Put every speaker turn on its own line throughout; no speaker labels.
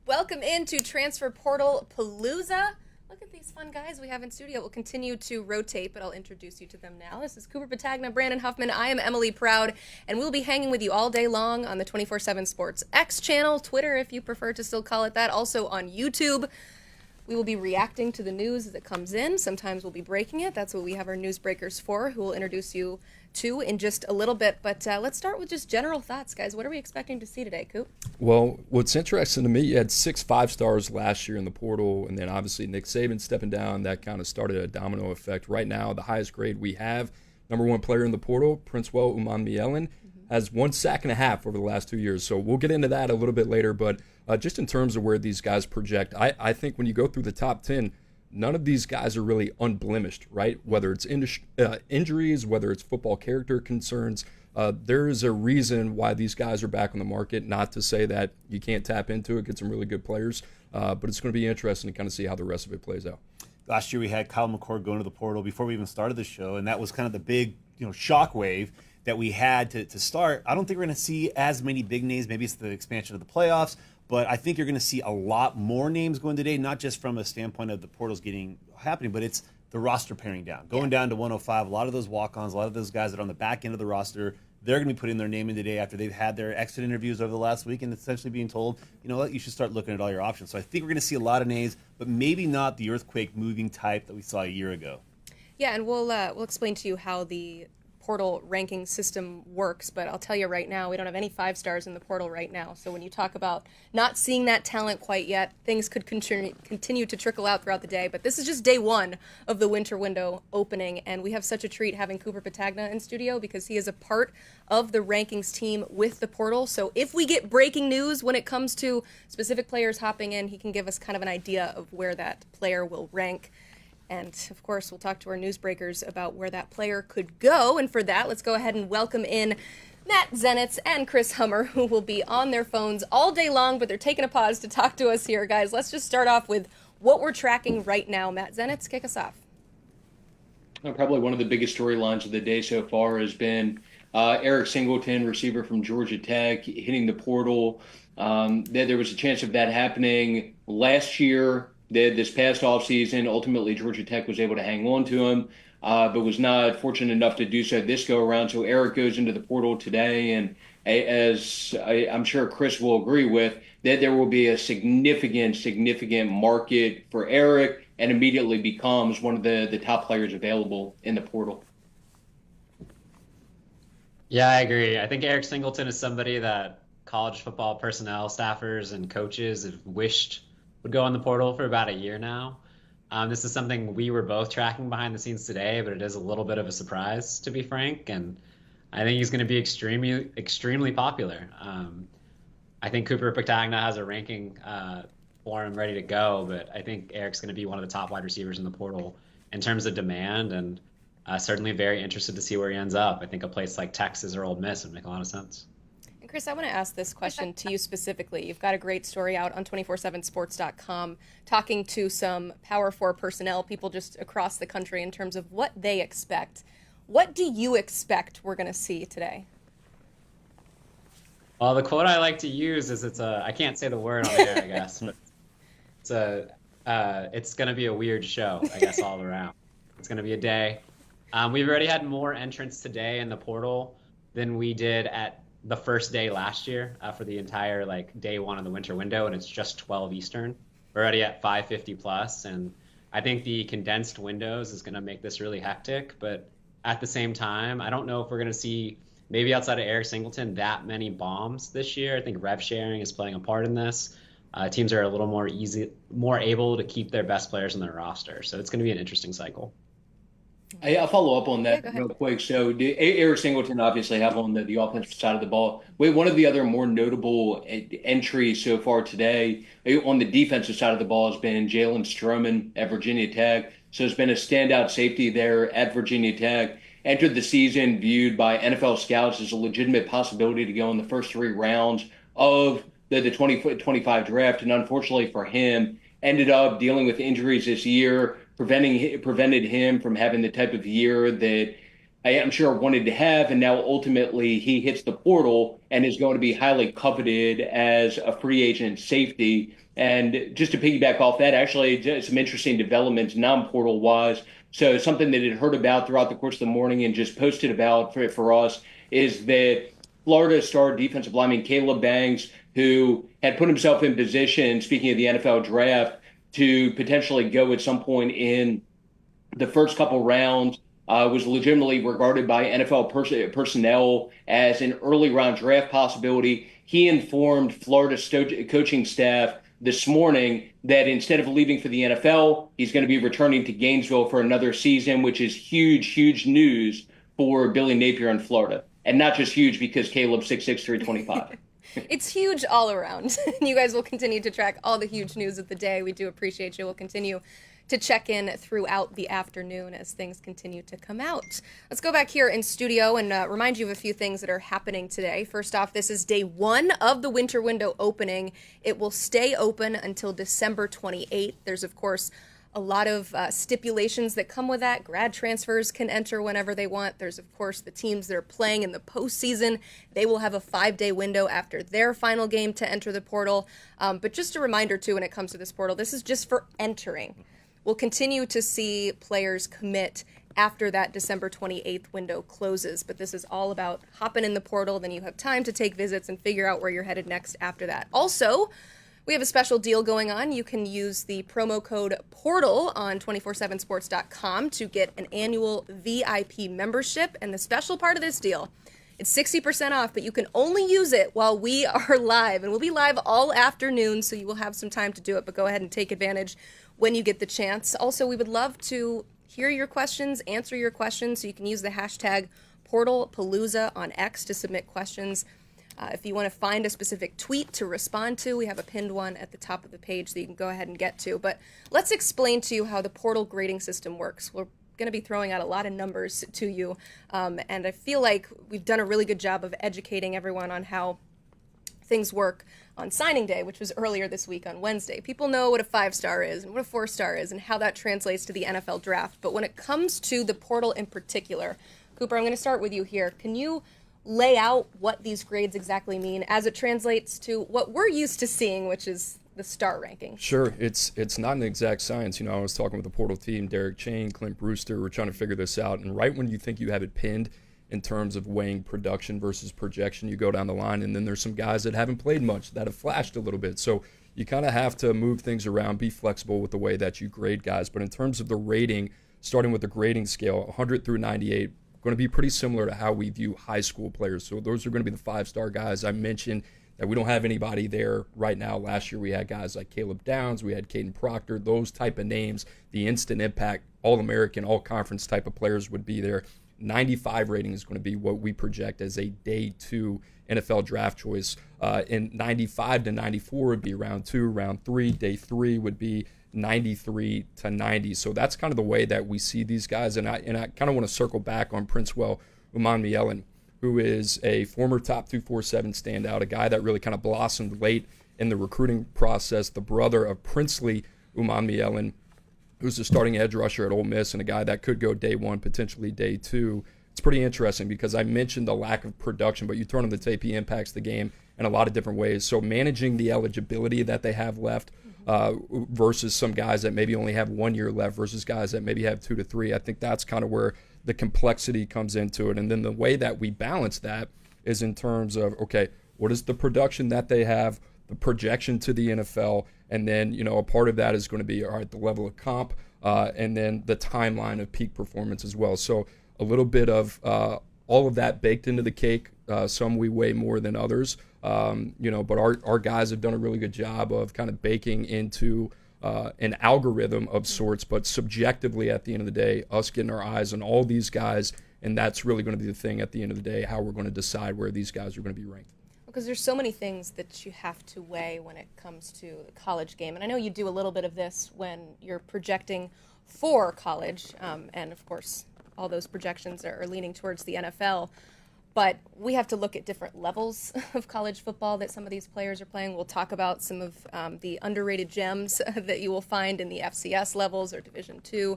Welcome into Transfer Portal Palooza. Look at these fun guys we have in studio. We'll continue to rotate, but I'll introduce you to them now. This is Cooper Patagna, Brandon Huffman. I am Emily Proud, and we'll be hanging with you all day long on the 24/7 Sports X channel, Twitter if you prefer to still call it that, also on YouTube. We will be reacting to the news as it comes in. Sometimes we'll be breaking it. That's what we have our newsbreakers for, who will introduce you to in just a little bit. But let's start with just general thoughts, guys. What are we expecting to see today, Coop?
Well, what's interesting to me, you had 6 5-stars last year in the portal, and then obviously Nick Saban stepping down. That kind of started a domino effect. Right now, the highest grade we have, number 1 player in the portal, Princewill Umanmielen, has 1.5 sacks over the last 2 years. So we'll get into that a little bit later. But just in terms of where these guys project, I think when you go through the top 10, none of these guys are really unblemished, right? Whether it's injuries, whether it's football character concerns, there is a reason why these guys are back on the market. Not to say that you can't tap into it, get some really good players, but it's going to be interesting to kind of see how the rest of it plays out.
Last year we had Kyle McCord going to the portal before we even started the show, and that was kind of the big, shockwave that we had to start. I don't think we're going to see as many big names. Maybe it's the expansion of the playoffs, but I think you're going to see a lot more names going today, not just from a standpoint of the portals happening, but it's the roster paring down, going down to 105. A lot of those walk-ons, a lot of those guys that are on the back end of the roster, they're going to be putting their name in today after they've had their exit interviews over the last week and essentially being told, you know what, you should start looking at all your options. So I think we're going to see a lot of names, but maybe not the earthquake moving type that we saw a year ago.
Yeah, and we'll explain to you how the portal ranking system works, but I'll tell you right now, we don't have any 5-stars in the portal right now. So when you talk about not seeing that talent quite yet, things could continue to trickle out throughout the day. But this is just day 1 of the winter window opening, and we have such a treat having Cooper Patagna in studio because he is a part of the rankings team with the portal. So if we get breaking news when it comes to specific players hopping in, he can give us kind of an idea of where that player will rank. And, of course, we'll talk to our newsbreakers about where that player could go. And for that, let's go ahead and welcome in Matt Zenitz and Chris Hummer, who will be on their phones all day long, but they're taking a pause to talk to us here. Guys, let's just start off with what we're tracking right now. Matt Zenitz, kick us off.
Probably one of the biggest storylines of the day so far has been Eric Singleton, receiver from Georgia Tech, hitting the portal. There was a chance of that happening last year. This past offseason, ultimately Georgia Tech was able to hang on to him, but was not fortunate enough to do so this go around. So Eric goes into the portal today, and as I'm sure Chris will agree with, that there will be a significant market for Eric, and immediately becomes one of the top players available in the portal.
Yeah, I agree. I think Eric Singleton is somebody that college football personnel, staffers, and coaches have wished would go on the portal for about a year now. This is something we were both tracking behind the scenes today, but it is a little bit of a surprise, to be frank. And I think he's going to be extremely popular. I think Cooper Patagna has a ranking for him ready to go, but I think Eric's going to be one of the top wide receivers in the portal in terms of demand, and certainly very interested to see where he ends up. I think a place like Texas or Ole Miss would make a lot of sense.
Chris, I want to ask this question to you specifically. You've got a great story out on 247sports.com talking to some Power 4 personnel, people just across the country in terms of what they expect. What do you expect we're going to see today?
Well, the quote I like to use is I can't say the word on there, I guess, but it's going to be a weird show, I guess, all around. It's going to be a day. We've already had more entrants today in the portal than we did at the first day last year for the entire day 1 of the winter window, and it's just 12 Eastern. We're already at 550 plus, and I think the condensed windows is going to make this really hectic. But at the same time, I don't know if we're going to see, maybe outside of Eric Singleton, that many bombs this year. I think rev sharing is playing a part in this. Teams are a little more able to keep their best players on their roster, so it's going to be an interesting cycle.
I'll follow up on that real quick. So Eric Singleton obviously have on the offensive side of the ball. One of the other more notable entries so far today on the defensive side of the ball has been Jalen Stroman at Virginia Tech. So it's been a standout safety there at Virginia Tech. Entered the season viewed by NFL scouts as a legitimate possibility to go in the first 3 rounds of the 2025 draft. And unfortunately for him, ended up dealing with injuries this year, prevented him from having the type of year that I am sure wanted to have. And now ultimately he hits the portal and is going to be highly coveted as a free agent safety. And just to piggyback off that, actually, just some interesting developments non-portal wise. So something that had heard about throughout the course of the morning and just posted about for us is that Florida star defensive lineman Caleb Banks, who had put himself in position, speaking of the NFL draft, to potentially go at some point in the first couple rounds, was legitimately regarded by NFL personnel as an early round draft possibility. He informed Florida's coaching staff this morning that instead of leaving for the NFL, he's going to be returning to Gainesville for another season, which is huge, huge news for Billy Napier in Florida. And not just huge because Caleb's 6'6", 325.
It's huge all around. You guys will continue to track all the huge news of the day. We do appreciate you. We'll continue to check in throughout the afternoon as things continue to come out. Let's go back here in studio and remind you of a few things that are happening today. First off, this is day 1 of the winter window opening. It will stay open until December 28th. There's, of course, a lot of stipulations that come with that. Grad transfers can enter whenever they want. There's, of course, the teams that are playing in the postseason. They will have a 5-day window after their final game to enter the portal. But just a reminder, too, when it comes to this portal, this is just for entering. We'll continue to see players commit after that December 28th window closes, but this is all about hopping in the portal. Then you have time to take visits and figure out where you're headed next after that. Also, we have a special deal going on. You can use the promo code PORTAL on 247sports.com to get an annual VIP membership. And the special part of this deal, it's 60% off, but you can only use it while we are live. And we'll be live all afternoon, so you will have some time to do it, but go ahead and take advantage when you get the chance. Also, we would love to hear your questions, answer your questions, so you can use the hashtag Portal Palooza on X to submit questions. If you want to find a specific tweet to respond to, we have a pinned one at the top of the page that you can go ahead and get to. But let's explain to you how the portal grading system works. We're going to be throwing out a lot of numbers to you, and I feel like we've done a really good job of educating everyone on how things work on signing day, which was earlier this week on Wednesday. People know what a 5-star is and what a 4-star is and how that translates to the NFL draft. But when it comes to the portal in particular, Cooper, I'm going to start with you here. Can you lay out what these grades exactly mean as it translates to what we're used to seeing, which is the star ranking?
Sure. It's not an exact science. I was talking with the portal team, Derek Chain, Clint Brewster. We're trying to figure this out. And right when you think you have it pinned in terms of weighing production versus projection, you go down the line, and then there's some guys that haven't played much, that have flashed a little bit. So you kind of have to move things around, be flexible with the way that you grade guys. But in terms of the rating, starting with the grading scale, 100 through 98, going to be pretty similar to how we view high school players. So those are going to be the 5-star guys. I mentioned that we don't have anybody there right now. Last year we had guys like Caleb Downs, we had Caden Proctor, those type of names, the instant impact, All-American, all-conference type of players would be there. 95 rating is going to be what we project as a day 2 NFL draft choice. And 95 to 94 would be round 2. Round 3, day 3 would be 93 to 90. So that's kind of the way that we see these guys. And I kind of want to circle back on Princewell Umanmielen, who is a former top 247 standout, a guy that really kind of blossomed late in the recruiting process, the brother of Princely Umanmielen, who's the starting edge rusher at Ole Miss and a guy that could go day 1, potentially day 2. It's pretty interesting because I mentioned the lack of production, but you turn on the tape, he impacts the game in a lot of different ways. So managing the eligibility that they have left versus some guys that maybe only have 1 year left versus guys that maybe have 2 to 3, I think that's kind of where the complexity comes into it. And then the way that we balance that is in terms of, okay, what is the production that they have, the projection to the NFL, and then, a part of that is going to be, all right, the level of comp, and then the timeline of peak performance as well. So a little bit of all of that baked into the cake. Some we weigh more than others, but our guys have done a really good job of kind of baking into an algorithm of sorts, but subjectively at the end of the day, us getting our eyes on all these guys, and that's really going to be the thing at the end of the day, how we're going to decide where these guys are going to be ranked.
Because there's so many things that you have to weigh when it comes to the college game. And I know you do a little bit of this when you're projecting for college, and of course, all those projections are leaning towards the NFL. But we have to look at different levels of college football that some of these players are playing. We'll talk about some of the underrated gems that you will find in the FCS levels or Division II.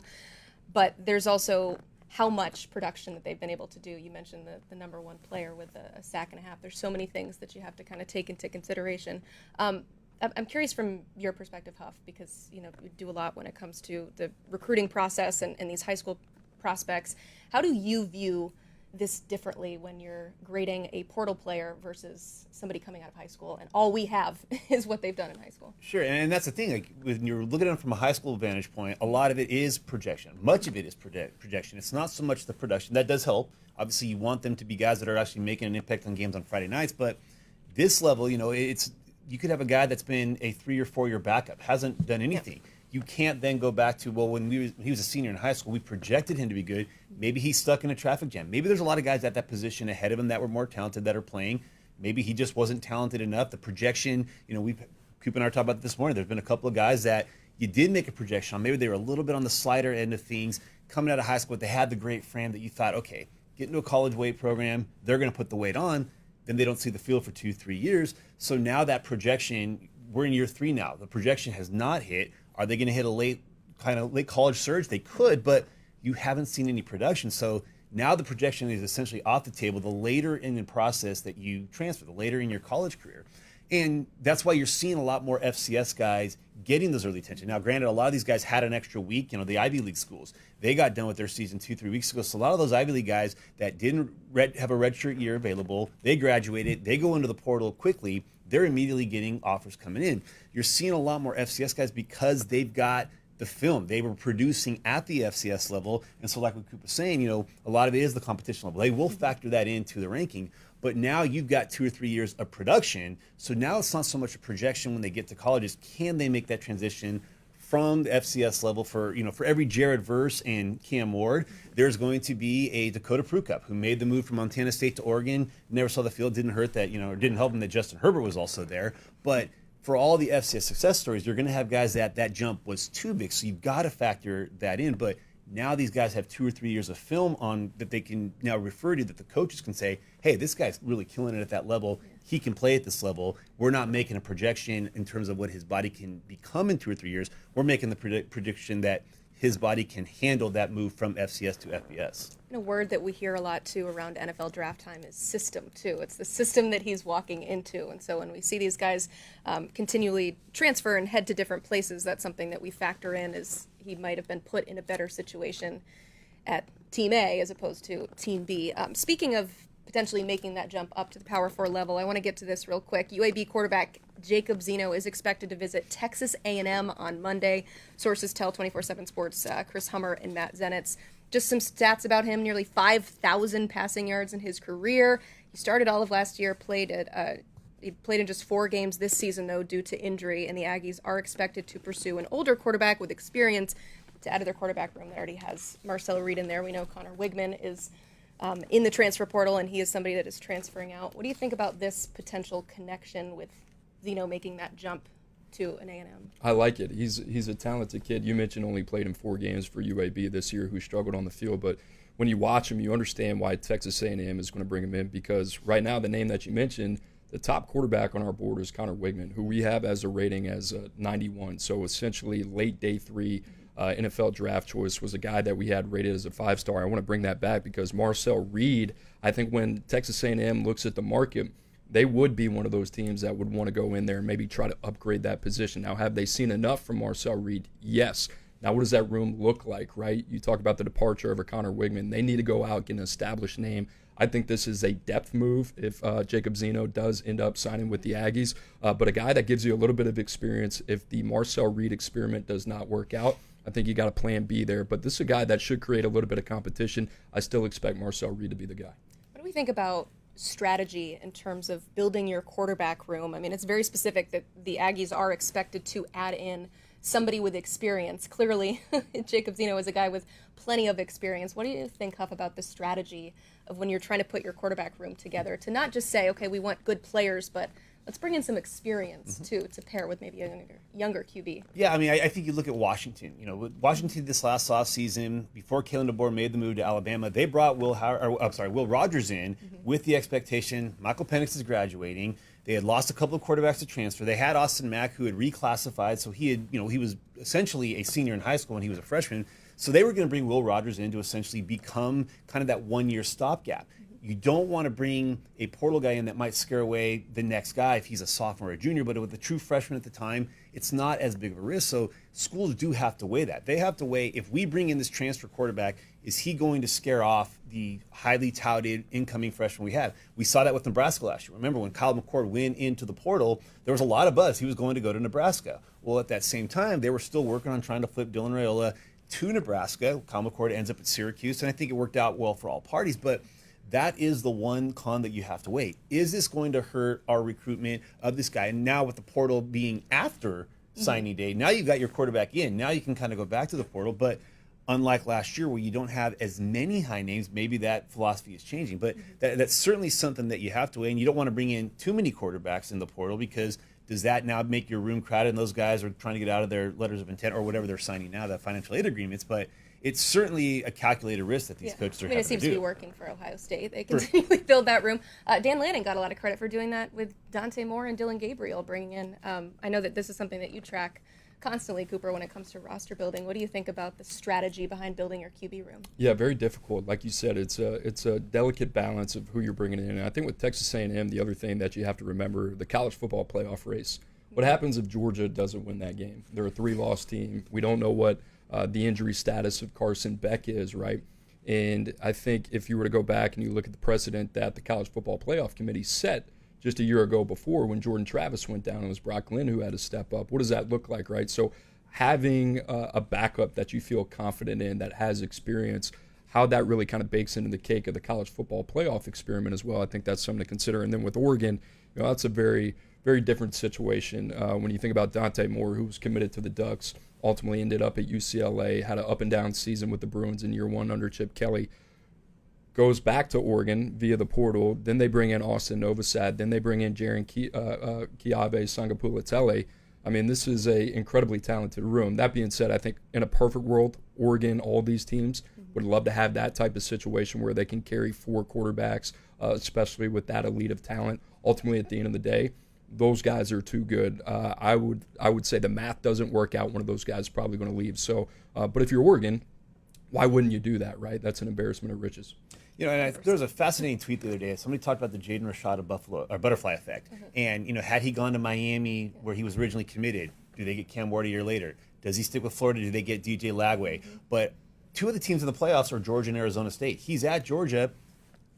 But there's also how much production that they've been able to do. You mentioned the number 1 player with a sack and a half. There's so many things that you have to kind of take into consideration. I'm curious from your perspective, Huff, because you do a lot when it comes to the recruiting process and these high school prospects. How do you view this differently when you're grading a portal player versus somebody coming out of high school and all we have is what they've done in high school?
Sure, and that's the thing. Like when you're looking at it from a high school vantage point, a lot of it is projection. Much of it is projection. It's not so much the production. That does help. Obviously, you want them to be guys that are actually making an impact on games on Friday nights. But this level, it's you could have a guy that's been a 3 or 4 year backup, hasn't done anything. Yeah. You can't then go back to, well, when he was a senior in high school, we projected him to be good. Maybe he's stuck in a traffic jam. Maybe there's a lot of guys at that position ahead of him that were more talented that are playing. Maybe he just wasn't talented enough. The projection, Coop and I were talking about it this morning. There's been a couple of guys that you did make a projection on. Maybe they were a little bit on the slider end of things coming out of high school, but they had the great frame that you thought, okay, get into a college weight program, they're going to put the weight on. Then they don't see the field for 2-3 years. So now that projection, we're in year 3 now. The projection has not hit. Are they going to hit a late college surge? They could, but you haven't seen any production. So now the projection is essentially off the table the later in the process that you transfer, the later in your college career. And that's why you're seeing a lot more FCS guys getting those early attention. Now, granted, a lot of these guys had an extra week. The Ivy League schools, they got done with their season 2-3 weeks ago. So a lot of those Ivy League guys that didn't have a redshirt year available, they graduated, they go into the portal quickly. They're immediately getting offers coming in. You're seeing a lot more FCS guys because they've got the film. They were producing at the FCS level. And so like what Coop was saying, a lot of it is the competition level. They will factor that into the ranking. But now you've got 2 or 3 years of production. So now it's not so much a projection when they get to colleges. Can they make that transition from the FCS level? For every Jared Verse and Cam Ward, there's going to be a Dakota Prukup who made the move from Montana State to Oregon. Never saw the field. Didn't hurt that, or didn't help him that Justin Herbert was also there. But for all the FCS success stories, you're going to have guys that jump was too big. So you've got to factor that in. But now these guys have 2 or 3 years of film on that they can now refer to, that the coaches can say, hey, this guy's really killing it at that level. He can play at this level. We're not making a projection in terms of what his body can become in 2 or 3 years. We're making the prediction that his body can handle that move from FCS to FBS.
And a word that we hear a lot, too, around NFL draft time is system, too. It's the system that he's walking into. And so when we see these guys continually transfer and head to different places, that's something that we factor in, as he might have been put in a better situation at Team A as opposed to Team B. Speaking of potentially making that jump up to the Power 4 level, I want to get to this real quick. UAB quarterback Jacob Zeno is expected to visit Texas A&M on Monday. Sources tell 24/7 Sports Chris Hummer and Matt Zenitz. Just some stats about him: nearly 5,000 passing yards in his career. He started all of last year, he played in just 4 games this season, though, due to injury, and the Aggies are expected to pursue an older quarterback with experience to add to their quarterback room that already has Marcel Reed in there. We know Connor Wigman is in the transfer portal, and he is somebody that is transferring out. What do you think about this potential connection with Zeno making that jump to an A&M?
I like it. He's a talented kid. You mentioned only played in 4 games for UAB this year, who struggled on the field, but when you watch him, you understand why Texas A&M is going to bring him in, because right now the name that you mentioned, the top quarterback on our board is Connor Wigman, who we have as a rating as 91. So essentially late day 3 NFL draft choice, was a guy that we had rated as a 5-star. I want to bring that back because Marcel Reed, I think when Texas A&M looks at the market, they would be one of those teams that would want to go in there and maybe try to upgrade that position. Now, have they seen enough from Marcel Reed? Yes. Now, what does that room look like, right? You talk about the departure of a Connor Wigman. They need to go out, get an established name. I think this is a depth move if Jacob Zeno does end up signing with the Aggies. But a guy that gives you a little bit of experience if the Marcel Reed experiment does not work out. I think you got a plan B there. But this is a guy that should create a little bit of competition. I still expect Marcel Reed to be the guy.
What do we think about strategy in terms of building your quarterback room? I mean, it's very specific that the Aggies are expected to add in somebody with experience. Clearly, Jacob Zeno is a guy with plenty of experience. What do you think, Huff, about the strategy of when you're trying to put your quarterback room together, to not just say, okay, we want good players, but let's bring in some experience, too, to pair with maybe a younger QB?
Yeah, I mean, I think you look at Washington. Washington this last offseason, before Kalen DeBoer made the move to Alabama, they brought Will Rogers in with the expectation Michael Penix is graduating. They had lost a couple of quarterbacks to transfer. They had Austin Mack, who had reclassified, so he was essentially a senior in high school when he was a freshman. So they were going to bring Will Rogers in to essentially become kind of that 1-year stopgap. You don't want to bring a portal guy in that might scare away the next guy if he's a sophomore or a junior, but with a true freshman at the time, it's not as big of a risk. So schools do have to weigh that. They have to weigh, if we bring in this transfer quarterback, is he going to scare off the highly touted incoming freshman we have? We saw that with Nebraska last year. Remember when Kyle McCord went into the portal, there was a lot of buzz. He was going to go to Nebraska. Well, at that same time, they were still working on trying to flip Dylan Raiola to Nebraska. Kyle McCord ends up at Syracuse, and I think it worked out well for all parties. But that is the one con that you have to weigh. Is this going to hurt our recruitment of this guy? And now with the portal being after signing day, now you've got your quarterback in. Now you can kind of go back to the portal. But unlike last year where you don't have as many high names, maybe that philosophy is changing. But that's certainly something that you have to weigh. And you don't want to bring in too many quarterbacks in the portal, because does that now make your room crowded and those guys are trying to get out of their letters of intent or whatever they're signing now, the financial aid agreements? But it's certainly a calculated risk that these coaches are having to do.
It seems to be working for Ohio State. They continually build that room. Dan Lanning got a lot of credit for doing that with Dante Moore and Dylan Gabriel bringing in. I know that this is something that you track constantly, Cooper, when it comes to roster building. What do you think about the strategy behind building your QB room?
Yeah, very difficult. Like you said, it's a delicate balance of who you're bringing in. And I think with Texas A&M, the other thing that you have to remember, the college football playoff race. What happens if Georgia doesn't win that game? They're a 3-loss team. We don't know what the injury status of Carson Beck is, right? And I think if you were to go back and you look at the precedent that the College Football Playoff Committee set just a year ago before, when Jordan Travis went down, it was Brock Lynn who had to step up. What does that look like, right? So having a backup that you feel confident in, that has experience, how that really kind of bakes into the cake of the college football playoff experiment as well, I think that's something to consider. And then with Oregon, that's a very, very different situation. When you think about Dante Moore, who was committed to the Ducks, ultimately ended up at UCLA, had an up-and-down season with the Bruins in year one under Chip Kelly, goes back to Oregon via the portal. Then they bring in Austin Novosad. Then they bring in Jaren Kiave Sangapula-Tele. I mean, this is a incredibly talented room. That being said, I think in a perfect world, Oregon, all these teams would love to have that type of situation where they can carry 4 quarterbacks, especially with that elite of talent. Ultimately, at the end of the day, those guys are too good. I would say the math doesn't work out. One of those guys is probably going to leave. So, but if you're Oregon, why wouldn't you do that, right? That's an embarrassment of riches.
And there was a fascinating tweet the other day. Somebody talked about the Jaden Rashada butterfly effect. And, had he gone to Miami where he was originally committed, do they get Cam Ward a year later? Does he stick with Florida? Do they get DJ Lagway? But 2 of the teams in the playoffs are Georgia and Arizona State. He's at Georgia.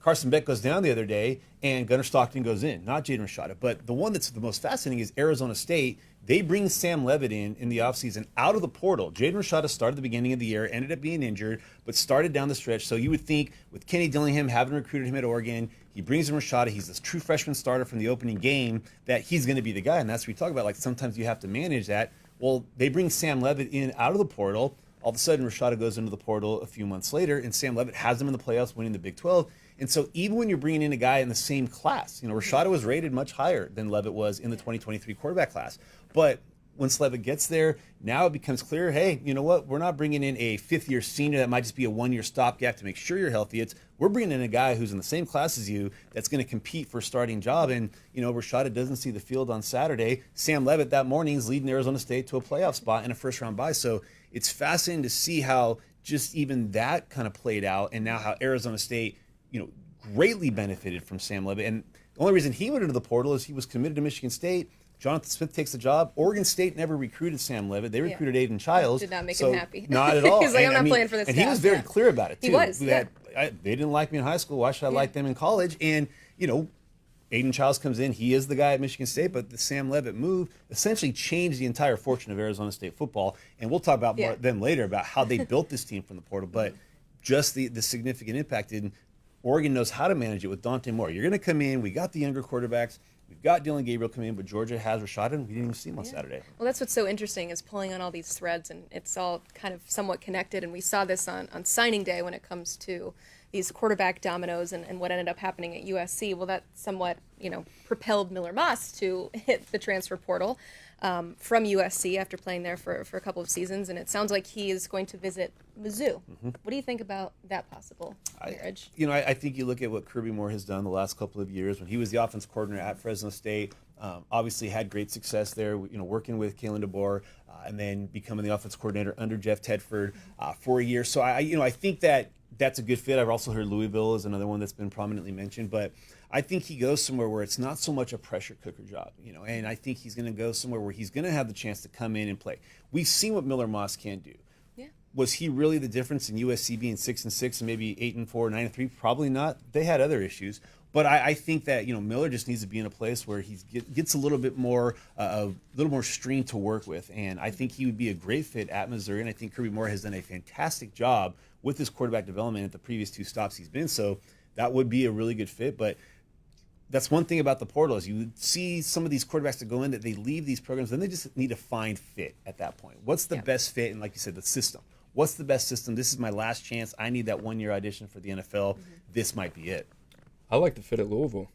Carson Beck goes down the other day, and Gunnar Stockton goes in, not Jaden Rashada. But the one that's the most fascinating is Arizona State. They bring Sam Levitt in the offseason out of the portal. Jaden Rashada started at the beginning of the year, ended up being injured, but started down the stretch. So you would think with Kenny Dillingham having recruited him at Oregon, he brings in Rashada, he's this true freshman starter from the opening game, that he's going to be the guy. And that's what we talk about. Like, sometimes you have to manage that. Well, they bring Sam Levitt in out of the portal. All of a sudden, Rashada goes into the portal a few months later, and Sam Levitt has them in the playoffs, winning the Big 12. And so even when you're bringing in a guy in the same class, Rashada was rated much higher than Levitt was in the 2023 quarterback class. But once Levitt gets there, now it becomes clear, hey, you know what? We're not bringing in a 5th-year senior that might just be a 1-year stopgap to make sure you're healthy. We're bringing in a guy who's in the same class as you that's going to compete for a starting job. And, Rashada doesn't see the field on Saturday. Sam Levitt that morning is leading Arizona State to a playoff spot and a first-round bye. So it's fascinating to see how just even that kind of played out, and now how Arizona State greatly benefited from Sam Levitt. And the only reason he went into the portal is he was committed to Michigan State. Jonathan Smith takes the job. Oregon State never recruited Sam Levitt. They recruited Aiden Childs.
Did not make him happy.
Not at all.
He's like, I'm not playing for this
And
guy.
he was very clear about it, too.
He was,
They didn't like me in high school. Why should I like them in college? And, Aiden Childs comes in. He is the guy at Michigan State, but the Sam Levitt move essentially changed the entire fortune of Arizona State football. And we'll talk about more them later about how they built this team from the portal. But just the significant impact in Oregon knows how to manage it with Dante Moore. You're going to come in. We got the younger quarterbacks. We've got Dylan Gabriel coming in, but Georgia has Rashada, and we didn't even see him on Saturday.
Well, that's what's so interesting is pulling on all these threads, and it's all kind of somewhat connected. And we saw this on signing day when it comes to these quarterback dominoes and what ended up happening at USC. Well, that somewhat, propelled Miller Moss to hit the transfer portal from USC after playing there for a couple of seasons. And it sounds like he is going to visit Mizzou. What do you think about that possible marriage?
I think you look at what Kirby Moore has done the last couple of years when he was the offense coordinator at Fresno State. Obviously had great success there, working with Kalen DeBoer, and then becoming the offense coordinator under Jeff Tedford for a year. So I think that that's a good fit. I've also heard Louisville is another one that's been prominently mentioned, but I think he goes somewhere where it's not so much a pressure cooker job, and I think he's going to go somewhere where he's going to have the chance to come in and play. We've seen what Miller Moss can do.
Yeah.
Was he really the difference in USC being 6-6 and maybe 8-4, 9-3? Probably not. They had other issues. But I think that Miller just needs to be in a place where he gets a little bit more stream to work with, and I think he would be a great fit at Missouri. And I think Kirby Moore has done a fantastic job with his quarterback development at the previous 2 stops he's been. So that would be a really good fit. But that's one thing about the portal is you see some of these quarterbacks that go in that they leave these programs, then they just need to find fit at that point. What's the best fit? And like you said, the system. What's the best system? This is my last chance. I need that 1-year audition for the NFL. This might be it.
I like the fit at Louisville.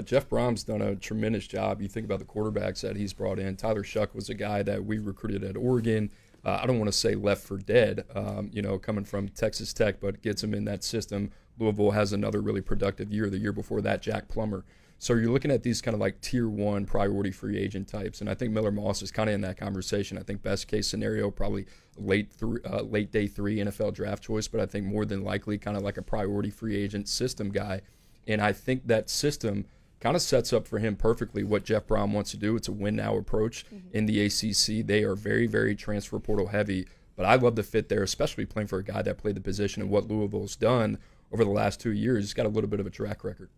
Jeff Brom's done a tremendous job. You think about the quarterbacks that he's brought in. Tyler Shuck was a guy that we recruited at Oregon. I don't want to say left for dead, coming from Texas Tech, but gets him in that system. Louisville has another really productive year. The year before that, Jack Plummer. So you're looking at these kind of like tier 1 priority free agent types, and I think Miller Moss is kind of in that conversation. I think best case scenario, probably late day 3 NFL draft choice, but I think more than likely kind of like a priority free agent system guy. And I think that system kind of sets up for him perfectly what Jeff Brom wants to do. It's a win-now approach in the ACC. They are very, very transfer portal heavy, but I love the fit there, especially playing for a guy that played the position and what Louisville's done over the last 2 years. He's got a little bit of a track record.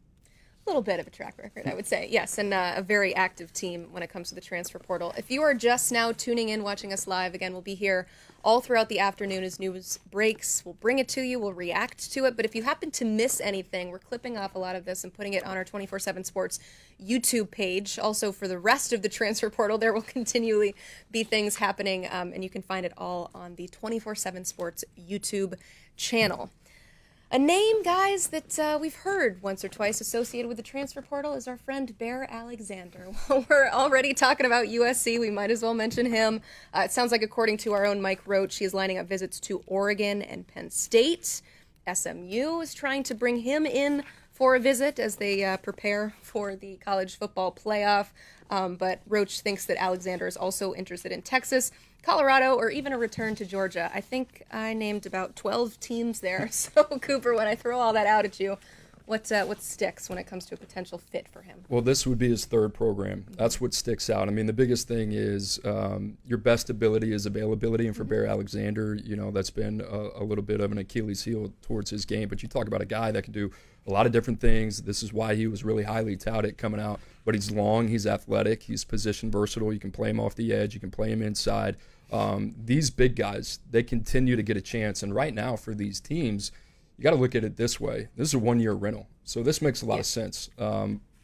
A little bit of a track record, I would say. Yes, and a very active team when it comes to the transfer portal. If you are just now tuning in, watching us live, again, we'll be here all throughout the afternoon as news breaks. We'll bring it to you. We'll react to it. But if you happen to miss anything, we're clipping off a lot of this and putting it on our 24/7 Sports YouTube page. Also, for the rest of the transfer portal, there will continually be things happening, and you can find it all on the 24/7 Sports YouTube channel. A name, guys, that we've heard once or twice associated with the transfer portal is our friend Bear Alexander. While we're already talking about USC, we might as well mention him. It sounds like, according to our own Mike Roach, he is lining up visits to Oregon and Penn State. SMU is trying to bring him in for a visit as they prepare for the college football playoff. But Roach thinks that Alexander is also interested in Texas, Colorado, or even a return to Georgia. I think I named about 12 teams there. So, Cooper, when I throw all that out at you, what sticks when it comes to a potential fit for him?
Well, this would be his 3rd program. That's what sticks out. I mean, the biggest thing is your best ability is availability, and for Bear Alexander, that's been a little bit of an Achilles heel towards his game. But you talk about a guy that can do a lot of different things. This is why he was really highly touted coming out. But he's long, he's athletic, he's position versatile. You can play him off the edge, you can play him inside. These big guys, they continue to get a chance. And right now for these teams, you got to look at it this way. This is a 1-year rental. So this makes a lot of sense.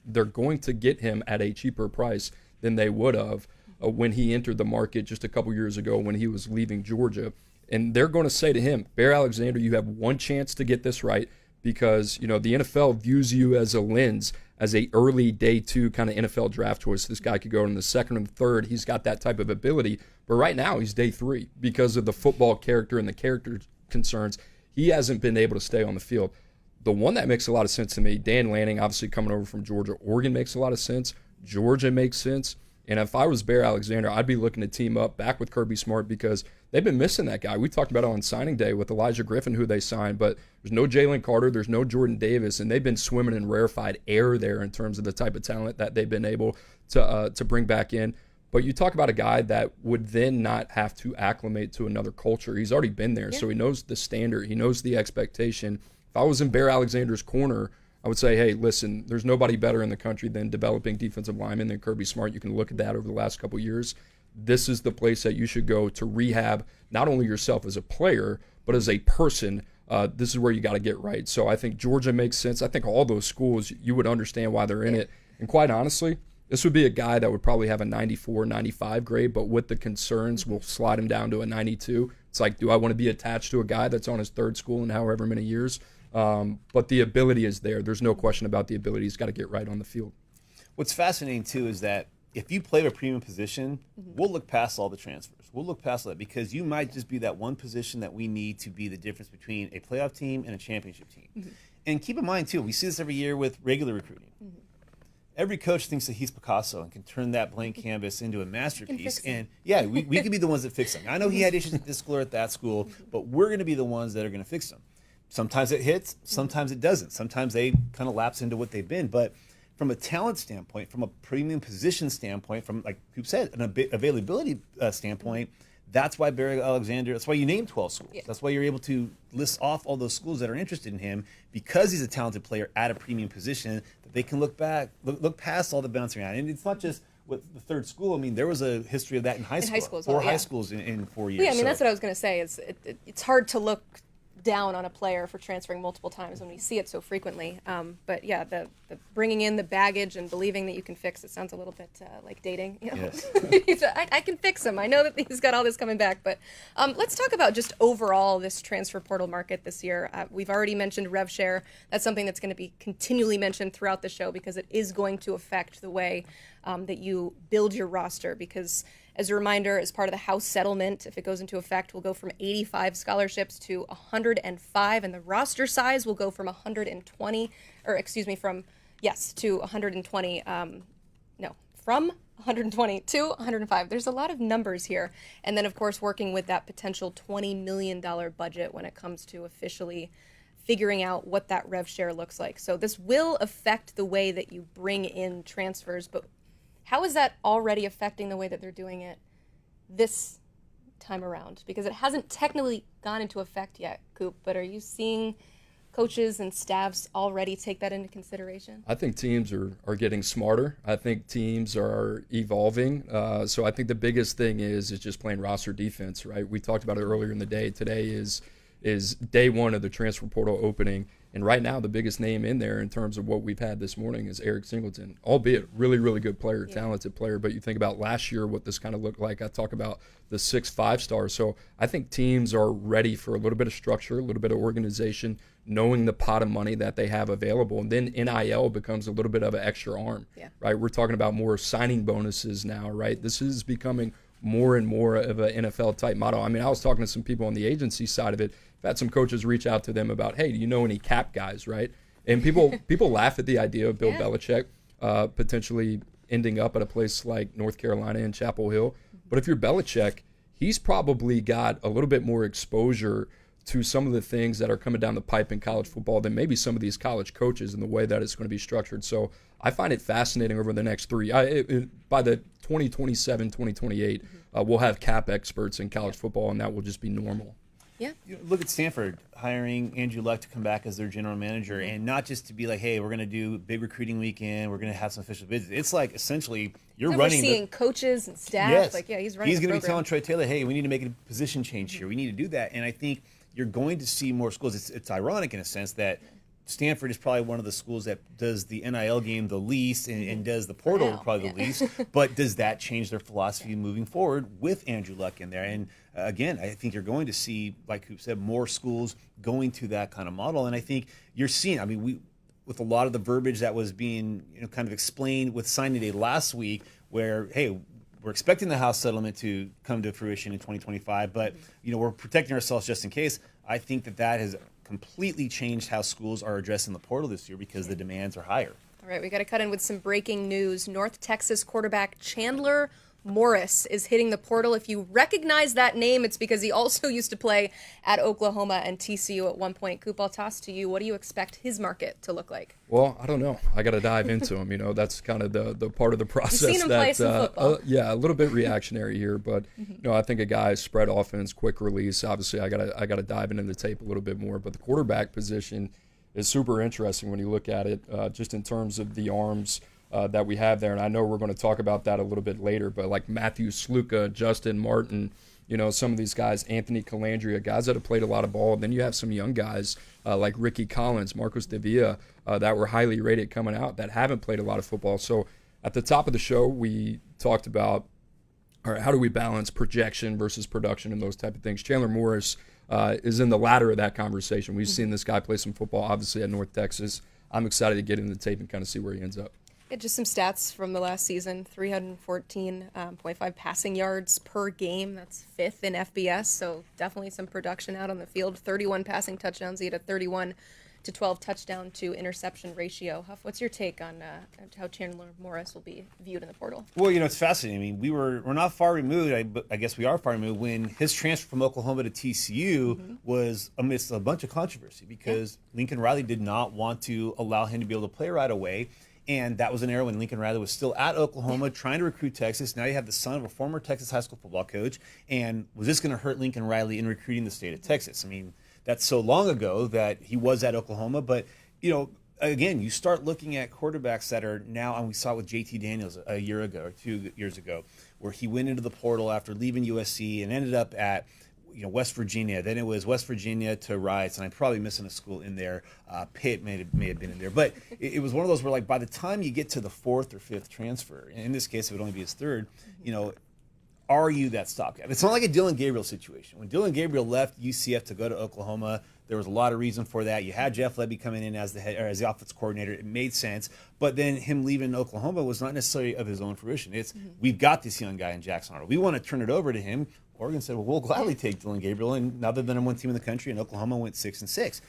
They're going to get him at a cheaper price than they would have when he entered the market just a couple years ago when he was leaving Georgia. And they're going to say to him, Bear Alexander, you have one chance to get this right, because the NFL views you as a lens, as a early day 2 kind of NFL draft choice. This guy could go in the 2nd and 3rd. He's got that type of ability. But right now he's day 3 because of the football character and the character concerns. He hasn't been able to stay on the field. The one that makes a lot of sense to me, Dan Lanning, obviously coming over from Georgia. Oregon makes a lot of sense. Georgia makes sense. And if I was Bear Alexander, I'd be looking to team up back with Kirby Smart, because they've been missing that guy. We talked about it on signing day with Elijah Griffin, who they signed, but there's no Jalen Carter, there's no Jordan Davis, and they've been swimming in rarefied air there in terms of the type of talent that they've been able to bring back in. But you talk about a guy that would then not have to acclimate to another culture. He's already been there, so he knows the standard. He knows the expectation. If I was in Bear Alexander's corner, I would say, hey, listen, there's nobody better in the country than developing defensive linemen than Kirby Smart. You can look at that over the last couple of years. This is the place that you should go to rehab not only yourself as a player, but as a person. This is where you got to get right. So I think Georgia makes sense. I think all those schools, you would understand why they're in it. And quite honestly, this would be a guy that would probably have a 94, 95 grade, but with the concerns, we'll slide him down to a 92. It's like, do I want to be attached to a guy that's on his 3rd school in however many years? But the ability is there. There's no question about the ability. He's got to get right on the field.
What's fascinating, too, is that if you play a premium position, we'll look past all the transfers. We'll look past all that, because you might just be that one position that we need to be the difference between a playoff team and a championship team. And keep in mind, too, we see this every year with regular recruiting. Every coach thinks that he's Picasso and can turn that blank canvas into a masterpiece. And, yeah, we can be the ones that fix him. I know he had issues at this school or at that school, but we're going to be the ones that are going to fix them. Sometimes it hits, sometimes it doesn't. Sometimes they kind of lapse into what they've been. But from a talent standpoint, from a premium position standpoint, from, like Coop said, an availability standpoint, that's why Barry Alexander, that's why you named 12 schools.
Yeah.
That's why you're able to list off all those schools that are interested in him, because he's a talented player at a premium position that they can look past all the bouncing around. And it's not just with the third school. I mean, there was a history of that in high school.
high school as
Four
well,
high
yeah.
schools in 4 years.
Yeah, I mean,
So-
that's what I was going to say. Is it's hard to look down on a player for transferring multiple times when we see it so frequently. But yeah, the bringing in the baggage and believing that you can fix it sounds a little bit like dating. You know?
Yes.
I can fix him. I know that he's got all this coming back. But let's talk about just overall this transfer portal market this year. We've already mentioned rev share. That's something that's going to be continually mentioned throughout the show because it is going to affect the way that you build your roster. Because as a reminder, as part of the House settlement, if it goes into effect, we'll go from 85 scholarships to 105, and the roster size will go from 120, or excuse me, to 120. From 120 to 105. There's a lot of numbers here. And then, of course, working with that potential $20 million budget when it comes to officially figuring out what that rev share looks like. So this will affect the way that you bring in transfers, but how is that already affecting the way that they're doing it this time around? Because it hasn't technically gone into effect yet, Coop, but are you seeing coaches and staffs already take that into consideration?
I think teams are getting smarter. I think teams are evolving. So I think the biggest thing is just playing roster defense, right? We talked about it earlier in the day. Today is day one of the transfer portal opening. And right now, the biggest name in there in terms of what we've had this morning is Eric Singleton, albeit really, really good player, talented player. But you think about last year, what this kind of looked like. I talk about the 6 5-stars. So I think teams are ready for a little bit of structure, a little bit of organization, knowing the pot of money that they have available. And then NIL becomes a little bit of an extra arm, right? We're talking about more signing bonuses now, right? This is becoming more and more of an NFL type model. I mean, I was talking to some people on the agency side of it. I've had some coaches reach out to them about, hey, do you know any cap guys, right? And people laugh at the idea of Bill Belichick potentially ending up at a place like North Carolina and Chapel Hill. But if you're Belichick, he's probably got a little bit more exposure to some of the things that are coming down the pipe in college football than maybe some of these college coaches in the way that it's going to be structured. So I find it fascinating over the next by the 2027, 2028, we'll have cap experts in college football, and that will just be normal.
Yeah.
You look at Stanford hiring Andrew Luck to come back as their general manager, and not just to be like, hey, we're going to do big recruiting weekend, we're going to have some official visits. It's like essentially you're running.
Overseeing coaches and staff.
Yes.
Like, he's running.
He's
going to
be telling Troy Taylor, hey, we need to make a position change here. We need to do that. And I think you're going to see more schools. It's ironic in a sense that Stanford is probably one of the schools that does the NIL game the least and does the portal probably the least. But does that change their philosophy moving forward with Andrew Luck in there? And again, I think you're going to see, like Coop said, more schools going to that kind of model. And I think you're seeing, I mean, with a lot of the verbiage that was being kind of explained with signing day last week, where, hey, we're expecting the House settlement to come to fruition in 2025, but we're protecting ourselves just in case. I think that has completely changed how schools are addressing the portal this year because the demands are higher.
All right, we got to cut in with some breaking news. North Texas quarterback Chandler Morris is hitting the portal. If you recognize that name, it's because he also used to play at Oklahoma and TCU at one point. Coop, I'll toss to you. What do you expect his market to look like?
Well, I don't know. I got to dive into him. That's kind of the part of the process.
You've seen him play some football.
A little bit reactionary here, but I think a guy spread offense, quick release. Obviously, I got to dive into the tape a little bit more. But the quarterback position is super interesting when you look at it, just in terms of the arms that we have there. And I know we're going to talk about that a little bit later, but like Matthew Sluka, Justin Martin, some of these guys, Anthony Calandria, guys that have played a lot of ball. And then you have some young guys like Ricky Collins, Marcos De Villa, that were highly rated coming out that haven't played a lot of football. So at the top of the show, we talked about, all right, how do we balance projection versus production and those type of things. Chandler Morris is in the latter of that conversation. We've seen this guy play some football, obviously, at North Texas. I'm excited to get into the tape and kind of see where he ends up.
Yeah, just some stats from the last season, 314.5 passing yards per game. That's 5th in FBS, so definitely some production out on the field. 31 passing touchdowns. He had a 31 to 12 touchdown to interception ratio. Huff, what's your take on how Chandler Morris will be viewed in the portal?
Well, it's fascinating. I mean, we're not far removed. I guess we are far removed when his transfer from Oklahoma to TCU was amidst a bunch of controversy because Lincoln Riley did not want to allow him to be able to play right away. And that was an era when Lincoln Riley was still at Oklahoma trying to recruit Texas. Now you have the son of a former Texas high school football coach. And was this going to hurt Lincoln Riley in recruiting the state of Texas? I mean, that's so long ago that he was at Oklahoma. But, again, you start looking at quarterbacks that are now, and we saw it with JT Daniels a year ago or 2 years ago, where he went into the portal after leaving USC and ended up at West Virginia. Then it was West Virginia to Rice, and I'm probably missing a school in there. Pitt may have been in there. But it was one of those where, like, by the time you get to the fourth or fifth transfer, and in this case it would only be his third, are you that stopgap? It's not like a Dylan Gabriel situation. When Dylan Gabriel left UCF to go to Oklahoma, there was a lot of reason for that. You had Jeff Lebby coming in as the head or as the offense coordinator. It made sense. But then him leaving Oklahoma was not necessarily of his own fruition. It's we've got this young guy in Jackson Arnold. We want to turn it over to him. Oregon said, well, we'll gladly take Dylan Gabriel. And now they're the number one team in the country, and Oklahoma went 6-6.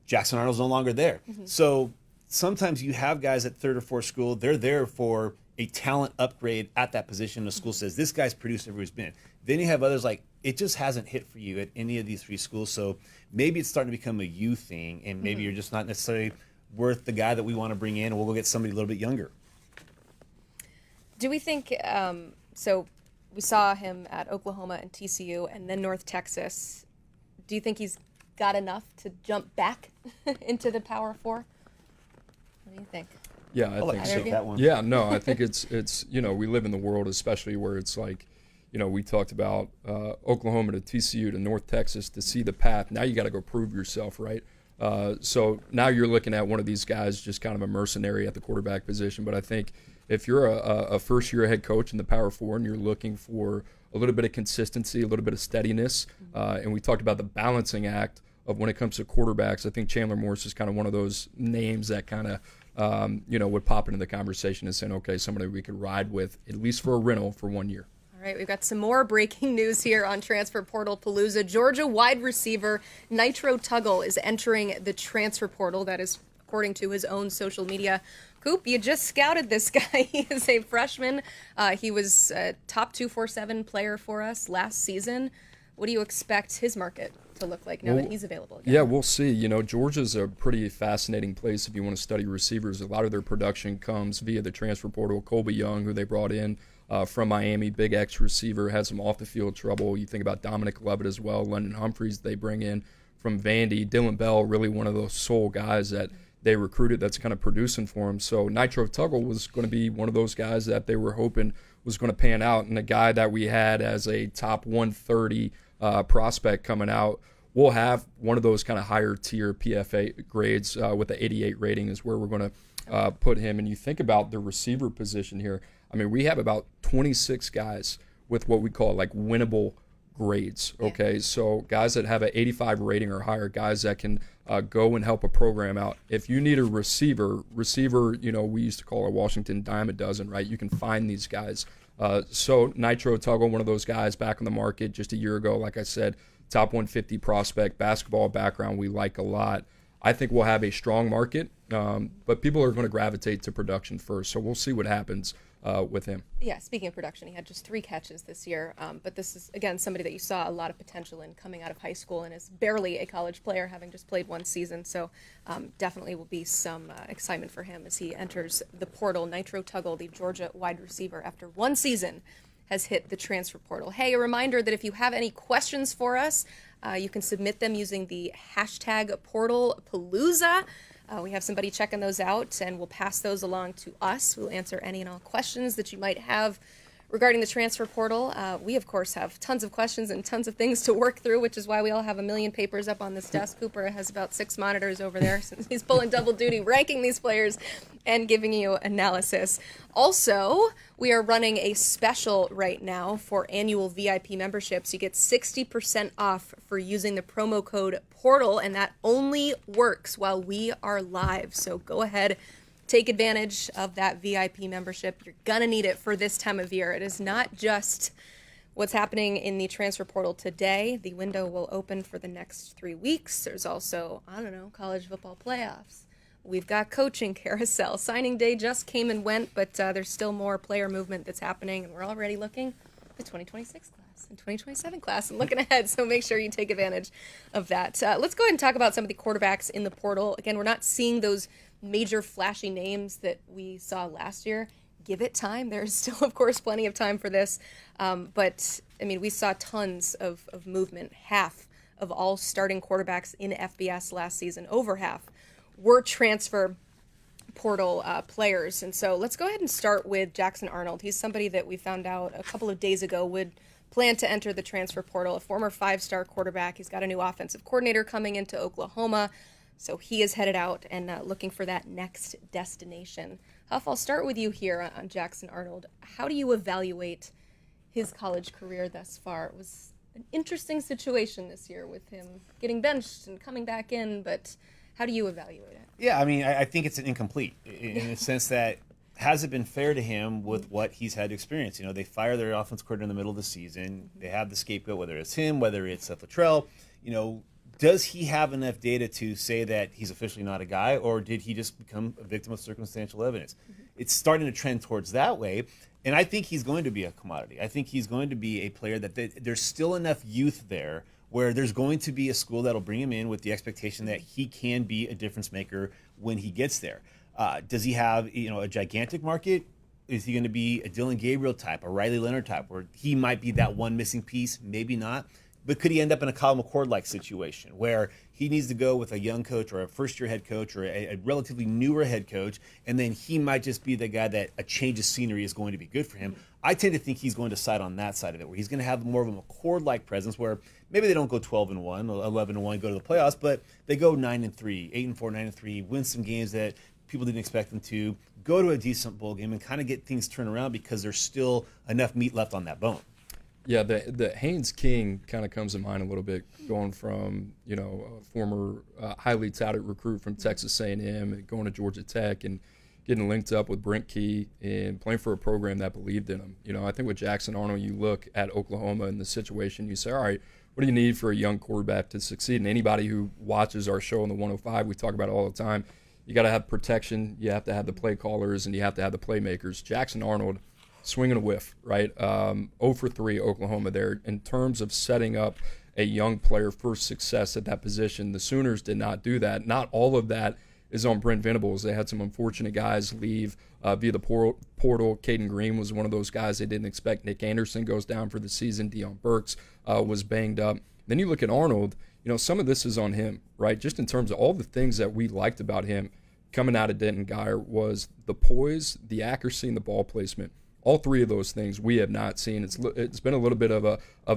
Jackson Arnold's no longer there. So sometimes you have guys at third or fourth school. They're there for a talent upgrade at that position. The school says, this guy's produced everywhere he's been. Then you have others like, it just hasn't hit for you at any of these three schools. So maybe it's starting to become a you thing, and maybe you're just not necessarily worth the guy that we want to bring in, and we'll go get somebody a little bit younger.
Do we think, so we saw him at Oklahoma and TCU and then North Texas. Do you think he's got enough to jump back into the Power Four? What do you think?
Yeah, I think so.
That one.
Yeah, no, I think it's we live in the world, especially where it's like, we talked about Oklahoma to TCU to North Texas to see the path. Now you got to go prove yourself, right? So now you're looking at one of these guys just kind of a mercenary at the quarterback position. But I think if you're a first-year head coach in the Power Four and you're looking for a little bit of consistency, a little bit of steadiness, and we talked about the balancing act of when it comes to quarterbacks, I think Chandler Morris is kind of one of those names that kind of would pop into the conversation and saying, okay, somebody we could ride with, at least for a rental for 1 year.
All right, we've got some more breaking news here on Transfer Portal Palooza. Georgia wide receiver Nitro Tuggle is entering the transfer portal. That is according to his own social media. Coop, you just scouted this guy. He is a freshman. He was a top 247 player for us last season. What do you expect his market to look like now that he's available again?
Yeah, we'll see. Georgia's a pretty fascinating place if you want to study receivers. A lot of their production comes via the transfer portal. Colby Young, who they brought in from Miami, big X receiver, had some off-the-field trouble. You think about Dominic Lovett as well. London Humphreys they bring in from Vandy. Dylan Bell, really one of those sole guys that they recruited that's kind of producing for him. So Nitro Tuggle was going to be one of those guys that they were hoping was going to pan out. And the guy that we had as a top 130 prospect coming out, we'll have one of those kind of higher tier PFA grades with the 88 rating is where we're going to put him. And you think about the receiver position here. I mean, we have about 26 guys with what we call like winnable grades. Okay, so guys that have an 85 rating or higher, guys that can go and help a program out. If you need a receiver, we used to call a Washington dime a dozen, right? You can find these guys. So Nitro Tuggle, one of those guys back on the market just a year ago, like I said, top 150 prospect, basketball background we like a lot. I think we'll have a strong market, but people are going to gravitate to production first. So we'll see what happens with him.
Yeah, speaking of production, he had just 3 catches this year, but this is, again, somebody that you saw a lot of potential in coming out of high school and is barely a college player, having just played 1 season. So definitely will be some excitement for him as he enters the portal. Nitro Tuggle, the Georgia wide receiver, after 1 season, has hit the transfer portal. Hey, a reminder that if you have any questions for us, you can submit them using the hashtag Portal Palooza. We have somebody checking those out, and we'll pass those along to us. We'll answer any and all questions that you might have regarding the transfer portal. We, of course, have tons of questions and tons of things to work through, which is why we all have a million papers up on this desk. Cooper has about 6 monitors over there since he's pulling double duty, ranking these players and giving you analysis. Also, we are running a special right now for annual VIP memberships. You get 60% off for using the promo code PORTAL, and that only works while we are live. So go ahead, take advantage of that VIP membership. You're going to need it for this time of year. It is not just what's happening in the transfer portal today. The window will open for the next 3 weeks. There's also, I don't know, college football playoffs. We've got coaching carousel. Signing day just came and went, but there's still more player movement that's happening, and we're already looking at the 2026 class and 2027 class and looking ahead, so make sure you take advantage of that. Let's go ahead and talk about some of the quarterbacks in the portal. Again, we're not seeing those major flashy names that we saw last year. Give it time. There's still, of course, plenty of time for this. But, I mean, we saw tons of movement. Half of all starting quarterbacks in FBS last season, over half, were transfer portal players. And so let's go ahead and start with Jackson Arnold. He's somebody that we found out a couple of days ago would plan to enter the transfer portal, a former 5-star quarterback. He's got a new offensive coordinator coming into Oklahoma. So he is headed out and looking for that next destination. Huff, I'll start with you here on Jackson Arnold. How do you evaluate his college career thus far? It was an interesting situation this year with him getting benched and coming back in, but how do you evaluate it?
Yeah, I mean, I think it's an incomplete in the sense that has it been fair to him with what he's had to experience? You know, they fire their offense coordinator in the middle of the season. They have the scapegoat, whether it's him, whether it's Seth Luttrell. You know, does he have enough data to say that he's officially not a guy, or did he just become a victim of circumstantial evidence? It's starting to trend towards that way, and I think he's going to be a commodity. I think he's going to be a player that there's still enough youth there where there's going to be a school that'll bring him in with the expectation that he can be a difference maker when he gets there. Does he have a gigantic market? Is he going to be a Dylan Gabriel type, a Riley Leonard type, where he might be that one missing piece? Maybe not. But could he end up in a Kyle McCord-like situation where he needs to go with a young coach or a first-year head coach or a relatively newer head coach, and then he might just be the guy that a change of scenery is going to be good for him? I tend to think he's going to side on that side of it, where he's going to have more of a McCord-like presence where maybe they don't go 12-1 or 11-1, go to the playoffs, but they go 9-3, 8-4, 9-3, win some games that people didn't expect them to, go to a decent bowl game and kind of get things turned around because there's still enough meat left on that bone.
Yeah, the Haynes King kind of comes to mind a little bit, going from a former highly touted recruit from Texas A&M, going to Georgia Tech, and getting linked up with Brent Key and playing for a program that believed in him. I think with Jackson Arnold, you look at Oklahoma and the situation, you say, all right, what do you need for a young quarterback to succeed? And anybody who watches our show on the 105, we talk about it all the time. You got to have protection, you have to have the play callers, and you have to have the playmakers. Jackson Arnold, swing and a whiff, right? 0 for 3 Oklahoma there. In terms of setting up a young player for success at that position, the Sooners did not do that. Not all of that is on Brent Venables. They had some unfortunate guys leave via the portal. Caden Green was one of those guys they didn't expect. Nick Anderson goes down for the season. Deion Burks was banged up. Then you look at Arnold, some of this is on him, right? Just in terms of all the things that we liked about him coming out of Denton Guyer was the poise, the accuracy, and the ball placement. All three of those things we have not seen. It's been a little bit of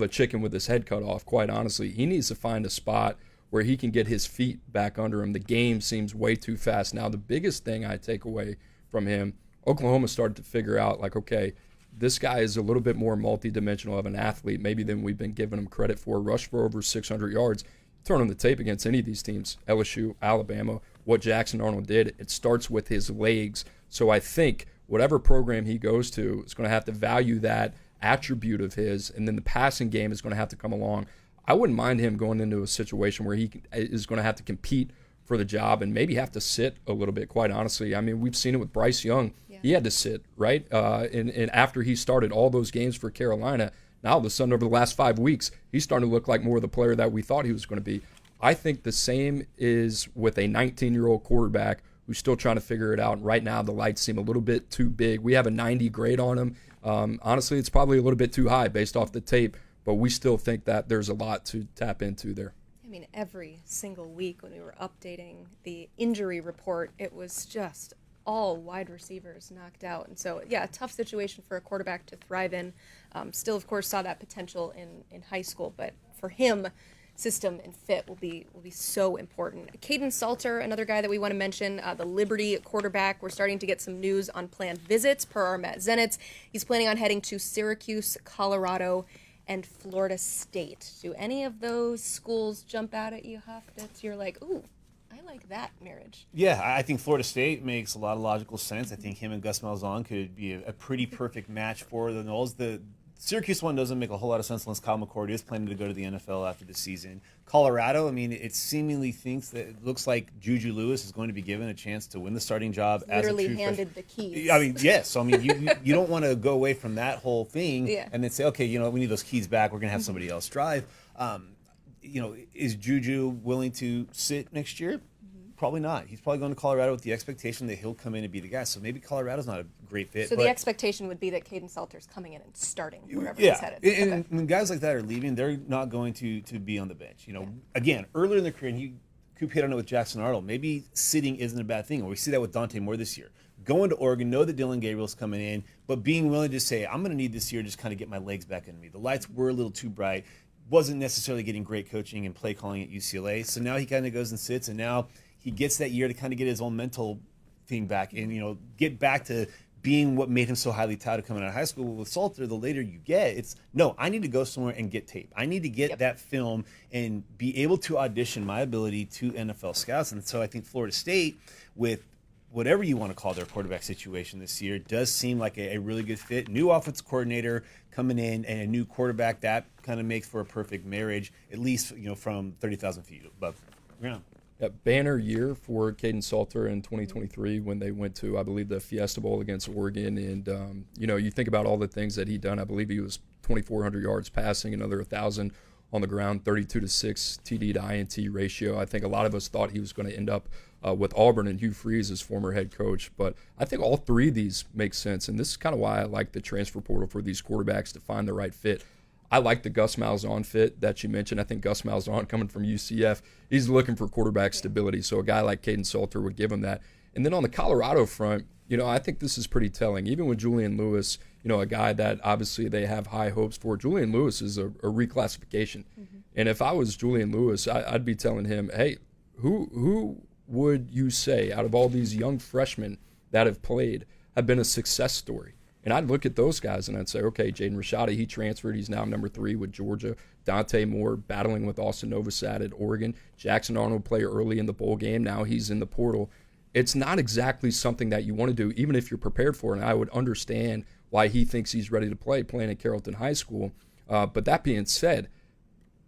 a chicken with his head cut off, quite honestly. He needs to find a spot where he can get his feet back under him. The game seems way too fast. Now, the biggest thing I take away from him, Oklahoma started to figure out, okay, this guy is a little bit more multidimensional of an athlete maybe than we've been giving him credit for. Rushed for over 600 yards. Turn on the tape against any of these teams, LSU, Alabama, what Jackson Arnold did, it starts with his legs. So I think whatever program he goes to is going to have to value that attribute of his, and then the passing game is going to have to come along. I wouldn't mind him going into a situation where he is going to have to compete for the job and maybe have to sit a little bit, quite honestly. I mean, we've seen it with Bryce Young. Yeah. He had to sit, right? And after he started all those games for Carolina, now all of a sudden over the last 5 weeks, he's starting to look like more of the player that we thought he was going to be. I think the same is with a 19-year-old quarterback who's still trying to figure it out. Right now, the lights seem a little bit too big. We have a 90 grade on him. Honestly, it's probably a little bit too high based off the tape, but we still think that there's a lot to tap into there.
I mean, every single week when we were updating the injury report, it was just all wide receivers knocked out. And so, yeah, a tough situation for a quarterback to thrive in. Still, of course, saw that potential in high school, but for him, system and fit will be so important. Caden Salter, another guy that we want to mention, the Liberty quarterback. We're starting to get some news on planned visits per our Matt Zenitz. He's planning on heading to Syracuse, Colorado, and Florida State. Do any of those schools jump out at you, Huff, that you're like, ooh, I like that marriage?
Yeah, I think Florida State makes a lot of logical sense. I think him and Gus Malzahn could be a pretty perfect match for the Noles. Syracuse one doesn't make a whole lot of sense unless Kyle McCord is planning to go to the NFL after the season. Colorado, I mean, it seemingly thinks that it looks like Juju Lewis is going to be given a chance to win the starting job as a true
Literally handed the keys.
I mean, yes. I mean, you don't want to go away from that whole thing and then say, okay, we need those keys back. We're going to have somebody else drive. Is Juju willing to sit next year? Probably not. He's probably going to Colorado with the expectation that he'll come in and be the guy. So maybe Colorado's not a great fit.
So the expectation would be that Caden Salter's coming in and starting wherever he's headed.
And when guys like that are leaving, they're not going to be on the bench. Again, earlier in their career, and Coop hit on it with Jackson Arnold, maybe sitting isn't a bad thing. Or we see that with Dante Moore this year. Going to Oregon, know that Dylan Gabriel's coming in, but being willing to say, I'm going to need this year to just kind of get my legs back in me. The lights were a little too bright. Wasn't necessarily getting great coaching and play calling at UCLA. So now he kind of goes and sits, and now he gets that year to kind of get his own mental thing back and, get back to being what made him so highly touted coming out of high school. With Salter, the later you get, it's, no, I need to go somewhere and get tape. I need to get that film and be able to audition my ability to NFL scouts. And so I think Florida State, with whatever you want to call their quarterback situation this year, does seem like a really good fit. New offensive coordinator coming in and a new quarterback, that kind of makes for a perfect marriage, at least, from 30,000 feet above ground.
Banner year for Caden Salter in 2023 when they went to, I believe, the Fiesta Bowl against Oregon. And, you think about all the things that he done. I believe he was 2,400 yards passing, another 1,000 on the ground, 32-6 TD to INT ratio. I think a lot of us thought he was going to end up with Auburn and Hugh Freeze as former head coach. But I think all three of these make sense. And this is kind of why I like the transfer portal for these quarterbacks to find the right fit. I like the Gus Malzahn fit that you mentioned. I think Gus Malzahn, coming from UCF, he's looking for quarterback stability. So a guy like Caden Salter would give him that. And then on the Colorado front, I think this is pretty telling. Even with Julian Lewis, a guy that obviously they have high hopes for. Julian Lewis is a reclassification. And if I was Julian Lewis, I'd be telling him, hey, who would you say out of all these young freshmen that have played have been a success story? And I'd look at those guys and I'd say, okay, Jaden Rashada, he transferred. He's now number 3 with Georgia. Dante Moore battling with Austin Novosad at Oregon. Jackson Arnold played early in the bowl game. Now he's in the portal. It's not exactly something that you want to do, even if you're prepared for it. And I would understand why he thinks he's ready to play, playing at Carrollton High School. But that being said,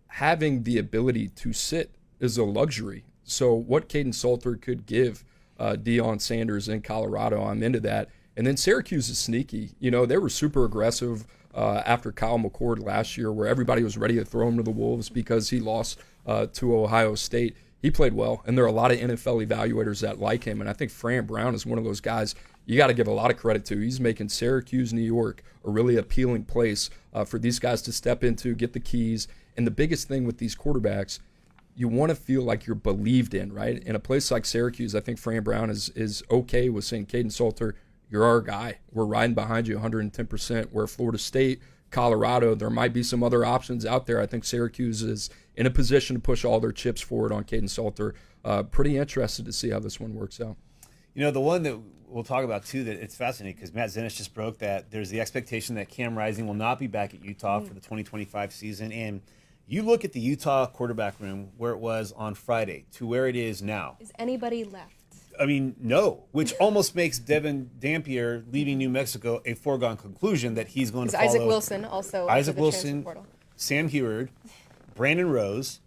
having the ability to sit is a luxury. So what Caden Salter could give Deion Sanders in Colorado, I'm into that. And then Syracuse is sneaky. They were super aggressive after Kyle McCord last year, where everybody was ready to throw him to the Wolves because he lost to Ohio State. He played well, and there are a lot of NFL evaluators that like him. And I think Fran Brown is one of those guys you got to give a lot of credit to. He's making Syracuse, New York, a really appealing place for these guys to step into, get the keys. And the biggest thing with these quarterbacks, you want to feel like you're believed in, right? In a place like Syracuse, I think Fran Brown is okay with saying, Caden Salter, you're our guy. We're riding behind you 110%. Where Florida State, Colorado, there might be some other options out there. I think Syracuse is in a position to push all their chips forward on Caden Salter. Pretty interested to see how this one works out.
The one that we'll talk about, too, that it's fascinating because Matt Zennis just broke that there's the expectation that Cam Rising will not be back at Utah for the 2025 season. And you look at the Utah quarterback room where it was on Friday to where it is now.
Is anybody left?
I mean, no, which almost makes Devin Dampier leaving New Mexico a foregone conclusion that he's going to follow.
Isaac Wilson also.
Isaac Wilson, Sam Heward, Brandon Rose,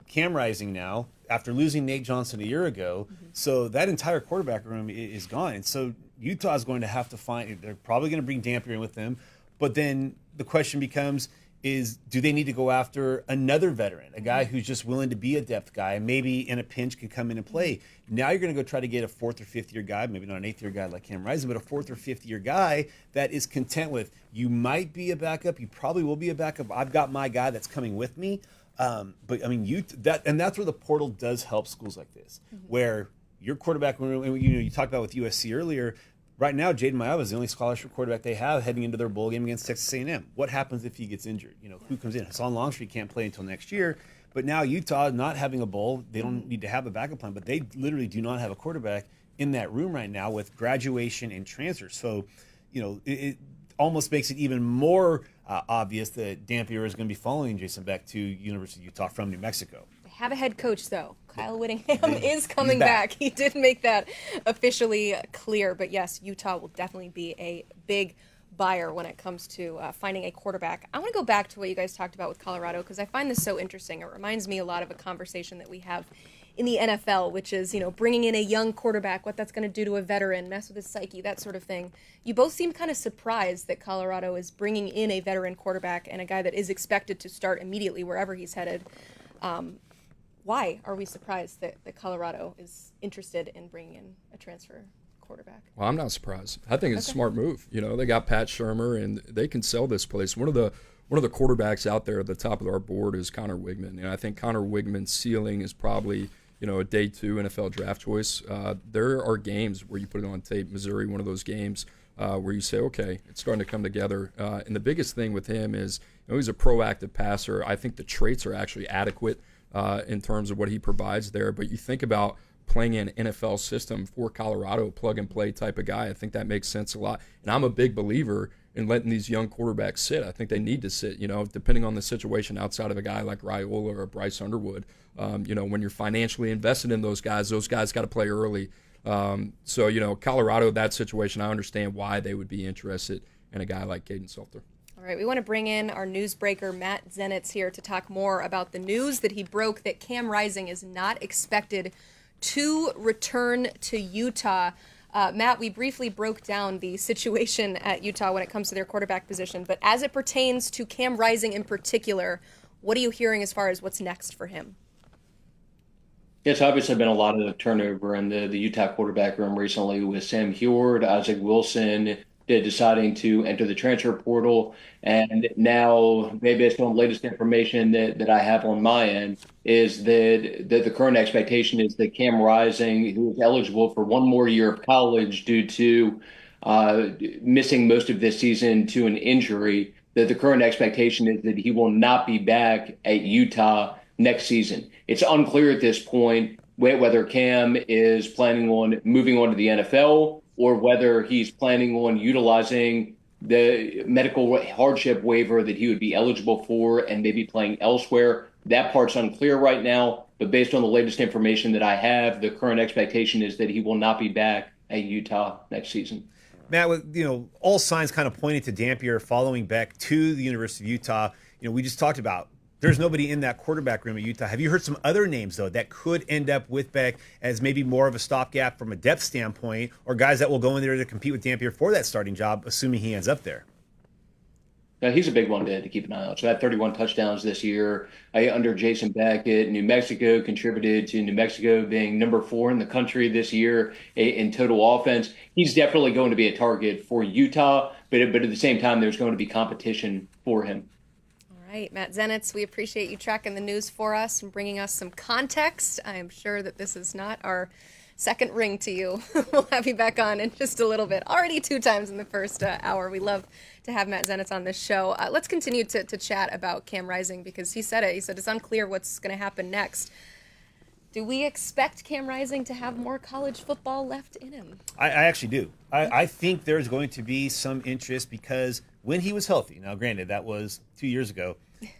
Cam Rising now, after losing Nate Johnson a year ago. So that entire quarterback room is gone. And so Utah is going to have to find, they're probably going to bring Dampier in with them. But then the question becomes, do they need to go after another veteran, a guy who's just willing to be a depth guy and maybe in a pinch can come in and play? Now you're going to go try to get a 4th or 5th year guy, maybe not an 8th year guy like Cam Rising, but a 4th or 5th year guy that is content with, you might be a backup, you probably will be a backup. I've got my guy that's coming with me. But I mean, that's where the portal does help schools like this, where your quarterback, you talked about with USC earlier. Right now, Jaden Maiava is the only scholarship quarterback they have heading into their bowl game against Texas A&M. What happens if he gets injured? Who comes in? Hassan Longstreet can't play until next year. But now Utah, not having a bowl, they don't need to have a backup plan, but they literally do not have a quarterback in that room right now with graduation and transfer. So, it almost makes it even more obvious that Dampier is going to be following Jason Beck to University of Utah from New Mexico.
They have a head coach, though. Kyle Whittingham is coming back. He did make that officially clear. But yes, Utah will definitely be a big buyer when it comes to finding a quarterback. I want to go back to what you guys talked about with Colorado because I find this so interesting. It reminds me a lot of a conversation that we have in the NFL, which is, bringing in a young quarterback, what that's going to do to a veteran, mess with his psyche, that sort of thing. You both seem kind of surprised that Colorado is bringing in a veteran quarterback and a guy that is expected to start immediately wherever he's headed. Why are we surprised that Colorado is interested in bringing in a transfer quarterback?
Well, I'm not surprised. I think it's a smart move. They got Pat Shurmur, and they can sell this place. One of the quarterbacks out there at the top of our board is Connor Wigman, and I think Connor Wigman's ceiling is probably a day 2 NFL draft choice. There are games where you put it on tape. Missouri, one of those games where you say, okay, it's starting to come together. And the biggest thing with him is he's a proactive passer. I think the traits are actually adequate in terms of what he provides there. But you think about playing an NFL system for Colorado, plug-and-play type of guy. I think that makes sense a lot. And I'm a big believer in letting these young quarterbacks sit. I think they need to sit, depending on the situation outside of a guy like Raiola or Bryce Underwood. When you're financially invested in those guys got to play early. So, Colorado, that situation, I understand why they would be interested in a guy like Caden Salter.
All right, we want to bring in our newsbreaker, Matt Zenitz, here to talk more about the news that he broke that Cam Rising is not expected to return to Utah. Matt, we briefly broke down the situation at Utah when it comes to their quarterback position, but as it pertains to Cam Rising in particular, what are you hearing as far as what's next for him?
It's obviously been a lot of turnover in the Utah quarterback room recently with Sam Heward, Isaac Wilson deciding to enter the transfer portal. And now, maybe based on the latest information that I have on my end, is that the current expectation is that Cam Rising, who is eligible for one more year of college due to missing most of this season to an injury, that the current expectation is that he will not be back at Utah next season. It's unclear at this point whether Cam is planning on moving on to the NFL or whether he's planning on utilizing the medical hardship waiver that he would be eligible for and maybe playing elsewhere. That part's unclear right now, but based on the latest information that I have, the current expectation is that he will not be back at Utah next season.
Matt, with all signs kind of pointing to Dampier following Beck to the University of Utah, we just talked about there's nobody in that quarterback room at Utah. Have you heard some other names, though, that could end up with Beck as maybe more of a stopgap from a depth standpoint, or guys that will go in there to compete with Dampier for that starting job, assuming he ends up there?
Now, he's a big one to keep an eye on. So had 31 touchdowns this year under Jason Beckett. New Mexico contributed to New Mexico being number 4 in the country this year in total offense. He's definitely going to be a target for Utah, but at the same time, there's going to be competition for him.
All right, Matt Zenitz, we appreciate you tracking the news for us and bringing us some context. I am sure that this is not our second ring to you. We'll have you back on in just a little bit. Already 2 times in the first hour. We love to have Matt Zenitz on this show. Let's continue to chat about Cam Rising because he said it. He said it's unclear what's going to happen next. Do we expect Cam Rising to have more college football left in him?
I actually do. I think there's going to be some interest because when he was healthy, now granted that was 2 years ago,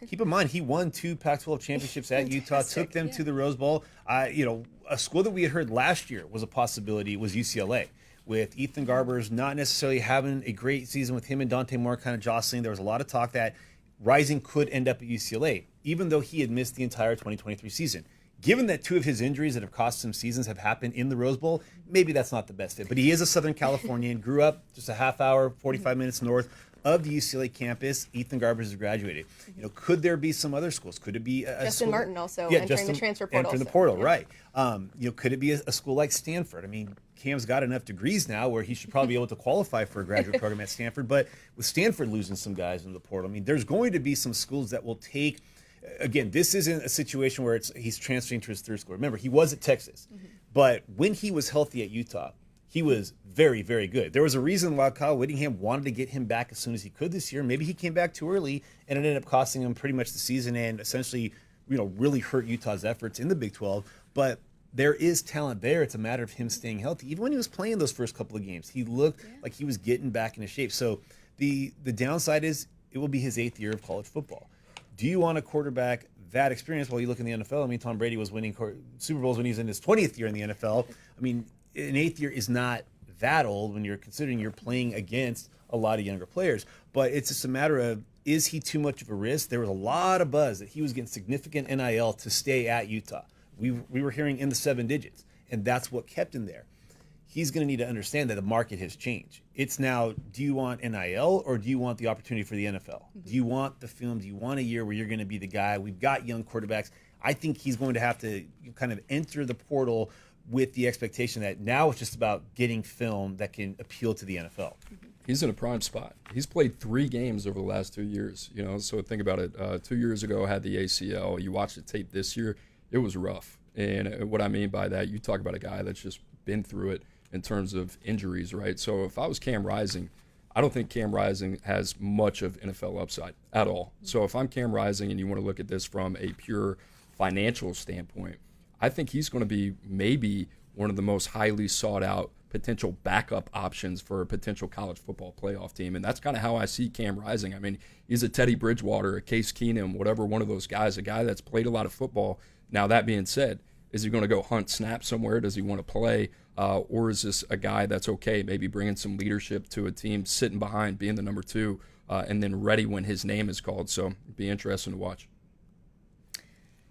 keep in mind he won 2 Pac-12 championships at Utah, took them to the Rose Bowl. A school that we had heard last year was a possibility was UCLA. With Ethan Garbers not necessarily having a great season with him and Dante Moore kind of jostling, there was a lot of talk that Rising could end up at UCLA, even though he had missed the entire 2023 season. Given that 2 of his injuries that have cost him seasons have happened in the Rose Bowl, maybe that's not the best fit. But he is a Southern Californian, grew up just a half hour, 45 minutes north of the UCLA campus. Ethan Garbers has graduated. Could there be some other schools? Could it be a
Justin
school?
Martin also entering the transfer portal.
Entering the portal, right. Could it be a school like Stanford? I mean, Cam's got enough degrees now where he should probably be able to qualify for a graduate program at Stanford. But with Stanford losing some guys in the portal, I mean, there's going to be some schools that will take. Again, this isn't a situation where he's transferring to his third school. Remember, he was at Texas. But when he was healthy at Utah, he was very, very good. There was a reason why Kyle Whittingham wanted to get him back as soon as he could this year. Maybe he came back too early, and it ended up costing him pretty much the season and essentially, really hurt Utah's efforts in the Big 12. But there is talent there. It's a matter of him staying healthy. Even when he was playing those first couple of games, he looked like he was getting back into shape. So the downside is it will be his 8th year of college football. Do you want a quarterback that experienced? Well, you look in the NFL. I mean, Tom Brady was winning Super Bowls when he was in his 20th year in the NFL. I mean, an 8th year is not that old when you're considering you're playing against a lot of younger players. But it's just a matter of, is he too much of a risk? There was a lot of buzz that he was getting significant NIL to stay at Utah. We were hearing in the 7 digits, and that's what kept him there. He's going to need to understand that the market has changed. It's now, do you want NIL or do you want the opportunity for the NFL? Do you want the film? Do you want a year where you're going to be the guy? We've got young quarterbacks. I think he's going to have to kind of enter the portal with the expectation that now it's just about getting film that can appeal to the NFL.
He's in a prime spot. He's played 3 games over the last 2 years. So think about it. 2 years ago, had the ACL. You watch the tape this year, it was rough. And what I mean by that, you talk about a guy that's just been through it in terms of injuries, right? So if I was Cam Rising, I don't think Cam Rising has much of NFL upside at all. So if I'm Cam Rising and you want to look at this from a pure financial standpoint, I think he's going to be maybe one of the most highly sought out potential backup options for a potential college football playoff team. And that's kind of how I see Cam Rising. I mean, he's a Teddy Bridgewater, a Case Keenum, whatever, one of those guys, a guy that's played a lot of football. Now, that being said, is he going to go hunt snaps somewhere? Does he want to play? Or is this a guy that's okay, maybe bringing some leadership to a team, sitting behind, being the number 2, and then ready when his name is called? So it'd be interesting to watch.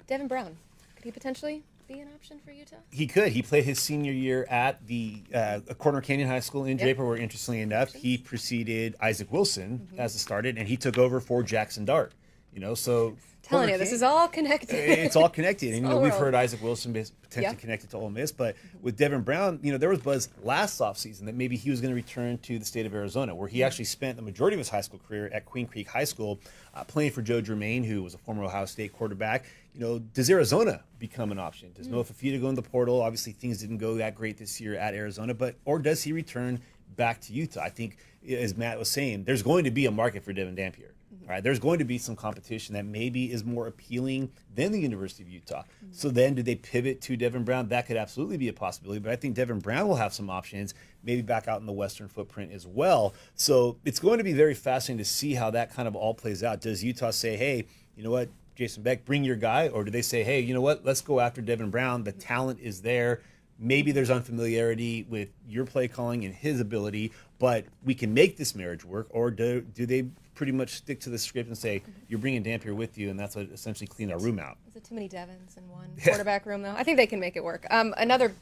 Devin Brown, could he potentially be an option for Utah?
He could. He played his senior year at the Corner Canyon High School in Draper, where, interestingly enough, he preceded Isaac Wilson as a starter, and he took over for Jackson Dart. So
Telling you, this is all connected.
It's all connected. And we've
world.
heard Isaac Wilson potentially connected to Ole Miss, but with Devin Brown, there was buzz last offseason that maybe he was going to return to the state of Arizona, where he actually spent the majority of his high school career at Queen Creek High School, playing for Joe Germain, who was a former Ohio State quarterback. Does Arizona become an option? Does Noah Fafita go in the portal? Obviously, things didn't go that great this year at Arizona, or does he return back to Utah? I think, as Matt was saying, there's going to be a market for Devin Dampier. Right, there's going to be some competition that maybe is more appealing than the University of Utah. So then do they pivot to Devin Brown? That could absolutely be a possibility, but I think Devin Brown will have some options, maybe back out in the Western footprint as well. So it's going to be very fascinating to see how that kind of all plays out. Does Utah say, hey, you know what, Jason Beck, bring your guy? Or do they say, hey, you know what, let's go after Devin Brown. The talent is there. Maybe there's unfamiliarity with your play calling and his ability, but we can make this marriage work. Or do they pretty much stick to the script and say, you're bringing Dampier with you, and that's what essentially clean our room out?
Is it too many Devins in one quarterback room, though? I think they can make it work. Another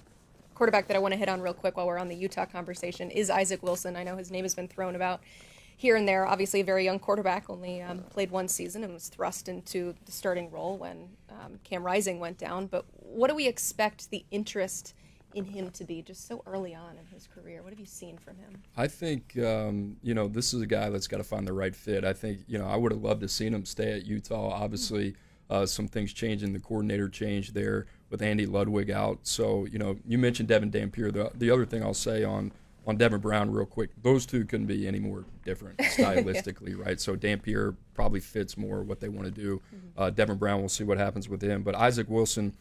quarterback that I want to hit on real quick while we're on the Utah conversation is Isaac Wilson. I know his name has been thrown about here and there. Obviously a very young quarterback, only played 1 season and was thrust into the starting role when Cam Rising went down. But what do we expect the interest in him to be just so early on in his career? What have you seen from him?
I think, this is a guy that's got to find the right fit. I think, I would have loved to seen him stay at Utah. Obviously, some things changing. The coordinator changed there with Andy Ludwig out. So, you mentioned Devin Dampier. The other thing I'll say on Devin Brown real quick, those two couldn't be any more different stylistically, right? So Dampier probably fits more what they want to do. Devin Brown, we'll see what happens with him. But Isaac Wilson,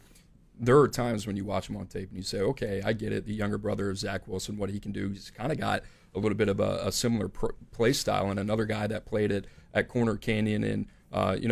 there are times when you watch him on tape and you say, okay, I get it. The younger brother of Zach Wilson, what he can do. He's kind of got a little bit of a similar play style, and another guy that played at Corner Canyon. And,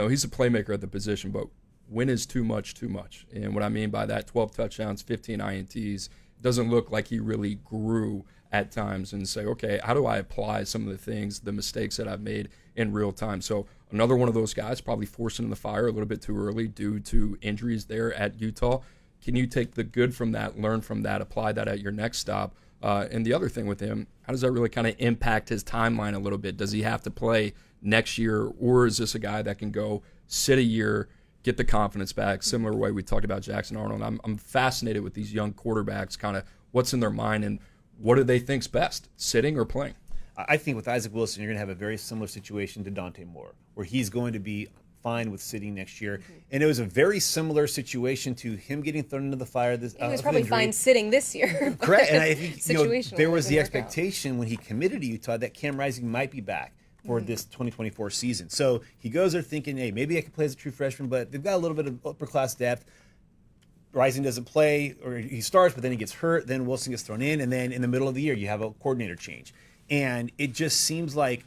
he's a playmaker at the position, but when is too much, too much? And what I mean by that, 12 touchdowns, 15 INTs, doesn't look like he really grew at times, and say, okay, how do I apply some of the things, the mistakes that I've made in real time? So another one of those guys probably forced into the fire a little bit too early due to injuries there at Utah. Can you take the good from that, learn from that, apply that at your next stop? And the other thing with him, how does that really kind of impact his timeline a little bit? Does he have to play next year, or is this a guy that can go sit a year, get the confidence back, similar way we talked about Jackson Arnold? I'm fascinated with these young quarterbacks, kind of what's in their mind and what do they think's best, sitting or playing?
I think with Isaac Wilson, you're going to have a very similar situation to Dante Moore, where he's going to be fine with sitting next year. And it was a very similar situation to him getting thrown into the fire. He
was probably fine sitting this year.
Correct. And I think there was the expectation when he committed to Utah that Cam Rising might be back for this 2024 season. So he goes there thinking, hey, maybe I can play as a true freshman, but they've got a little bit of upper class depth. Rising doesn't play, or he starts, but then he gets hurt. Then Wilson gets thrown in, and then in the middle of the year, you have a coordinator change. And it just seems like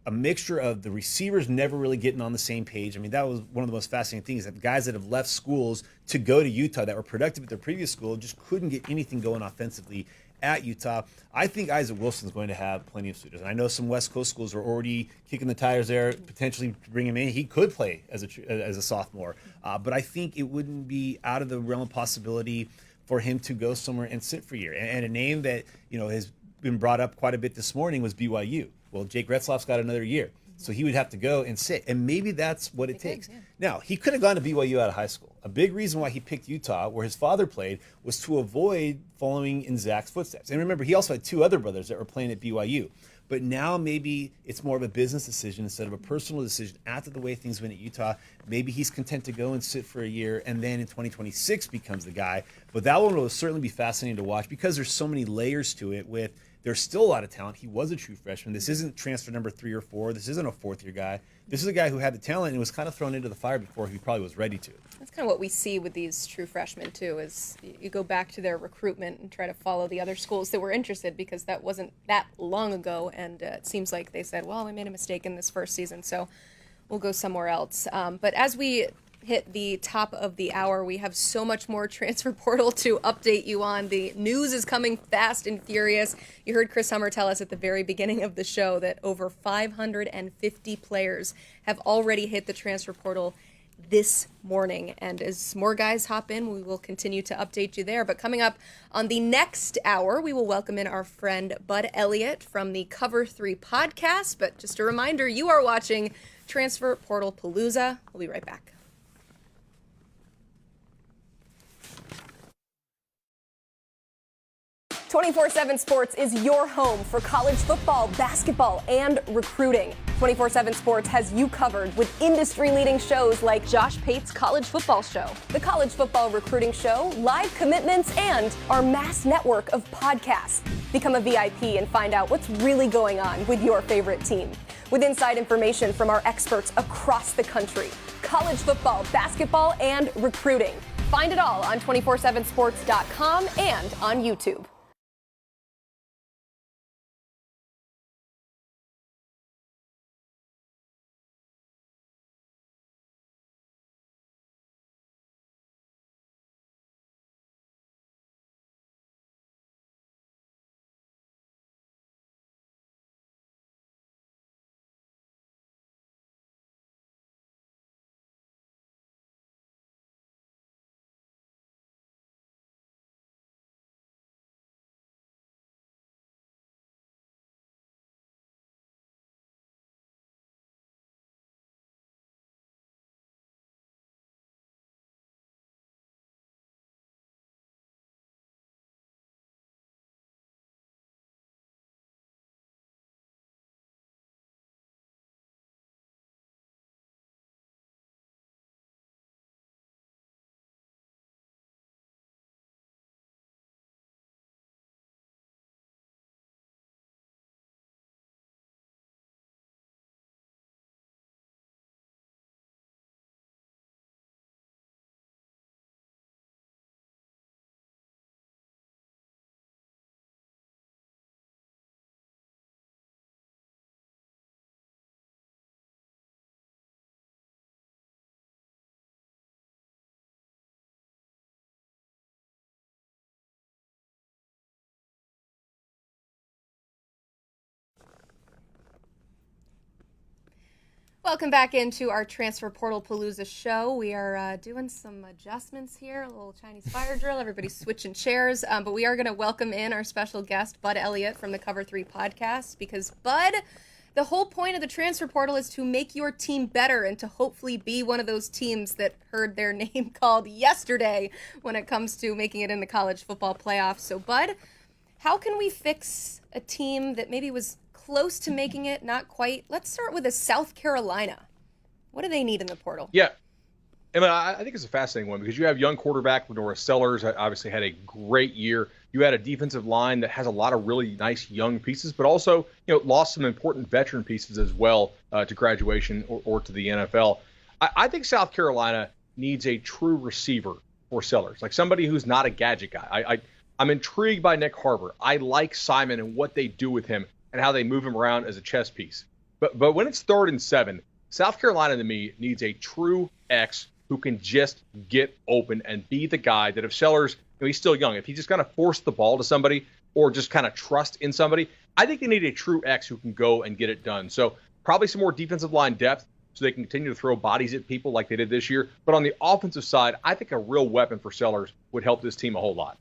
a mixture of the receivers never really getting on the same page. I mean, that was one of the most fascinating things, that guys that have left schools to go to Utah that were productive at their previous school just couldn't get anything going offensively at Utah. I think Isaac Wilson's going to have plenty of suitors. And I know some West Coast schools are already kicking the tires there, potentially bring him in. He could play as a sophomore. But I think it wouldn't be out of the realm of possibility for him to go somewhere and sit for a year. And a name that, has been brought up quite a bit this morning was BYU. Well, Jake Retzloff's got another year. So he would have to go and sit. And maybe that's what it takes.
Yeah.
Now, he could have gone to BYU out of high school. A big reason why he picked Utah, where his father played, was to avoid following in Zach's footsteps. And remember, he also had two other brothers that were playing at BYU. But now maybe it's more of a business decision instead of a personal decision. After the way things went at Utah, maybe he's content to go and sit for a year and then in 2026 becomes the guy. But that one will certainly be fascinating to watch because there's so many layers to it with there's still a lot of talent. He was a true freshman. This isn't transfer number 3 or 4. This isn't a fourth-year guy. This is a guy who had the talent and was kind of thrown into the fire before he probably was ready to.
That's kind of what we see with these true freshmen, too, is you go back to their recruitment and try to follow the other schools that were interested because that wasn't that long ago, and it seems like they said, well, we made a mistake in this first season, so we'll go somewhere else. But as we hit the top of the hour, we have so much more transfer portal to update you on. The news is coming fast and furious. You heard Chris Hummer tell us at the very beginning of the show that over 550 players have already hit the transfer portal this morning. And as more guys hop in, we will continue to update you there. But coming up on the next hour, we will welcome in our friend Bud Elliott from the Cover 3 podcast. But just a reminder, you are watching Transfer Portal Palooza. We'll be right back. 24/7 Sports is your home for college football, basketball, and recruiting. 24/7 Sports has you covered with industry-leading shows like Josh Pate's College Football Show, the College Football Recruiting Show, live commitments, and our mass network of podcasts. Become a VIP and find out what's really going on with your favorite team. With inside information from our experts across the country, college football, basketball, and recruiting. Find it all on 247sports.com and on YouTube. Welcome back into our Transfer Portal Palooza show. We are doing some adjustments here, a little Chinese fire drill. Everybody's switching chairs. But we are going to welcome in our special guest, Bud Elliott from the Cover 3 podcast, because, Bud, the whole point of the Transfer Portal is to make your team better and to hopefully be one of those teams that heard their name called yesterday when it comes to making it in the college football playoffs. So, Bud, how can we fix a team that maybe was close to making it, not quite? Let's start with a South Carolina. What do they need in the portal?
Yeah. I mean, I think it's a fascinating one because you have young quarterback Norris Sellers, obviously had a great year. You had a defensive line that has a lot of really nice young pieces, but also, lost some important veteran pieces as well to graduation or to the NFL. I think South Carolina needs a true receiver for Sellers, like somebody who's not a gadget guy. I'm intrigued by Nick Harbor. I like Simon and what they do with him and how they move him around as a chess piece. But when it's 3rd and 7, South Carolina to me needs a true X who can just get open and be the guy that if Sellers, he's still young, if he's just going to force the ball to somebody, or just kind of trust in somebody. I think they need a true X who can go and get it done. So probably some more defensive line depth so they can continue to throw bodies at people like they did this year. But on the offensive side, I think a real weapon for Sellers would help this team a whole lot.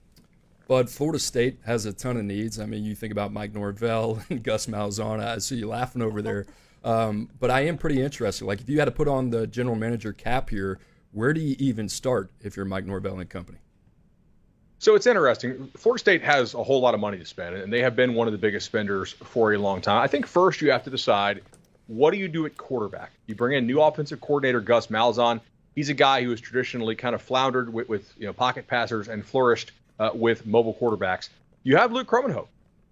But Florida State has a ton of needs. I mean, you think about Mike Norvell and Gus Malzahn. I see you laughing over there. But I am pretty interested. Like, if you had to put on the general manager cap here, where do you even start if you're Mike Norvell and company?
So it's interesting. Florida State has a whole lot of money to spend, and they have been one of the biggest spenders for a long time. I think first you have to decide, what do you do at quarterback? You bring in new offensive coordinator Gus Malzahn. He's a guy who has traditionally kind of floundered with pocket passers and flourished with mobile quarterbacks. You have Luke Kromenhoek,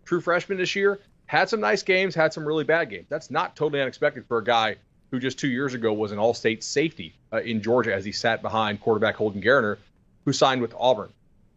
true freshman this year, had some nice games, had some really bad games. That's not totally unexpected for a guy who just 2 years ago was an all-state safety in Georgia as he sat behind quarterback Holden Garner, who signed with Auburn.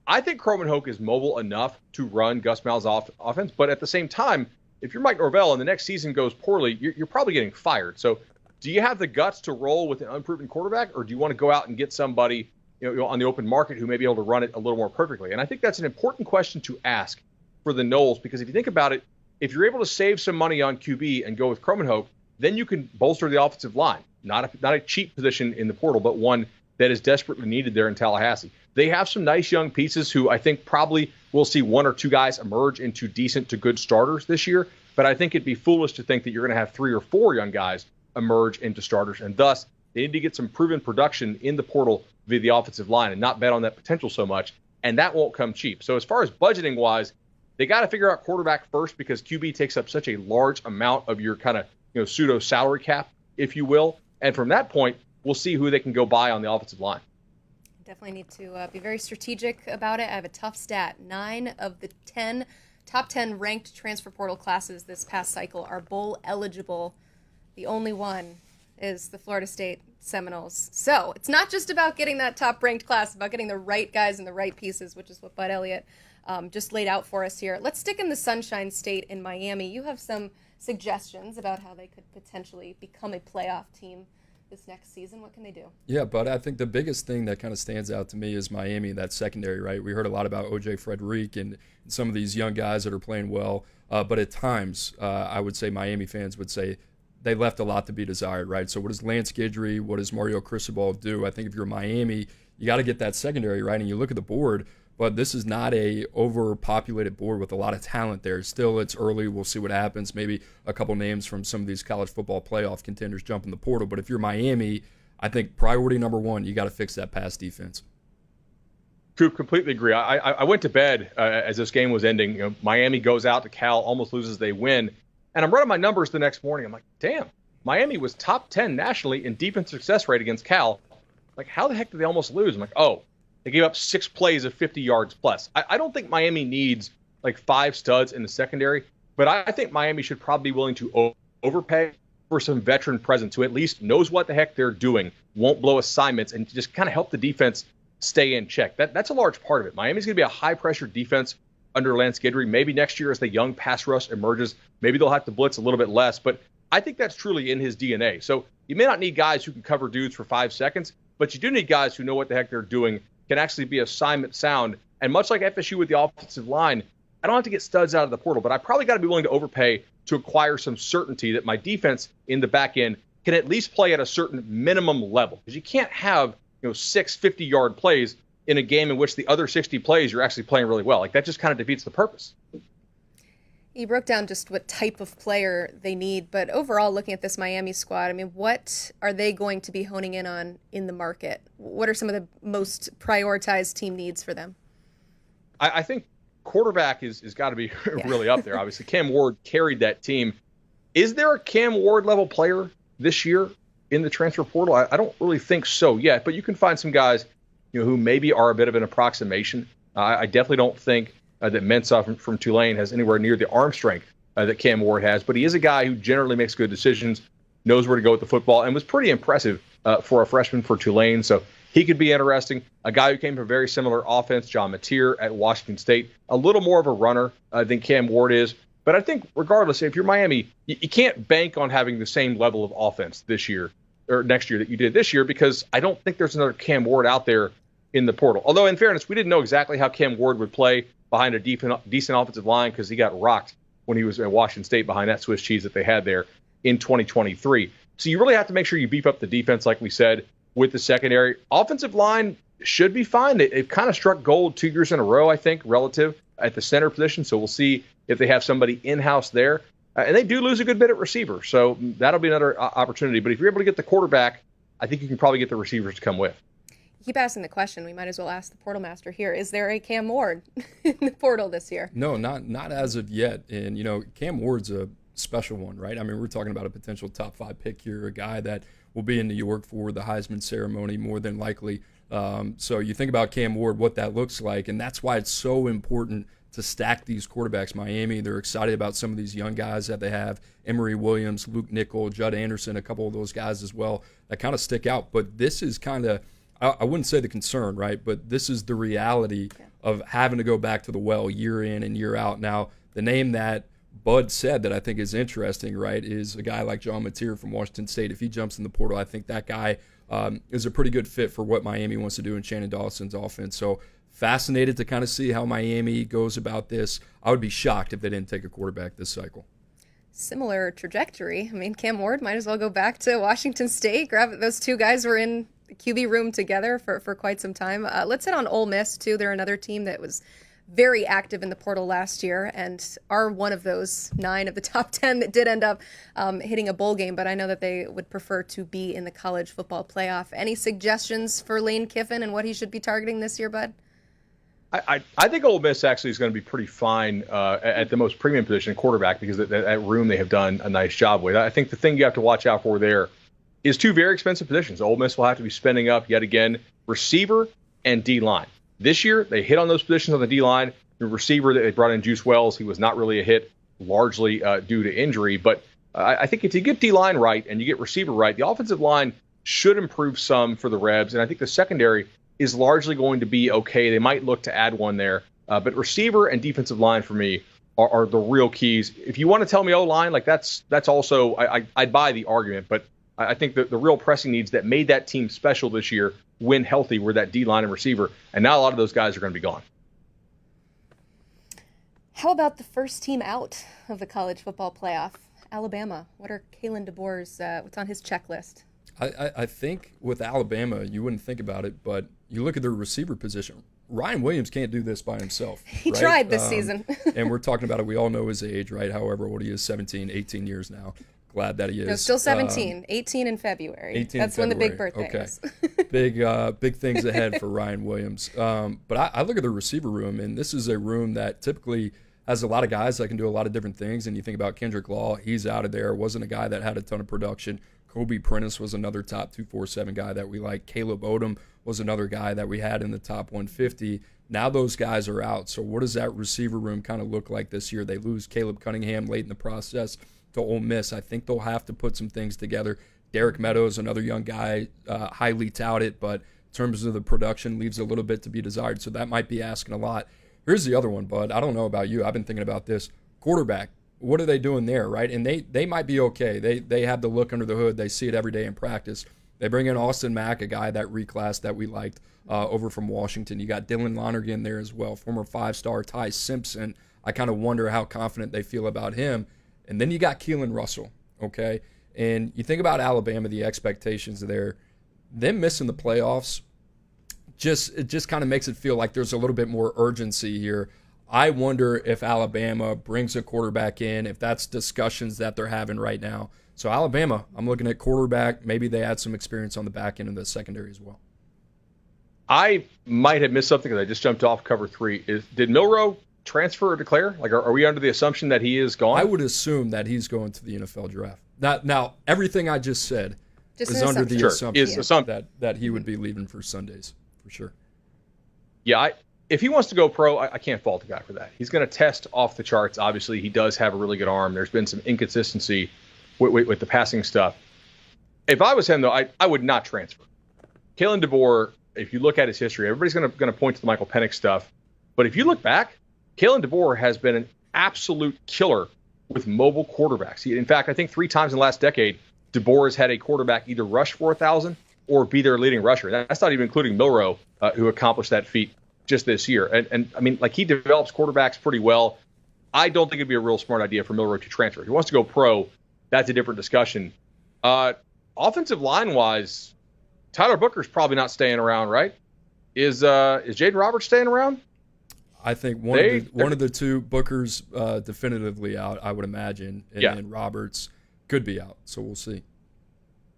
I think Kromenhoek is mobile enough to run Gus Malzahn's offense, but at the same time, if you're Mike Norvell and the next season goes poorly, you're probably getting fired. So do you have the guts to roll with an unproven quarterback, or do you want to go out and get somebody on the open market who may be able to run it a little more perfectly? And I think that's an important question to ask for the Noles, because if you think about it, if you're able to save some money on QB and go with Kromenhoek, then you can bolster the offensive line. Not a cheap position in the portal, but one that is desperately needed there in Tallahassee. They have some nice young pieces who I think probably will see one or two guys emerge into decent to good starters this year. But I think it'd be foolish to think that you're going to have 3 or 4 young guys emerge into starters. And thus, they need to get some proven production in the portal via the offensive line and not bet on that potential so much. And that won't come cheap. So as far as budgeting wise, they got to figure out quarterback first, because QB takes up such a large amount of your kind of pseudo salary cap, if you will. And from that point, we'll see who they can go buy on the offensive line.
Definitely need to be very strategic about it. I have a tough stat. 9 of the top 10 ranked transfer portal classes this past cycle are bowl eligible. The only one is the Florida State Seminoles. So it's not just about getting that top ranked class, it's about getting the right guys and the right pieces, which is what Bud Elliott just laid out for us here. Let's stick in the Sunshine State in Miami. You have some suggestions about how they could potentially become a playoff team this next season. What can they do?
Yeah, but I think the biggest thing that kind of stands out to me is Miami, that secondary, right? We heard a lot about O.J. Frederick and some of these young guys that are playing well, but at times I would say Miami fans would say they left a lot to be desired, right? So what does Lance Guidry, what does Mario Cristobal do? I think if you're Miami, you got to get that secondary, right? And you look at the board, but this is not a overpopulated board with a lot of talent there. Still, it's early. We'll see what happens. Maybe a couple names from some of these college football playoff contenders jump in the portal. But if you're Miami, I think priority number one, you got to fix that pass defense.
Coop, completely agree. I went to bed as this game was ending. Miami goes out to Cal, almost loses, they win. And I'm running my numbers the next morning. I'm like, damn, Miami was top 10 nationally in defense success rate against Cal. Like, how the heck did they almost lose? I'm like, oh, they gave up 6 plays of 50 yards plus. I don't think Miami needs like 5 studs in the secondary, but I think Miami should probably be willing to overpay for some veteran presence who at least knows what the heck they're doing, won't blow assignments, and just kind of help the defense stay in check. That's a large part of it. Miami's going to be a high-pressure defense under Lance Guidry. Maybe next year as the young pass rush emerges, maybe they'll have to blitz a little bit less, but I think that's truly in his DNA. So you may not need guys who can cover dudes for 5 seconds, but you do need guys who know what the heck they're doing, can actually be assignment sound. And much like FSU with the offensive line, I don't have to get studs out of the portal, but I probably got to be willing to overpay to acquire some certainty that my defense in the back end can at least play at a certain minimum level. Because you can't have 6 50-yard plays in a game in which the other 60 plays you're actually playing really well. Like, that just kind of defeats the purpose.
You broke down just what type of player they need, but overall, looking at this Miami squad, I mean, what are they going to be honing in on in the market? What are some of the most prioritized team needs for them?
I think quarterback is got to be really up there. Obviously, Cam Ward carried that team. Is there a Cam Ward level player this year in the transfer portal? I don't really think so yet, but you can find some guys who maybe are a bit of an approximation. I definitely don't think that Mensah from Tulane has anywhere near the arm strength that Cam Ward has, but he is a guy who generally makes good decisions, knows where to go with the football, and was pretty impressive for a freshman for Tulane. So he could be interesting. A guy who came from a very similar offense, John Mateer at Washington State, a little more of a runner than Cam Ward is. But I think regardless, if you're Miami, you can't bank on having the same level of offense this year or next year that you did this year, because I don't think there's another Cam Ward out there in the portal. Although, in fairness, we didn't know exactly how Cam Ward would play behind a decent offensive line because he got rocked when he was at Washington State behind that Swiss cheese that they had there in 2023. So you really have to make sure you beef up the defense, like we said, with the secondary. Offensive line should be fine. They've kind of struck gold 2 years in a row, I think, relative at the center position. So we'll see if they have somebody in-house there. And they do lose a good bit at receiver. So that'll be another opportunity. But if you're able to get the quarterback, I think you can probably get the receivers to come with.
Keep asking the question. We might as well ask the portal master here. Is there a Cam Ward in the portal this year?
No, not as of yet. And, Cam Ward's a special one, right? I mean, we're talking about a potential top 5 pick here, a guy that will be in New York for the Heisman ceremony more than likely. So you think about Cam Ward, what that looks like, and that's why it's so important to stack these quarterbacks. Miami, they're excited about some of these young guys that they have. Emory Williams, Luke Nickel, Judd Anderson, a couple of those guys as well that kind of stick out. But this is kind of, I wouldn't say the concern, right? But this is the reality of having to go back to the well year in and year out. Now, the name that Bud said that I think is interesting, right, is a guy like John Mateer from Washington State. If he jumps in the portal, I think that guy is a pretty good fit for what Miami wants to do in Shannon Dawson's offense. So fascinated to kind of see how Miami goes about this. I would be shocked if they didn't take a quarterback this cycle.
Similar trajectory. I mean, Cam Ward might as well go back to Washington State. Those two guys were in the QB room together for quite some time. Let's hit on Ole Miss, too. They're another team that was very active in the portal last year and are one of those 9 of the top 10 that did end up hitting a bowl game, but I know that they would prefer to be in the college football playoff. Any suggestions for Lane Kiffin and what he should be targeting this year, Bud?
I think Ole Miss actually is going to be pretty fine at the most premium position, quarterback, because that room they have done a nice job with. I think the thing you have to watch out for there is 2 very expensive positions. Ole Miss will have to be spending up yet again, receiver and D-line. This year, they hit on those positions on the D-line. The receiver that they brought in, Juice Wells, he was not really a hit, largely due to injury. But I think if you get D-line right and you get receiver right, the offensive line should improve some for the Rebs. And I think the secondary is largely going to be okay. They might look to add one there. But receiver and defensive line for me are the real keys. If you want to tell me O-line, like that's also, I'd buy the argument. But I think that the real pressing needs that made that team special this year when healthy were that D-line and receiver. And now a lot of those guys are going to be gone.
How about the first team out of the college football playoff? Alabama. What are Kalen DeBoer's, what's on his checklist?
I think with Alabama, you wouldn't think about it, but you look at their receiver position. Ryan Williams can't do this by himself.
He
right?
tried this season.
And we're talking about it. We all know his age, right? However old he is, 17, 18 years now. Glad that he is.
No, still 17. 18 in February.
18
That's
in
when the big
February.
birthday is.
Big things ahead for Ryan Williams. But I look at the receiver room, and this is a room that typically has a lot of guys that can do a lot of different things. And you think about Kendrick Law, he's out of there. Wasn't a guy that had a ton of production. Kobe Prentice was another top 247 guy that we like. Caleb Odom was another guy that we had in the top 150. Now those guys are out. So what does that receiver room kind of look like this year? They lose Caleb Cunningham late in the process to Ole Miss. I think they'll have to put some things together. Derek Meadows, another young guy, highly touted, but in terms of the production, leaves a little bit to be desired. So that might be asking a lot. Here's the other one, Bud. I don't know about you. I've been thinking about this. Quarterback. What are they doing there, right? And they might be okay. They have the look under the hood. They see it every day in practice. They bring in Austin Mack, a guy that reclassed that we liked over from Washington. You got Dylan Lonergan there as well, former 5-star Ty Simpson. I kind of wonder how confident they feel about him. And then you got Keelan Russell, okay? And you think about Alabama, the expectations there. Them missing the playoffs, it just kind of makes it feel like there's a little bit more urgency here. I wonder if Alabama brings a quarterback in, if that's discussions that they're having right now. So Alabama, I'm looking at quarterback. Maybe they add some experience on the back end of the secondary as well.
I might have missed something because I just jumped off cover 3. Did Milroe transfer or declare? Like, are we under the assumption that he is gone?
I would assume that he's going to the NFL draft. Now everything I just said is under the assumption that he would be leaving for Sundays, for sure.
Yeah, if he wants to go pro, I can't fault the guy for that. He's going to test off the charts. Obviously, he does have a really good arm. There's been some inconsistency with the passing stuff. If I was him, though, I would not transfer. Kalen DeBoer, if you look at his history, everybody's going to point to the Michael Penix stuff. But if you look back, Kalen DeBoer has been an absolute killer with mobile quarterbacks. In fact, I think 3 times in the last decade, DeBoer has had a quarterback either rush for 1,000 or be their leading rusher. That's not even including Milroe, who accomplished that feat just this year. And I mean, like, he develops quarterbacks pretty well. I don't think it'd be a real smart idea for Milroe to transfer. If he wants to go pro, that's a different discussion. Offensive line-wise, Tyler Booker's probably not staying around, right? Is Jaden Roberts staying around?
I think one of the two, Booker's definitively out, I would imagine, and then Roberts could be out. So we'll see.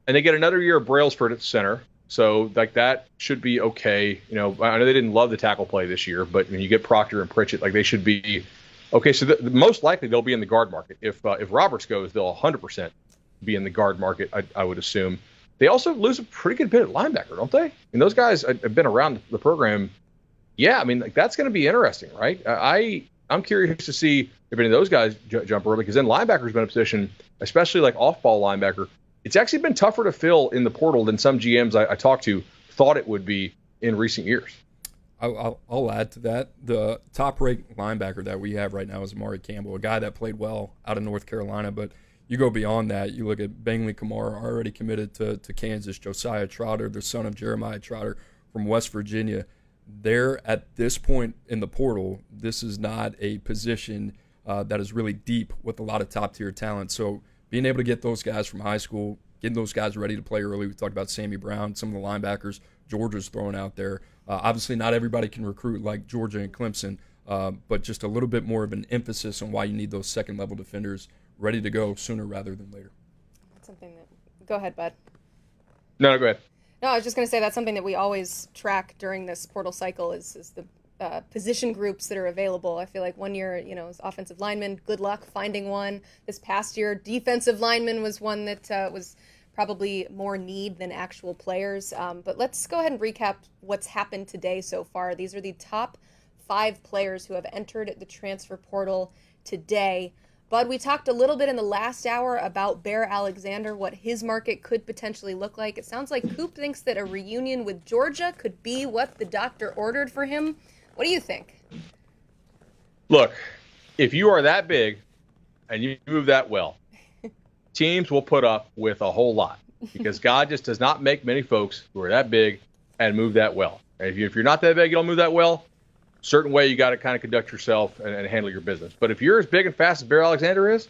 And they get another year of Brailsford at center, so like that should be okay. You know, I know they didn't love the tackle play this year, but when you get Proctor and Pritchett, like, they should be okay. So most likely they'll be in the guard market. If Roberts goes, they'll 100% be in the guard market, I would assume. They also lose a pretty good bit at linebacker, don't they? And those guys have been around the program. Yeah, I mean, like, that's going to be interesting, right? I'm curious to see if any of those guys jump early, because then linebacker's been a position, especially like off-ball linebacker. It's actually been tougher to fill in the portal than some GMs I talked to thought it would be in recent years.
I'll add to that. The top-ranked linebacker that we have right now is Amari Campbell, a guy that played well out of North Carolina, but you go beyond that. You look at Bingley Kamara, already committed to Kansas, Josiah Trotter, the son of Jeremiah Trotter from West Virginia. They're at this point in the portal, this is not a position that is really deep with a lot of top-tier talent. So being able to get those guys from high school, getting those guys ready to play early. We talked about Sammy Brown, some of the linebackers Georgia's throwing out there. Obviously, not everybody can recruit like Georgia and Clemson, but just a little bit more of an emphasis on why you need those second-level defenders ready to go sooner rather than later.
That's something that. Go ahead, Bud.
No, go ahead.
No, I was just going to say that's something that we always track during this portal cycle is the position groups that are available. I feel like one year, as offensive lineman, good luck finding one. This past year, defensive lineman was one that was probably more need than actual players. But let's go ahead and recap what's happened today so far. These are the top 5 players who have entered the transfer portal today. Bud, we talked a little bit in the last hour about Bear Alexander, what his market could potentially look like. It sounds like Coop thinks that a reunion with Georgia could be what the doctor ordered for him. What do you think?
Look, if you are that big and you move that well, teams will put up with a whole lot, because God just does not make many folks who are that big and move that well. And if you're not that big, you don't move that well, certain way you got to kind of conduct yourself and handle your business. But if you're as big and fast as Bear Alexander is,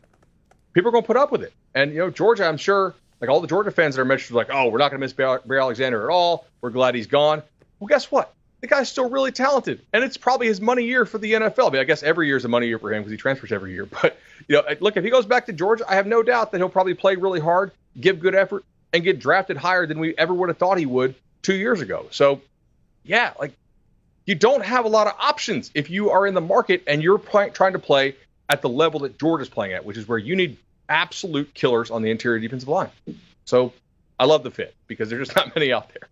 people are going to put up with it. And, Georgia, I'm sure, like all the Georgia fans that are mentioned, like, oh, we're not going to miss Bear Alexander at all. We're glad he's gone. Well, guess what? The guy's still really talented, and it's probably his money year for the NFL. I mean, I guess every year is a money year for him because he transfers every year. But, look, if he goes back to Georgia, I have no doubt that he'll probably play really hard, give good effort, and get drafted higher than we ever would have thought he would 2 years ago. So, yeah, like, you don't have a lot of options if you are in the market and you're trying to play at the level that Georgia's playing at, which is where you need absolute killers on the interior defensive line. So I love the fit because there's just not many out there.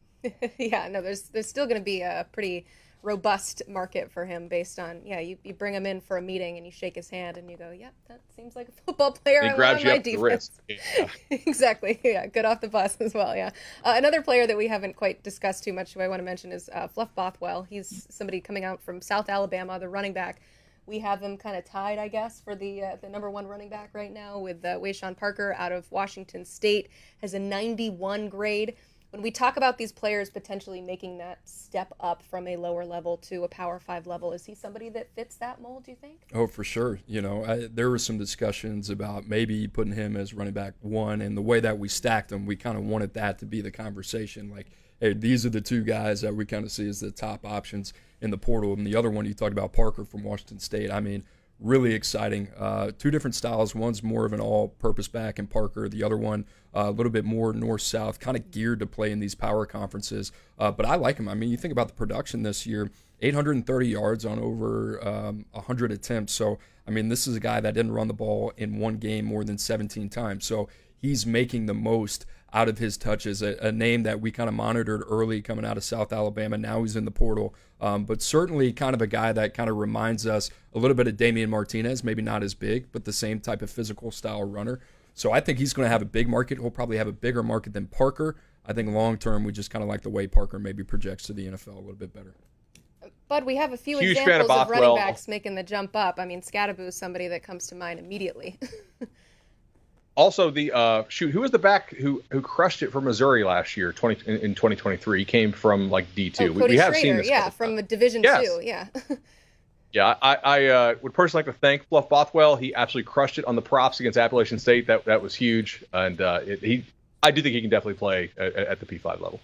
Yeah, no, there's still going to be a pretty robust market for him based on, you bring him in for a meeting and you shake his hand and you go, yeah, that seems like a football player.
He
I
grabs
want
you
my
up the
defense.
wrist. Yeah.
Exactly. Yeah, good off the bus as well. Yeah. Another player that we haven't quite discussed too much, who I want to mention, is Fluff Bothwell. He's somebody coming out from South Alabama, the running back. We have him kind of tied, I guess, for the number 1 running back right now with Wayshawn Parker out of Washington State, has a 91 grade. When we talk about these players potentially making that step up from a lower level to a Power 5 level, is he somebody that fits that mold, do you think?
Oh, for sure. There were some discussions about maybe putting him as running back 1, and the way that we stacked him, we kind of wanted that to be the conversation. Like, hey, these are the 2 guys that we kind of see as the top options in the portal. And the other one, you talked about Parker from Washington State. I mean, really exciting. 2 different styles. One's more of an all-purpose back in Parker. The other one, a little bit more north-south, kind of geared to play in these power conferences. But I like him. I mean, you think about the production this year, 830 yards on over 100 attempts. So, I mean, this is a guy that didn't run the ball in one game more than 17 times. So he's making the most out of his touches, a name that we kind of monitored early coming out of South Alabama. Now he's in the portal. But certainly kind of a guy that kind of reminds us a little bit of Damian Martinez, maybe not as big, but the same type of physical style runner. So I think he's going to have a big market. He'll probably have a bigger market than Parker. I think long-term, we just kind of like the way Parker maybe projects to the NFL a little bit better.
Bud, we have a few
Huge
examples
fan
of running backs making the jump up. I mean, Scadaboo is somebody that comes to mind immediately.
Also, who was the back who crushed it for Missouri last year, in 2023? He came from like D2.
Cody
we have
Schrader,
seen this.
yeah, from Division
Yes.
2, yeah.
Yeah, I would personally like to thank Bluff Bothwell. He absolutely crushed it on the props against Appalachian State. That was huge, and I do think he can definitely play at the P5 level.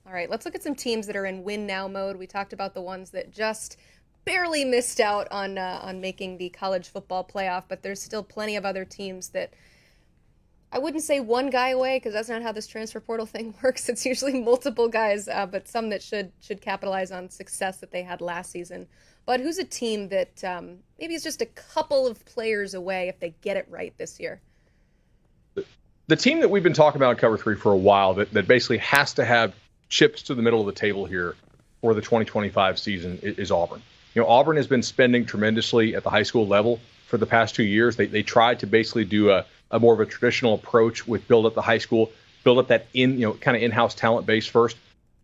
All right, let's look at some teams that are in win now mode. We talked about the ones that just barely missed out on making the college football playoff, but there's still plenty of other teams that I wouldn't say one guy away, because that's not how this transfer portal thing works. It's usually multiple guys, but some that should capitalize on success that they had last season. But who's a team that maybe is just a couple of players away if they get it right this year?
The team that we've been talking about in Cover 3 for a while that basically has to have chips to the middle of the table here for the 2025 season is Auburn. Auburn has been spending tremendously at the high school level for the past 2 years. They tried to basically do a more of a traditional approach with build up the high school, build up that kind of in-house talent base first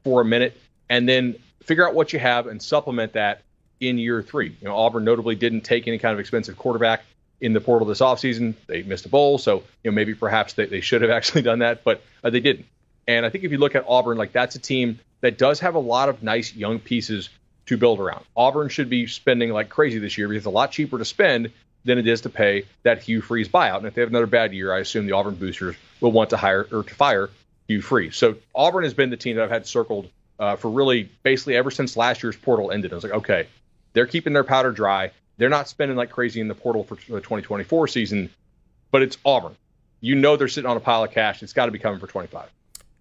for a minute, and then figure out what you have and supplement that in year 3. Auburn notably didn't take any kind of expensive quarterback in the portal this offseason. They missed a bowl, so maybe perhaps they should have actually done that, but they didn't. And I think if you look at Auburn, like that's a team that does have a lot of nice young pieces to build around. Auburn should be spending like crazy this year because it's a lot cheaper to spend than it is to pay that Hugh Freeze buyout. And if they have another bad year, I assume the Auburn boosters will want to hire or to fire Hugh Freeze. So Auburn has been the team that I've had circled for really basically ever since last year's portal ended. I was like, okay, they're keeping their powder dry. They're not spending like crazy in the portal for the 2024 season, but it's Auburn. They're sitting on a pile of cash. It's got to be coming for 25.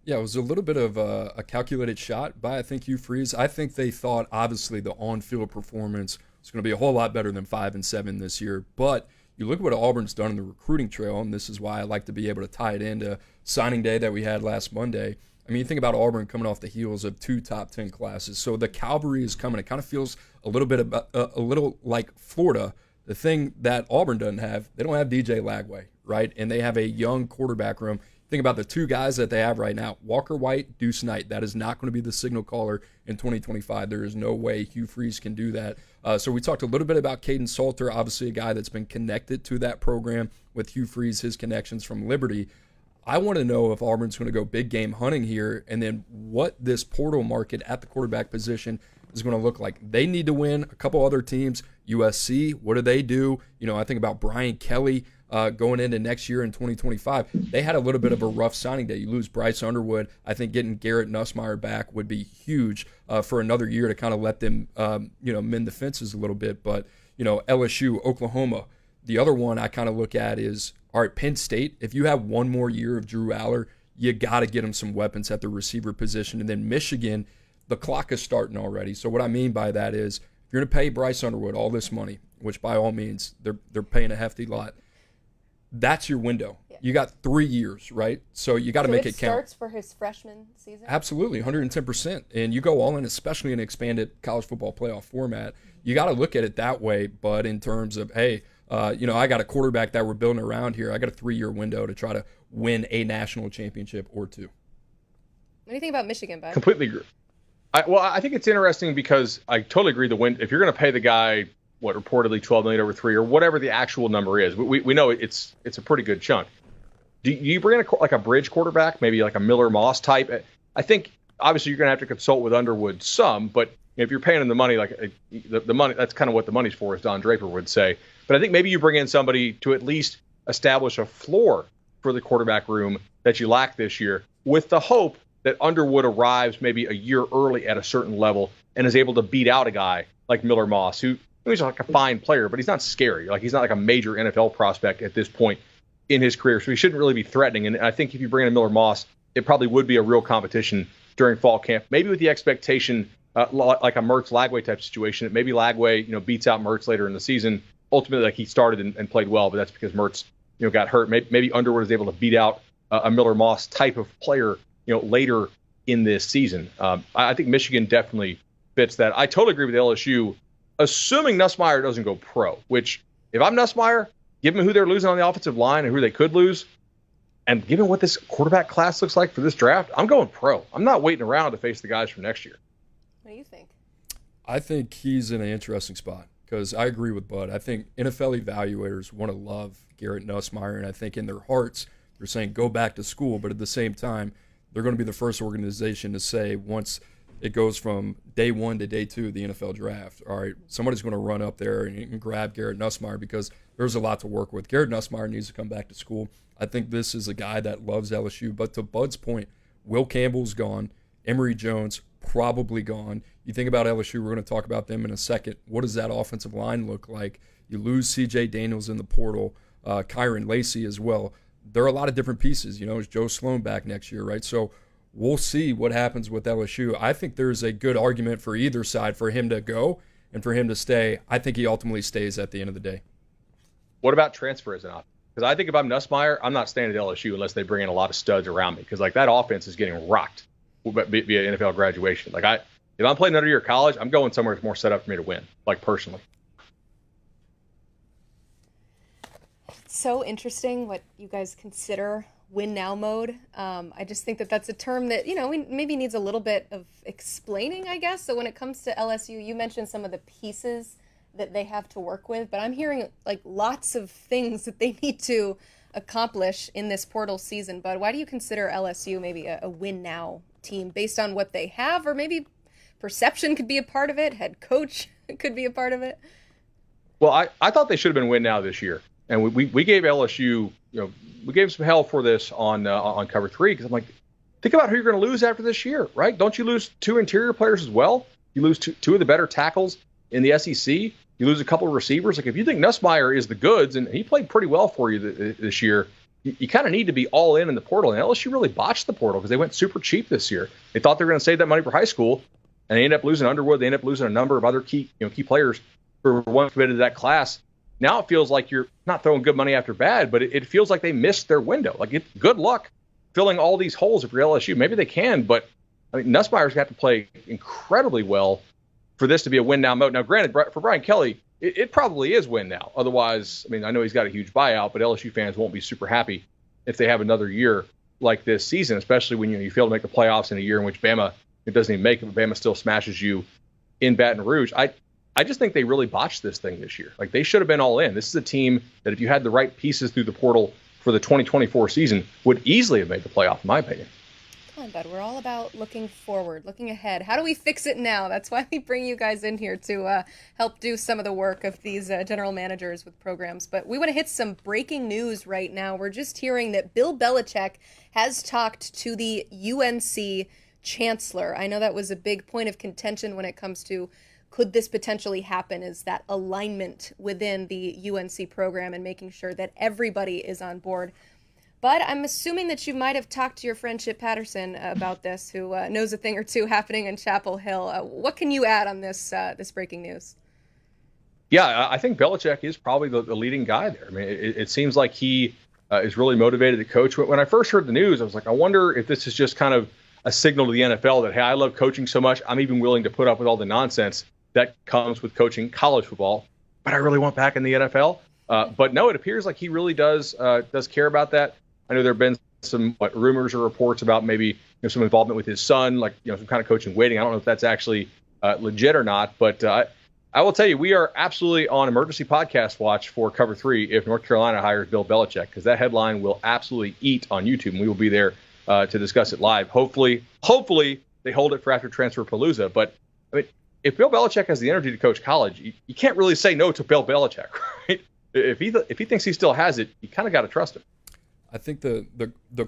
Yeah, it was a little bit of a calculated shot by, I think, Hugh Freeze. I think they thought, obviously, the on-field performance was going to be a whole lot better than 5-7 this year. But you look at what Auburn's done in the recruiting trail, and this is why I like to be able to tie it into signing day that we had last Monday. I mean, you think about Auburn coming off the heels of 2 top 10 classes. So the cavalry is coming. It kind of feels a little like Florida. The thing that Auburn doesn't have, they don't have DJ Lagway, right? And they have a young quarterback room. Think about the 2 guys that they have right now, Walker White, Deuce Knight. That is not going to be the signal caller in 2025. There is no way Hugh Freeze can do that. So we talked a little bit about Caden Salter, obviously a guy that's been connected to that program with Hugh Freeze, his connections from Liberty. I want to know if Auburn's going to go big game hunting here, and then what this portal market at the quarterback position is going to look like. They need to win. A couple other teams, USC, what do they do? I think about Brian Kelly going into next year in 2025. They had a little bit of a rough signing day. You lose Bryce Underwood. I think getting Garrett Nussmeier back would be huge for another year to kind of let them, mend the fences a little bit. But, LSU, Oklahoma, the other one I kind of look at is, all right, Penn State, if you have one more year of Drew Aller, you got to get him some weapons at the receiver position. And then Michigan, the clock is starting already. So what I mean by that is, if you're going to pay Bryce Underwood all this money, which by all means they're paying a hefty lot, that's your window. Yeah. You got 3 years, right? So you got to make it count.
Starts for his freshman season?
Absolutely, 110%. And you go all in, especially in an expanded college football playoff format. You got to look at it that way. But in terms of, hey, I got a quarterback that we're building around here. I got a 3-year window to try to win a national championship or 2.
What do you think about Michigan, Bud?
Completely agree. I think it's interesting because I totally agree. If you're going to pay the guy, reportedly $12 million over 3 or whatever the actual number is, we know it's a pretty good chunk. Do you bring in a bridge quarterback, maybe like a Miller Moss type? I think obviously you're going to have to consult with Underwood some, but if you're paying him the money, the money, that's kind of what the money's for, as Don Draper would say. But I think maybe you bring in somebody to at least establish a floor for the quarterback room that you lack this year, with the hope that Underwood arrives maybe a year early at a certain level and is able to beat out a guy like Miller Moss, who he's like a fine player, but he's not scary. He's not like a major NFL prospect at this point in his career, so he shouldn't really be threatening. And I think if you bring in Miller Moss, it probably would be a real competition during fall camp, maybe with the expectation like a Mertz Lagway type situation, that maybe Lagway beats out Mertz later in the season. Ultimately, he started and played well, but that's because Mertz got hurt. Maybe Underwood is able to beat out a Miller Moss type of player later in this season. I think Michigan definitely fits that. I totally agree with LSU, assuming Nussmeier doesn't go pro, which if I'm Nussmeier, given who they're losing on the offensive line and who they could lose, and given what this quarterback class looks like for this draft, I'm going pro. I'm not waiting around to face the guys from next year.
What do you think?
I think he's in an interesting spot because I agree with Bud. I think NFL evaluators want to love Garrett Nussmeier, and I think in their hearts they're saying go back to school, but at the same time they're going to be the first organization to say once it goes from day 1 to day 2 of the NFL draft, all right, somebody's going to run up there and grab Garrett Nussmeier because there's a lot to work with. Garrett Nussmeier needs to come back to school. I think this is a guy that loves LSU, but to Bud's point, Will Campbell's gone. Emory Jones probably gone. You think about LSU, we're going to talk about them in a second. What does that offensive line look like? You lose C.J. Daniels in the portal, Kyron Lacey as well. There are a lot of different pieces. Is Joe Sloan back next year, right? So we'll see what happens with LSU. I think there's a good argument for either side for him to go and for him to stay. I think he ultimately stays at the end of the day.
What about transfer as an option? Because I think if I'm Nussmeier, I'm not staying at LSU unless they bring in a lot of studs around me. Because that offense is getting rocked via NFL graduation. If I'm playing another year of college, I'm going somewhere that's more set up for me to win. Personally.
So interesting what you guys consider win now mode. I just think that that's a term that maybe needs a little bit of explaining, I guess. So when it comes to LSU, you mentioned some of the pieces that they have to work with, but I'm hearing lots of things that they need to accomplish in this portal season. But why do you consider LSU maybe a win now team based on what they have, or maybe perception could be a part of it, head coach could be a part of it?
Well, I thought they should have been win now this year, and we gave LSU we gave some hell for this on Cover 3 because I'm like, think about who you're going to lose after this year, right? Don't you lose 2 interior players as well? You lose two of the better tackles in the SEC. You lose a couple of receivers. If you think Nussmeier is the goods, and he played pretty well for you this year, you kind of need to be all in the portal. And LSU really botched the portal because they went super cheap this year. They thought they were going to save that money for high school, and they ended up losing Underwood. They ended up losing a number of other key players who were once committed to that class. Now it feels like you're not throwing good money after bad, but it feels like they missed their window. Good luck filling all these holes if you're LSU. Maybe they can, but Nussmeier's got to play incredibly well for this to be a win now mode. Now, granted, for Brian Kelly, it probably is win now. Otherwise, I know he's got a huge buyout, but LSU fans won't be super happy if they have another year like this season, especially when you fail to make the playoffs in a year in which Bama doesn't even make it, but Bama still smashes you in Baton Rouge. I just think they really botched this thing this year. They should have been all in. This is a team that if you had the right pieces through the portal for the 2024 season would easily have made the playoff, in my opinion.
Come on, Bud. We're all about looking forward, looking ahead. How do we fix it now? That's why we bring you guys in here to help do some of the work of these general managers with programs. But we want to hit some breaking news right now. We're just hearing that Bill Belichick has talked to the UNC chancellor. I know that was a big point of contention when it comes to could this potentially happen, is that alignment within the UNC program and making sure that everybody is on board. But I'm assuming that you might have talked to your friend Chip Patterson about this, who knows a thing or two happening in Chapel Hill. What can you add on this breaking news?
Yeah, I think Belichick is probably the leading guy there. It seems like he is really motivated to coach. When I first heard the news, I was like, I wonder if this is just kind of a signal to the NFL that, hey, I love coaching so much, I'm even willing to put up with all the nonsense that comes with coaching college football, but I really want back in the NFL. But no, it appears like he really does care about that. I know there have been some rumors or reports about maybe some involvement with his son, some kind of coaching waiting. I don't know if that's actually legit or not, but I will tell you, we are absolutely on emergency podcast watch for Cover 3 if North Carolina hires Bill Belichick, because that headline will absolutely eat on YouTube, and we will be there to discuss it live. Hopefully they hold it for after Transfer Palooza, but if Bill Belichick has the energy to coach college, you can't really say no to Bill Belichick, right? If he thinks he still has it, you kind of got to trust him.
I think the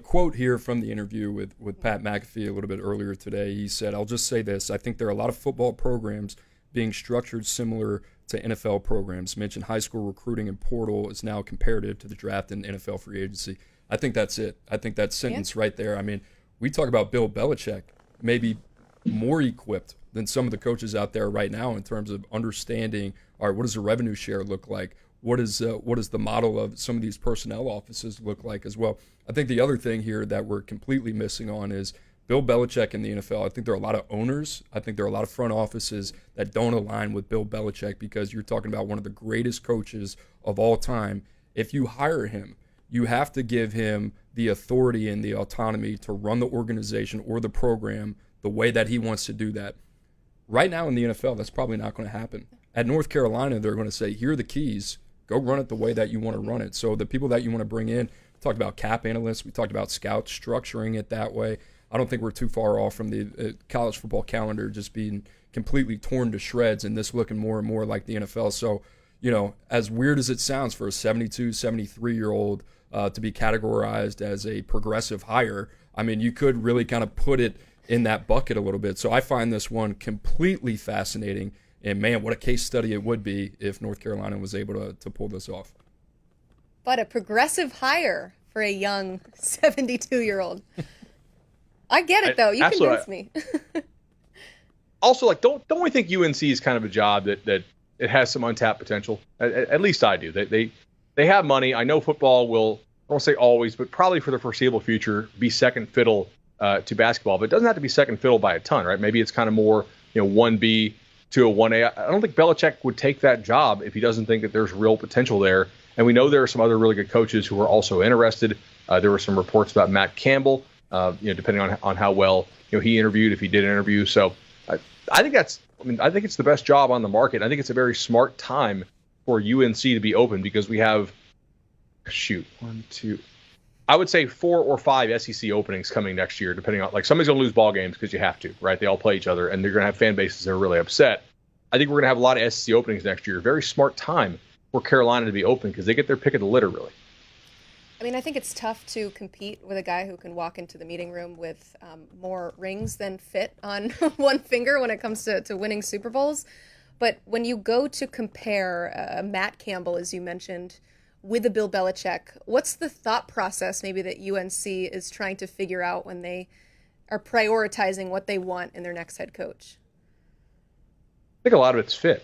quote here from the interview with Pat McAfee a little bit earlier today, he said, I'll just say this, I think there are a lot of football programs being structured similar to NFL programs. Mentioned high school recruiting and portal is now comparative to the draft and NFL free agency. I think that's it. I think that sentence right there. We talk about Bill Belichick maybe more equipped than some of the coaches out there right now in terms of understanding, all right, what does the revenue share look like? What is the model of some of these personnel offices look like as well? I think the other thing here that we're completely missing on is Bill Belichick in the NFL. I think there are a lot of owners. I think there are a lot of front offices that don't align with Bill Belichick, because you're talking about one of the greatest coaches of all time. If you hire him, you have to give him the authority and the autonomy to run the organization or the program the way that he wants to do that. Right now in the NFL, that's probably not going to happen. At North Carolina, they're going to say, here are the keys. Go run it the way that you want to run it. So the people that you want to bring in, we talked about cap analysts, we talked about scouts structuring it that way. I don't think we're too far off from the college football calendar just being completely torn to shreds and this looking more and more like the NFL. So, as weird as it sounds for a 72, 73-year-old to be categorized as a progressive hire, I mean, you could really kind of put it in that bucket a little bit. So I find this one completely fascinating. And, man, what a case study it would be if North Carolina was able to pull this off.
But a progressive hire for a young 72-year-old. I get it, though. You convinced me.
Also, don't we think UNC is kind of a job that it has some untapped potential? At least I do. They have money. I know football will, I won't say always, but probably for the foreseeable future, be second fiddle to basketball. But it doesn't have to be second fiddle by a ton, right? Maybe it's kind of more 1B to a 1A. I don't think Belichick would take that job if he doesn't think that there's real potential there. And we know there are some other really good coaches who are also interested. There were some reports about Matt Campbell, depending on how well he interviewed, if he did interview. So I think it's the best job on the market. I think it's a very smart time for UNC to be open because we have, I would say 4 or 5 SEC openings coming next year, depending on, somebody's going to lose ball games because you have to, right? They all play each other, and they're going to have fan bases that are really upset. I think we're going to have a lot of SEC openings next year. Very smart time for Carolina to be open because they get their pick of the litter, really.
I mean, I think it's tough to compete with a guy who can walk into the meeting room with more rings than fit on one finger when it comes to winning Super Bowls. But when you go to compare Matt Campbell, as you mentioned, with a Bill Belichick, what's the thought process maybe that UNC is trying to figure out when they are prioritizing what they want in their next head coach?
I think a lot of it's fit.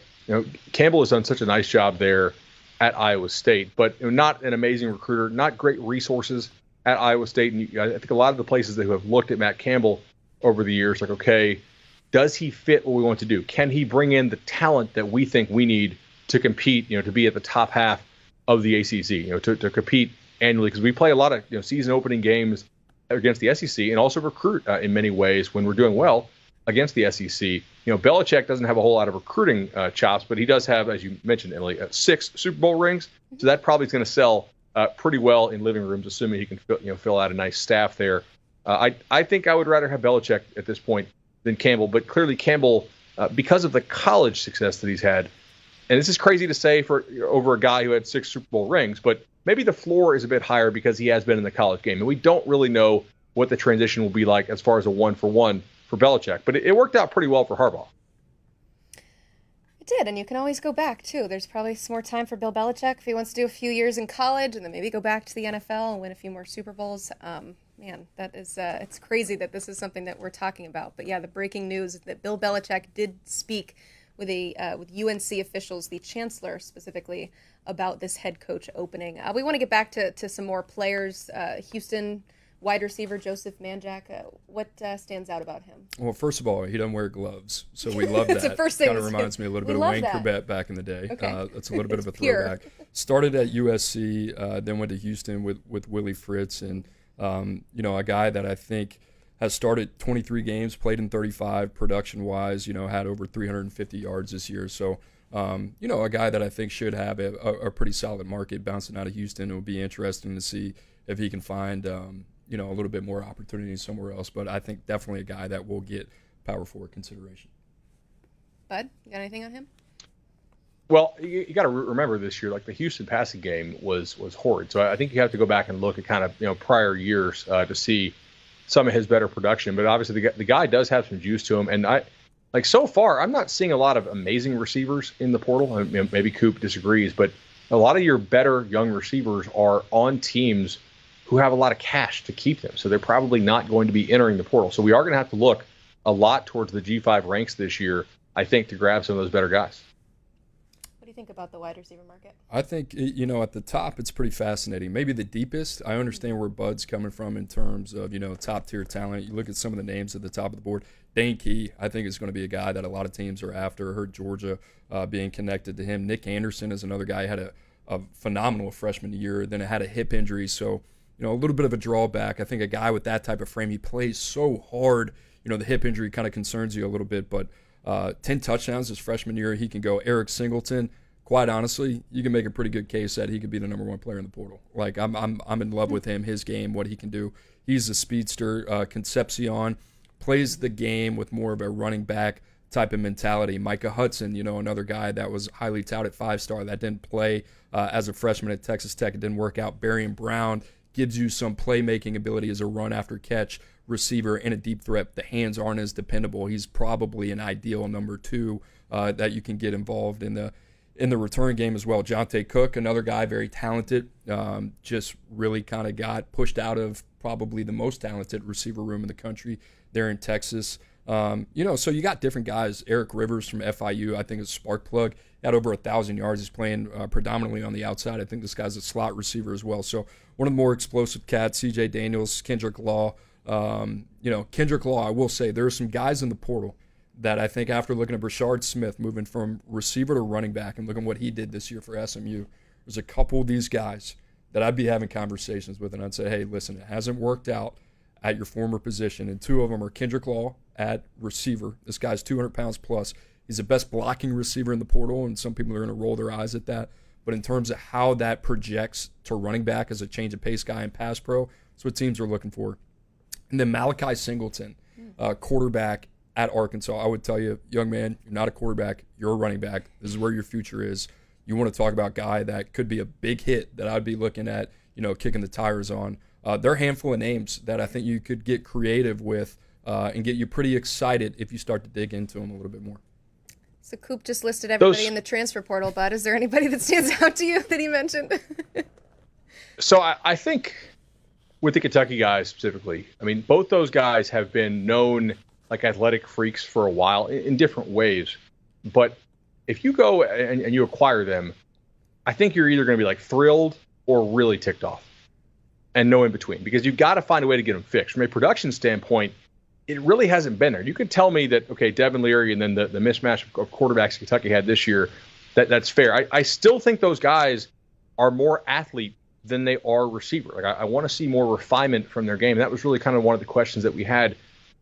Campbell has done such a nice job there at Iowa State, but not an amazing recruiter, not great resources at Iowa State. And I think a lot of the places that have looked at Matt Campbell over the years, okay, does he fit what we want to do? Can he bring in the talent that we think we need to compete, to be at the top half of the ACC, to compete annually? Because we play a lot of season opening games against the SEC and also recruit in many ways when we're doing well against the SEC. Belichick doesn't have a whole lot of recruiting chops, but he does have, as you mentioned, Emily, 6 Super Bowl rings. So that probably is going to sell pretty well in living rooms, assuming he can fill out a nice staff there. I think I would rather have Belichick at this point than Campbell, but clearly Campbell, because of the college success that he's had, and this is crazy to say for over a guy who had 6 Super Bowl rings, but maybe the floor is a bit higher because he has been in the college game, and we don't really know what the transition will be like as far as a 1-for-1 for Belichick, but it worked out pretty well for Harbaugh.
It did, and you can always go back, too. There's probably some more time for Bill Belichick if he wants to do a few years in college and then maybe go back to the NFL and win a few more Super Bowls. Man, that is it's crazy that this is something that we're talking about. But, yeah, the breaking news is that Bill Belichick did speak with UNC officials, the chancellor specifically, about this head coach opening. We want to get back to some more players. Houston wide receiver Joseph Manjack, what stands out about him?
Well, first of all, he doesn't wear gloves, so we love that.
It's the first thing.
Kind of reminds me a little bit of Wayne Corbett back in the day.
Okay.
That's a little bit of a
pure.
throwback. Started at USC, then went to Houston with Willie Fritz, and a guy that I think has started 23 games, played in 35 production-wise, had over 350 yards this year. So, a guy that I think should have a pretty solid market bouncing out of Houston. It will be interesting to see if he can find a little bit more opportunity somewhere else. But I think definitely a guy that will get power forward consideration.
Bud, you got anything on him?
Well, you got to remember this year, the Houston passing game was horrid. So I think you have to go back and look at kind of prior years to see some of his better production. But obviously the guy does have some juice to him. And so far, I'm not seeing a lot of amazing receivers in the portal. Maybe Coop disagrees, but a lot of your better young receivers are on teams who have a lot of cash to keep them. So they're probably not going to be entering the portal. So we are going to have to look a lot towards the G5 ranks this year, I think, to grab some of those better guys.
What do you think about the wide receiver market?
I think, at the top, it's pretty fascinating. Maybe the deepest. I understand where Bud's coming from in terms of, top-tier talent. You look at some of the names at the top of the board. Dane Key, I think, is going to be a guy that a lot of teams are after. I heard Georgia being connected to him. Nick Anderson is another guy who had a phenomenal freshman year, then had a hip injury. So, a little bit of a drawback. I think a guy with that type of frame, he plays so hard. The hip injury kind of concerns you a little bit, but 10 touchdowns his freshman year. He can go. Eric Singleton, quite honestly, you can make a pretty good case that he could be the number one player in the portal. Like, I'm in love with him, his game, what he can do. He's a speedster. Concepcion plays the game with more of a running back type of mentality. Micah Hudson, another guy that was highly touted 5-star that didn't play as a freshman at Texas Tech. It didn't work out. Barian Brown gives you some playmaking ability as a run after catch receiver and a deep threat. The hands aren't as dependable. He's probably an ideal number 2 that you can get involved in the return game as well. Jonte Cook, another guy, very talented, just really kind of got pushed out of probably the most talented receiver room in the country there in Texas. So you got different guys. Eric Rivers from FIU, I think, is a spark plug. Had over 1,000 yards. He's playing predominantly on the outside. I think this guy's a slot receiver as well. So one of the more explosive cats, C.J. Daniels, Kendrick Law. Kendrick Law, I will say, there are some guys in the portal that I think after looking at Brashard Smith moving from receiver to running back and looking at what he did this year for SMU, there's a couple of these guys that I'd be having conversations with, and I'd say, hey, listen, it hasn't worked out at your former position, and 2 of them are Kendrick Law at receiver. This guy's 200 pounds plus. He's the best blocking receiver in the portal, and some people are going to roll their eyes at that. But in terms of how that projects to running back as a change of pace guy in pass pro, that's what teams are looking for. And then Malachi Singleton, quarterback at Arkansas. I would tell you, young man, you're not a quarterback. You're a running back. This is where your future is. You want to talk about a guy that could be a big hit that I'd be looking at, kicking the tires on. There are a handful of names that I think you could get creative with and get you pretty excited if you start to dig into them a little bit more.
So Coop just listed everybody in the transfer portal, but is there anybody that stands out to you that he mentioned?
So I think with the Kentucky guys specifically, I mean, both those guys have been known like athletic freaks for a while in different ways. But if you go and you acquire them, I think you're either going to be like thrilled or really ticked off and no in between, because you've got to find a way to get them fixed. From a production standpoint, it really hasn't been there. You could tell me that, okay, Devin Leary and then the mismatch of quarterbacks Kentucky had this year, that's fair. I still think those guys are more athlete than they are receiver. Like I want to see more refinement from their game. That was really kind of one of the questions that we had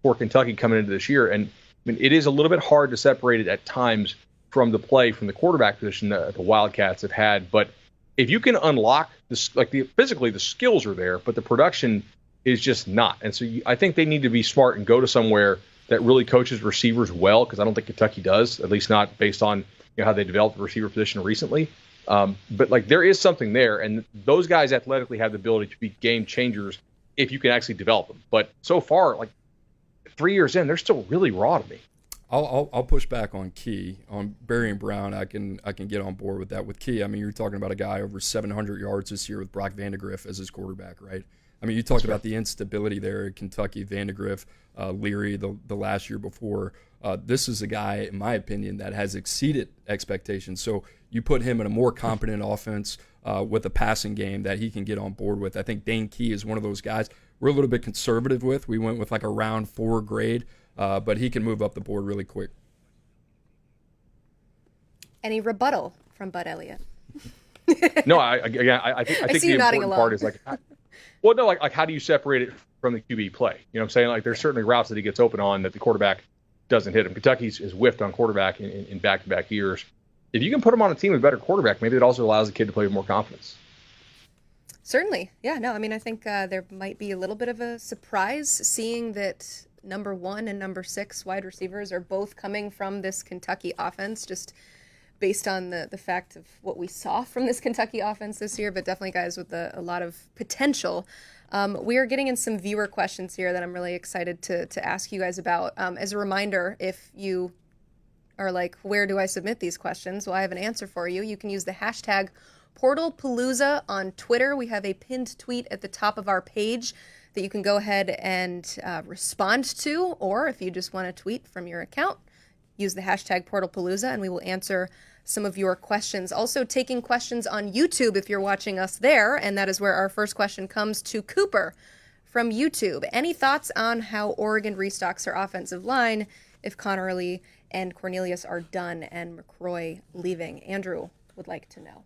for Kentucky coming into this year. And I mean, it is a little bit hard to separate it at times from the play from the quarterback position that the Wildcats have had. But if you can unlock this, like physically the skills are there, but the production is just not. And so I think they need to be smart and go to somewhere that really coaches receivers well, because I don't think Kentucky does, at least not based on how they developed the receiver position recently. But like there is something there, and those guys athletically have the ability to be game changers if you can actually develop them. But so far, like 3 years in, they're still really raw to me.
I'll push back on Key. On Barry and Brown, I can get on board with that. With Key, I mean, you're talking about a guy over 700 yards this year with Brock Vandegrift as his quarterback, right? I mean, you talked about the instability there at Kentucky, Vandegrift, Leary the last year before. This is a guy, in my opinion, that has exceeded expectations. So you put him in a more competent offense with a passing game that he can get on board with. I think Dane Key is one of those guys we're a little bit conservative with. We went with like a round 4 grade, but he can move up the board really quick.
Any rebuttal from Bud Elliott?
No, I think the important part is like, well, no, like how do you separate it from the QB play? You know what I'm saying? Like there's certainly routes that he gets open on that the quarterback doesn't hit him. Kentucky's is whiffed on quarterback in back-to-back years. If you can put him on a team with a better quarterback, maybe it also allows the kid to play with more confidence.
Certainly. Yeah, no, I mean, I think there might be a little bit of a surprise seeing that number 1 and number 6 wide receivers are both coming from this Kentucky offense, just based on the fact of what we saw from this Kentucky offense this year, but definitely guys with a lot of potential. We are getting in some viewer questions here that I'm really excited to ask you guys about. As a reminder, if you are like, where do I submit these questions? Well, I have an answer for you. You can use the hashtag Portal Palooza on Twitter. We have a pinned tweet at the top of our page that you can go ahead and respond to, or if you just want to tweet from your account, use the hashtag Portal Palooza, and we will answer some of your questions. Also taking questions on YouTube if you're watching us there, and that is where our first question comes to Cooper from YouTube. Any thoughts on how Oregon restocks their offensive line if Connerly and Cornelius are done and McCroy leaving? Andrew would like to know.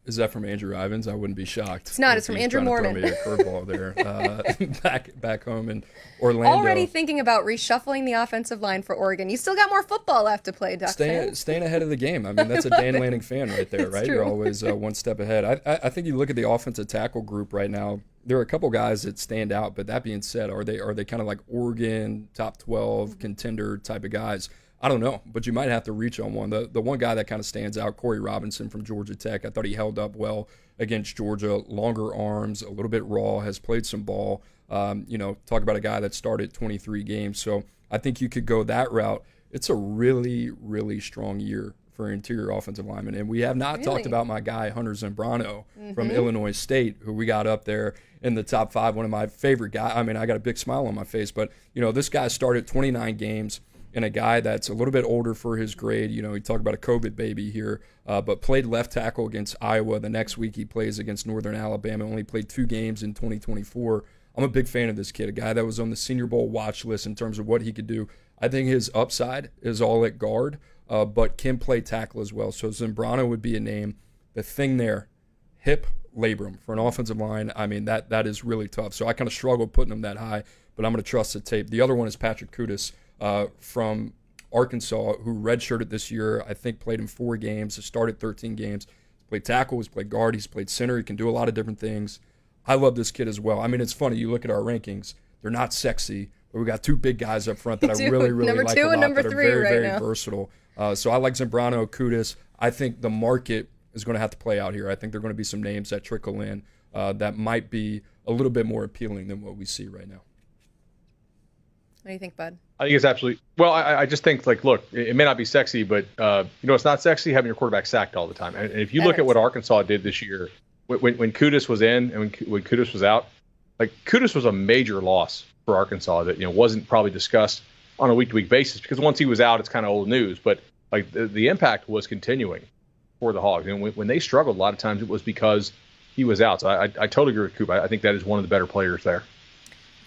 Is that from Andrew Ivins? I wouldn't be shocked.
It's not. It's from Andrew Mormon.
Throw me a curveball there. Back home in Orlando.
Already thinking about reshuffling the offensive line for Oregon. You still got more football left to play, Duck fans.
Staying ahead of the game. I mean, that's a Dan Lanning fan right there, right?
True.
You're always one step ahead. I think you look at the offensive tackle group right now. There are a couple guys that stand out, but that being said, are they kind of like Oregon top 12 contender type of guys? I don't know, but you might have to reach on one. The one guy that kind of stands out, Corey Robinson from Georgia Tech. I thought he held up well against Georgia. Longer arms, a little bit raw, has played some ball. Talk about a guy that started 23 games. So I think you could go that route. It's a really, really strong year for interior offensive linemen. And we have not talked about my guy, Hunter Zambrano from Illinois State, who we got up there in the top 5, one of my favorite guys. I mean, I got a big smile on my face. But, this guy started 29 games. And a guy that's a little bit older for his grade. You talk about a COVID baby here, but played left tackle against Iowa. The next week he plays against Northern Alabama, only played 2 games in 2024. I'm a big fan of this kid, a guy that was on the Senior Bowl watch list in terms of what he could do. I think his upside is all at guard, but can play tackle as well. So Zambrano would be a name. The thing there, hip labrum for an offensive line, I mean, that is really tough. So I kind of struggled putting him that high, but I'm going to trust the tape. The other one is Patrick Kudus. From Arkansas, who redshirted this year, I think played in 4 games, has started 13 games. He's played tackle, he's played guard, he's played center. He can do a lot of different things. I love this kid as well. I mean, it's funny. You look at our rankings; they're not sexy, but we got 2 big guys up front that I really
number
like
2
a lot.
and number
that
3
are very,
right
very
now.
versatile. So I like Zambrano, Kudus. I think the market is going to have to play out here. I think there are going to be some names that trickle in that might be a little bit more appealing than what we see right now.
What do you think, Bud?
I think it's absolutely well. I just think look, it may not be sexy, but it's not sexy having your quarterback sacked all the time. And if you look at what Arkansas did this year, when Kudus was in and when Kudus was out, Kudus was a major loss for Arkansas that wasn't probably discussed on a week-to-week basis because once he was out, it's kind of old news. But the impact was continuing for the Hogs. And when they struggled, a lot of times it was because he was out. So I totally agree with Coop. I think that is one of the better players there.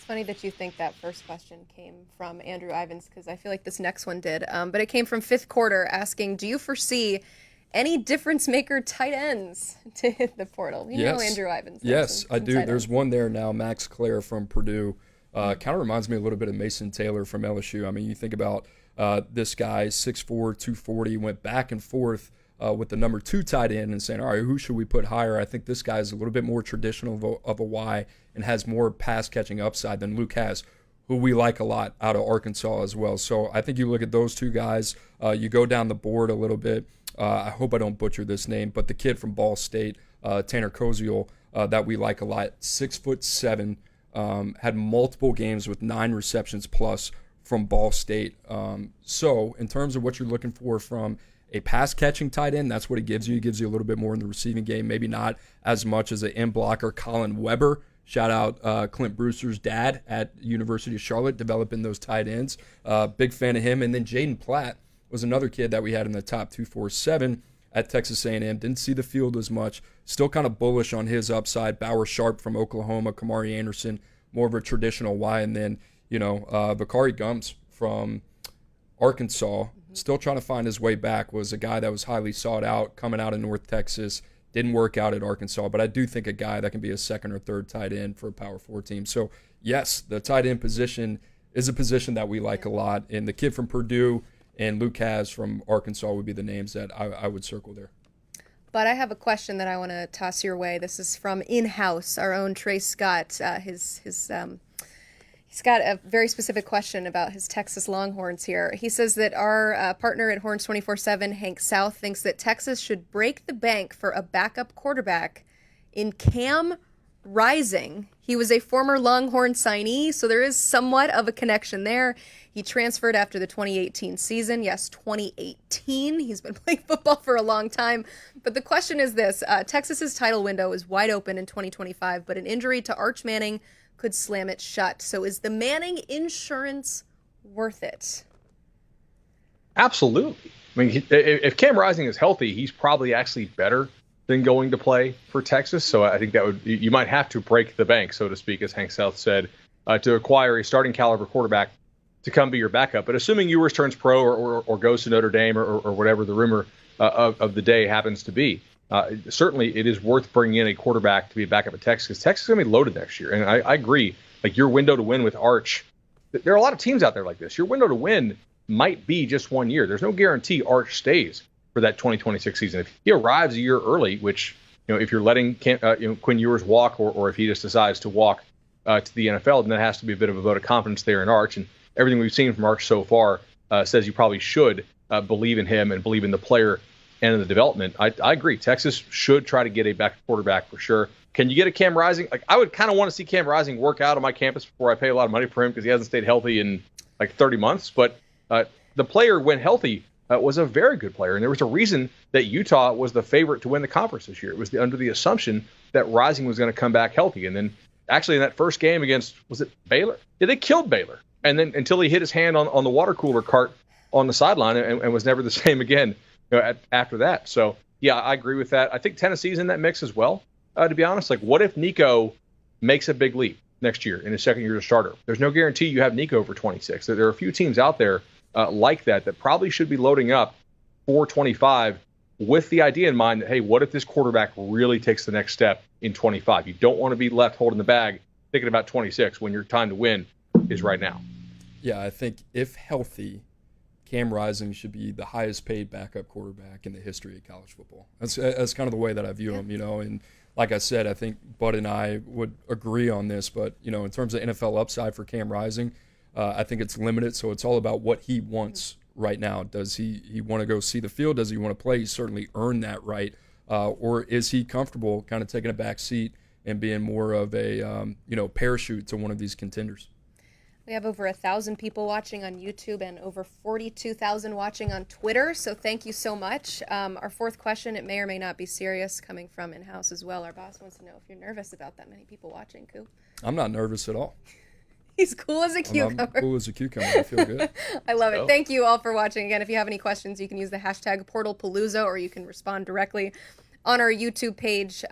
Funny that you think that first question came from Andrew Ivins because I feel like this next one did. But it came from Fifth Quarter asking, do you foresee any difference maker tight ends to hit the portal? You know Andrew Ivins.
Yes, I do. There's one there now, Max Clare from Purdue. Kind of reminds me a little bit of Mason Taylor from LSU. I mean, you think about this guy, 6'4", 240, went back and forth with the number 2 tight end and saying, all right, who should we put higher? I think this guy is a little bit more traditional of a Y and has more pass catching upside than Luke has, who we like a lot out of Arkansas as well. So I think you look at those 2 guys, you go down the board a little bit. I hope I don't butcher this name, but the kid from Ball State, Tanner Koziel, that we like a lot, 6'7", had multiple games with 9 receptions plus from Ball State. So in terms of what you're looking for from a pass-catching tight end, that's what it gives you. He gives you a little bit more in the receiving game, maybe not as much as an end blocker. Colin Weber, shout out Clint Brewster's dad at University of Charlotte, developing those tight ends. Big fan of him. And then Jaden Platt was another kid that we had in the top 247 at Texas A&M. Didn't see the field as much. Still kind of bullish on his upside. Bauer Sharp from Oklahoma, Kamari Anderson, more of a traditional Y. And then, Bakari Gums from Arkansas, still trying to find his way back, was a guy that was highly sought out coming out of North Texas. Didn't work out at Arkansas, but I do think a guy that can be a 2nd or 3rd tight end for a Power 4 team. So, yes, the tight end position is a position that we like a lot. And the kid from Purdue and Luke Has from Arkansas would be the names that I would circle there.
But I have a question that I want to toss your way. This is from in-house, our own Trey Scott. He's got a very specific question about his Texas Longhorns here. He says that our partner at Horns 24/7, Hank South, thinks that Texas should break the bank for a backup quarterback in Cam Rising. He was a former Longhorn signee, so there is somewhat of a connection there. He transferred after the 2018 season. Yes, 2018. He's been playing football for a long time. But the question is this. Texas's title window is wide open in 2025, but an injury to Arch Manning could slam it shut. So is the Manning insurance worth it?
Absolutely. I mean, if Cam Rising is healthy, he's probably actually better than going to play for Texas. So I think you might have to break the bank, so to speak, as Hank South said, to acquire a starting caliber quarterback to come be your backup. But assuming Ewers turns pro or goes to Notre Dame or whatever the rumor of the day happens to be, certainly it is worth bringing in a quarterback to be a backup at Texas, because Texas is going to be loaded next year. And I agree. Like, your window to win with Arch, there are a lot of teams out there like this. Your window to win might be just 1 year. There's no guarantee Arch stays for that 2026 season. If he arrives a year early, which, if you're letting Quinn Ewers walk, or if he just decides to walk to the NFL, then that has to be a bit of a vote of confidence there in Arch. And everything we've seen from Arch so far says you probably should believe in him and believe in the player and in the development. I agree. Texas should try to get a backup quarterback for sure. Can you get a Cam Rising? Like, I would kind of want to see Cam Rising work out on my campus before I pay a lot of money for him, because he hasn't stayed healthy in like 30 months. But the player, when healthy, was a very good player. And there was a reason that Utah was the favorite to win the conference this year. It was under the assumption that Rising was going to come back healthy. And then actually in that first game against, was it Baylor? Yeah, they killed Baylor. And then until he hit his hand on the water cooler cart on the sideline and was never the same again after that. So, yeah, I agree with that. I think Tennessee's in that mix as well, to be honest. Like, what if Nico makes a big leap next year in his second year as a starter? There's no guarantee you have Nico for 26. There are a few teams out there like that probably should be loading up for 25 with the idea in mind that, hey, what if this quarterback really takes the next step in 25? You don't want to be left holding the bag thinking about 26 when your time to win is right now.
Yeah, I think if healthy, Cam Rising should be the highest paid backup quarterback in the history of college football. That's kind of the way that I view him, and like I said, I think Bud and I would agree on this, but, in terms of NFL upside for Cam Rising, I think it's limited, so it's all about what he wants right now. Does he want to go see the field? Does he want to play? He's certainly earned that right. Or is he comfortable kind of taking a back seat and being more of a, parachute to one of these contenders?
We have over 1,000 people watching on YouTube and over 42,000 watching on Twitter, so thank you so much. Our fourth question, it may or may not be serious, coming from in-house as well. Our boss wants to know if you're nervous about that many people watching, Coop.
I'm not nervous at all.
He's cool as a cucumber.
I'm cool as a cucumber. I feel good.
I love it. Thank you all for watching. Again, if you have any questions, you can use the hashtag Portal Palooza, or you can respond directly on our YouTube page.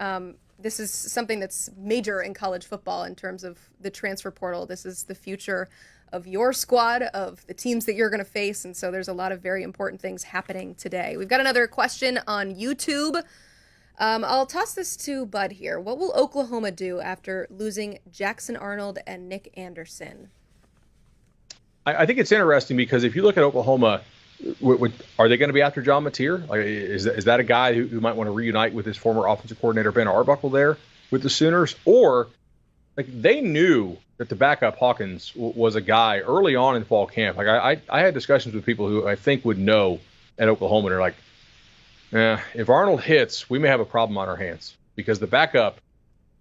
This is something that's major in college football in terms of the transfer portal. This is the future of your squad, of the teams that you're going to face, and so there's a lot of very important things happening today. We've got another question on YouTube. I'll toss this to Bud here. What will Oklahoma do after losing Jackson Arnold and Nick Anderson?
I think it's interesting because if you look at Oklahoma, are they going to be after John Mateer? Like, is that a guy who might want to reunite with his former offensive coordinator Ben Arbuckle there with the Sooners? Or like, they knew that the backup Hawkins was a guy early on in fall camp. Like, I had discussions with people who I think would know at Oklahoma. They're like, if Arnold hits, we may have a problem on our hands, because the backup,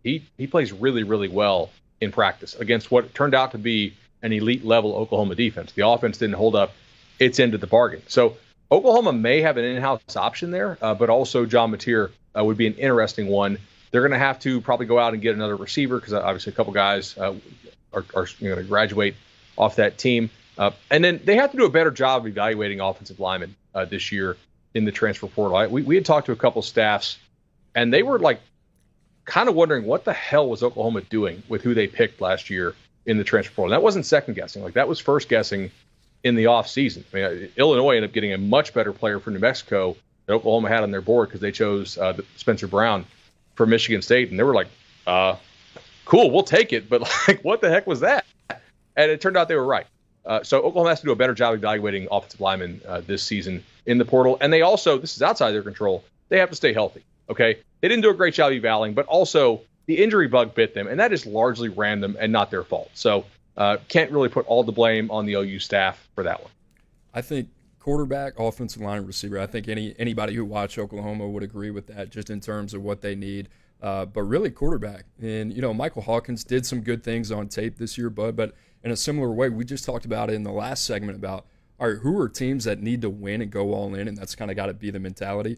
he plays really, really well in practice against what turned out to be an elite level Oklahoma defense. The offense didn't hold up its end of the bargain. So Oklahoma may have an in-house option there, but also John Mateer would be an interesting one. They're going to have to probably go out and get another receiver, because obviously a couple guys are going to graduate off that team. And then they have to do a better job of evaluating offensive linemen this year in the transfer portal. We had talked to a couple staffs, and they were like kind of wondering what the hell was Oklahoma doing with who they picked last year in the transfer portal. And that wasn't second guessing. Like, that was first guessing in the off season. I mean, Illinois ended up getting a much better player for New Mexico that Oklahoma had on their board, because they chose Spencer Brown from Michigan State. And they were like, cool, we'll take it. But like, what the heck was that? And it turned out they were right. So Oklahoma has to do a better job evaluating offensive linemen this season in the portal. And they also, this is outside their control, they have to stay healthy. Okay. They didn't do a great job evaluating, but also the injury bug bit them, and that is largely random and not their fault. So can't really put all the blame on the OU staff for that one.
I think quarterback, offensive line, and receiver, I think anybody who watched Oklahoma would agree with that, just in terms of what they need. But really quarterback. And, Michael Hawkins did some good things on tape this year, Bud, but in a similar way, we just talked about it in the last segment about, all right, who are teams that need to win and go all in, and that's kind of got to be the mentality.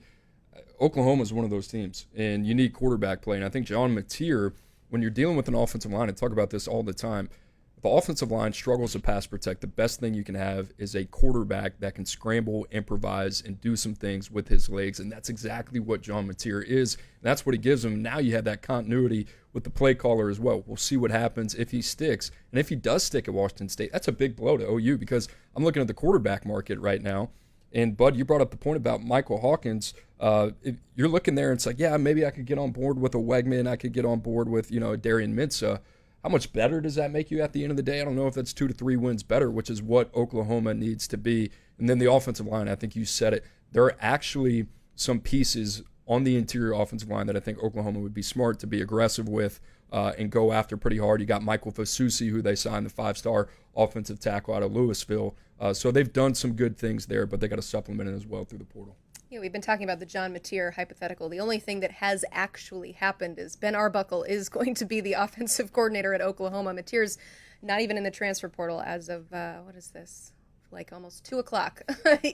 Oklahoma is one of those teams, and you need quarterback play. And I think John Mateer, when you're dealing with an offensive line, and talk about this all the time, if the offensive line struggles to pass protect, the best thing you can have is a quarterback that can scramble, improvise, and do some things with his legs. And that's exactly what John Mateer is. And that's what he gives him. Now you have that continuity with the play caller as well. We'll see what happens if he sticks. And if he does stick at Washington State, that's a big blow to OU, because I'm looking at the quarterback market right now. And, Bud, you brought up the point about Michael Hawkins. If you're looking there and it's like, yeah, maybe I could get on board with a Wegman. I could get on board with, a Darian Mensah. How much better does that make you at the end of the day? I don't know if that's 2 to 3 wins better, which is what Oklahoma needs to be. And then the offensive line, I think you said it. There are actually some pieces on the interior offensive line that I think Oklahoma would be smart to be aggressive with and go after pretty hard. You got Michael Fasusi, who they signed, the 5-star offensive tackle out of Louisville. So they've done some good things there, but they got to supplement it as well through the portal.
Yeah, we've been talking about the John Mateer hypothetical. The only thing that has actually happened is Ben Arbuckle is going to be the offensive coordinator at Oklahoma. Mateer's not even in the transfer portal as of, what is this? Like almost 2 o'clock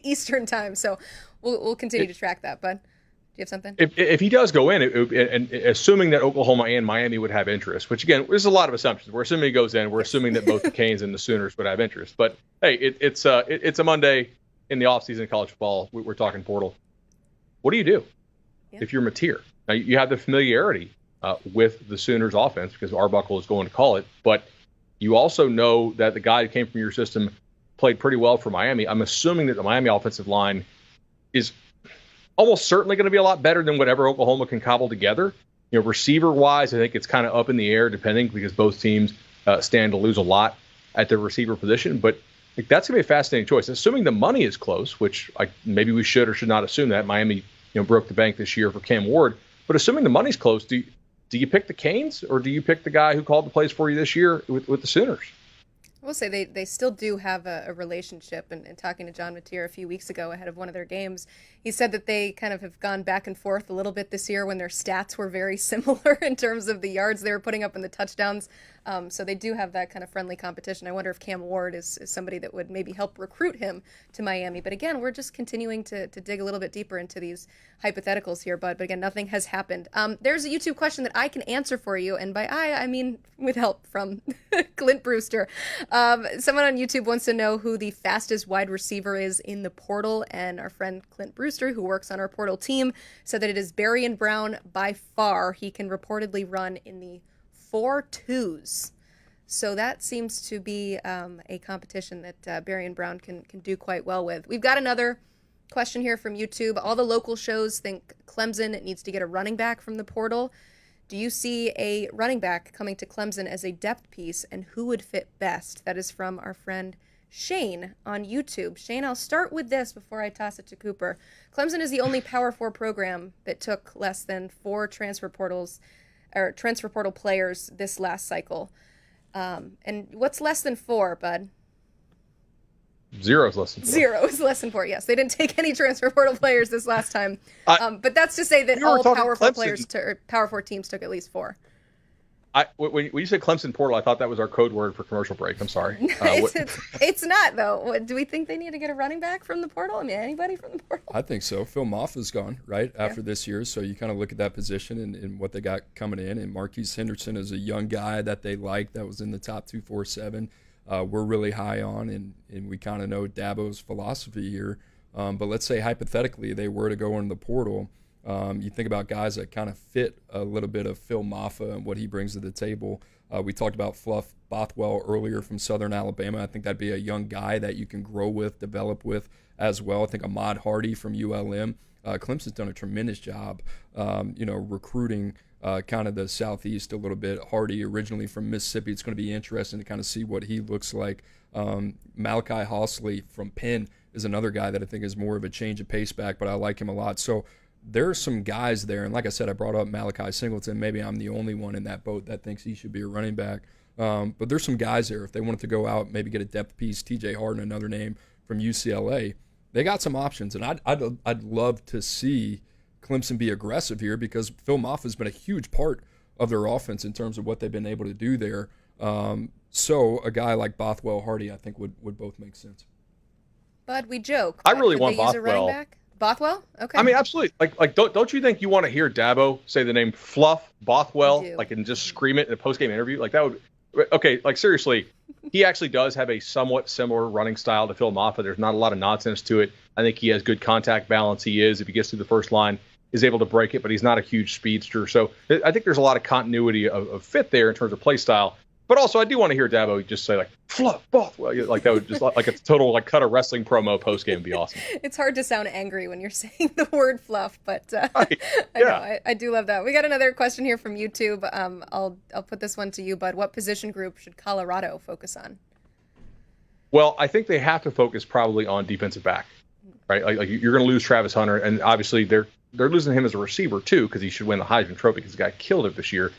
Eastern time. So we'll continue to track that. But do you have something?
If he does go in, and assuming that Oklahoma and Miami would have interest, which again, there's a lot of assumptions. We're assuming he goes in. We're assuming that both the Canes and the Sooners would have interest. But hey, it's a Monday in the offseason of college football. We're talking portal. What do you do if you're Mateer? Now, you have the familiarity with the Sooners offense because Arbuckle is going to call it, but you also know that the guy who came from your system played pretty well for Miami. I'm assuming that the Miami offensive line is almost certainly going to be a lot better than whatever Oklahoma can cobble together. Receiver-wise, I think it's kind of up in the air depending because both teams stand to lose a lot at the receiver position, but that's going to be a fascinating choice. Assuming the money is close, which maybe we should or should not assume that. Miami broke the bank this year for Cam Ward. But assuming the money's close, do you pick the Canes or do you pick the guy who called the plays for you this year with the Sooners?
I will say they still do have a relationship. And talking to John Mateer a few weeks ago ahead of one of their games, he said that they kind of have gone back and forth a little bit this year when their stats were very similar in terms of the yards they were putting up and the touchdowns. So they do have that kind of friendly competition. I wonder if Cam Ward is somebody that would maybe help recruit him to Miami. But again, we're just continuing to dig a little bit deeper into these hypotheticals here. But again, nothing has happened. There's a YouTube question that I can answer for you. And by I mean with help from Clint Brewster. Someone on YouTube wants to know who the fastest wide receiver is in the portal. And our friend Clint Brewster, who works on our portal team, said that it is Barian Brown by far. He can reportedly run in the 4.2s. So that seems to be a competition that Barian Brown can do quite well with. We've got another question here from YouTube. All the local shows think Clemson needs to get a running back from the portal. Do you see a running back coming to Clemson as a depth piece, and who would fit best? That is from our friend Shane on YouTube. Shane, I'll start with this before I toss it to Cooper. Clemson is the only Power 4 program that took less than 4 transfer portal players this last cycle. And what's less than 4, bud?
0 is less than 4.
0 is less than 4, yes. They didn't take any transfer portal players this last time. But that's to say that all Power 4 players, Power 4 teams took at least 4.
When you said Clemson portal, I thought that was our code word for commercial break. I'm sorry.
It's not, though. Do we think they need to get a running back from the portal? I mean, anybody from the portal?
I think so. Phil Moffa's gone, right, after this year. So you kind of look at that position and what they got coming in. And Marquise Henderson is a young guy that they like that was in the top 247. We're really high on, and we kind of know Dabo's philosophy here. But let's say hypothetically they were to go into the portal. You think about guys that kind of fit a little bit of Phil Maffa and what he brings to the table. We talked about Fluff Bothwell earlier from Southern Alabama. I think that'd be a young guy that you can grow with, develop with as well. I think Ahmad Hardy from ULM. Clemson's done a tremendous job, recruiting kind of the Southeast a little bit. Hardy, originally from Mississippi. It's going to be interesting to kind of see what he looks like. Malachi Hausley from Penn is another guy that I think is more of a change of pace back, but I like him a lot. So there are some guys there, and like I said, I brought up Malachi Singleton. Maybe I'm the only one in that boat that thinks he should be a running back. But there's some guys there. If they wanted to go out, maybe get a depth piece, TJ Harden, another name from UCLA, they got some options. And I'd love to see Clemson be aggressive here because Phil Moffa has been a huge part of their offense in terms of what they've been able to do there. So a guy like Bothwell, Hardy, I think would both make sense.
Bud, we joke.
I really want
they use a running
Bothwell.
back? Bothwell? Okay.
I mean, absolutely. Like, don't you think you want to hear Dabo say the name Fluff Bothwell, and just scream it in a post-game interview? Like that would. Okay, like seriously, he actually does have a somewhat similar running style to Phil Maffa. There's not a lot of nonsense to it. I think he has good contact balance. He is, if he gets through the first line, is able to break it, but he's not a huge speedster. So I think there's a lot of continuity of fit there in terms of play style. But also, I do want to hear Dabo just say, like, fluff, Bothwell. Like, that would just, like a total, like, cut a wrestling promo post-game would be awesome.
It's hard to sound angry when you're saying the word fluff, but
Right.
I do love that. We got another question here from YouTube. I'll put this one to you, Bud. What position group should Colorado focus on?
Well, I think they have to focus probably on defensive back, right? Like you're going to lose Travis Hunter, and obviously they're losing him as a receiver, too, because he should win the Heisman Trophy because the guy killed it this year.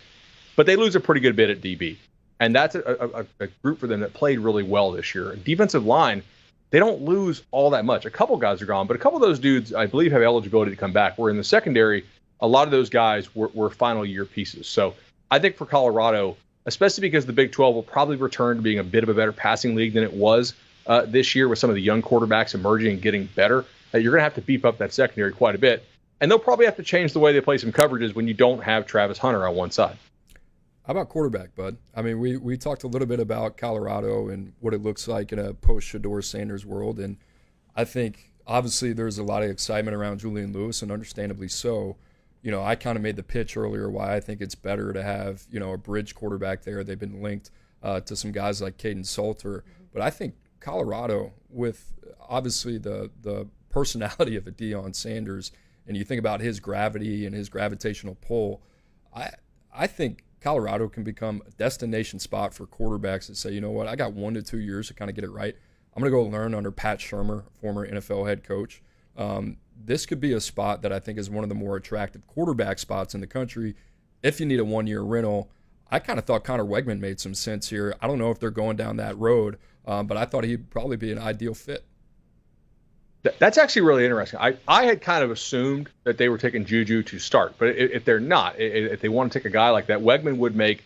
But they lose a pretty good bit at DB. And that's a group for them that played really well this year. Defensive line, they don't lose all that much. A couple guys are gone, but a couple of those dudes, I believe, have eligibility to come back. Where in the secondary, a lot of those guys were final year pieces. So I think for Colorado, especially because the Big 12 will probably return to being a bit of a better passing league than it was this year with some of the young quarterbacks emerging and getting better, you're going to have to beef up that secondary quite a bit. And they'll probably have to change the way they play some coverages when you don't have Travis Hunter on one side.
How about quarterback, Bud? I mean, we talked a little bit about Colorado and what it looks like in a post-Shedeur Sanders world, and I think obviously there's a lot of excitement around Julian Lewis, and understandably so. You know, I kind of made the pitch earlier why I think it's better to have, you know, a bridge quarterback there. They've been linked to some guys like Caden Salter, but I think Colorado, with obviously the personality of a Deion Sanders, and you think about his gravity and his gravitational pull, I think Colorado can become a destination spot for quarterbacks that say, you know what, I got 1 to 2 years to kind of get it right. I'm going to go learn under Pat Shurmur, former NFL head coach. This could be a spot that I think is one of the more attractive quarterback spots in the country if you need a 1-year rental. I kind of thought Connor Wegman made some sense here. I don't know if they're going down that road, but I thought he'd probably be an ideal fit.
That's actually really interesting. I had kind of assumed that they were taking Juju to start, but if they're not, if they want to take a guy like that, Wegman would make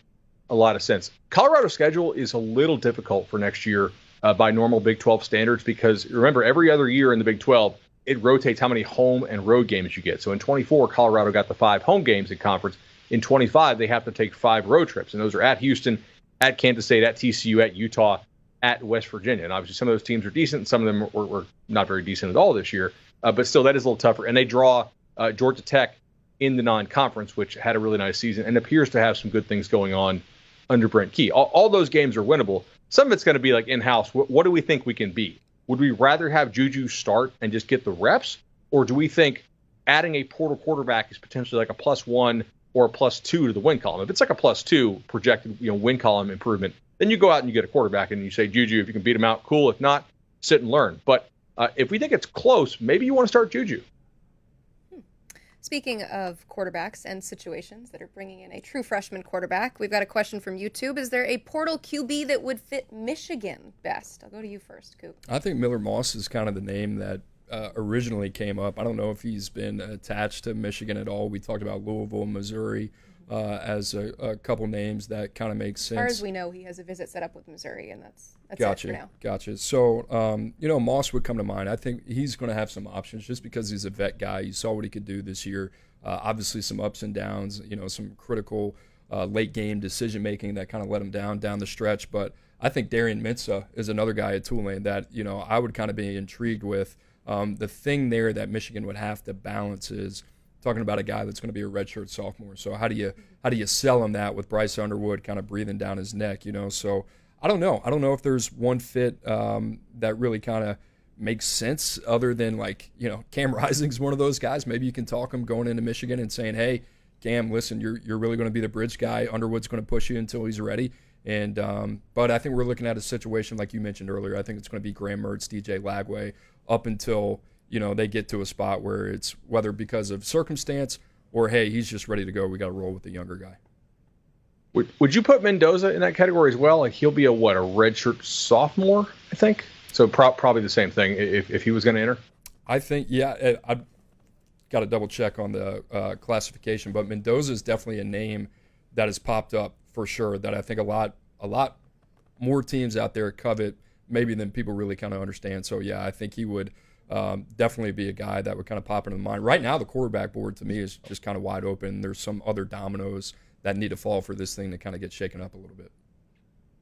a lot of sense. Colorado's schedule is a little difficult for next year by normal Big 12 standards because, remember, every other year in the Big 12, it rotates how many home and road games you get. So in 24, Colorado got the 5 home games in conference. In 25, they have to take 5 road trips, and those are at Houston, at Kansas State, at TCU, at Utah, at West Virginia. And obviously some of those teams are decent, and some of them were not very decent at all this year. But still, that is a little tougher. And they draw Georgia Tech in the non-conference, which had a really nice season and appears to have some good things going on under Brent Key. All those games are winnable. Some of it's going to be like in-house. What do we think we can be? Would we rather have Juju start and just get the reps? Or do we think adding a portal quarterback is potentially like a +1 or a +2 to the win column? If it's like a +2 projected, win column improvement, then you go out and you get a quarterback and you say, Juju, if you can beat him out, cool. If not, sit and learn. But if we think it's close, maybe you want to start Juju.
Speaking of quarterbacks and situations that are bringing in a true freshman quarterback, we've got a question from YouTube. Is there a portal QB that would fit Michigan best? I'll go to you first, Coop.
I think Miller Moss is kind of the name that originally came up. I don't know if he's been attached to Michigan at all. We talked about Louisville, Missouri as a couple names that kind of make sense.
As far as we know, he has a visit set up with Missouri, and that's
gotcha,
it for now.
Gotcha. So, Moss would come to mind. I think he's going to have some options just because he's a vet guy. You saw what he could do this year. Obviously, some ups and downs, some critical late game decision making that kind of let him down the stretch. But I think Darian Mensah is another guy at Tulane that, I would kind of be intrigued with. The thing there that Michigan would have to balance is talking about a guy that's going to be a redshirt sophomore. So how do you sell him that with Bryce Underwood kind of breathing down his neck, So I don't know. I don't know if there's one fit that really kind of makes sense other than Cam Rising's one of those guys. Maybe you can talk him going into Michigan and saying, hey, Cam, listen, you're really going to be the bridge guy. Underwood's going to push you until he's ready. And but I think we're looking at a situation like you mentioned earlier. I think it's going to be Graham Mertz, DJ Lagway up until they get to a spot where it's whether because of circumstance or, hey, he's just ready to go. We got to roll with the younger guy.
Would you put Mendoza in that category as well? Like he'll be a redshirt sophomore, I think. So probably the same thing if he was going to enter. I
think, yeah. I've got to double check on the classification, but Mendoza is definitely a name that has popped up for sure. That I think a lot more teams out there covet maybe than people really kind of understand. So yeah, I think he would. Definitely be a guy that would kind of pop into the mind. Right now, the quarterback board to me is just kind of wide open. There's some other dominoes that need to fall for this thing to kind of get shaken up a little bit.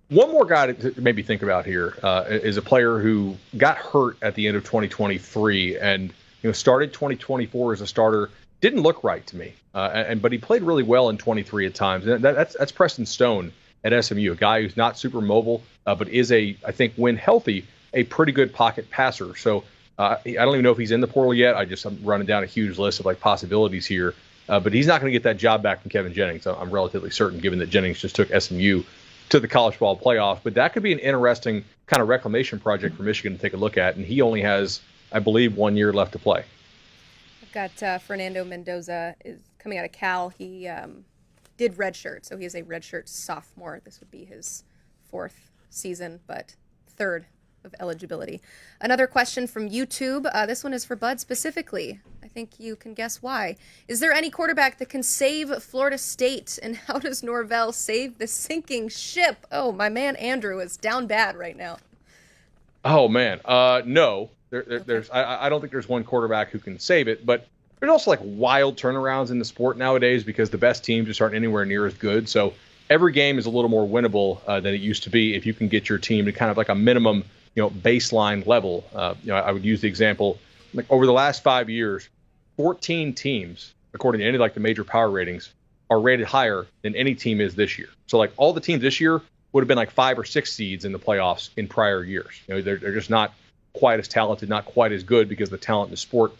One more guy to maybe think about here is a player who got hurt at the end of 2023 and started 2024 as a starter. Didn't look right to me, but he played really well in 23 at times. And that's Preston Stone. at SMU, a guy who's not super mobile, but is I think when healthy, a pretty good pocket passer. So I don't even know if he's in the portal yet. I'm running down a huge list of like possibilities here, but he's not going to get that job back from Kevin Jennings. I'm relatively certain, given that Jennings just took SMU to the college ball playoff. But that could be an interesting kind of reclamation project for Michigan to take a look at. And he only has, I believe, 1 year left to play.
I've got Fernando Mendoza is coming out of Cal. He did redshirt, so he is a redshirt sophomore. This would be his 4th season, but 3rd of eligibility. Another question from YouTube. This one is for Bud specifically. I think you can guess why. Is there any quarterback that can save Florida State? And how does Norvell save the sinking ship? Oh, my man Andrew is down bad right now.
Oh, man. No. There's I don't think there's one quarterback who can save it, but there's also like wild turnarounds in the sport nowadays because the best teams just aren't anywhere near as good. So every game is a little more winnable than it used to be if you can get your team to kind of like a minimum baseline level. I would use the example, like over the last 5 years, 14 teams, according to any like the major power ratings, are rated higher than any team is this year. So like all the teams this year would have been like 5 or 6 seeds in the playoffs in prior years. They're just not quite as talented, not quite as good because the talent in the sport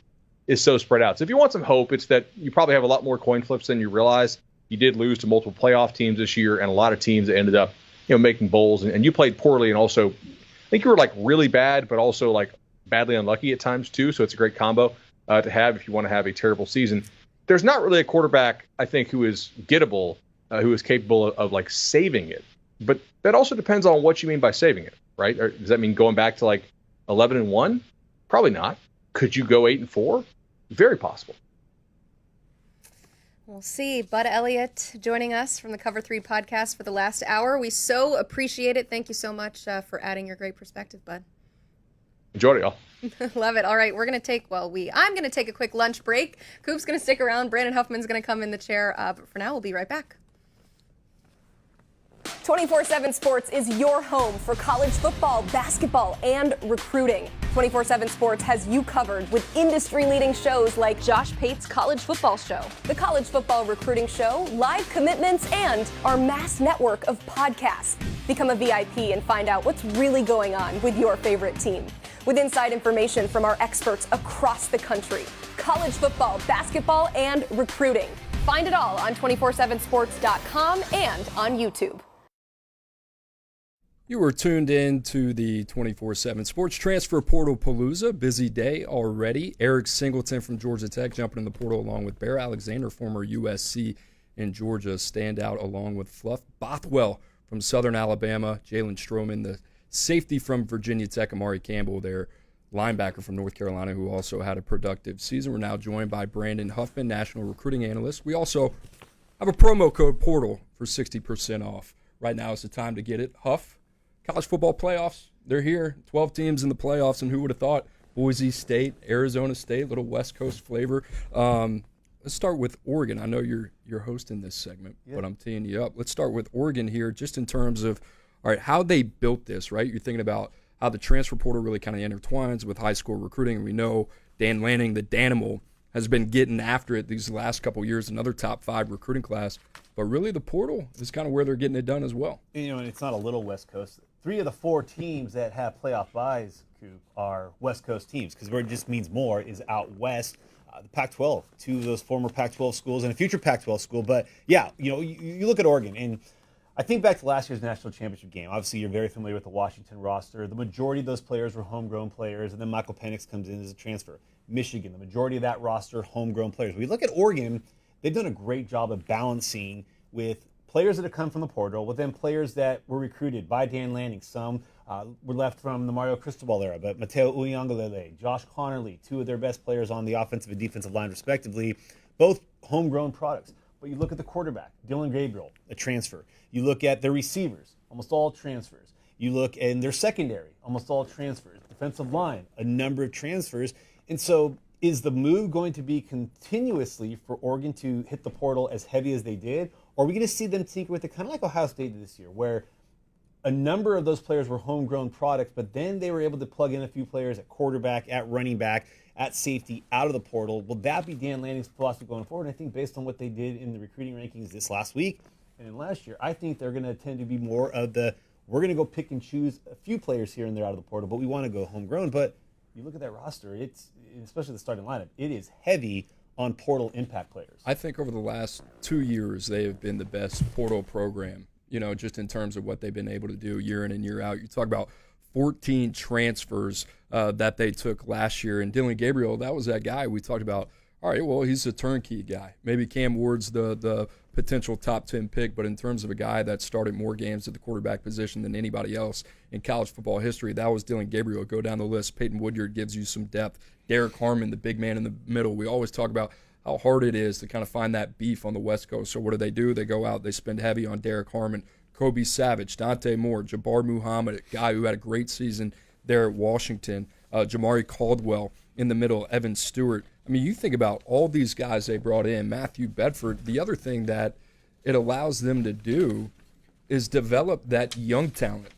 is so spread out. So if you want some hope, it's that you probably have a lot more coin flips than you realize. You did lose to multiple playoff teams this year and a lot of teams that ended up making bowls, and you played poorly, and also I think you were like really bad, but also like badly unlucky at times too. So it's a great combo to have if you want to have a terrible season. There's not really a quarterback, I think, who is gettable, who is capable of like saving it. But that also depends on what you mean by saving it, right? Or does that mean going back to like 11-1? Probably not. Could you go 8-4? Very possible.
We'll see. Bud Elliott joining us from the Cover 3 podcast for the last hour. We so appreciate it. Thank you so much for adding your great perspective, Bud.
Enjoyed it, y'all.
Love it. All right, I'm going to take a quick lunch break. Coop's going to stick around. Brandon Huffman's going to come in the chair. But for now, we'll be right back. 24/7 Sports is your home for college football, basketball, and recruiting. 24/7 Sports has you covered with industry-leading shows like Josh Pate's College Football Show, the College Football Recruiting Show, live commitments, and our mass network of podcasts. Become a VIP and find out what's really going on with your favorite team. With inside information from our experts across the country. College football, basketball, and recruiting. Find it all on 247sports.com and on YouTube.
You were tuned in to the 24/7 Sports Transfer Portal Palooza. Busy day already. Eric Singleton from Georgia Tech jumping in the portal along with Bear Alexander, former USC and Georgia standout, along with Fluff Bothwell from Southern Alabama, Jalen Stroman, the safety from Virginia Tech, Amari Campbell, their linebacker from North Carolina, who also had a productive season. We're now joined by Brandon Huffman, national recruiting analyst. We also have a promo code PORTAL for 60% off. Right now is the time to get it. Huff. College football playoffs, they're here. 12 teams in the playoffs, and who would have thought? Boise State, Arizona State, little West Coast flavor. Let's start with Oregon. I know you're hosting this segment, but I'm teeing you up. Let's start with Oregon here, just in terms of, all right, how they built this, right? You're thinking about how the transfer portal really kind of intertwines with high school recruiting. And we know Dan Lanning, the Danimal, has been getting after it these last couple of years, another top 5 recruiting class. But really the portal is kind of where they're getting it done as well.
And it's not a little West Coast. 3 of the 4 teams that have playoff byes, Coop, are West Coast teams, because where it just means more is out west. The Pac-12, 2 of those former Pac-12 schools and a future Pac-12 school. But yeah, you look at Oregon, and I think back to last year's national championship game. Obviously, you're very familiar with the Washington roster. The majority of those players were homegrown players, and then Michael Penix comes in as a transfer. Michigan, the majority of that roster, homegrown players. We look at Oregon, they've done a great job of balancing with players that have come from the portal, with then players that were recruited by Dan Lanning. Some were left from the Mario Cristobal era, but Mateo Uiagalelei, Josh Connerly, 2 of their best players on the offensive and defensive line, respectively, both homegrown products. But you look at the quarterback, Dylan Gabriel, a transfer. You look at their receivers, almost all transfers. You look in their secondary, almost all transfers. Defensive line, a number of transfers. And so is the move going to be continuously for Oregon to hit the portal as heavy as they did? Or are we going to see them tinker with it kind of like Ohio State did this year, where a number of those players were homegrown products, but then they were able to plug in a few players at quarterback, at running back, at safety, out of the portal? Will that be Dan Lanning's philosophy going forward? And I think based on what they did in the recruiting rankings this last week, and in last year, I think they're going to tend to be more of the, we're going to go pick and choose a few players here and there out of the portal, but we want to go homegrown. But you look at that roster, it's, especially the starting lineup, it is heavy on portal impact players.
I think over the last 2 years, they have been the best portal program, just in terms of what they've been able to do year in and year out. You talk about 14 transfers that they took last year. And Dylan Gabriel, that was that guy we talked about. All right, well, he's a turnkey guy. Maybe Cam Ward's the potential top 10 pick, but in terms of a guy that started more games at the quarterback position than anybody else in college football history, that was Dylan Gabriel. Go down the list. Peyton Woodyard gives you some depth. Derek Harmon, the big man in the middle. We always talk about how hard it is to kind of find that beef on the West Coast. So what do? They go out, they spend heavy on Derek Harmon, Kobe Savage, Dante Moore, Jabbar Muhammad, a guy who had a great season there at Washington, Jamari Caldwell in the middle, Evan Stewart. I mean, you think about all these guys they brought in, Matthew Bedford. The other thing that it allows them to do is develop that young talent,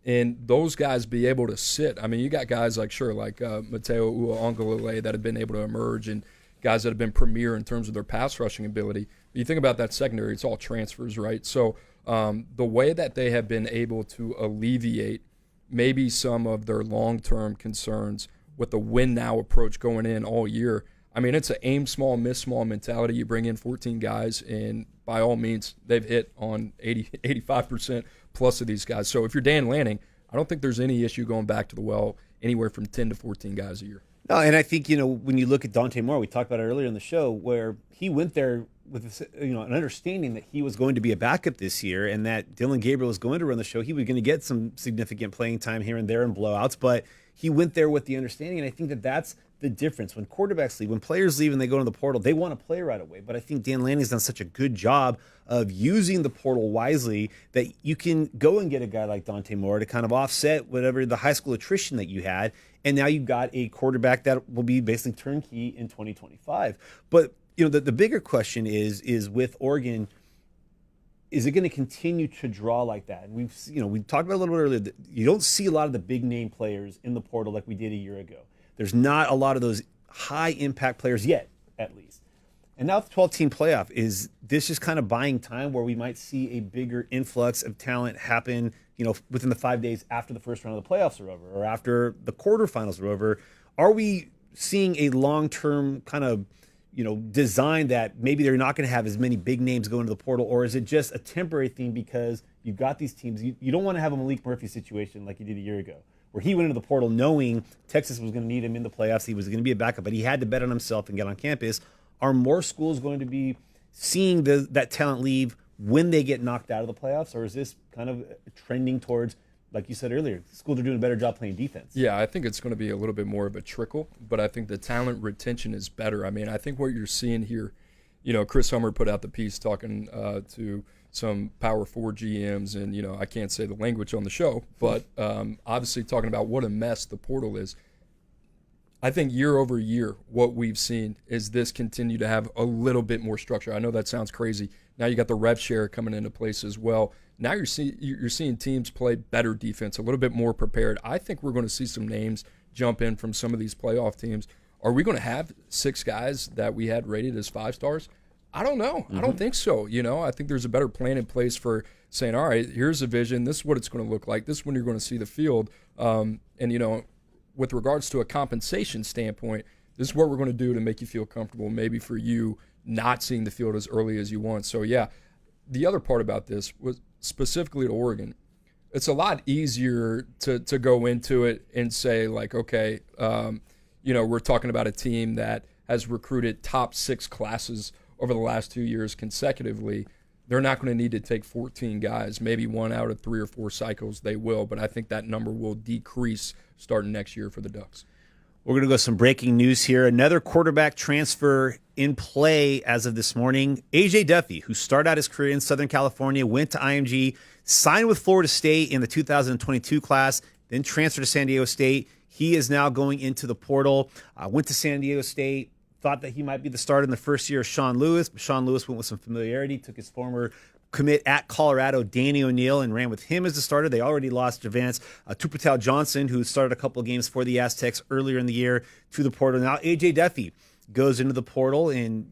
and those guys be able to sit. I mean, you got guys like Mateo Uaongalele that have been able to emerge, and guys that have been premier in terms of their pass rushing ability. But you think about that secondary, it's all transfers, right? So the way that they have been able to alleviate maybe some of their long-term concerns with the win-now approach going in all year, I mean, it's an aim small, miss small mentality. You bring in 14 guys, and by all means, they've hit on 85% plus of these guys. So if you're Dan Lanning, I don't think there's any issue going back to the well anywhere from 10 to 14 guys a year.
No, and I think, when you look at Dante Moore, we talked about it earlier in the show, where he went there with this, an understanding that he was going to be a backup this year and that Dylan Gabriel was going to run the show. He was going to get some significant playing time here and there in blowouts, but he went there with the understanding, and I think that that's the difference. When quarterbacks leave, when players leave and they go into the portal, they want to play right away. But I think Dan Lanning's done such a good job of using the portal wisely that you can go and get a guy like Dante Moore to kind of offset whatever the high school attrition that you had. And now you've got a quarterback that will be basically turnkey in 2025. But the bigger question is with Oregon, is it going to continue to draw like that? And we talked about a little bit earlier that you don't see a lot of the big name players in the portal like we did a year ago. There's not a lot of those high impact players yet, at least. And now the 12-team playoff, is this just kind of buying time where we might see a bigger influx of talent happen, within the 5 days after the first round of the playoffs are over or after the quarterfinals are over? Are we seeing a long-term kind of, design that maybe they're not going to have as many big names go into the portal, or is it just a temporary thing because you've got these teams? You don't want to have a Malik Murphy situation like you did a year ago, where he went into the portal knowing Texas was going to need him in the playoffs. He was going to be a backup, but he had to bet on himself and get on campus. Are more schools going to be seeing that talent leave when they get knocked out of the playoffs, or is this kind of trending towards, like you said earlier, schools are doing a better job playing defense? Yeah,
I think it's going to be a little bit more of a trickle, but I think the talent retention is better. I mean, I think what you're seeing here, Chris Hummer put out the piece talking to some Power 4 GMs, and, I can't say the language on the show, but obviously talking about what a mess the portal is. I think year over year, what we've seen is this continue to have a little bit more structure. I know that sounds crazy. Now you got the rev share coming into place as well. Now you're seeing teams play better defense, a little bit more prepared. I think we're going to see some names jump in from some of these playoff teams. Are we going to have 6 guys that we had rated as 5 stars? I don't know. I don't think so. I think there's a better plan in place for saying, all right, here's a vision. This is what it's going to look like. This is when you're going to see the field. With regards to a compensation standpoint, this is what we're going to do to make you feel comfortable, maybe for you not seeing the field as early as you want. So, yeah, the other part about this was specifically to Oregon. It's a lot easier to go into it and say, like, okay, we're talking about a team that has recruited top 6 classes over the last 2 years consecutively. They're not going to need to take 14 guys. Maybe 1 out of 3 or 4 cycles they will, but I think that number will decrease starting next year for the Ducks.
We're going to go some breaking news here. Another quarterback transfer in play as of this morning. A.J. Duffy, who started out his career in Southern California, went to IMG, signed with Florida State in the 2022 class, then transferred to San Diego State. He is now going into the portal. Went to San Diego State. Thought that he might be the starter in the first year of Sean Lewis, but Sean Lewis went with some familiarity, took his former commit at Colorado, Danny O'Neill, and ran with him as the starter. They already lost Javance Tupatel Johnson, who started a couple of games for the Aztecs earlier in the year, to the portal. Now A.J. Duffy goes into the portal, and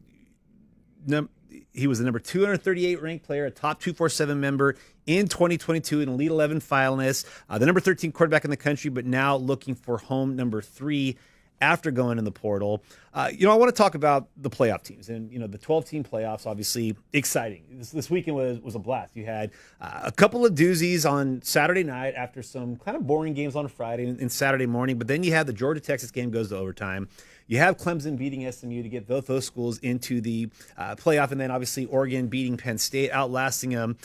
He was the number 238 ranked player, a top 247 member in 2022, an Elite 11 finalist, the number 13 quarterback in the country, but now looking for home number 3 after going in the portal. I want to talk about the playoff teams, and the 12-team playoffs. Obviously, exciting. This weekend was a blast. You had a couple of doozies on Saturday night after some kind of boring games on Friday and Saturday morning, but then you had the Georgia-Texas game goes to overtime. You have Clemson beating SMU to get both those schools into the playoff, and then obviously Oregon beating Penn State, outlasting them.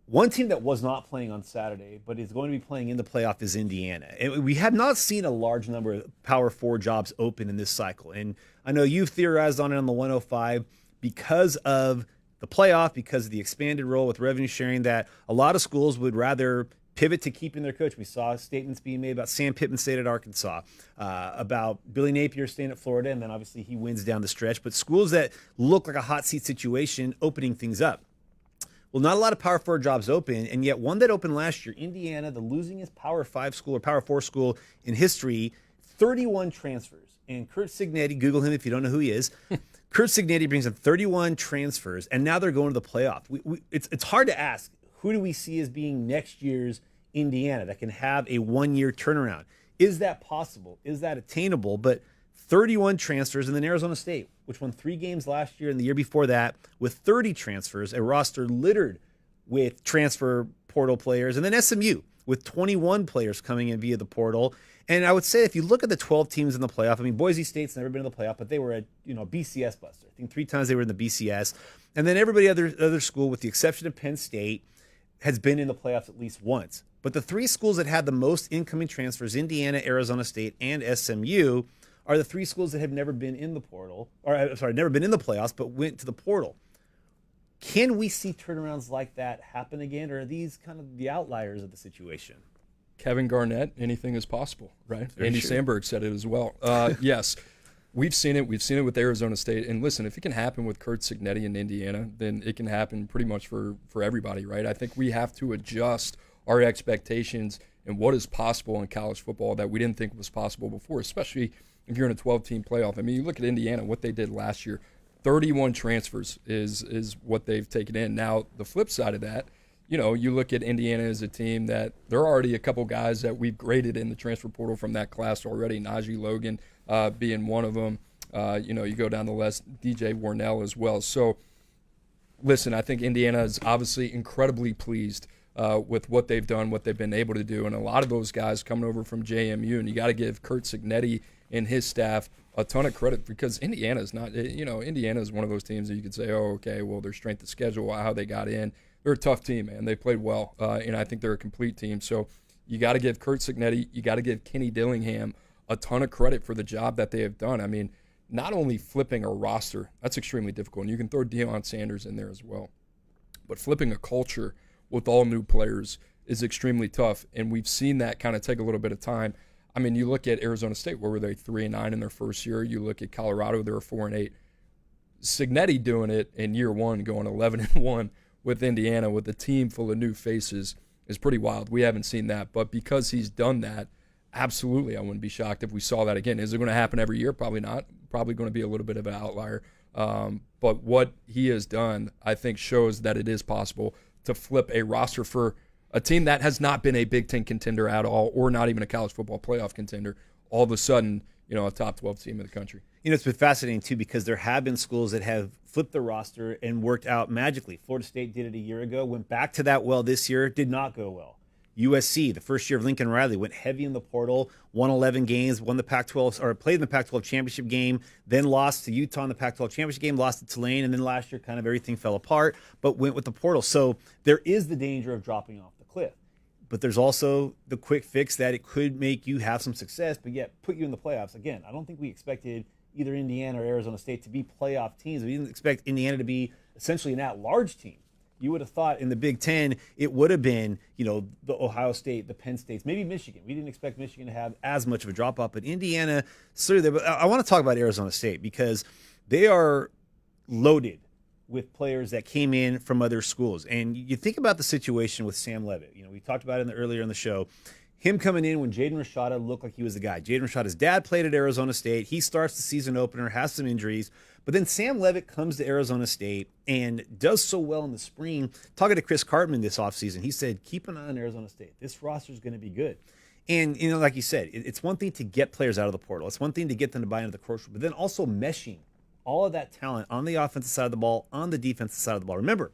One team that was not playing on Saturday, but is going to be playing in the playoff, is Indiana. And we have not seen a large number of Power 4 jobs open in this cycle. And I know you've theorized on it on the 105 because of the playoff, because of the expanded role with revenue sharing, that a lot of schools would rather pivot to keeping their coach. We saw statements being made about Sam Pittman staying at Arkansas, about Billy Napier staying at Florida, and then obviously he wins down the stretch. But schools that look like a hot seat situation opening things up. Well, not a lot of Power 4 jobs open, and yet one that opened last year, Indiana, the losingest Power 5 school or Power 4 school in history, 31 transfers. And Curt Cignetti, Google him if you don't know who he is. Curt Cignetti brings in 31 transfers, and now they're going to the playoff. It's hard to ask, who do we see as being next year's Indiana that can have a one-year turnaround? Is that possible? Is that attainable? But 31 transfers, and then Arizona State, which won 3 games last year and the year before that, with 30 transfers, a roster littered with transfer portal players, and then SMU with 21 players coming in via the portal. And I would say if you look at the 12 teams in the playoff, I mean, Boise State's never been in the playoff, but they were a BCS buster. I think 3 times they were in the BCS. And then everybody other school, with the exception of Penn State, has been in the playoffs at least once. But the 3 schools that had the most incoming transfers, Indiana, Arizona State, and SMU, are the 3 schools that have never been in the portal, never been in the playoffs, but went to the portal. Can we see turnarounds like that happen again, or are these kind of the outliers of the situation?
Kevin Garnett, anything is possible, right?
Very
Andy
true.
Sandberg said it as well. Yes, we've seen it. We've seen it with Arizona State. And listen, if it can happen with Curt Cignetti in Indiana, then it can happen pretty much for everybody, right? I think we have to adjust our expectations and what is possible in college football that we didn't think was possible before, especially if you're in a 12-team playoff. I mean, you look at Indiana, what they did last year, 31 transfers is what they've taken in. Now, the flip side of that, you look at Indiana as a team that there are already a couple guys that we've graded in the transfer portal from that class already, Najee Logan being one of them. You go down the list, DJ Warnell as well. So, listen, I think Indiana is obviously incredibly pleased with what they've done, what they've been able to do. And a lot of those guys coming over from JMU, and you got to give Curt Cignetti and his staff a ton of credit, because Indiana is not, Indiana is one of those teams that you could say, oh, okay, well, their strength of schedule, how they got in. They're a tough team, man. They played well, and I think they're a complete team. So you got to give Curt Cignetti, you got to give Kenny Dillingham a ton of credit for the job that they have done. I mean, not only flipping a roster, that's extremely difficult, and you can throw Deion Sanders in there as well, but flipping a culture with all new players is extremely tough, and we've seen that kind of take a little bit of time. I mean, you look at Arizona State, where were they 3-9 in their first year? You look at Colorado, they were 4-8. Cignetti doing it in year one, going 11-1 with Indiana with a team full of new faces is pretty wild. We haven't seen that, but because he's done that, absolutely, I wouldn't be shocked if we saw that again. Is it going to happen every year? Probably not. Probably going to be a little bit of an outlier. But what he has done, I think, shows that it is possible to flip a roster for a team that has not been a Big Ten contender at all, or not even a college football playoff contender, all of a sudden, a top 12 team in the country.
It's been fascinating, too, because there have been schools that have flipped the roster and worked out magically. Florida State did it a year ago, went back to that well this year, did not go well. USC, the first year of Lincoln Riley, went heavy in the portal, won 11 games, won the Pac-12, or played in the Pac-12 championship game, then lost to Utah in the Pac-12 championship game, lost to Tulane, and then last year kind of everything fell apart, but went with the portal. So there is the danger of dropping off the cliff. But there's also the quick fix that it could make you have some success, but yet put you in the playoffs. Again, I don't think we expected either Indiana or Arizona State to be playoff teams. We didn't expect Indiana to be essentially an at-large team. You would have thought in the Big Ten it would have been, the Ohio State, the Penn States, maybe Michigan. We didn't expect Michigan to have as much of a drop-off, but Indiana, certainly. But I want to talk about Arizona State because they are loaded with players that came in from other schools. And you think about the situation with Sam Leavitt. We talked about it earlier in the show. him coming in when Jaden Rashada looked like he was the guy. Jaden Rashada's dad played at Arizona State. He starts the season opener, has some injuries. But then Sam Levitt comes to Arizona State and does so well in the spring. Talking to Chris Cartman this offseason, he said, keep an eye on Arizona State. This roster is going to be good. And, like you said, it's one thing to get players out of the portal. It's one thing to get them to buy into the coach, but then also meshing all of that talent on the offensive side of the ball, on the defensive side of the ball. Remember,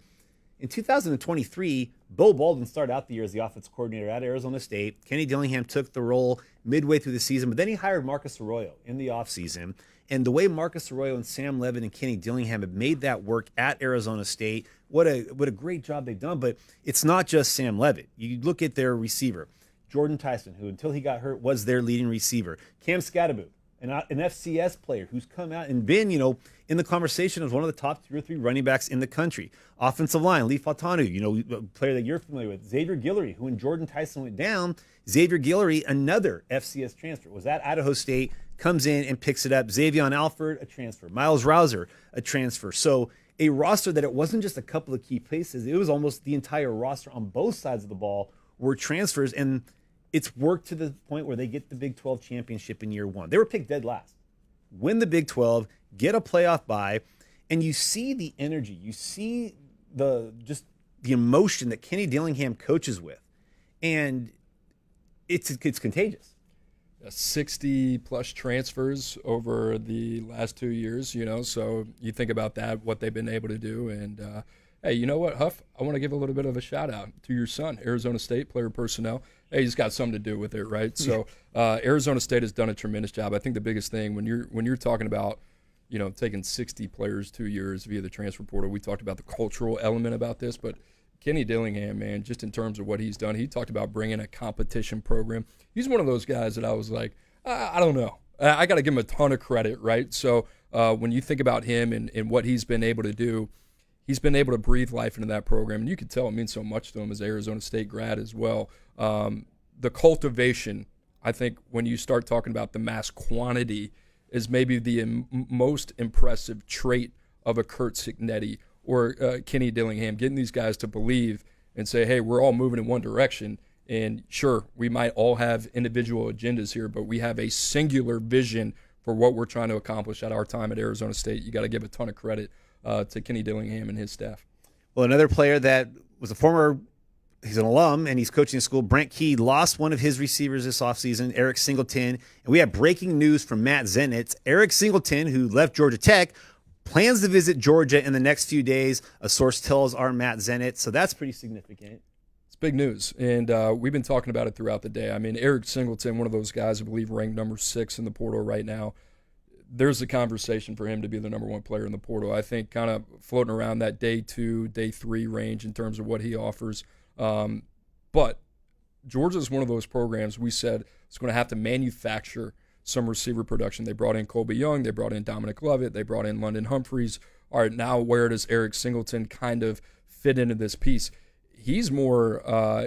in 2023, Bo Baldwin started out the year as the offensive coordinator at Arizona State. Kenny Dillingham took the role midway through the season, but then he hired Marcus Arroyo in the offseason. And the way Marcus Arroyo and Sam Levitt and Kenny Dillingham have made that work at Arizona State, what a great job they've done. But it's not just Sam Levitt. You look at their receiver, Jordan Tyson, who until he got hurt was their leading receiver. Cam Scadaboo, an FCS player who's come out and been, in the conversation as one of the top 2 or 3 running backs in the country. Offensive line, Lee Fatanu, a player that you're familiar with. Xavier Guillory, who when Jordan Tyson went down, Xavier Guillory, another FCS transfer, was at Idaho State, comes in and picks it up. Xavier Alford, a transfer. Miles Rouser, a transfer. So a roster that it wasn't just a couple of key places. It was almost the entire roster on both sides of the ball were transfers, and it's worked to the point where they get the Big 12 championship in year 1. They were picked dead last. Win the Big 12, get a playoff bye, and you see the energy. You see the emotion that Kenny Dillingham coaches with, and it's contagious.
60-plus transfers over the last 2 years, so you think about that, what they've been able to do, and hey, you know what, Huff? I want to give a little bit of a shout-out to your son, Arizona State player personnel. Hey, he's got something to do with it, right? So Arizona State has done a tremendous job. I think the biggest thing when you're talking about, taking 60 players 2 years via the transfer portal, we talked about the cultural element about this, but Kenny Dillingham, man, just in terms of what he's done, he talked about bringing a competition program. He's one of those guys that I was like, I don't know. I got to give him a ton of credit, right? So when you think about him and what he's been able to do, he's been able to breathe life into that program. And you could tell it means so much to him as an Arizona State grad as well. The cultivation, I think when you start talking about the mass quantity, is maybe the most impressive trait of a Kurt Cignetti or Kenny Dillingham, getting these guys to believe and say, hey, we're all moving in one direction. And sure, we might all have individual agendas here, but we have a singular vision for what we're trying to accomplish at our time at Arizona State. You got to give a ton of credit to Kenny Dillingham and his staff.
Well, another player that was he's an alum and he's coaching school, Brent Key, lost one of his receivers this offseason, Eric Singleton. And we have breaking news from Matt Zenitz. Eric Singleton, who left Georgia Tech, plans to visit Georgia in the next few days. A source tells our Matt Zenitz. So that's pretty significant.
It's big news. And we've been talking about it throughout the day. I mean, Eric Singleton, one of those guys I believe ranked number 6 in the portal right now. There's a conversation for him to be the number 1 player in the portal. I think kind of floating around that day 2, day 3 range in terms of what he offers. But Georgia is one of those programs we said it's going to have to manufacture some receiver production. They brought in Colby Young. They brought in Dominic Lovett. They brought in London Humphreys. All right, now where does Eric Singleton kind of fit into this piece? He's more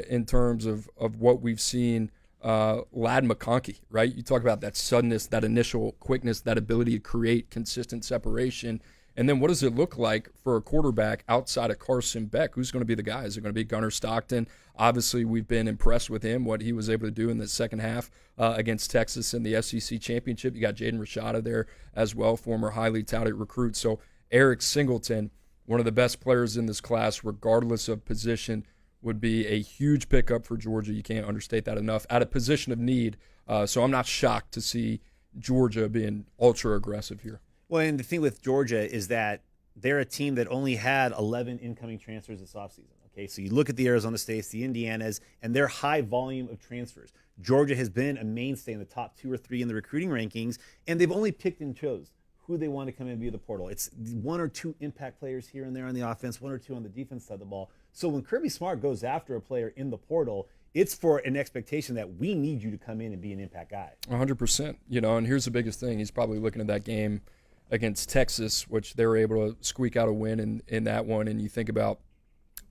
in terms of what we've seen Lad McConkey, right? You talk about that suddenness, that initial quickness, that ability to create consistent separation. And then what does it look like for a quarterback outside of Carson Beck? Who's going to be the guy? Is it going to be Gunnar Stockton? Obviously, we've been impressed with him, what he was able to do in the second half against Texas in the SEC championship. You got Jaden Rashada there as well, former highly touted recruit. So Eric Singleton, one of the best players in this class, regardless of position, would be a huge pickup for Georgia. You can't understate that enough. At a position of need, so I'm not shocked to see Georgia being ultra aggressive here.
Well, and the thing with Georgia is that they're a team that only had 11 incoming transfers this offseason. Okay, so you look at the Arizona States, the Indianas, and their high volume of transfers. Georgia has been a mainstay in the top 2 or 3 in the recruiting rankings, and they've only picked and chose who they want to come in via the portal. It's 1 or 2 impact players here and there on the offense, 1 or 2 on the defense side of the ball. So when Kirby Smart goes after a player in the portal, it's for an expectation that we need you to come in and be an impact guy.
100%. And here's the biggest thing. He's probably looking at that game against Texas, which they were able to squeak out a win in that one. And you think about,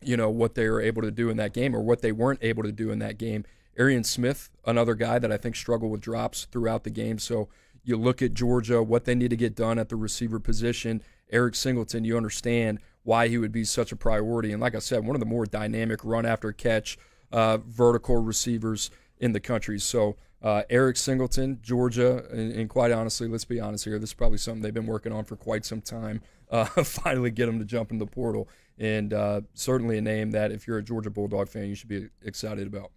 what they were able to do in that game or what they weren't able to do in that game. Arian Smith, another guy that I think struggled with drops throughout the game. So you look at Georgia, what they need to get done at the receiver position. Eric Singleton, you understand why he would be such a priority. And like I said, one of the more dynamic run after catch, vertical receivers in the country. So Eric Singleton, Georgia, and quite honestly, let's be honest here, this is probably something they've been working on for quite some time. Finally get him to jump in the portal, and certainly a name that if you're a Georgia Bulldog fan, you should be excited about.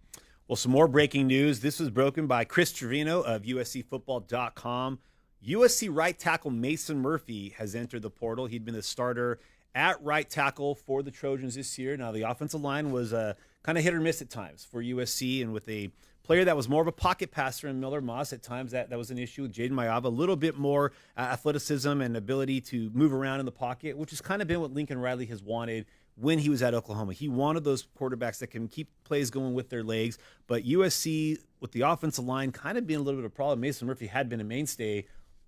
Well, some more breaking news. This was broken by Chris Trevino of USCFootball.com. USC right tackle Mason Murphy has entered the portal. He'd been the starter at right tackle for the Trojans this year. Now, the offensive line was kind of hit or miss at times for USC, and with a player that was more of a pocket passer in Miller Moss, at times that was an issue with Jaden Mayava. A little bit more athleticism and ability to move around in the pocket, which has kind of been what Lincoln Riley has wanted when he was at Oklahoma. He wanted those quarterbacks that can keep plays going with their legs, but USC, with the offensive line kind of being a little bit of a problem, Mason Murphy had been a mainstay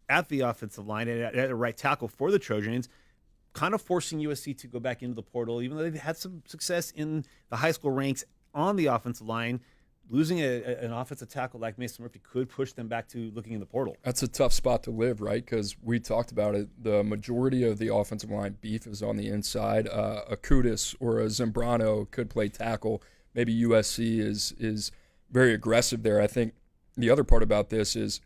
at the offensive line and at a right tackle for the Trojans, kind of forcing USC to go back into the portal, even though they've had some success in the high school ranks on the offensive line. Losing an offensive tackle like Mason Murphy could push them back to looking in the portal.
That's a tough spot to live, right? Because we talked about it. The majority of the offensive line beef is on the inside. A Kudus or a Zambrano could play tackle. Maybe USC is very aggressive there. I think the other part about this is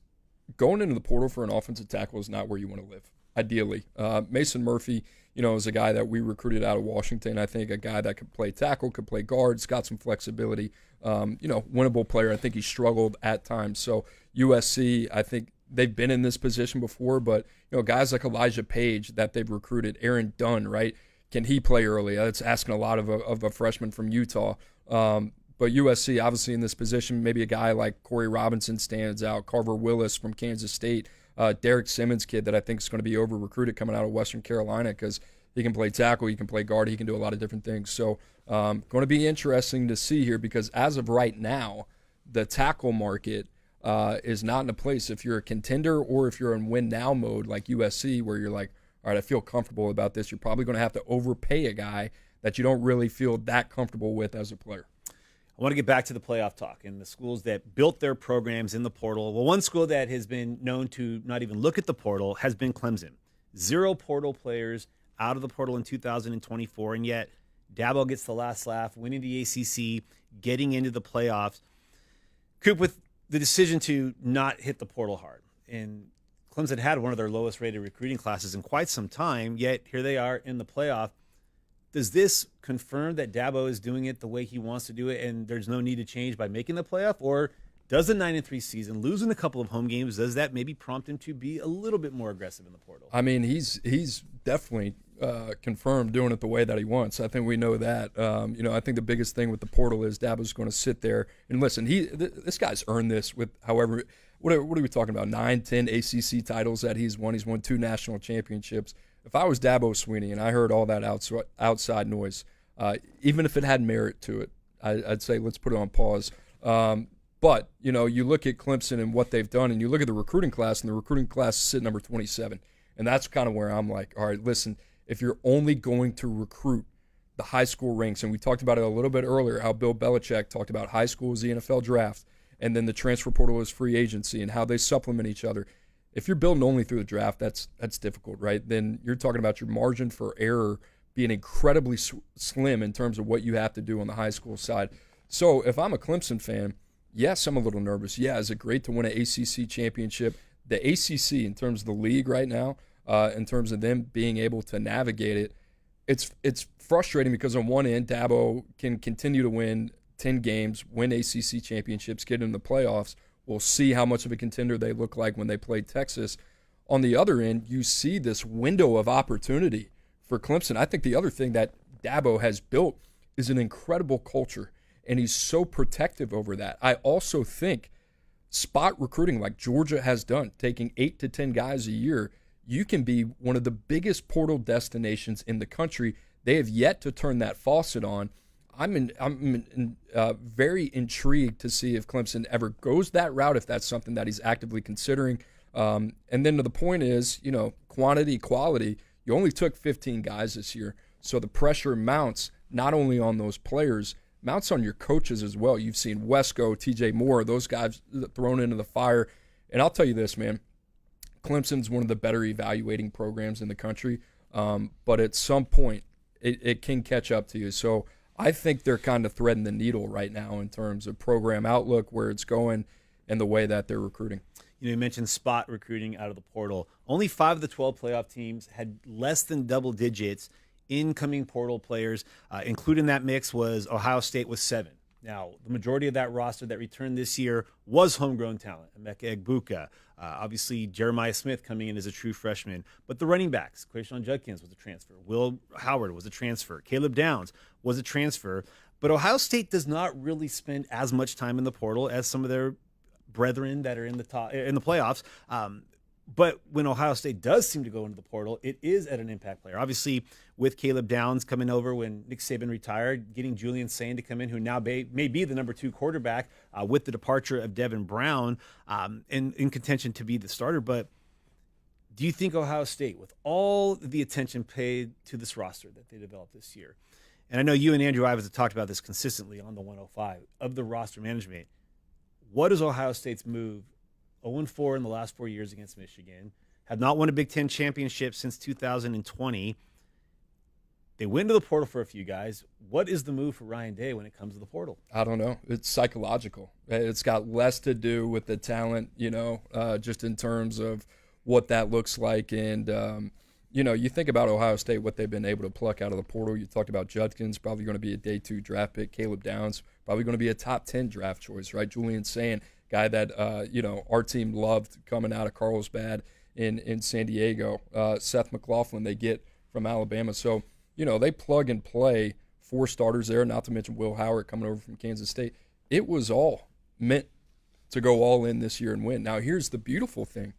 going into the portal for an offensive tackle is not where you want to live, ideally. Mason Murphy, is a guy that we recruited out of Washington. I think a guy that could play tackle, could play guards, got some flexibility. Winnable player. I think he struggled at times. So USC, I think they've been in this position before, but guys like Elijah Page that they've recruited, Aaron Dunn, right? Can he play early? That's asking a lot of a freshman from Utah. But USC, obviously in this position, maybe a guy like Corey Robinson stands out, Carver Willis from Kansas State, Derek Simmons kid that I think is going to be over-recruited coming out of Western Carolina because he can play tackle, he can play guard, he can do a lot of different things. So going to be interesting to see here because as of right now, the tackle market is not in a place if you're a contender or if you're in win-now mode like USC where you're like, all right, I feel comfortable about this. You're probably going to have to overpay a guy that you don't really feel that comfortable with as a player.
I want to get back to the playoff talk and the schools that built their programs in the portal. Well, one school that has been known to not even look at the portal has been Clemson. 0 portal players out of the portal in 2024, and yet Dabo gets the last laugh, winning the ACC, getting into the playoffs. Coop, with the decision to not hit the portal hard, and Clemson had one of their lowest rated recruiting classes in quite some time, yet here they are in the playoff. Does this confirm that Dabo is doing it the way he wants to do it and there's no need to change by making the playoff? Or does the 9-3 season, losing a couple of home games, does that maybe prompt him to be a little bit more aggressive in the portal?
I mean, he's definitely confirmed doing it the way that he wants. I think we know that. I think the biggest thing with the portal is Dabo's going to sit there and listen. This guy's earned this with however what are we talking about? 9, 10 ACC titles that he's won. He's won 2 national championships. If I was Dabo Swinney and I heard all that outside noise, even if it had merit to it, I'd say let's put it on pause. But, you look at Clemson and what they've done, and you look at the recruiting class, and the recruiting class is sitting number 27. And that's kind of where I'm like, all right, listen, if you're only going to recruit the high school ranks, and we talked about it a little bit earlier, how Bill Belichick talked about high school is the NFL draft, and then the transfer portal is free agency and how they supplement each other. If you're building only through the draft, that's difficult, right? Then you're talking about your margin for error being incredibly slim in terms of what you have to do on the high school side. So if I'm a Clemson fan, yes, I'm a little nervous. Yeah, is it great to win an ACC championship? The ACC, in terms of the league right now, in terms of them being able to navigate it, it's frustrating because on one end, Dabo can continue to win 10 games, win ACC championships, get in the playoffs. We'll see how much of a contender they look like when they play Texas. On the other end, you see this window of opportunity for Clemson. I think the other thing that Dabo has built is an incredible culture, and he's so protective over that. I also think spot recruiting like Georgia has done, taking 8 to 10 guys a year, you can be one of the biggest portal destinations in the country. They have yet to turn that faucet on. I'm very intrigued to see if Clemson ever goes that route, if that's something that he's actively considering. And then to the point is, quantity, quality. You only took 15 guys this year, so the pressure mounts not only on those players, mounts on your coaches as well. You've seen Wesco, TJ Moore, those guys thrown into the fire. And I'll tell you this, man, Clemson's one of the better evaluating programs in the country, but at some point it can catch up to you. So I think they're kind of threading the needle right now in terms of program outlook, where it's going, and the way that they're recruiting.
You mentioned spot recruiting out of the portal. Only 5 of the 12 playoff teams had less than double digits incoming portal players. Including that mix was Ohio State with 7. Now, the majority of that roster that returned this year was homegrown talent. Emeka Egbuka, obviously Jeremiah Smith coming in as a true freshman. But the running backs, Quayshawn Judkins was a transfer. Will Howard was a transfer. Caleb Downs was a transfer. But Ohio State does not really spend as much time in the portal as some of their brethren that are in the playoffs. But when Ohio State does seem to go into the portal, it is at an impact player. Obviously, with Caleb Downs coming over when Nick Saban retired, getting Julian Sain to come in, who now may be the number 2 quarterback with the departure of Devin Brown, in contention to be the starter. But do you think Ohio State, with all the attention paid to this roster that they developed this year, and I know you and Andrew Ivins have talked about this consistently on the 105, of the roster management, what is Ohio State's move? 0-4 in the last 4 years against Michigan. Have not won a Big Ten championship since 2020. They went to the portal for a few guys. What is the move for Ryan Day when it comes to the portal?
I don't know. It's psychological. It's got less to do with the talent, just in terms of what that looks like. And, you think about Ohio State, what they've been able to pluck out of the portal. You talked about Judkins, probably going to be a day 2 draft pick. Caleb Downs, probably going to be a top 10 draft choice, right? Julian Sain, guy that, our team loved coming out of Carlsbad in San Diego. Seth McLaughlin they get from Alabama. So, they plug and play 4 starters there, not to mention Will Howard coming over from Kansas State. It was all meant to go all in this year and win. Now, here's the beautiful thing.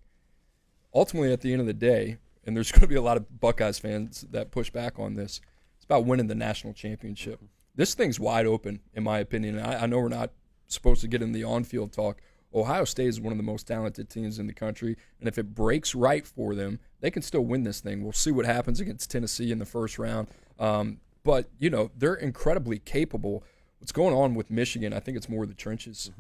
Ultimately, at the end of the day, and there's going to be a lot of Buckeyes fans that push back on this, it's about winning the national championship. This thing's wide open, in my opinion. And I know we're not supposed to get in the on-field talk. Ohio State is one of the most talented teams in the country, and if it breaks right for them, they can still win this thing. We'll see what happens against Tennessee in the first round. But, they're incredibly capable. What's going on with Michigan, I think it's more the trenches,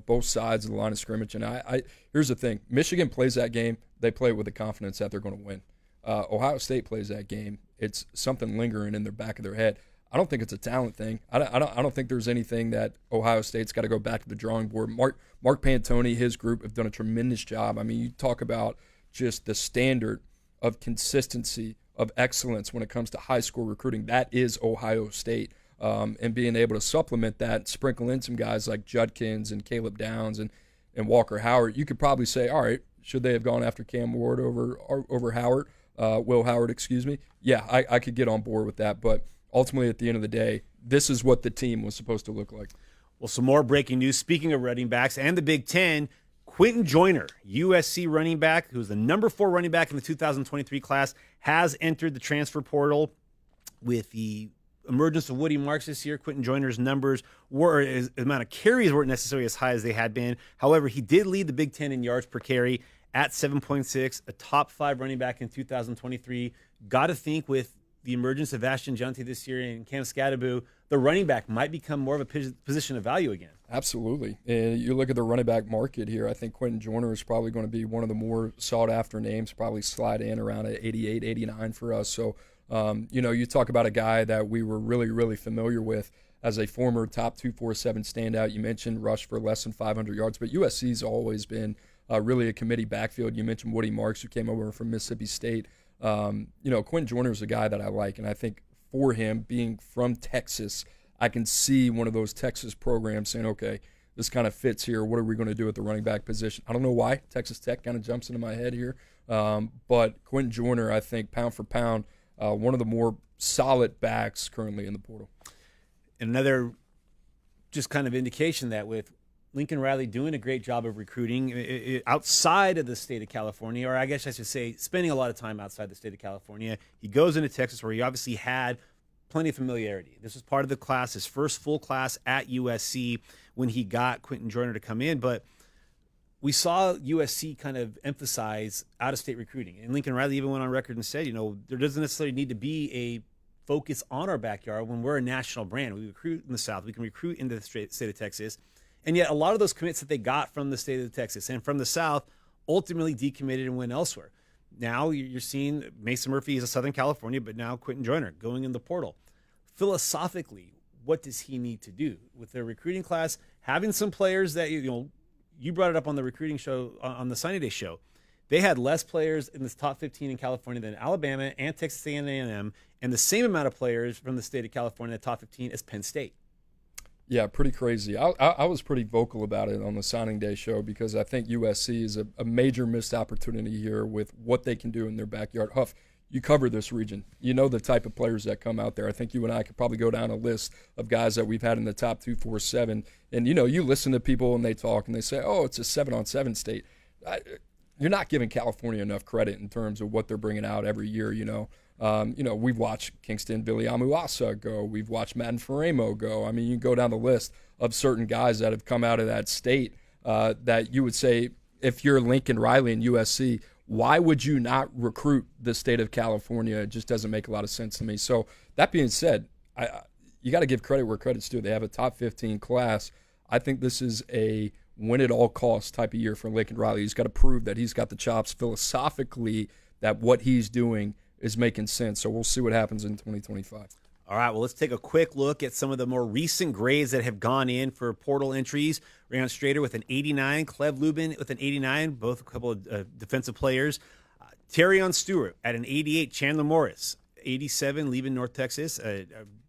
both sides of the line of scrimmage. And here's the thing. Michigan plays that game. They play it with the confidence that they're going to win. Ohio State plays that game. It's something lingering in their back of their head. I don't think it's a talent thing. I don't think there's anything that Ohio State's got to go back to the drawing board. Mark Pantoni, his group have done a tremendous job. I mean, you talk about just the standard of consistency, of excellence when it comes to high school recruiting. That is Ohio State. And being able to supplement that, sprinkle in some guys like Judkins and Caleb Downs and Walker Howard. You could probably say, all right, should they have gone after Cam Ward over Howard, Will Howard, excuse me? Yeah, I could get on board with that. But ultimately, at the end of the day, this is what the team was supposed to look like.
Well, some more breaking news. Speaking of running backs and the Big Ten, Quentin Joyner, USC running back, who's the number 4 running back in the 2023 class, has entered the transfer portal. With the emergence of Woody Marks this year, Quentin Joyner's numbers his amount of carries weren't necessarily as high as they had been. However, he did lead the Big Ten in yards per carry at 7.6, a top 5 running back in 2023. Got to think with the emergence of Ashton Junty this year and Cam Scadaboo, the running back might become more of a position of value again.
Absolutely. And you look at the running back market here, I think Quentin Joyner is probably going to be one of the more sought-after names, probably slide in around at 88, 89 for us. So, you talk about a guy that we were really, really familiar with as a former top 247 standout. You mentioned rush for less than 500 yards, but USC's always been really a committee backfield. You mentioned Woody Marks, who came over from Mississippi State. Quentin Joyner is a guy that I like, and I think for him being from Texas, I can see one of those Texas programs saying, okay, this kind of fits here. What are we going to do at the running back position? I don't know why. Texas Tech kind of jumps into my head here. But Quentin Joyner, I think, pound for pound, one of the more solid backs currently in the portal.
Another just kind of indication that with Lincoln Riley doing a great job of recruiting outside of the state of California, or I guess I should say spending a lot of time outside the state of California. He goes into Texas where he obviously had plenty of familiarity. This was part of the class, his first full class at USC when he got Quentin Joyner to come in. But we saw USC kind of emphasize out-of-state recruiting. And Lincoln Riley even went on record and said, there doesn't necessarily need to be a focus on our backyard when we're a national brand. We recruit in the South. We can recruit in the state of Texas. And yet a lot of those commits that they got from the state of Texas and from the South ultimately decommitted and went elsewhere. Now you're seeing Mason Murphy is a Southern California, but now Quentin Joyner going in the portal. Philosophically, what does he need to do with their recruiting class? Having some players that, you brought it up on the recruiting show, on the Sunny Day show. They had less players in this top 15 in California than Alabama and Texas A&M, and the same amount of players from the state of California in the top 15 as Penn State.
Yeah, pretty crazy. I was pretty vocal about it on the signing day show because I think USC is a major missed opportunity here with what they can do in their backyard. Huff, you cover this region. You know the type of players that come out there. I think you and I could probably go down a list of guys that we've had in the top 2, 4, 7. And, you listen to people and they talk and they say, oh, it's a 7-on-7 state. You're not giving California enough credit in terms of what they're bringing out every year, we've watched Kingston Biliamuasa go. We've watched Madden Faremo go. I mean, you can go down the list of certain guys that have come out of that state that you would say, if you're Lincoln Riley and USC, why would you not recruit the state of California? It just doesn't make a lot of sense to me. So that being said, you got to give credit where credit's due. They have a top 15 class. I think this is a win at all costs type of year for Lincoln Riley. He's got to prove that he's got the chops philosophically, that what he's doing is making sense. So we'll see what happens in 2025.
All right, well, let's take a quick look at some of the more recent grades that have gone in for portal entries. Rayon Strader with an 89, Clev Lubin with an 89, both a couple of defensive players. Terrion Stewart at an 88, Chandler Morris, 87, leaving North Texas,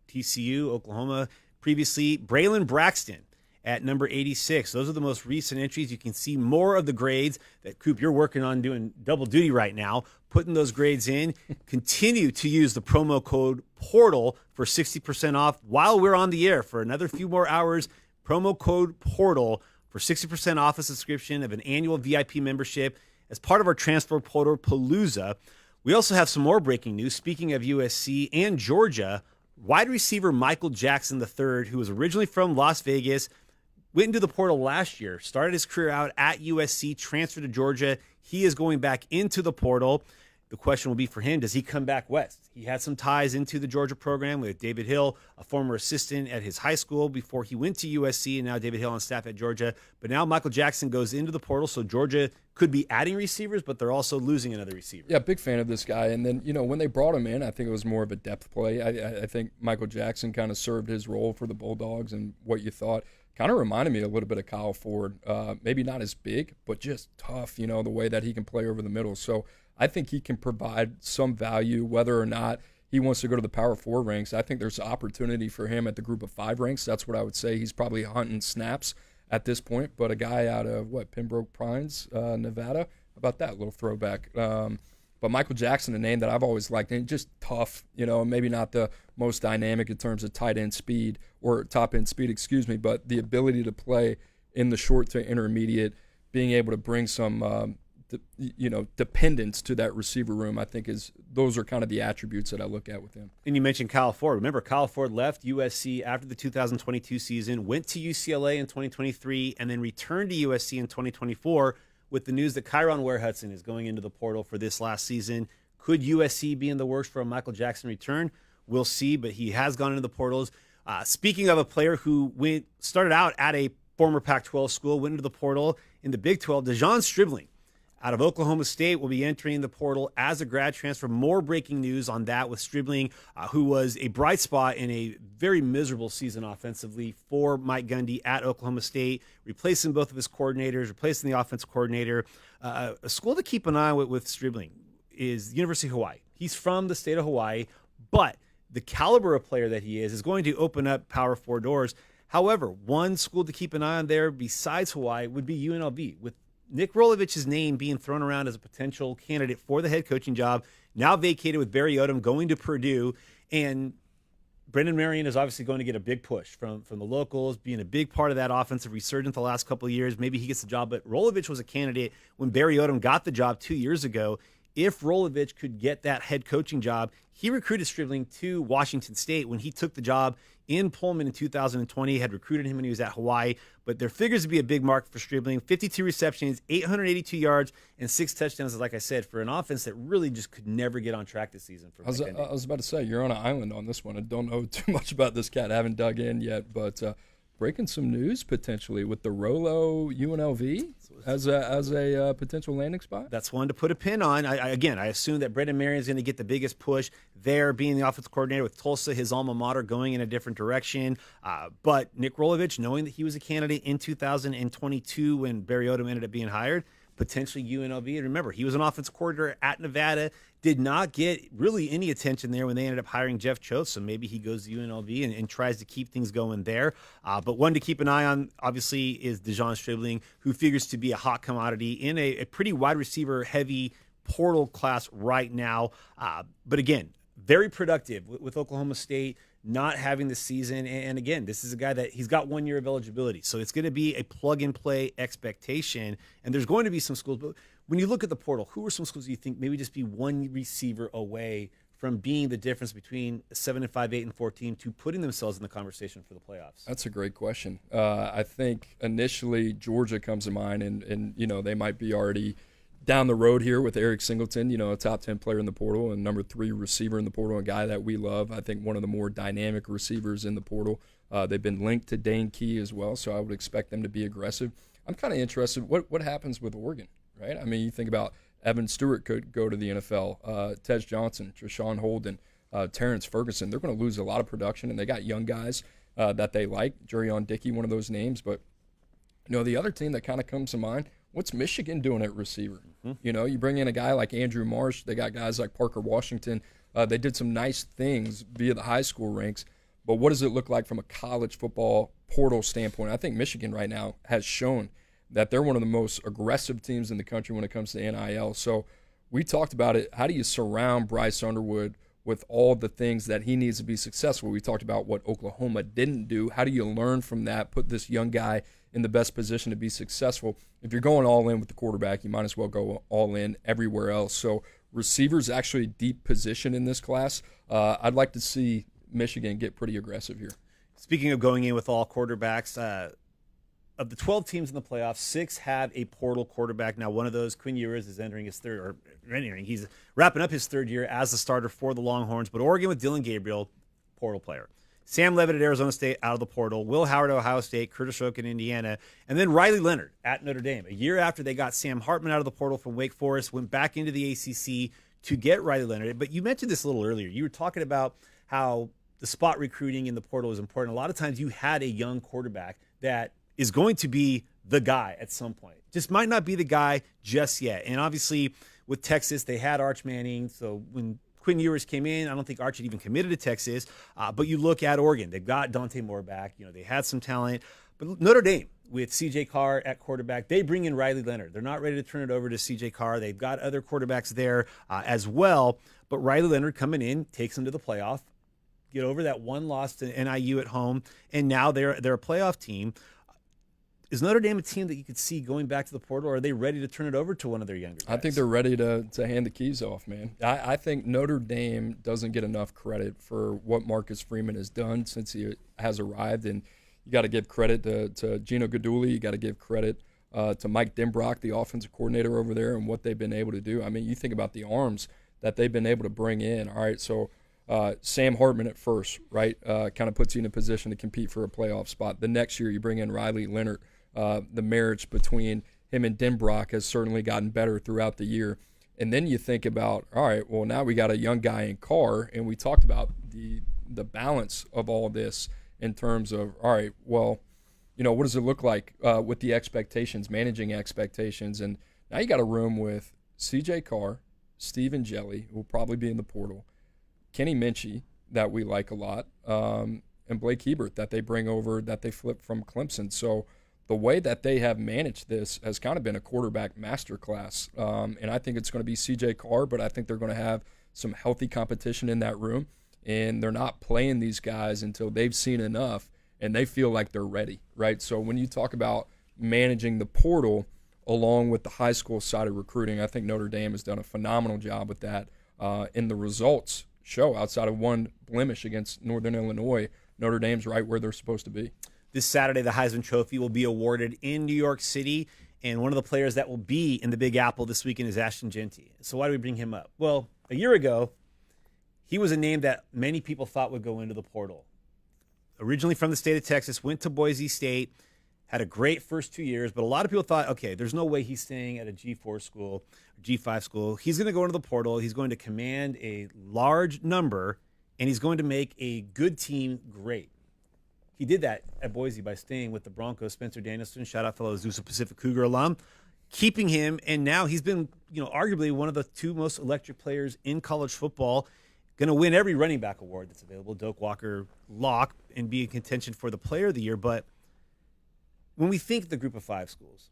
TCU, Oklahoma previously. Braylon Braxton at number 86. Those are the most recent entries. You can see more of the grades that, Coop, you're working on doing double duty right now, putting those grades in. Continue to use the promo code PORTAL for 60% off while we're on the air for another few more hours. Promo code PORTAL for 60% off a subscription of an annual VIP membership as part of our Transfer Portal Palooza. We also have some more breaking news. Speaking of USC and Georgia, wide receiver Michael Jackson III, who was originally from Las Vegas, went into the portal last year, started his career out at USC, transferred to Georgia. He is going back into the portal. The question will be for him, does he come back west? He had some ties into the Georgia program with David Hill, a former assistant at his high school before he went to USC, and now David Hill on staff at Georgia. But now Michael Jackson goes into the portal, so Georgia could be adding receivers, but they're also losing another receiver.
Yeah, big fan of this guy. And then, when they brought him in, I think it was more of a depth play. I think Michael Jackson kind of served his role for the Bulldogs and what you thought. Kind of reminded me a little bit of Kyle Ford. Maybe not as big, but just tough, the way that he can play over the middle. So I think he can provide some value, whether or not he wants to go to the Power 4 ranks. I think there's opportunity for him at the Group of 5 ranks. That's what I would say. He's probably hunting snaps at this point, but a guy out of, Pembroke Pines, Nevada? How about that little throwback? But Michael Jackson, a name that I've always liked, and just tough, maybe not the most dynamic in terms of tight end speed or top end speed, but the ability to play in the short to intermediate, being able to bring some, dependence to that receiver room, I think those are kind of the attributes that I look at with him.
And you mentioned Kyle Ford. Remember, Kyle Ford left USC after the 2022 season, went to UCLA in 2023, and then returned to USC in 2024 with the news that Kyron Ware-Hudson is going into the portal for this last season. Could USC be in the works for a Michael Jackson return? We'll see, but he has gone into the portals. Speaking of a player who started out at a former Pac-12 school, went into the portal in the Big 12, Dejon Stribling out of Oklahoma State will be entering the portal as a grad transfer. More breaking news on that with Stribling, who was a bright spot in a very miserable season offensively for Mike Gundy at Oklahoma State, replacing both of his coordinators, replacing the offense coordinator. A school to keep an eye on with Stribling is the University of Hawaii. He's from the state of Hawaii, but the caliber of player that he is going to open up Power 4 doors. However, one school to keep an eye on there besides Hawaii would be UNLV, with Nick Rolovich's name being thrown around as a potential candidate for the head coaching job, now vacated with Barry Odom going to Purdue. And Brendan Marion is obviously going to get a big push from the locals, being a big part of that offensive resurgence the last couple of years. Maybe he gets the job, but Rolovich was a candidate when Barry Odom got the job 2 years ago. If Rolovich could get that head coaching job, he recruited Stribling to Washington State when he took the job in Pullman in 2020, had recruited him when he was at Hawaii. But there figures to be a big mark for Stribling. 52 receptions, 882 yards, and 6 touchdowns, like I said, for an offense that really just could never get on track this season.
I was about to say, you're on an island on this one. I don't know too much about this cat. I haven't dug in yet, but breaking some news potentially with the Rolo UNLV as a potential landing spot.
That's one to put a pin on. I assume that Brendan Marion is going to get the biggest push there, being the offensive coordinator with Tulsa, his alma mater, going in a different direction. But Nick Rolovich, knowing that he was a candidate in 2022 when Barry Odom ended up being hired, potentially UNLV. And remember, he was an offensive coordinator at Nevada, did not get really any attention there when they ended up hiring Jeff Choate. So maybe he goes to UNLV and tries to keep things going there. But one to keep an eye on, obviously, is DeJon Stribling, who figures to be a hot commodity in a pretty wide receiver heavy portal class right now. But again, very productive with Oklahoma State not having the season. And again, this is a guy that he's got 1 year of eligibility. So it's going to be a plug and play expectation. And there's going to be some schools. But when you look at the portal, who are some schools you think maybe just be one receiver away from being the difference between 7-5, 8-4 team to putting themselves in the conversation for the playoffs?
That's a great question. I think initially Georgia comes to mind, and they might be already down the road here with Eric Singleton, a top 10 player in the portal and number 3 receiver in the portal, a guy that we love. I think one of the more dynamic receivers in the portal. They've been linked to Dane Key as well, so I would expect them to be aggressive. I'm kind of interested what happens with Oregon, right? I mean, you think about Evan Stewart could go to the NFL, Tej Johnson, Treshawn Holden, Terrence Ferguson. They're going to lose a lot of production, and they got young guys that they like. Jurion Dickey, one of those names. But, the other team that kind of comes to mind, what's Michigan doing at receiver? Mm-hmm. You bring in a guy like Andrew Marsh. They got guys like Parker Washington. They did some nice things via the high school ranks. But what does it look like from a college football portal standpoint? I think Michigan right now has shown that they're one of the most aggressive teams in the country when it comes to NIL. So we talked about it. How do you surround Bryce Underwood with all the things that he needs to be successful? We talked about what Oklahoma didn't do. How do you learn from that, put this young guy in the best position to be successful? If you're going all in with the quarterback, you might as well go all in everywhere else. So receivers actually a deep position in this class. I'd like to see Michigan get pretty aggressive here.
Speaking of going in with all quarterbacks, of the 12 teams in the playoffs, 6 have a portal quarterback. Now, one of those, Quinn Ewers, is he's wrapping up his 3rd year as the starter for the Longhorns. But Oregon with Dylan Gabriel, portal player. Sam Levitt at Arizona State, out of the portal. Will Howard at Ohio State, Curtis Rook in Indiana. And then Riley Leonard at Notre Dame. A year after they got Sam Hartman out of the portal from Wake Forest, went back into the ACC to get Riley Leonard. But you mentioned this a little earlier. You were talking about how the spot recruiting in the portal is important. A lot of times you had a young quarterback that is going to be the guy at some point. Just might not be the guy just yet. And obviously with Texas, they had Arch Manning. So when Quinn Ewers came in, I don't think Arch had even committed to Texas. But you look at Oregon, they've got Dante Moore back. They had some talent. But Notre Dame with C.J. Carr at quarterback, they bring in Riley Leonard. They're not ready to turn it over to C.J. Carr. They've got other quarterbacks there as well. But Riley Leonard coming in takes them to the playoff, get over that one loss to NIU at home, and now they're a playoff team. Is Notre Dame a team that you could see going back to the portal, or are they ready to turn it over to one of their younger guys?
I think they're ready to hand the keys off, man. I think Notre Dame doesn't get enough credit for what Marcus Freeman has done since he has arrived, and you got to give credit to Gino Guidugli. You got to give credit to Mike Denbrock, the offensive coordinator over there, and what they've been able to do. I mean, you think about the arms that they've been able to bring in. All right, so Sam Hartman at first, right, kind of puts you in a position to compete for a playoff spot. The next year you bring in Riley Leonard. The marriage between him and Denbrock has certainly gotten better throughout the year. And then you think about, all right, well, now we got a young guy in Carr, and we talked about the balance of all this in terms of, all right, well, what does it look like with the expectations, managing expectations? And now you got a room with C.J. Carr, Stephen Jelly, who will probably be in the portal, Kenny Minchie, that we like a lot, and Blake Hebert that they bring over, that they flip from Clemson. So the way that they have managed this has kind of been a quarterback masterclass. And I think it's going to be C.J. Carr, but I think they're going to have some healthy competition in that room. And they're not playing these guys until they've seen enough and they feel like they're ready, right? So when you talk about managing the portal along with the high school side of recruiting, I think Notre Dame has done a phenomenal job with that. And the results show, outside of one blemish against Northern Illinois, Notre Dame's right where they're supposed to be.
This Saturday, the Heisman Trophy will be awarded in New York City, and one of the players that will be in the Big Apple this weekend is Ashton Genty. So why do we bring him up? Well, a year ago, he was a name that many people thought would go into the portal. originally from the state of Texas, went to Boise State, had a great first 2 years, but a lot of people thought, okay, there's no way he's staying at a G4 school, G5 school. He's going to go into the portal. He's going to command a large number, and he's going to make a good team great. He did that at Boise by staying with the Broncos. Spencer Danielson, shout out fellow Azusa Pacific Cougar alum, keeping him, and now he's been, arguably one of the two most electric players in college football. Going to win every running back award that's available, Doak Walker lock, and be in contention for the Player of the Year. But when we think the Group of Five schools,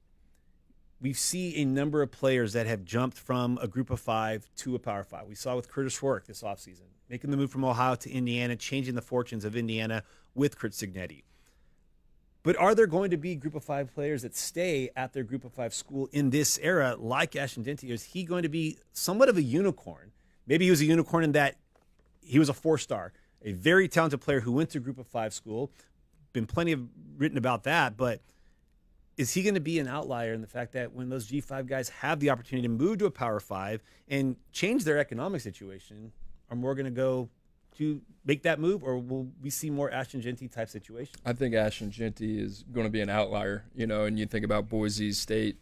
we see a number of players that have jumped from a Group of Five to a Power Five. We saw with Curtis Rourke this offseason, making the move from Ohio to Indiana, changing the fortunes of Indiana with Kurt Signetti. But are there going to be Group of Five players that stay at their Group of Five school in this era, like Ashton Jeanty? Is he going to be somewhat of a unicorn? Maybe he was a unicorn in that he was a 4-star, a very talented player who went to Group of Five school. Been plenty of written about that, but is he going to be an outlier in the fact that when those G5 guys have the opportunity to move to a Power 5 and change their economic situation, are more going to go to make that move, or will we see more Ashton Jeanty type situation?
I think Ashton Jeanty is going to be an outlier, and you think about Boise State,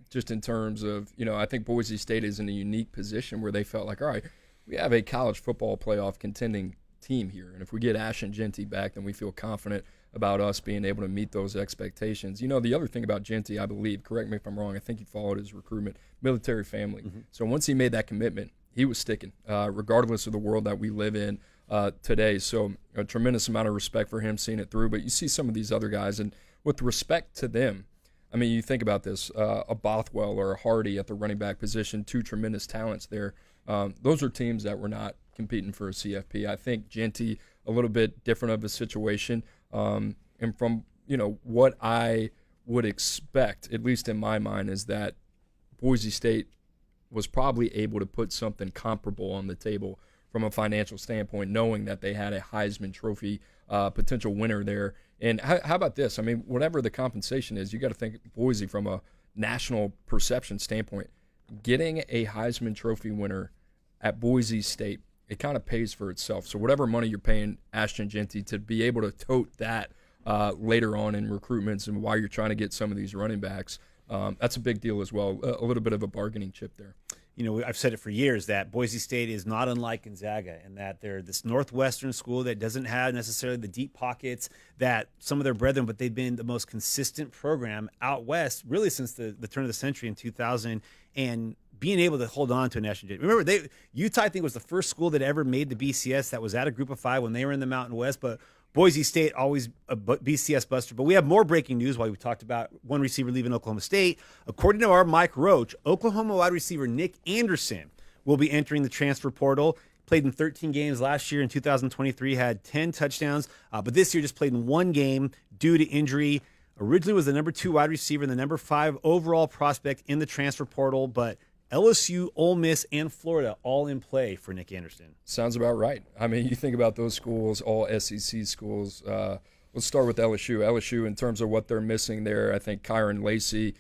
just in terms of, I think Boise State is in a unique position where they felt like, all right, we have a college football playoff contending team here. And if we get Ashton Jeanty back, then we feel confident about us being able to meet those expectations. The other thing about Jeanty, I believe, correct me if I'm wrong, I think he followed his recruitment, military family. Mm-hmm. So once he made that commitment, he was sticking, regardless of the world that we live in today. So a tremendous amount of respect for him seeing it through. But you see some of these other guys, and with respect to them, I mean, you think about this, a Bothwell or a Hardy at the running back position, two tremendous talents there. Those are teams that were not competing for a CFP. I think Jeanty, a little bit different of a situation. And from, what I would expect, at least in my mind, is that Boise State was probably able to put something comparable on the table from a financial standpoint, knowing that they had a Heisman Trophy potential winner there. And how about this? I mean, whatever the compensation is, you got to think Boise from a national perception standpoint. Getting a Heisman Trophy winner at Boise State, it kind of pays for itself. So whatever money you're paying Ashton Jeanty to be able to tote that later on in recruitments and while you're trying to get some of these running backs, that's a big deal as well. A little bit of a bargaining chip there.
I've said it for years that Boise State is not unlike Gonzaga in that they're this Northwestern school that doesn't have necessarily the deep pockets that some of their brethren, but they've been the most consistent program out west really since the turn of the century in 2000, and being able to hold on to a national championship. Remember, Utah, I think, was the first school that ever made the BCS that was at a Group of Five when they were in the Mountain West, but Boise State always a BCS buster. But we have more breaking news while we talked about one receiver leaving Oklahoma State. According to our Mike Roach, Oklahoma wide receiver Nick Anderson will be entering the transfer portal. Played in 13 games last year in 2023, had 10 touchdowns, but this year just played in one game due to injury. Originally was the number 2 wide receiver and the number 5 overall prospect in the transfer portal, but LSU, Ole Miss, and Florida all in play for Nick Anderson.
Sounds about right. I mean, you think about those schools, all SEC schools. Let's start with LSU. LSU, in terms of what they're missing there, I think Kyron Lacey,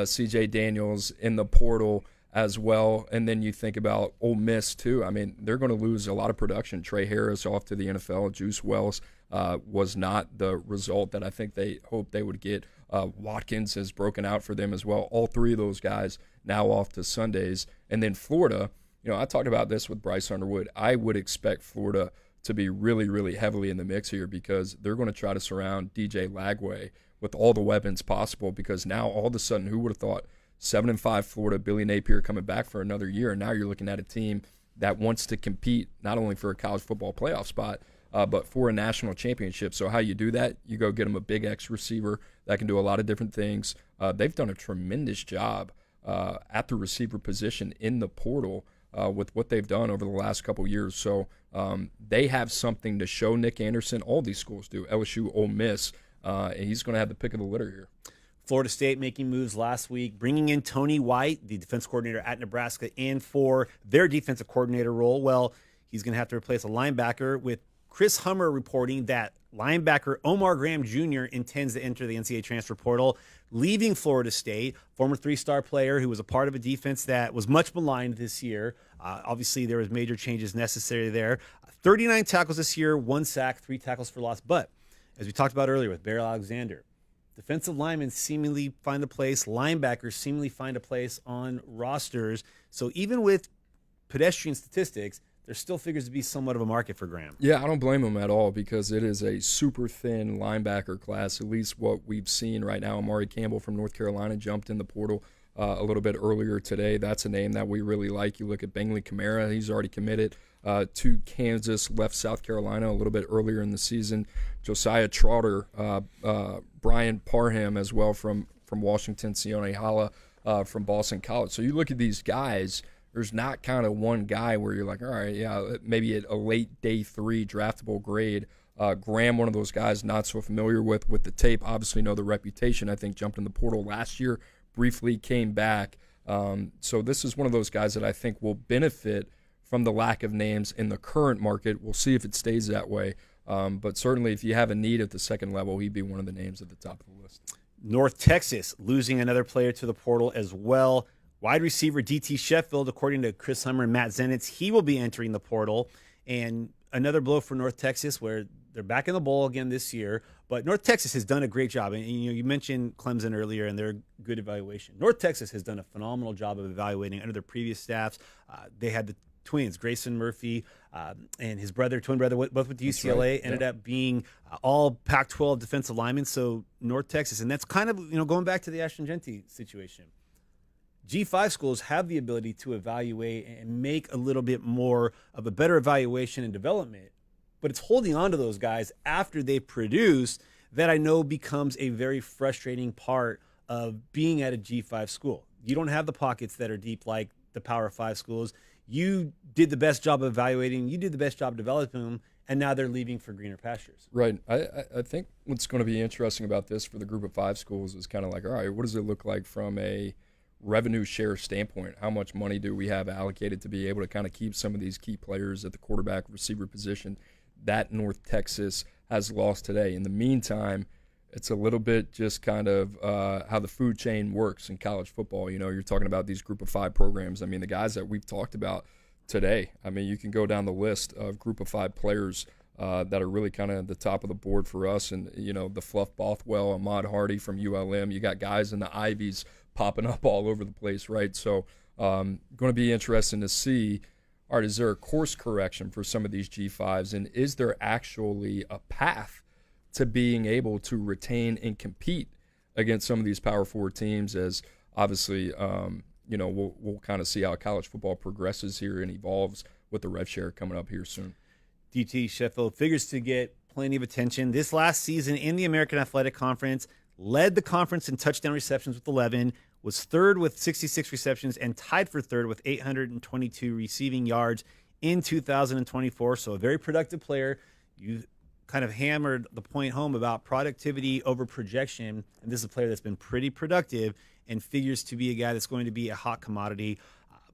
C.J. Daniels in the portal as well. And then you think about Ole Miss, too. I mean, they're going to lose a lot of production. Trey Harris off to the NFL. Juice Wells was not the result that I think they hoped they would get. Watkins has broken out for them as well. All three of those guys now off to Sundays. And then Florida, I talked about this with Bryce Underwood. I would expect Florida to be really, really heavily in the mix here because they're going to try to surround DJ Lagway with all the weapons possible, because now all of a sudden, who would have thought 7-5 Florida, Billy Napier coming back for another year, and now you're looking at a team that wants to compete not only for a college football playoff spot, but for a national championship. So how you do that, you go get them a big X receiver that can do a lot of different things. They've done a tremendous job at the receiver position in the portal with what they've done over the last couple of years. So they have something to show Nick Anderson. All these schools do. LSU, Ole Miss, and he's going to have the pick of the litter here.
Florida State making moves last week, bringing in Tony White, the defense coordinator at Nebraska, in for their defensive coordinator role. Well, he's going to have to replace a linebacker, with Chris Hummer reporting that linebacker Omar Graham Jr. intends to enter the NCAA transfer portal, leaving Florida State. Former 3-star player who was a part of a defense that was much maligned this year. Obviously, there was major changes necessary there. 39 tackles this year, 1 sack, 3 tackles for loss. But as we talked about earlier with Bear Alexander, defensive linemen seemingly find a place. Linebackers seemingly find a place on rosters. So even with pedestrian statistics, there still figures to be somewhat of a market for Graham.
Yeah, I don't blame him at all because it is a super thin linebacker class, at least what we've seen right now. Amari Campbell from North Carolina jumped in the portal a little bit earlier today. That's a name that we really like. You look at Bengley Kamara, he's already committed to Kansas, left South Carolina a little bit earlier in the season. Josiah Trotter, Brian Parham as well from Washington, Sione Hala from Boston College. So you look at these guys, there's not kind of one guy where you're like, all right, yeah, maybe at a late day 3 draftable grade. Graham, one of those guys not so familiar with the tape, obviously know the reputation. I think jumped in the portal last year, briefly came back. So this is one of those guys that I think will benefit from the lack of names in the current market. We'll see if it stays that way. But certainly if you have a need at the second level, he'd be one of the names at the top of the list.
North Texas losing another player to the portal as well. Wide receiver DT Sheffield, according to Chris Hummer and Matt Zenitz, he will be entering the portal. And another blow for North Texas, where they're back in the bowl again this year. But North Texas has done a great job. And you mentioned Clemson earlier and their good evaluation. North Texas has done a phenomenal job of evaluating under their previous staffs. They had the twins, Grayson Murphy and his twin brother, both with UCLA, right. Ended up being all Pac-12 defensive linemen. So North Texas, and that's kind of going back to the Ashton Genty situation. G5 schools have the ability to evaluate and make a little bit more of a better evaluation and development, but it's holding on to those guys after they produce that I know becomes a very frustrating part of being at a G5 school. You don't have the pockets that are deep like the Power 5 schools. You did the best job of evaluating, you did the best job developing them, and now they're leaving for greener pastures.
Right. I think what's going to be interesting about this for the group of 5 schools is kind of like, all right, what does it look like from a revenue share standpoint? How much money do we have allocated to be able to kind of keep some of these key players at the quarterback receiver position that North Texas has lost today? In the meantime, it's a little bit just kind of how the food chain works in college football. You're talking about these group of 5 programs. I mean, the guys that we've talked about today, I mean, you can go down the list of group of 5 players that are really kind of at the top of the board for us. And, the Fluff Bothwell, Ahmad Hardy from ULM. You got guys in the Ivies popping up all over the place, right? So going to be interesting to see, all right, is there a course correction for some of these G5s? And is there actually a path to being able to retain and compete against some of these Power 4 teams? As obviously, we'll kind of see how college football progresses here and evolves with the rev share coming up here soon.
DT Sheffield figures to get plenty of attention. This last season in the American Athletic Conference, led the conference in touchdown receptions with 11, was third with 66 receptions, and tied for third with 822 receiving yards in 2024. So a very productive player. You kind of hammered the point home about productivity over projection, and this is a player that's been pretty productive and figures to be a guy that's going to be a hot commodity.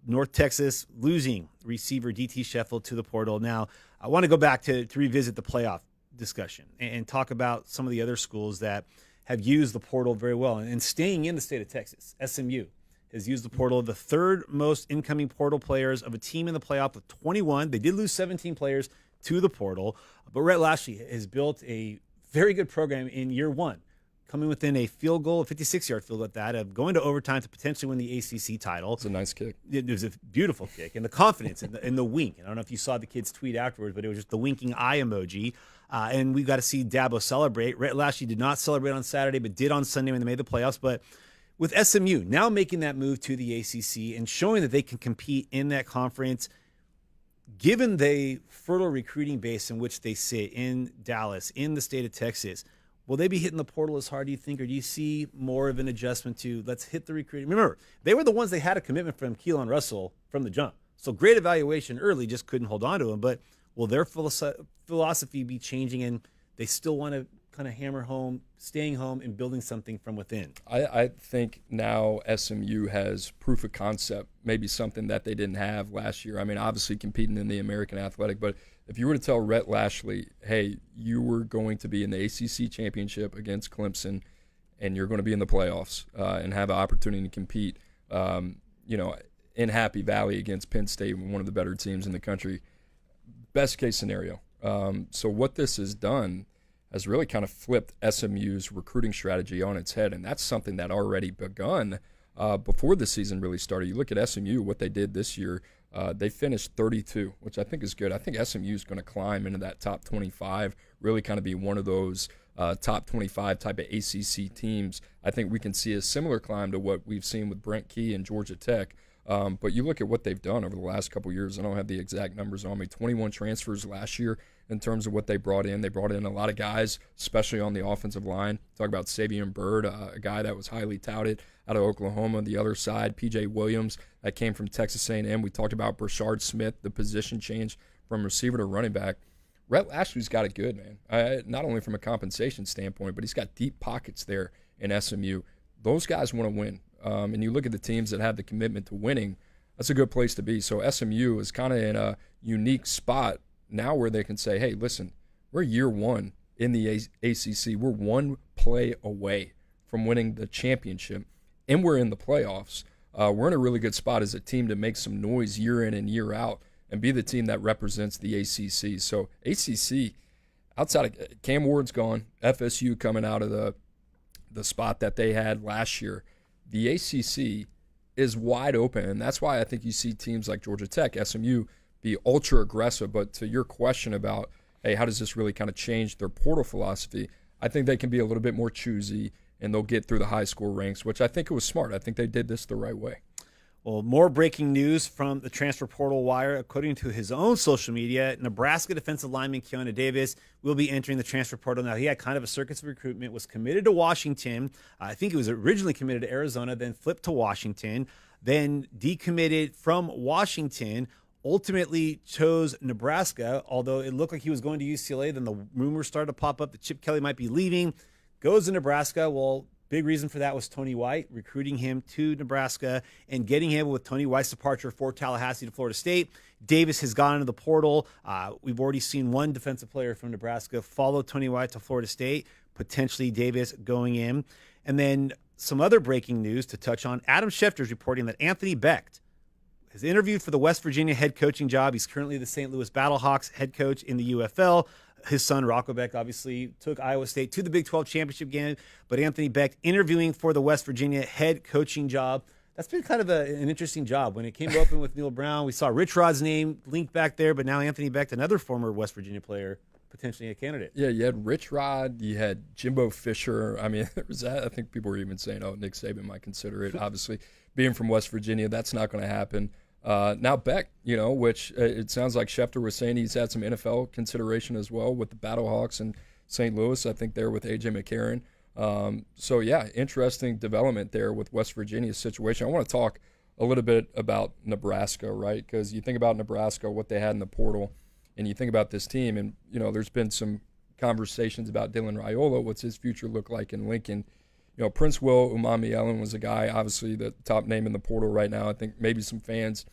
North Texas losing receiver DT Sheffield to the portal. Now, I want to go back to revisit the playoff discussion and talk about some of the other schools that have used the portal very well. And staying in the state of Texas, SMU has used the portal, the third most incoming portal players of a team in the playoff with 21. They did lose 17 players to the portal, but Rhett Lashley has built a very good program in year one, coming within a field goal, a 56-yard field goal at that, of going to overtime to potentially win the ACC title.
It's a nice kick.
It was a beautiful kick, and the confidence and the wink. And I don't know if you saw the kid's tweet afterwards, but it was just the winking eye emoji. And we got to see Dabo celebrate. Rhett Lashley did not celebrate on Saturday, but did on Sunday when they made the playoffs. But with SMU now making that move to the ACC and showing that they can compete in that conference, given the fertile recruiting base in which they sit in Dallas, in the state of Texas, will they be hitting the portal as hard, do you think, or do you see more of an adjustment to let's hit the recruiting? Remember, they were the ones they had a commitment from Keelan Russell from the jump. So great evaluation early, just couldn't hold on to him. But will their philosophy be changing? And they still want to kind of hammer home, staying home and building something from within.
I think now SMU has proof of concept, maybe something that they didn't have last year. I mean, obviously competing in the American Athletic, but if you were to tell Rhett Lashley, hey, you were going to be in the ACC championship against Clemson and you're going to be in the playoffs and have an opportunity to compete, in Happy Valley against Penn State, one of the better teams in the country, best case scenario. So what this has done has really kind of flipped SMU's recruiting strategy on its head, and that's something that already begun before the season really started. You look at SMU, what they did this year, they finished 32, which I think is good. I think SMU is going to climb into that top 25, really kind of be one of those top 25 type of ACC teams. I think we can see a similar climb to what we've seen with Brent Key and Georgia Tech. But you look at what they've done over the last couple of years. I don't have the exact numbers on me. 21 transfers last year in terms of what they brought in. They brought in a lot of guys, especially on the offensive line. Talk about Savion Byrd, a guy that was highly touted out of Oklahoma. The other side, P.J. Williams, that came from Texas A&M. We talked about Brashard Smith, the position change from receiver to running back. Rhett Lashley's got it good, man. Not only from a compensation standpoint, but he's got deep pockets there in SMU. Those guys want to win. And you look at the teams that have the commitment to winning, that's a good place to be. So SMU is kind of in a unique spot now where they can say, hey, listen, we're year one in the ACC. We're one play away from winning the championship, and we're in the playoffs. We're in a really good spot as a team to make some noise year in and year out and be the team that represents the ACC. So ACC, outside of Cam Ward's gone, FSU coming out of the spot that they had last year, the ACC is wide open, and that's why I think you see teams like Georgia Tech, SMU, be ultra aggressive. But to your question about, hey, how does this really kind of change their portal philosophy, I think they can be a little bit more choosy, and they'll get through the high score ranks, which I think it was smart. I think they did this the right way.
Well, more breaking news from the transfer portal wire. According to his own social media, Nebraska defensive lineman Keanu Davis will be entering the transfer portal. Now, he had kind of a circus of recruitment, was committed to Washington. I think he was originally committed to Arizona, then flipped to Washington, then decommitted from Washington, ultimately chose Nebraska, although it looked like he was going to UCLA. Then the rumors started to pop up that Chip Kelly might be leaving, goes to Nebraska. Well, big reason for that was Tony White recruiting him to Nebraska and getting him with Tony White's departure for Tallahassee to Florida State. Davis has gone into the portal. We've already seen one defensive player from Nebraska follow Tony White to Florida State, potentially Davis going in. And then some other breaking news to touch on. Adam Schefter is reporting that Anthony Becht has interviewed for the West Virginia head coaching job. He's currently the St. Louis Battlehawks head coach in the UFL. His son, Rocco Becht, obviously took Iowa State to the Big 12 championship game, but Anthony Becht interviewing for the West Virginia head coaching job. That's been kind of an interesting job. When it came open with Neil Brown, we saw Rich Rod's name linked back there, but now Anthony Becht, another former West Virginia player, potentially a candidate.
Yeah, you had Rich Rod, you had Jimbo Fisher. I mean, there was that. I think people were even saying, oh, Nick Saban might consider it. Obviously, being from West Virginia, that's not going to happen. Now Beck, which it sounds like Schefter was saying he's had some NFL consideration as well with the Battlehawks and St. Louis. I think they're with A.J. McCarron. So, yeah, interesting development there with West Virginia's situation. I want to talk a little bit about Nebraska, right? Because you think about Nebraska, what they had in the portal, and you think about this team, and, there's been some conversations about Dylan Raiola. What's his future look like in Lincoln? Prince Will Umami-Ellen was a guy, obviously the top name in the portal right now. I think maybe some fans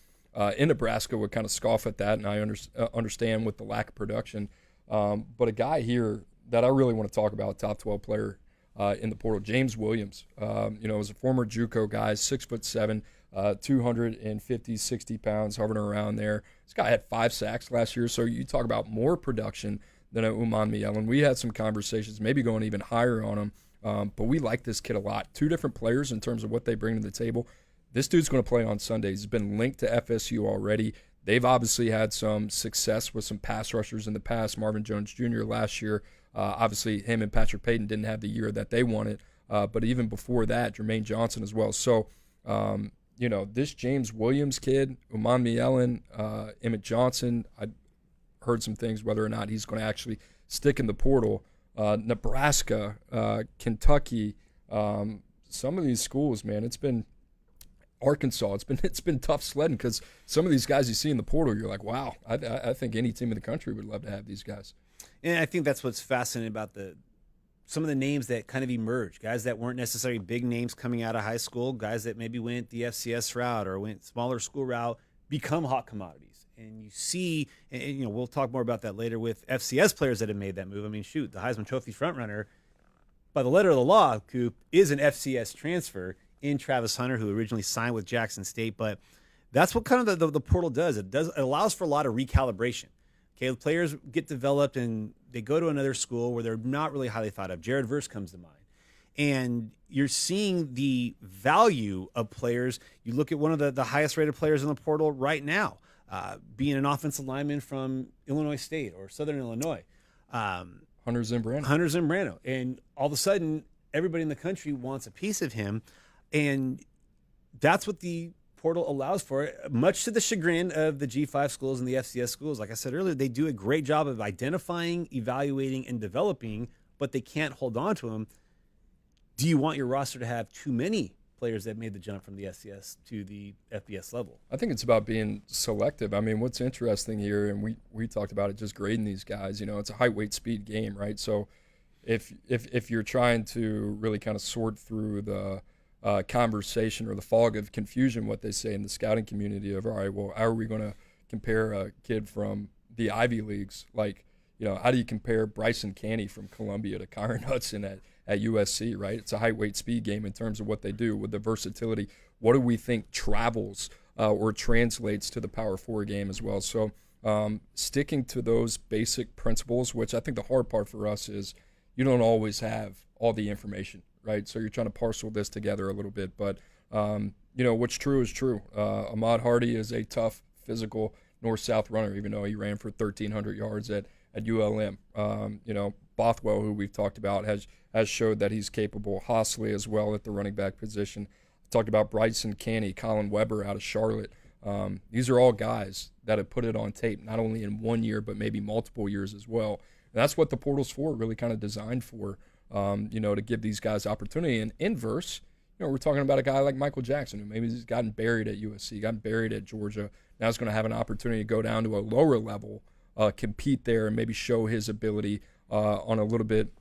in Nebraska would kind of scoff at that, and I understand with the lack of production. But a guy here that I really want to talk about, top 12 player in the portal, James Williams. Was a former JUCO guy, 6'7", 250, 60 pounds, hovering around there. This guy had 5 sacks last year, so you talk about more production than Umami-Ellen. We had some conversations, maybe going even higher on him. But we like this kid a lot. 2 different players in terms of what they bring to the table. This dude's going to play on Sundays. He's been linked to FSU already. They've obviously had some success with some pass rushers in the past. Marvin Jones Jr. last year. Obviously, him and Patrick Payton didn't have the year that they wanted. But even before that, Jermaine Johnson as well. So, this James Williams kid, Umami-Ellen, Emmett Johnson, I heard some things whether or not he's going to actually stick in the portal. Nebraska, Kentucky, some of these schools, man, it's been Arkansas. It's been tough sledding because some of these guys you see in the portal, you're like, wow, I think any team in the country would love to have these guys.
And I think that's what's fascinating about some of the names that kind of emerged, guys that weren't necessarily big names coming out of high school, guys that maybe went the FCS route or went smaller school route, become hot commodities. And you see, and we'll talk more about that later with FCS players that have made that move. I mean, shoot, the Heisman Trophy frontrunner, by the letter of the law, Coop, is an FCS transfer in Travis Hunter, who originally signed with Jackson State. But that's what kind of the portal does. It allows for a lot of recalibration. Okay, the players get developed and they go to another school where they're not really highly thought of. Jared Verse comes to mind. And you're seeing the value of players. You look at one of the highest rated players in the portal right now, being an offensive lineman from Illinois State or Southern Illinois.
Hunter Zambrano.
Hunter Zambrano. And all of a sudden, everybody in the country wants a piece of him. And that's what the portal allows for, much to the chagrin of the G5 schools and the FCS schools. Like I said earlier, they do a great job of identifying, evaluating, and developing, but they can't hold on to them. Do you want your roster to have too many players that made the jump from the FCS to the FBS level?
I think it's about being selective. I mean, what's interesting here, and we talked about it, just grading these guys, it's a height, weight, speed game, right? So if you're trying to really kind of sort through the conversation or the fog of confusion, what they say in the scouting community of, all right, well, how are we going to compare a kid from the Ivy Leagues? Like, how do you compare Bryson Canny from Columbia to Kyron Hudson at USC, right? It's a height, weight, speed game in terms of what they do with the versatility. What do we think travels or translates to the Power 4 game as well? So sticking to those basic principles, which I think the hard part for us is you don't always have all the information, right? So you're trying to parcel this together a little bit. But, what's true is true. Ahmad Hardy is a tough, physical north-south runner, even though he ran for 1,300 yards at ULM. Bothwell, who we've talked about, has showed that he's capable. Hossley as well at the running back position. Talked about Bryson Canny, Colin Weber out of Charlotte. These are all guys that have put it on tape, not only in 1 year, but maybe multiple years as well. And that's what the portal's for, really kind of designed for, to give these guys opportunity. And inverse, we're talking about a guy like Michael Jackson, who maybe has gotten buried at USC, gotten buried at Georgia. Now he's going to have an opportunity to go down to a lower level, compete there, and maybe show his ability on a little bit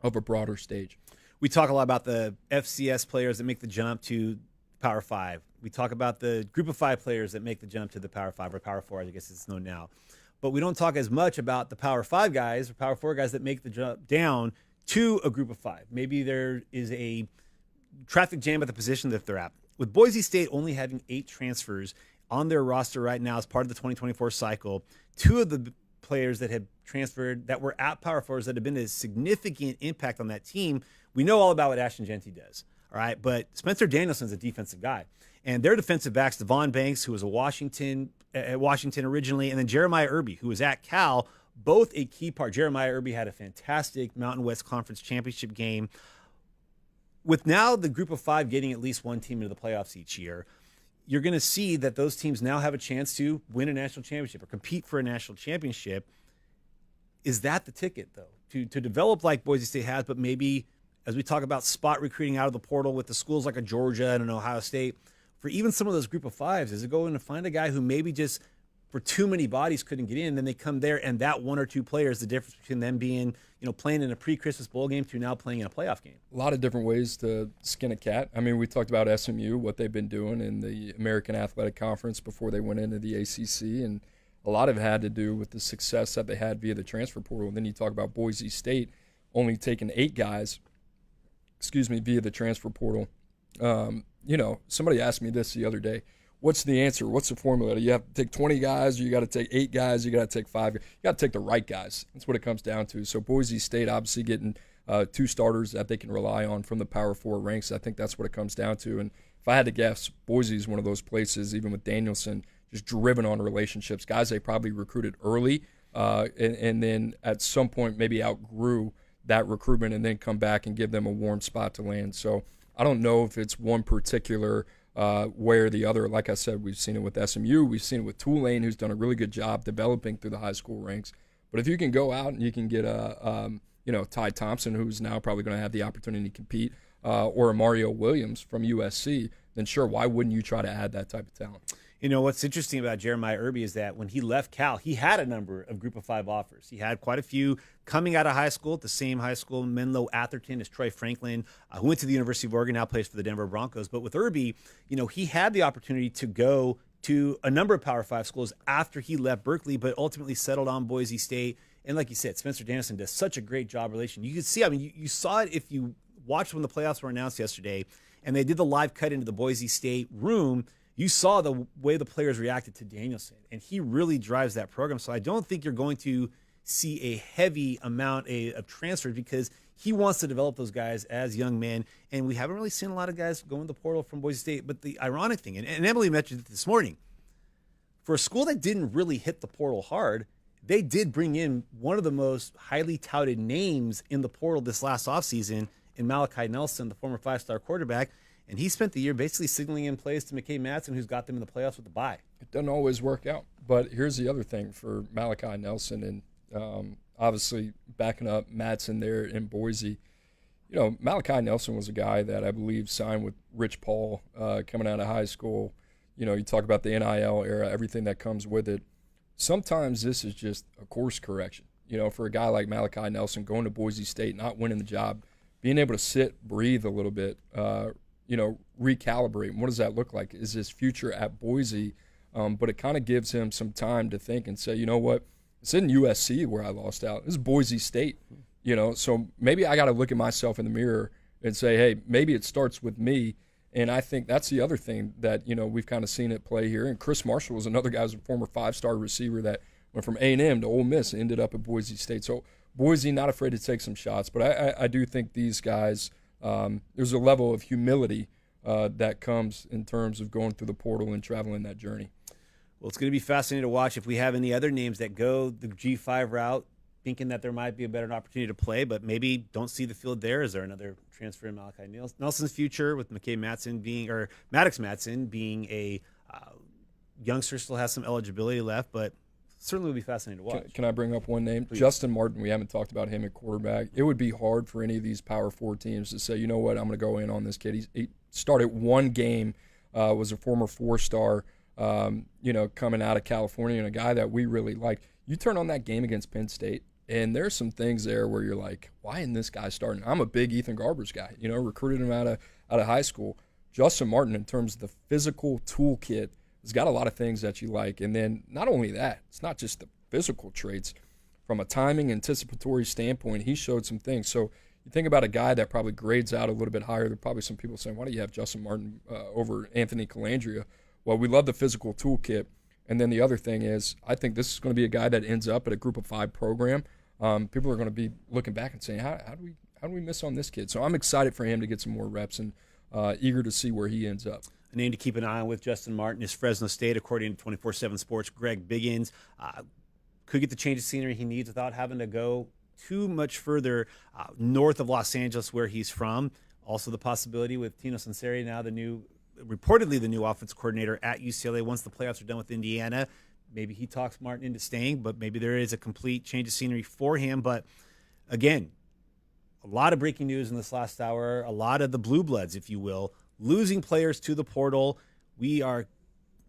of a broader stage.
We talk a lot about the FCS players that make the jump to Power 5. We talk about the group of 5 players that make the jump to the Power 5 or Power 4, I guess it's known now. But we don't talk as much about the Power 5 guys or Power 4 guys that make the jump down to a group of 5. Maybe there is a traffic jam at the position that they're at. With Boise State only having 8 transfers on their roster right now as part of the 2024 cycle, 2 of the players that have transferred that were at Power 4s that have been a significant impact on that team, we know all about what Ashton Genty does. All right, but Spencer Danielson's a defensive guy. And their defensive backs, Devon Banks, who was at Washington originally, and then Jeremiah Irby, who was at Cal, both a key part. Jeremiah Irby had a fantastic Mountain West Conference championship game. With now the group of 5 getting at least one team into the playoffs each year, you're going to see that those teams now have a chance to win a national championship or compete for a national championship. Is that the ticket, though, to develop like Boise State has, but maybe as we talk about spot recruiting out of the portal with the schools like a Georgia and an Ohio State, for even some of those group of 5s, is it going to find a guy who maybe just for too many bodies couldn't get in, then they come there and that 1 or 2 players, the difference between them being, playing in a pre-Christmas bowl game to now playing in a playoff game?
A lot of different ways to skin a cat. I mean, we talked about SMU, what they've been doing in the American Athletic Conference before they went into the ACC, and a lot of it had to do with the success that they had via the transfer portal. And then you talk about Boise State only taking 8 guys, via the transfer portal. Somebody asked me this the other day. What's the answer? What's the formula? Do you have to take 20 guys, or you got to take 8 guys, you got to take 5? You got to take the right guys. That's what it comes down to. So Boise State obviously getting 2 starters that they can rely on from the Power 4 ranks. I think that's what it comes down to. And if I had to guess, Boise is one of those places, even with Danielson, just driven on relationships. Guys they probably recruited early and then at some point maybe outgrew that recruitment and then come back and give them a warm spot to land. So I don't know if it's one particular way or the other. Like I said, we've seen it with SMU. We've seen it with Tulane, who's done a really good job developing through the high school ranks. But if you can go out and you can get Ty Thompson, who's now probably going to have the opportunity to compete, or a Mario Williams from USC, then sure, why wouldn't you try to add that type of talent?
You know, what's interesting about Jeremiah Irby is that when he left Cal, he had a number of Group of Five offers. He had quite a few coming out of high school at the same high school, Menlo Atherton, as Troy Franklin, who went to the University of Oregon, now plays for the Denver Broncos. But with Irby, you know, he had the opportunity to go to a number of Power Five schools after he left Berkeley, but ultimately settled on Boise State. And like you said, Spencer Danielson does such a great job relation. You could see, I mean, you saw it if you watched when the playoffs were announced yesterday, and they did the live cut into the Boise State room. You saw the way the players reacted to Danielson, and he really drives that program. So I don't think you're going to see a heavy amount of transfers because he wants to develop those guys as young men. And we haven't really seen a lot of guys go in the portal from Boise State. But the ironic thing, and Emily mentioned it this morning, for a school that didn't really hit the portal hard, they did bring in one of the most highly touted names in the portal this last offseason in Malachi Nelson, the former five-star quarterback. And he spent the year basically signaling in plays to McKay Madsen, who's got them in the playoffs with the bye.
It doesn't always work out. But here's the other thing for Malachi Nelson, and obviously backing up Madsen there in Boise. You know, Malachi Nelson was a guy that I believe signed with Rich Paul coming out of high school. You know, you talk about the NIL era, everything that comes with it. Sometimes this is just a course correction. You know, for a guy like Malachi Nelson going to Boise State, not winning the job, being able to sit, breathe a little bit, you know, recalibrate. What does that look like? Is his future at Boise? But it kind of gives him some time to think and say, you know what, it's in USC where I lost out. This is Boise State, you know, so maybe I got to look at myself in the mirror and say, hey, maybe it starts with me. And I think that's the other thing that, you know, we've kind of seen it play here. And Chris Marshall was another guy who's a former five-star receiver that went from A&M to Ole Miss and ended up at Boise State. So Boise, not afraid to take some shots. But I do think these guys, there's a level of humility that comes in terms of going through the portal and traveling that journey.
Well, it's going to be fascinating to watch if we have any other names that go the G5 route, thinking that there might be a better opportunity to play, but maybe don't see the field there. Is there another transfer in Malachi Nelson's future with McKay Madsen being, or Maddox Madsen being a youngster, still has some eligibility left, but certainly would be fascinating to watch.
Can I bring up one name?
Please.
Justin Martin. We haven't talked about him at quarterback. It would be hard for any of these Power 4 teams to say, you know what, I'm going to go in on this kid. He started one game, was a former four-star, you know, coming out of California, and a guy that we really like. You turn on that game against Penn State, and there's some things there where you're like, why isn't this guy starting? I'm a big Ethan Garbers guy, you know, recruited him out of high school. Justin Martin, in terms of the physical toolkit, has got a lot of things that you like. And then not only that, it's not just the physical traits. From a timing, anticipatory standpoint, he showed some things. So you think about a guy that probably grades out a little bit higher. There are probably some people saying, why do you have Justin Martin over Anthony Calandria? Well, we love the physical toolkit. And then the other thing is, I think this is going to be a guy that ends up at a Group of 5 program. People are going to be looking back and saying, how do we miss on this kid? So I'm excited for him to get some more reps and eager to see where he ends up.
A name to keep an eye on with Justin Martin is Fresno State, according to 24/7 Sports. Greg Biggins could get the change of scenery he needs without having to go too much further north of Los Angeles, where he's from. Also, the possibility with Tino Sunseri, now reportedly the new offensive coordinator at UCLA. Once the playoffs are done with Indiana, maybe he talks Martin into staying, but maybe there is a complete change of scenery for him. But again, a lot of breaking news in this last hour. A lot of the blue bloods, if you will, losing players to the portal. We are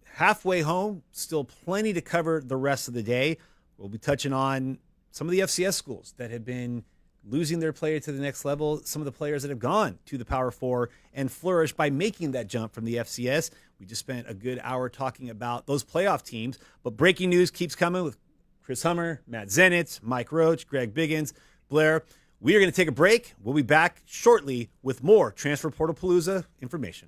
halfway home, still plenty to cover the rest of the day. We'll be touching on some of the FCS schools that have been losing their player to the next level, some of the players that have gone to the Power 4 and flourished by making that jump from the FCS. We just spent a good hour talking about those playoff teams, but breaking news keeps coming with Chris Hummer, Matt Zenitz, Mike Roach, Greg Biggins, Blair. We are going to take a break. We'll be back shortly with more Transfer Portal Palooza information.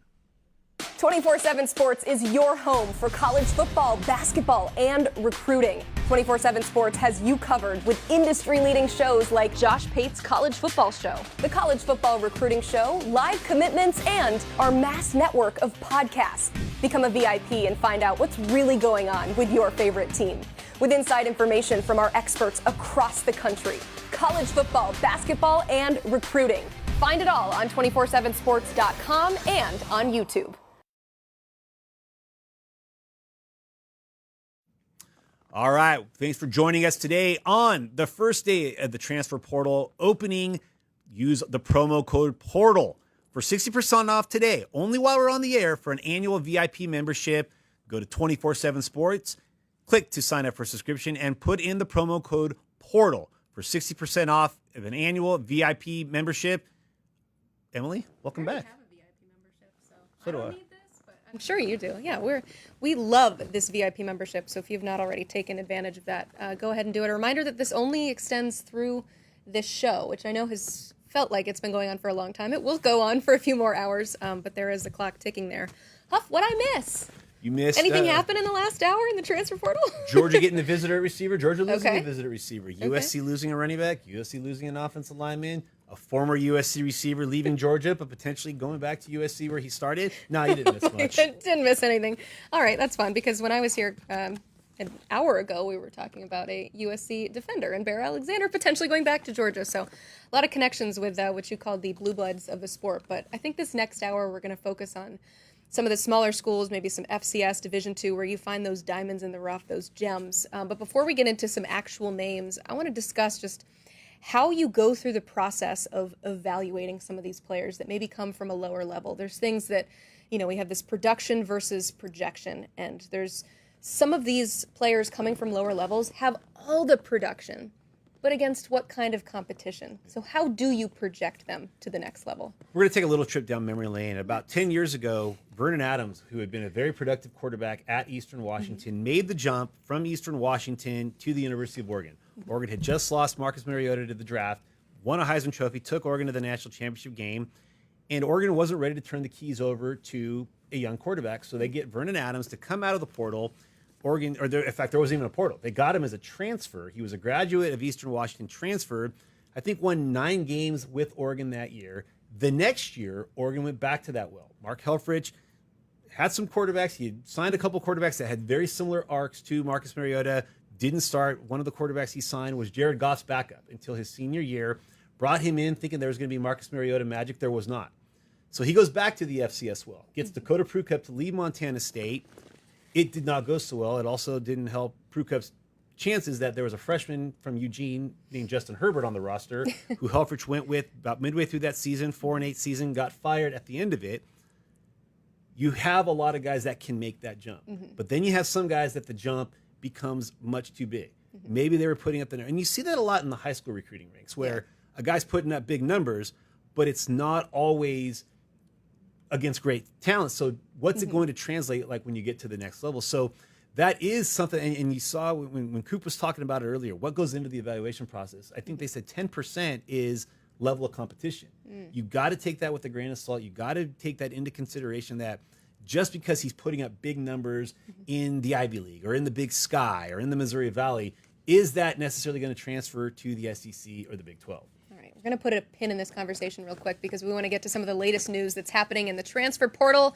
24/7 Sports is your home for college football, basketball, and recruiting. 24/7 Sports has you covered with industry-leading shows like Josh Pate's College Football Show, the College Football Recruiting Show, live commitments, and our mass network of podcasts. Become a VIP and find out what's really going on with your favorite team. With inside information from our experts across the country. College football, basketball, and recruiting. Find it all on 247sports.com and on YouTube.
All right. Thanks for joining us today on the first day of the Transfer Portal opening. Use the promo code PORTAL for 60% off today, only while we're on the air, for an annual VIP membership. Go to 24/7 Sports, click to sign up for a subscription, and put in the promo code PORTAL for 60% off of an annual VIP membership. Emily, welcome back.
Have a VIP membership,
So do I.
need this, but I'm sure you do. Yeah, we love this VIP membership. So if you've not already taken advantage of that, go ahead and do it. A reminder that this only extends through this show, which I know has felt like it's been going on for a long time. It will go on for a few more hours, but there is a clock ticking there. Huff, what'd I miss?
You missed
Anything happen in the last hour in the transfer portal?
Georgia getting a visitor at receiver. Georgia losing
Okay.
a visitor at receiver. USC losing a running back. USC losing an offensive lineman. A former USC receiver leaving Georgia, but potentially going back to USC where he started. No, you didn't miss much.
Didn't miss anything. All right, that's fun, because when I was here an hour ago, we were talking about a USC defender and Bear Alexander potentially going back to Georgia. So a lot of connections with what you call the blue bloods of the sport. But I think this next hour we're going to focus on some of the smaller schools, maybe some FCS Division II, where you find those diamonds in the rough, those gems. But before we get into some actual names, I want to discuss just how you go through the process of evaluating some of these players that maybe come from a lower level. There's things that, we have this production versus projection, and there's some of these players coming from lower levels have all the production, but against what kind of competition? So how do you project them to the next level?
We're going to take a little trip down memory lane. About 10 years ago, Vernon Adams, who had been a very productive quarterback at Eastern Washington, made the jump from Eastern Washington to the University of Oregon. Oregon had just lost Marcus Mariota to the draft, won a Heisman Trophy, took Oregon to the national championship game, and Oregon wasn't ready to turn the keys over to a young quarterback, so they get Vernon Adams to come out of the portal. Oregon, in fact, there wasn't even a portal. They got him as a transfer. He was a graduate of Eastern Washington, transferred, I think won 9 games with Oregon that year. The next year, Oregon went back to that well. Mark Helfrich had some quarterbacks. He had signed a couple quarterbacks that had very similar arcs to Marcus Mariota. Didn't start. One of the quarterbacks he signed was Jared Goff's backup until his senior year. Brought him in thinking there was going to be Marcus Mariota magic. There was not. So he goes back to the FCS well. Gets Dakota Prukop to leave Montana State. It did not go so well. It also didn't help Prukop's chances that there was a freshman from Eugene named Justin Herbert on the roster who Helfrich went with about midway through that season, 4-8 season, got fired at the end of it. You have a lot of guys that can make that jump. But then you have some guys that the jump becomes much too big. Maybe they were putting up and you see that a lot in the high school recruiting ranks where a guy's putting up big numbers, but it's not always against great talent. So what's it going to translate like when you get to the next level? So that is something, and you saw when Coop was talking about it earlier, what goes into the evaluation process. I think they said 10% is level of competition. You got to take that with a grain of salt. You got to take that into consideration that just because he's putting up big numbers in the Ivy League or in the Big Sky or in the Missouri Valley, is that necessarily going to transfer to the SEC or the Big 12?
All right, we're going to put a pin in this conversation real quick because we want to get to some of the latest news that's happening in the transfer portal,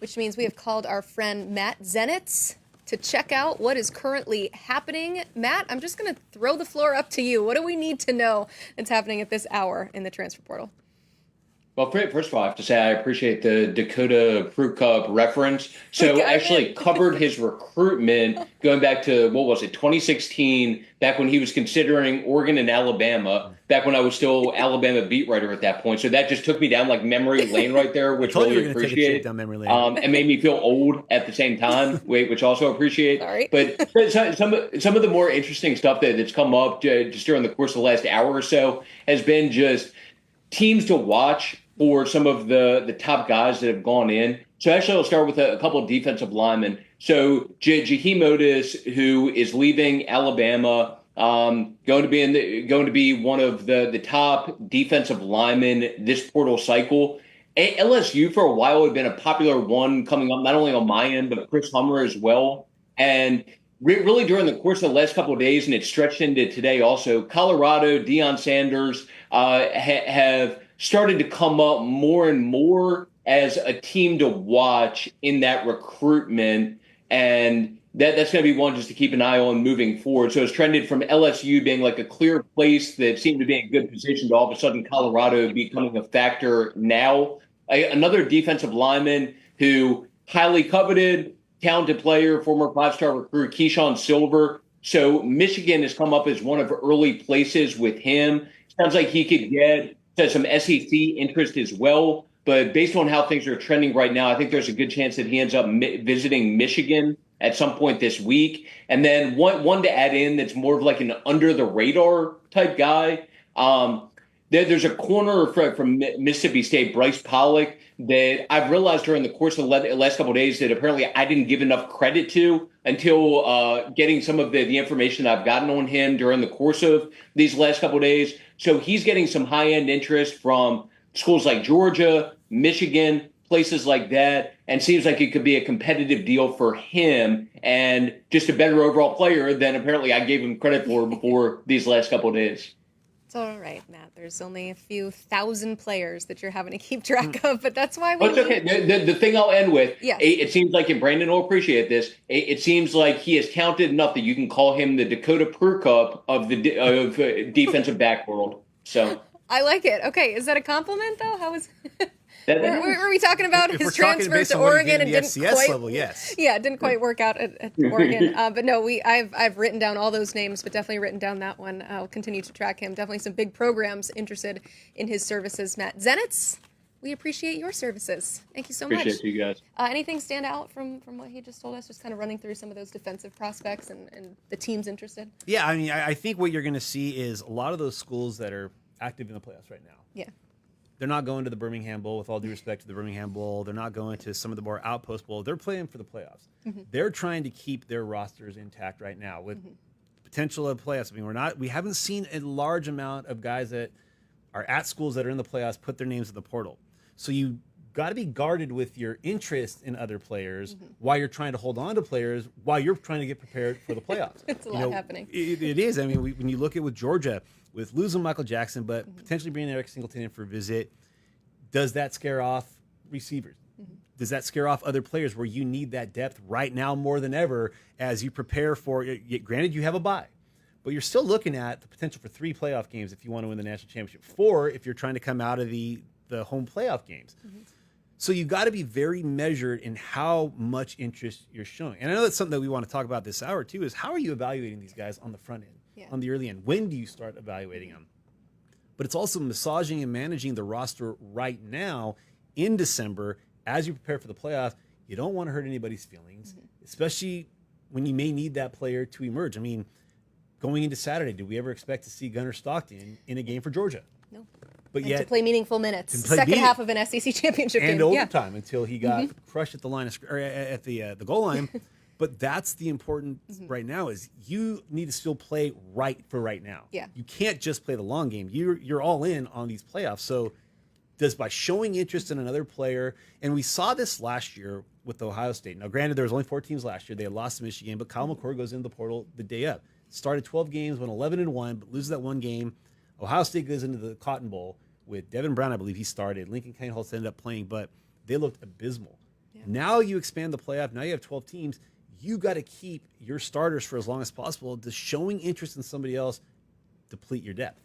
which means we have called our friend Matt Zenitz to check out what is currently happening. Matt, I'm just going to throw the floor up to you. What do we need to know that's happening at this hour in the transfer portal?
Well, first of all, I have to say I appreciate the Dakota Prukop reference. So actually covered his recruitment going back to, 2016, back when he was considering Oregon and Alabama, back when I was still Alabama beat writer at that point. So that just took me down like memory lane right there, which really appreciate.
Down memory lane.
And made me feel old at the same time, which also appreciate.
Sorry.
But some of the more interesting stuff that's come up just during the course of the last hour or so has been just teams to watch for some of the top guys that have gone in. So actually, I'll start with a couple of defensive linemen. So Jaheim Otis, who is leaving Alabama, going to be one of the top defensive linemen this portal cycle. LSU for a while had been a popular one coming up, not only on my end, but Chris Hummer as well. And really during the course of the last couple of days, and it stretched into today also, Colorado, Deion Sanders have started to come up more and more as a team to watch in that recruitment. And that's going to be one just to keep an eye on moving forward. So it's trended from LSU being like a clear place that seemed to be in a good position to all of a sudden Colorado becoming a factor now. Another defensive lineman who highly coveted, talented player, former 5-star recruit, Keyshawn Silver. So Michigan has come up as one of early places with him. Sounds like he could get some SEC interest as well. but based on how things are trending right now, I think there's a good chance that he ends up visiting Michigan at some point this week. And then one to add in that's more of like an under the radar type guy. There's a corner from Mississippi State, Bryce Pollock, that I've realized during the course of the last couple of days that apparently I didn't give enough credit to until getting some of the information I've gotten on him during the course of these last couple of days. So he's getting some high-end interest from schools like Georgia, Michigan, places like that, and seems like it could be a competitive deal for him and just a better overall player than apparently I gave him credit for before these last couple of days.
It's all right, Matt. There's only a few thousand players that you're having to keep track of, but that's why we.
But it's okay. The thing I'll end with,
yes.
It seems like, and Brandon will appreciate this, it seems like he has counted enough that you can call him the Dakota Prukop of the defensive back world. So
I like it. Okay, is that a compliment though? How was? Were we talking about his transfer to Oregon and didn't quite?
Level, yes.
Yeah, it didn't quite work out at Oregon. But no, I've written down all those names, but definitely written down that one. I'll continue to track him. Definitely some big programs interested in his services. Matt Zenitz, we appreciate your services. Thank you so much.
Appreciate you guys.
Anything stand out from what he just told us? Just kind of running through some of those defensive prospects and the teams interested.
Yeah, I mean, I think what you're going to see is a lot of those schools that are active in the playoffs right now.
Yeah.
They're not going to the Birmingham Bowl, with all due respect to the Birmingham Bowl. They're not going to some of the more outpost bowls. They're playing for the playoffs. Mm-hmm. They're trying to keep their rosters intact right now with potential of playoffs. I mean, we haven't seen a large amount of guys that are at schools that are in the playoffs put their names in the portal. So you got to be guarded with your interest in other players while you're trying to hold on to players while you're trying to get prepared for the playoffs.
It's a lot happening.
It is. I mean, when you look at with Georgia, with losing Michael Jackson, but potentially bringing Eric Singleton in for a visit, does that scare off receivers? Does that scare off other players where you need that depth right now more than ever as you prepare for, granted you have a bye, but you're still looking at the potential for 3 playoff games if you want to win the national championship, 4 if you're trying to come out of the home playoff games. So you've got to be very measured in how much interest you're showing. And I know that's something that we want to talk about this hour too, is how are you evaluating these guys on the front end, on the early end? When do you start evaluating them? But it's also massaging and managing the roster right now in December as you prepare for the playoffs. You don't want to hurt anybody's feelings, especially when you may need that player to emerge. I mean, going into Saturday, did we ever expect to see Gunnar Stockton in a game for Georgia?
No.
But
and
yet
to play meaningful minutes, second half of an SEC championship
and
game,
overtime until he got crushed at the line at the goal line. But that's the important right now is you need to still play right for right now.
Yeah.
You can't just play the long game. You're all in on these playoffs. So does by showing interest in another player, and we saw this last year with Ohio State. Now, granted, there was only 4 teams last year. They had lost to Michigan, but Kyle McCord goes into the portal the day up. Started 12 games, went 11-1, but loses that one game. Ohio State goes into the Cotton Bowl with Devin Brown, I believe he started. Lincoln Kane-Holtz ended up playing, but they looked abysmal. Yeah. Now you expand the playoff. Now you have 12 teams. You got to keep your starters for as long as possible. Does showing interest in somebody else deplete your depth?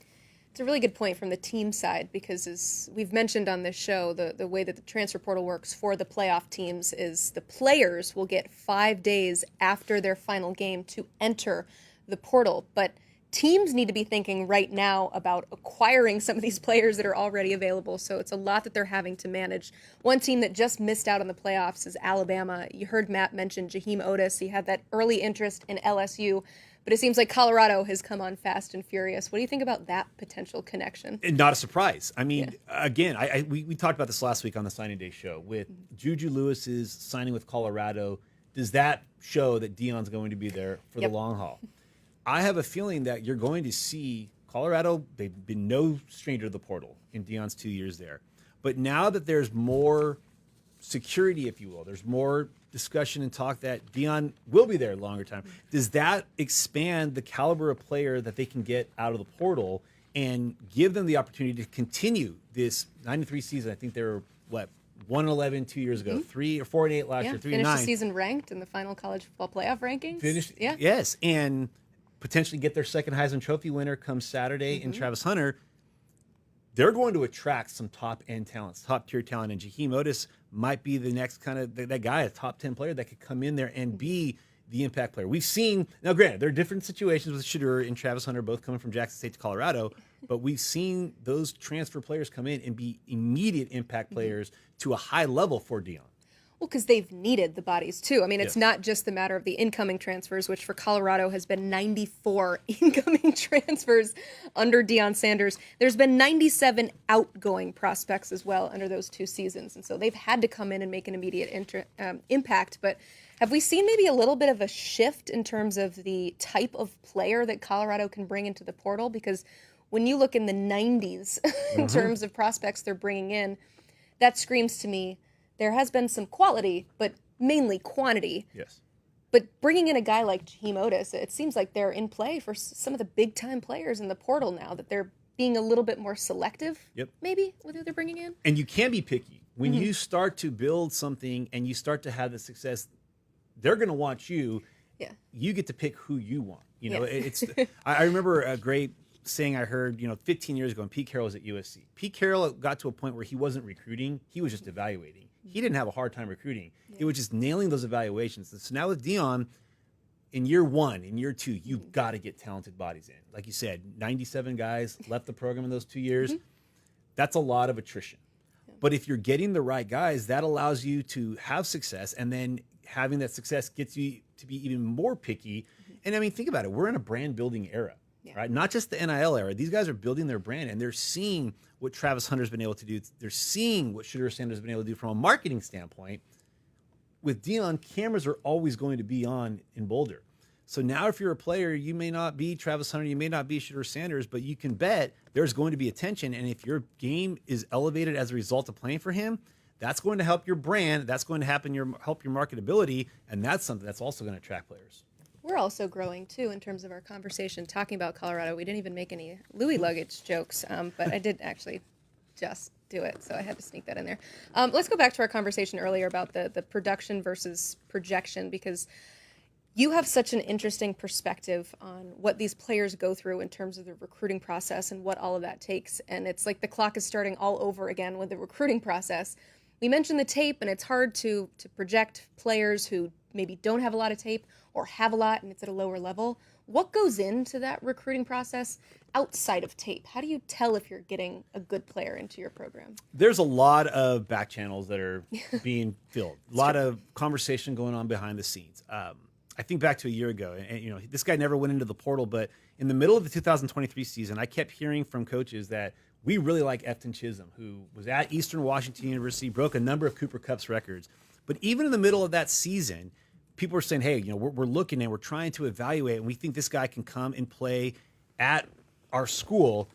It's a really good point from the team side because, as we've mentioned on this show, the way that the transfer portal works for the playoff teams is the players will get 5 days after their final game to enter the portal. But teams need to be thinking right now about acquiring some of these players that are already available. So it's a lot that they're having to manage. One team that just missed out on the playoffs is Alabama. You heard Matt mention Jaheim Otis. He had that early interest in LSU, but it seems like Colorado has come on fast and furious. What do you think about that potential connection?
And not a surprise. I mean, again, we talked about this last week on the signing day show with Juju Lewis's signing with Colorado. Does that show that Deion's going to be there for the long haul? I have a feeling that you're going to see Colorado, they've been no stranger to the portal in Deion's 2 years there. But now that there's more security, if you will, there's more discussion and talk that Deion will be there longer time. Does that expand the caliber of player that they can get out of the portal and give them the opportunity to continue this 93 season? I think they were, 1-11 2 years ago, 3 or 4-8 last year, 3-9.
Finished the season ranked in the final college football playoff rankings.
Yes, and potentially get their second Heisman Trophy winner come Saturday in Travis Hunter. They're going to attract some top-end talents, top-tier talent, and Jaheim Otis might be the next kind of that guy, a top 10 player that could come in there and be the impact player. We've seen, now granted, there are different situations with Shedeur and Travis Hunter, both coming from Jackson State to Colorado, but we've seen those transfer players come in and be immediate impact players to a high level for Dion.
Well, because they've needed the bodies too. I mean, it's
Yes.
not just the matter of the incoming transfers, which for Colorado has been 94 incoming transfers under Deion Sanders. There's been 97 outgoing prospects as well under those 2 seasons. And so they've had to come in and make an immediate impact. But have we seen maybe a little bit of a shift in terms of the type of player that Colorado can bring into the portal? Because when you look in the 90s in terms of prospects they're bringing in, that screams to me there has been some quality, but mainly quantity.
Yes.
But bringing in a guy like Jaheim Otis, it seems like they're in play for some of the big-time players in the portal now, that they're being a little bit more selective, maybe, with who they're bringing in.
And you can be picky. When you start to build something and you start to have the success, they're going to want you.
Yeah.
You get to pick who you want. You know,
Yeah.
it's. I remember a great saying I heard, 15 years ago when Pete Carroll was at USC. Pete Carroll got to a point where he wasn't recruiting. He was just evaluating. He didn't have a hard time recruiting. It was just nailing those evaluations. And so now with Dion, in year 1, in year 2, you've got to get talented bodies in. Like you said, 97 guys left the program in those 2 years. That's a lot of attrition. But if you're getting the right guys, that allows you to have success, and then having that success gets you to be even more picky. And I mean, think about it. We're in a brand building era, right? Not just the NIL era. These guys are building their brand, and they're seeing what Travis Hunter's been able to do. They're seeing what Shedeur Sanders has been able to do from a marketing standpoint. With Dion, cameras are always going to be on in Boulder. So now if you're a player, you may not be Travis Hunter, you may not be Shedeur Sanders, but you can bet there's going to be attention. And if your game is elevated as a result of playing for him, that's going to help your brand. That's going to help your marketability. And that's something that's also going to attract players.
We're also growing, too, in terms of our conversation talking about Colorado. We didn't even make any Louis luggage jokes, but I did actually just do it, so I had to sneak that in there. Let's go back to our conversation earlier about the production versus projection, because you have such an interesting perspective on what these players go through in terms of the recruiting process and what all of that takes. And it's like the clock is starting all over again with the recruiting process. We mentioned the tape, and it's hard to project players who maybe don't have a lot of tape or have a lot and it's at a lower level. What goes into that recruiting process outside of tape? How do you tell if you're getting a good player into your program?
There's a lot of back channels that are being filled. A lot of conversation going on behind the scenes. I think back to a year ago, and this guy never went into the portal, but in the middle of the 2023 season, I kept hearing from coaches that we really like Efton Chisholm, who was at Eastern Washington University, broke a number of Cooper Cup's records. But even in the middle of that season, people were saying, hey, we're looking and we're trying to evaluate, and we think this guy can come and play at our school,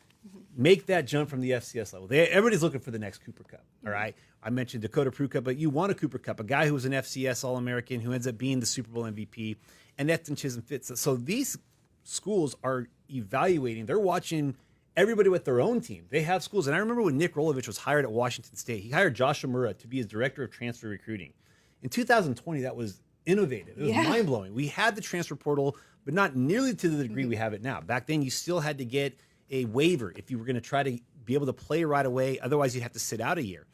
make that jump from the FCS level. Everybody's looking for the next Cooper Cup, all right? I mentioned Dakota Pruka, but you want a Cooper Cup, a guy who was an FCS All-American who ends up being the Super Bowl MVP, and Efton Chisholm fits. So these schools are evaluating. They're watching everybody with their own team. They have schools. And I remember when Nick Rolovich was hired at Washington State, he hired Josh Amura to be his director of transfer recruiting. In 2020, that was innovative. It was mind-blowing. We had the transfer portal, but not nearly to the degree we have it now. Back then, you still had to get a waiver if you were going to try to be able to play right away. Otherwise, you'd have to sit out a year.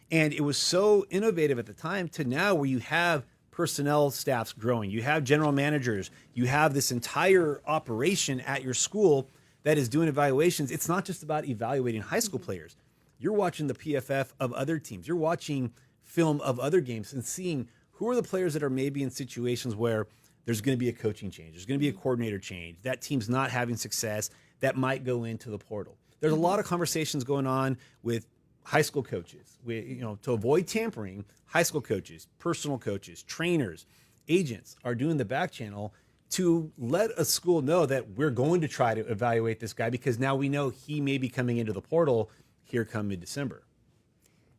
And it was so innovative at the time to now where you have personnel staffs growing. You have general managers. You have this entire operation at your school that is doing evaluations. It's not just about evaluating high school players. You're watching the PFF of other teams. You're watching film of other games and seeing who are the players that are maybe in situations where there's going to be a coaching change. There's going to be a coordinator change. That team's not having success. That might go into the portal. There's a lot of conversations going on with high school coaches, to avoid tampering. High school coaches, personal coaches, trainers, agents are doing the back channel to let a school know that we're going to try to evaluate this guy because now we know he may be coming into the portal here come mid-December.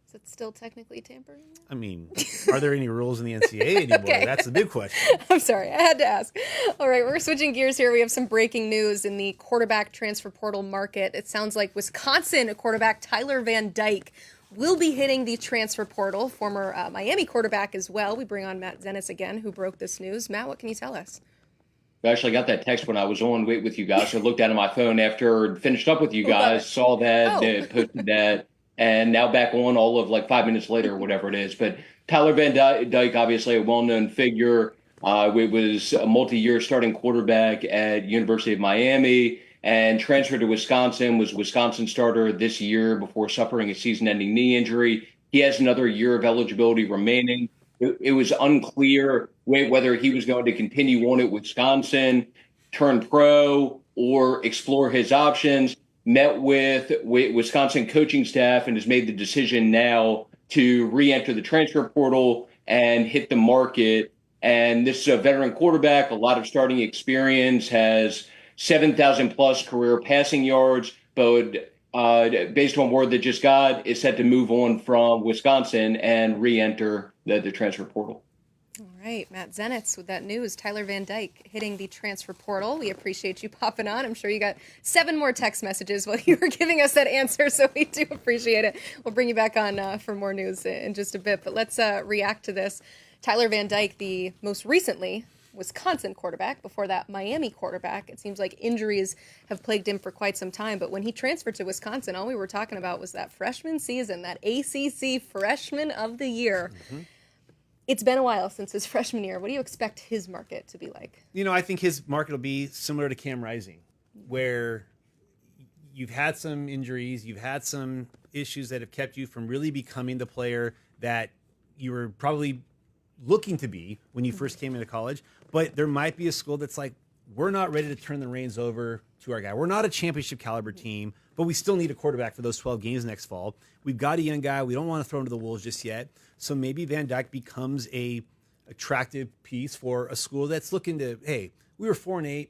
Is it still technically tampering?
I mean, are there any rules in the NCAA anymore?
Okay.
That's the big question.
I'm sorry, I had to ask. All right, we're switching gears here. We have some breaking news in the quarterback transfer portal market. It sounds like Wisconsin quarterback Tyler Van Dyke will be hitting the transfer portal, former Miami quarterback as well. We bring on Matt Zennis again, who broke this news. Matt, what can you tell us?
I actually got that text when I was on with you guys. So I looked at it on my phone after finished up with you guys, saw that, posted that, and now back on all of like 5 minutes later or whatever it is. But Tyler Van Dyke, obviously a well-known figure. It was a multi-year starting quarterback at University of Miami. and transferred to Wisconsin, was Wisconsin starter this year before suffering a season-ending knee injury. He has another year of eligibility remaining. It was unclear whether he was going to continue on at Wisconsin, turn pro, or explore his options. Met with Wisconsin coaching staff and has made the decision now to re-enter the transfer portal and hit the market. And this is a veteran quarterback, a lot of starting experience, has 7,000 plus career passing yards, but based on word that just got, is set to move on from Wisconsin and re-enter the transfer portal.
All right, Matt Zenitz with that news. Tyler Van Dyke hitting the transfer portal. We appreciate you popping on. I'm sure you got 7 more text messages while you were giving us that answer, so we do appreciate it. We'll bring you back on for more news in just a bit, but let's react to this. Tyler Van Dyke, the most recently Wisconsin quarterback, before that Miami quarterback. It seems like injuries have plagued him for quite some time, but when he transferred to Wisconsin, all we were talking about was that freshman season, that ACC Freshman of the Year. Mm-hmm. It's been a while since his freshman year. What do you expect his market to be like?
I think his market will be similar to Cam Rising, where you've had some injuries, you've had some issues that have kept you from really becoming the player that you were probably looking to be when you first came into college. But there might be a school that's like, we're not ready to turn the reins over to our guy. We're not a championship caliber team, but we still need a quarterback for those 12 games next fall. We've got a young guy. We don't want to throw him to the wolves just yet. So maybe Van Dyke becomes a attractive piece for a school that's looking to, hey, we were 4-8.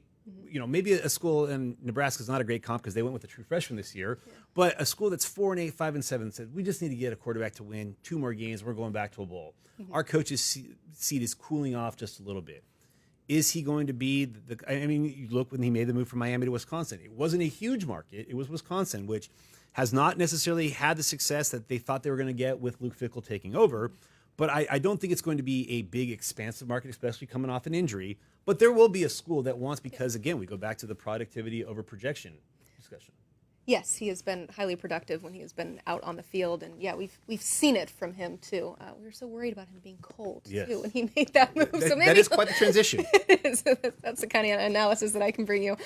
Maybe a school in Nebraska is not a great comp because they went with a true freshman this year. Yeah. But a school that's 4-8, 5-7 said, we just need to get a quarterback to win 2 more games. We're going back to a bowl. Mm-hmm. Our coach's seat is cooling off just a little bit. Is he going to be you look when he made the move from Miami to Wisconsin. It wasn't a huge market. It was Wisconsin, which has not necessarily had the success that they thought they were going to get with Luke Fickell taking over. But I don't think it's going to be a big, expansive market, especially coming off an injury. But there will be a school that wants, because, again, we go back to the productivity over projection discussion.
Yes, he has been highly productive when he has been out on the field. And, yeah, we've seen it from him, too. We were so worried about him being cold, too, when he made that move. So maybe
that is quite the transition.
It is. That's the kind of analysis that I can bring you.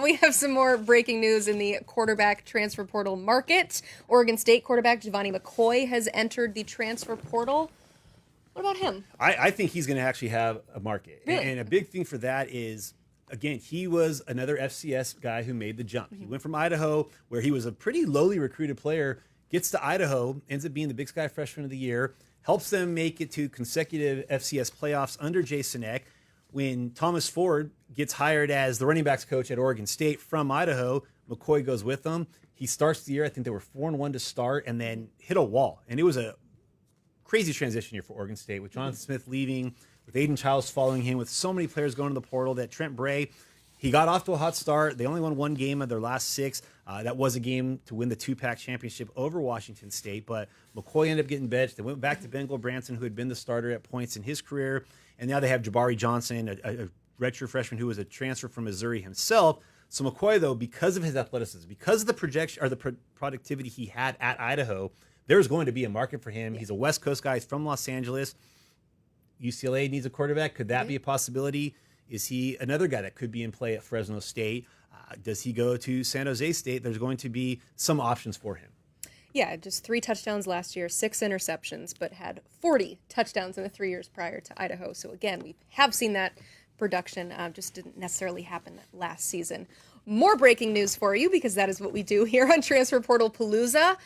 We have some more breaking news in the quarterback transfer portal market. Oregon State quarterback Giovanni McCoy has entered the transfer portal. What about him?
I think he's going to actually have a market.
Really?
And a big thing for that is, again, he was another FCS guy who made the jump. Mm-hmm. He went from Idaho, where he was a pretty lowly recruited player, gets to Idaho, ends up being the Big Sky Freshman of the Year, helps them make it to consecutive FCS playoffs under Jason Eck. When Thomas Ford gets hired as the running backs coach at Oregon State from Idaho, McCoy goes with them. He starts the year, I think they were 4-1 to start, and then hit a wall. And it was a crazy transition year for Oregon State, with Jonathan Smith leaving, with Aiden Childs following him, with so many players going to the portal, that Trent Bray, he got off to a hot start. They only won 1 game of their last 6. That was a game to win the 2-pack championship over Washington State, but McCoy ended up getting benched. They went back to Bengal Branson, who had been the starter at points in his career, and now they have Jabari Johnson, a redshirt freshman who was a transfer from Missouri himself. So McCoy, though, because of his athleticism, because of the projection or the productivity he had at Idaho, there's going to be a market for him. He's a West Coast guy. He's from Los Angeles. UCLA needs a quarterback. Could that be a possibility? Is he another guy that could be in play at Fresno State? Does he go to San Jose State? There's going to be some options for him.
Yeah, just 3 touchdowns last year, 6 interceptions, but had 40 touchdowns in the 3 years prior to Idaho. So again, we have seen that production, just didn't necessarily happen last season. More breaking news for you, because that is what we do here on Transfer Portal Palooza.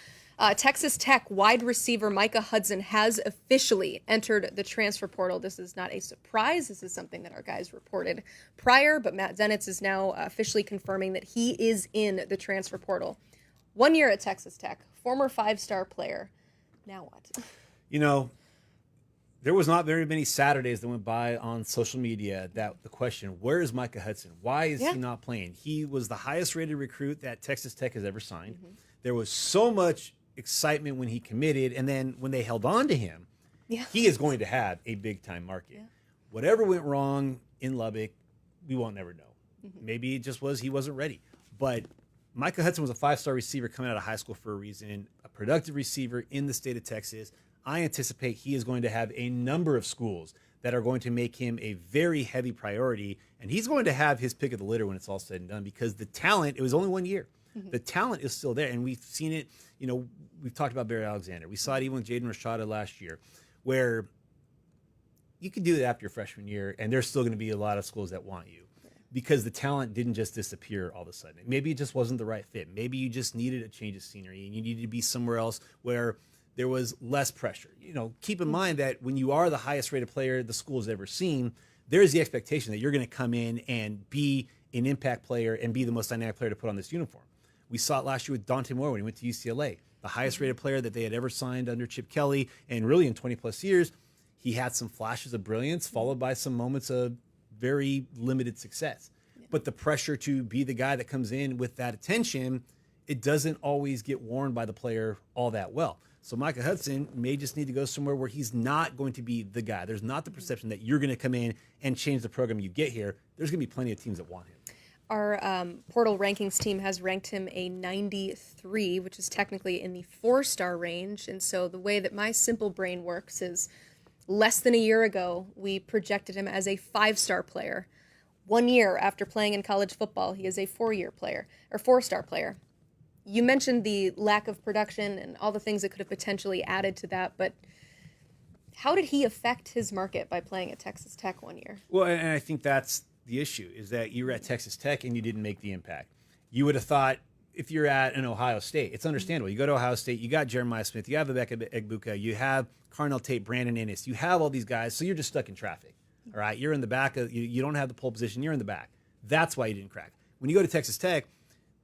Texas Tech wide receiver Micah Hudson has officially entered the transfer portal. This is not a surprise. This is something that our guys reported prior, but Matt Zenitz is now officially confirming that he is in the transfer portal. 1 year at Texas Tech, former 5-star player. Now what?
There was not very many Saturdays that went by on social media that the question, where is Micah Hudson? Why is he not playing? He was the highest rated recruit that Texas Tech has ever signed. Mm-hmm. There was so much excitement when he committed, and then when they held on to him, he is going to have a big-time market. Yeah. Whatever went wrong in Lubbock, we won't never know. Mm-hmm. Maybe it just was he wasn't ready. But Micah Hudson was a 5-star receiver coming out of high school for a reason, a productive receiver in the state of Texas. I anticipate he is going to have a number of schools that are going to make him a very heavy priority. And he's going to have his pick of the litter when it's all said and done, because the talent, it was only 1 year. The talent is still there. And we've seen it, we've talked about Barry Alexander. We saw it even with Jaden Rashada last year, where you could do it after your freshman year, and there's still going to be a lot of schools that want you, because the talent didn't just disappear all of a sudden. Maybe it just wasn't the right fit. Maybe you just needed a change of scenery, and you needed to be somewhere else where there was less pressure. Keep in mind that when you are the highest rated player the school's ever seen, there's the expectation that you're going to come in and be an impact player and be the most dynamic player to put on this uniform. We saw it last year with Dante Moore when he went to UCLA, the highest rated player that they had ever signed under Chip Kelly, and really in 20 plus years. He had some flashes of brilliance followed by some moments of very limited success. But the pressure to be the guy that comes in with that attention, it doesn't always get worn by the player all that well. So Micah Hudson may just need to go somewhere where he's not going to be the guy. There's not the perception that you're going to come in and change the program you get here. There's going to be plenty of teams that want him.
Our portal rankings team has ranked him a 93, which is technically in the 4-star range. And so the way that my simple brain works is, less than a year ago, we projected him as a 5-star player. 1 year after playing in college football, he is a 4-star player. You mentioned the lack of production and all the things that could have potentially added to that, but how did he affect his market by playing at Texas Tech 1 year?
Well, and I think that's the issue, is that you were at Texas Tech and you didn't make the impact. You would have thought, if you're at an Ohio State, it's understandable. You go to Ohio State, you got Jeremiah Smith, you have Vivek Egbuka, you have Carnell Tate, Brandon Ennis, you have all these guys, so you're just stuck in traffic. All right, you're in the back of, you don't have the pole position, you're in the back. That's why you didn't crack. When you go to Texas Tech,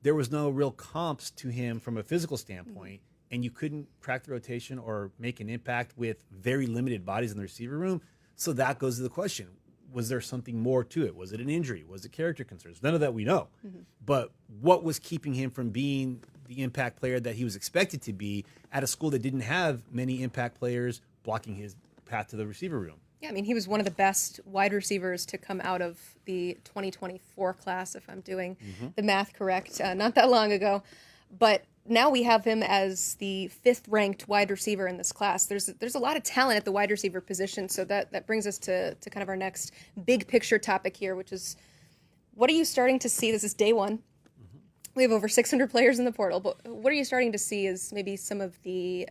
there was no real comps to him from a physical standpoint, and you couldn't crack the rotation or make an impact with very limited bodies in the receiver room. So that goes to the question. Was there something more to it? Was it an injury? Was it character concerns? None of that we know. But what was keeping him from being the impact player that he was expected to be at a school that didn't have many impact players blocking his path to the receiver room?
Yeah, I mean, he was one of the best wide receivers to come out of the 2024 class, if I'm doing the math correct, not that long ago. But now we have him as the 5th-ranked wide receiver in this class. There's a lot of talent at the wide receiver position, so that brings us to kind of our next big picture topic here, which is, what are you starting to see? This is day one. We have over 600 players in the portal, but what are you starting to see as maybe some of the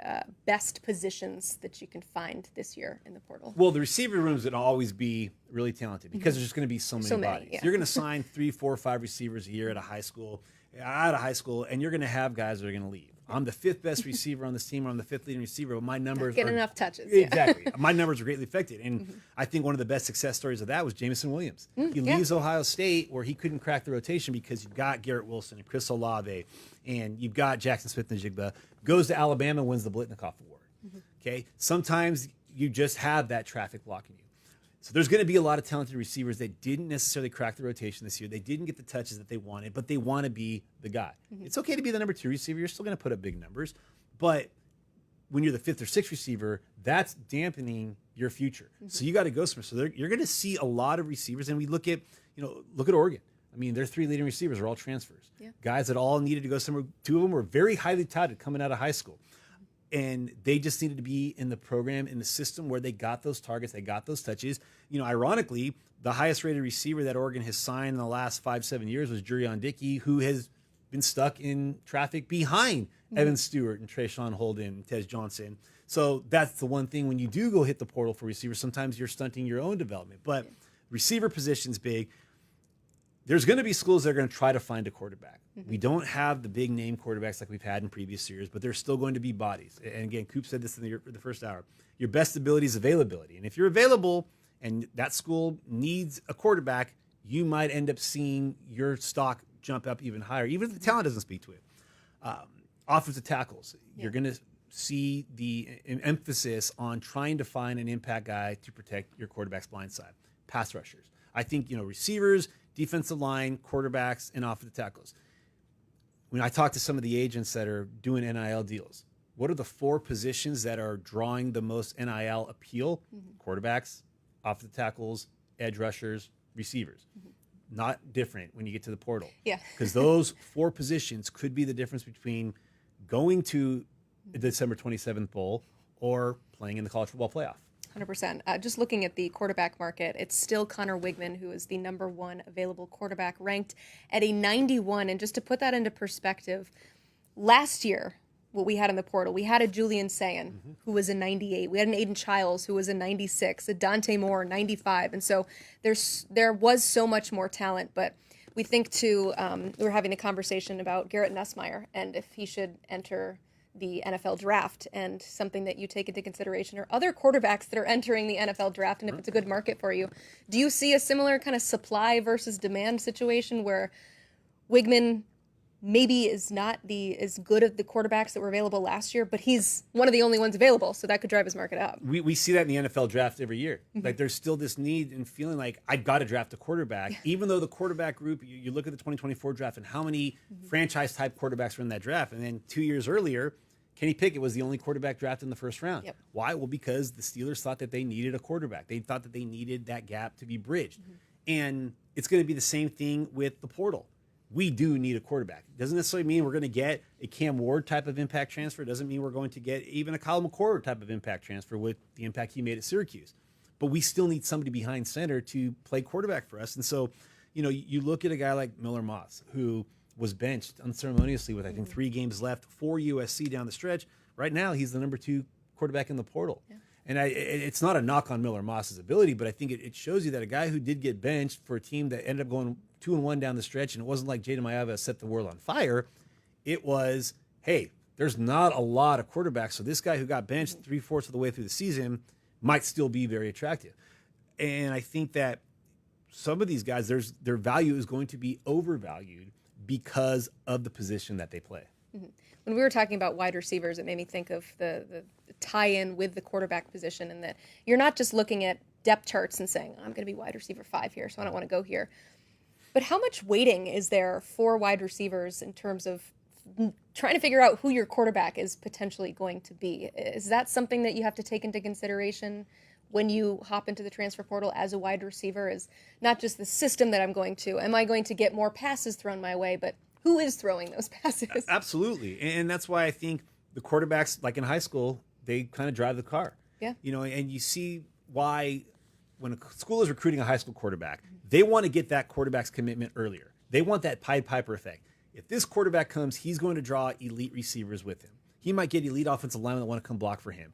best positions that you can find this year in the portal?
Well, the receiver room is going to always be really talented because there's just going to be so many bodies.
Yeah.
You're going to sign 3, 4, 5 receivers a year out of high school, and you're going to have guys that are going to leave. I'm the 5th best receiver on this team, or I'm the 5th leading receiver, but my numbers
Not get enough touches.
Exactly. My numbers are greatly affected. And I think one of the best success stories of that was Jameson Williams. He leaves Ohio State where he couldn't crack the rotation because you've got Garrett Wilson and Chris Olave, and you've got Jackson Smith-Njigba, goes to Alabama, wins the Blitnikoff Award. Okay? Sometimes you just have that traffic blocking you. So there's going to be a lot of talented receivers that didn't necessarily crack the rotation this year. They didn't get the touches that they wanted, but they want to be the guy. It's okay to be the number 2 receiver. You're still going to put up big numbers. But when you're the 5th or 6th receiver, that's dampening your future. So you got to go somewhere. So you're going to see a lot of receivers. And we look at Oregon. I mean, their 3 leading receivers are all transfers. Guys that all needed to go somewhere. 2 of them were very highly touted coming out of high school. And they just needed to be in the program, in the system where they got those targets, they got those touches. Ironically, the highest rated receiver that Oregon has signed in the last 5-7 years was Jurion Dickey, who has been stuck in traffic behind Evan Stewart and Trayshawn Holden and Tez Johnson. So that's the one thing when you do go hit the portal for receivers, sometimes you're stunting your own development. But receiver position's big. There's going to be schools that are going to try to find a quarterback. We don't have the big name quarterbacks like we've had in previous years, but there's still going to be bodies. And again, Coop said this in the first hour. Your best ability is availability. And if you're available and that school needs a quarterback, you might end up seeing your stock jump up even higher, even if the talent doesn't speak to it. Offensive tackles, you're going to see an emphasis on trying to find an impact guy to protect your quarterback's blind side. Pass rushers. I think, receivers, defensive line, quarterbacks, and offensive tackles. When I talk to some of the agents that are doing NIL deals, what are the 4 positions that are drawing the most NIL appeal? Quarterbacks, offensive tackles, edge rushers, receivers. Not different when you get to the portal.
Yeah.
Because those 4 positions could be the difference between going to the December 27th bowl or playing in the college football playoff.
100%. Just looking at the quarterback market, it's still Connor Wigman, who is the number one available quarterback, ranked at a 91. And just to put that into perspective, last year, what we had in the portal, we had a Julian Sayin, who was a 98. We had an Aiden Childs, who was a 96, a Dante Moore, 95. And so there was so much more talent. But we think, too, we were having a conversation about Garrett Nussmeier and if he should enter the NFL draft, and something that you take into consideration are other quarterbacks that are entering the NFL draft, and if it's a good market for you. Do you see a similar kind of supply versus demand situation where Wigman maybe is not as good of the quarterbacks that were available last year, but he's one of the only ones available, so that could drive his market up?
We see that in the NFL draft every year. Like, there's still this need and feeling like I've got to draft a quarterback, even though the quarterback group, you look at the 2024 draft and how many franchise-type quarterbacks were in that draft, and then 2 years earlier, Kenny Pickett was the only quarterback drafted in the first round.
Yep.
Why? Well, because the Steelers thought that they needed a quarterback. They thought that they needed that gap to be bridged. And it's going to be the same thing with the portal. We do need a quarterback. It doesn't necessarily mean we're going to get a Cam Ward type of impact transfer. It doesn't mean we're going to get even a Kyle McCord type of impact transfer with the impact he made at Syracuse. But we still need somebody behind center to play quarterback for us. And so, you look at a guy like Miller Moss, who was benched unceremoniously with, I think, 3 games left for USC down the stretch. Right now, he's the number 2 quarterback in the portal. Yeah. And it's not a knock on Miller Moss's ability, but I think it shows you that a guy who did get benched for a team that ended up going 2-1 down the stretch, and it wasn't like Jaden Maiava set the world on fire. It was, hey, there's not a lot of quarterbacks, so this guy who got benched 3/4 of the way through the season might still be very attractive. And I think that some of these guys, their value is going to be overvalued because of the position that they play.
When we were talking about wide receivers, it made me think of the tie-in with the quarterback position, and that you're not just looking at depth charts and saying, I'm going to be wide receiver 5 here, so I don't want to go here. But how much weighting is there for wide receivers in terms of trying to figure out who your quarterback is potentially going to be? Is that something that you have to take into consideration when you hop into the transfer portal as a wide receiver? Is not just the system that I'm going to, am I going to get more passes thrown my way, but who is throwing those passes?
Absolutely. And that's why I think the quarterbacks, like in high school, they kind of drive the car.
Yeah.
And you see why when a school is recruiting a high school quarterback, they want to get that quarterback's commitment earlier. They want that Pied Piper effect. If this quarterback comes, he's going to draw elite receivers with him. He might get elite offensive linemen that want to come block for him.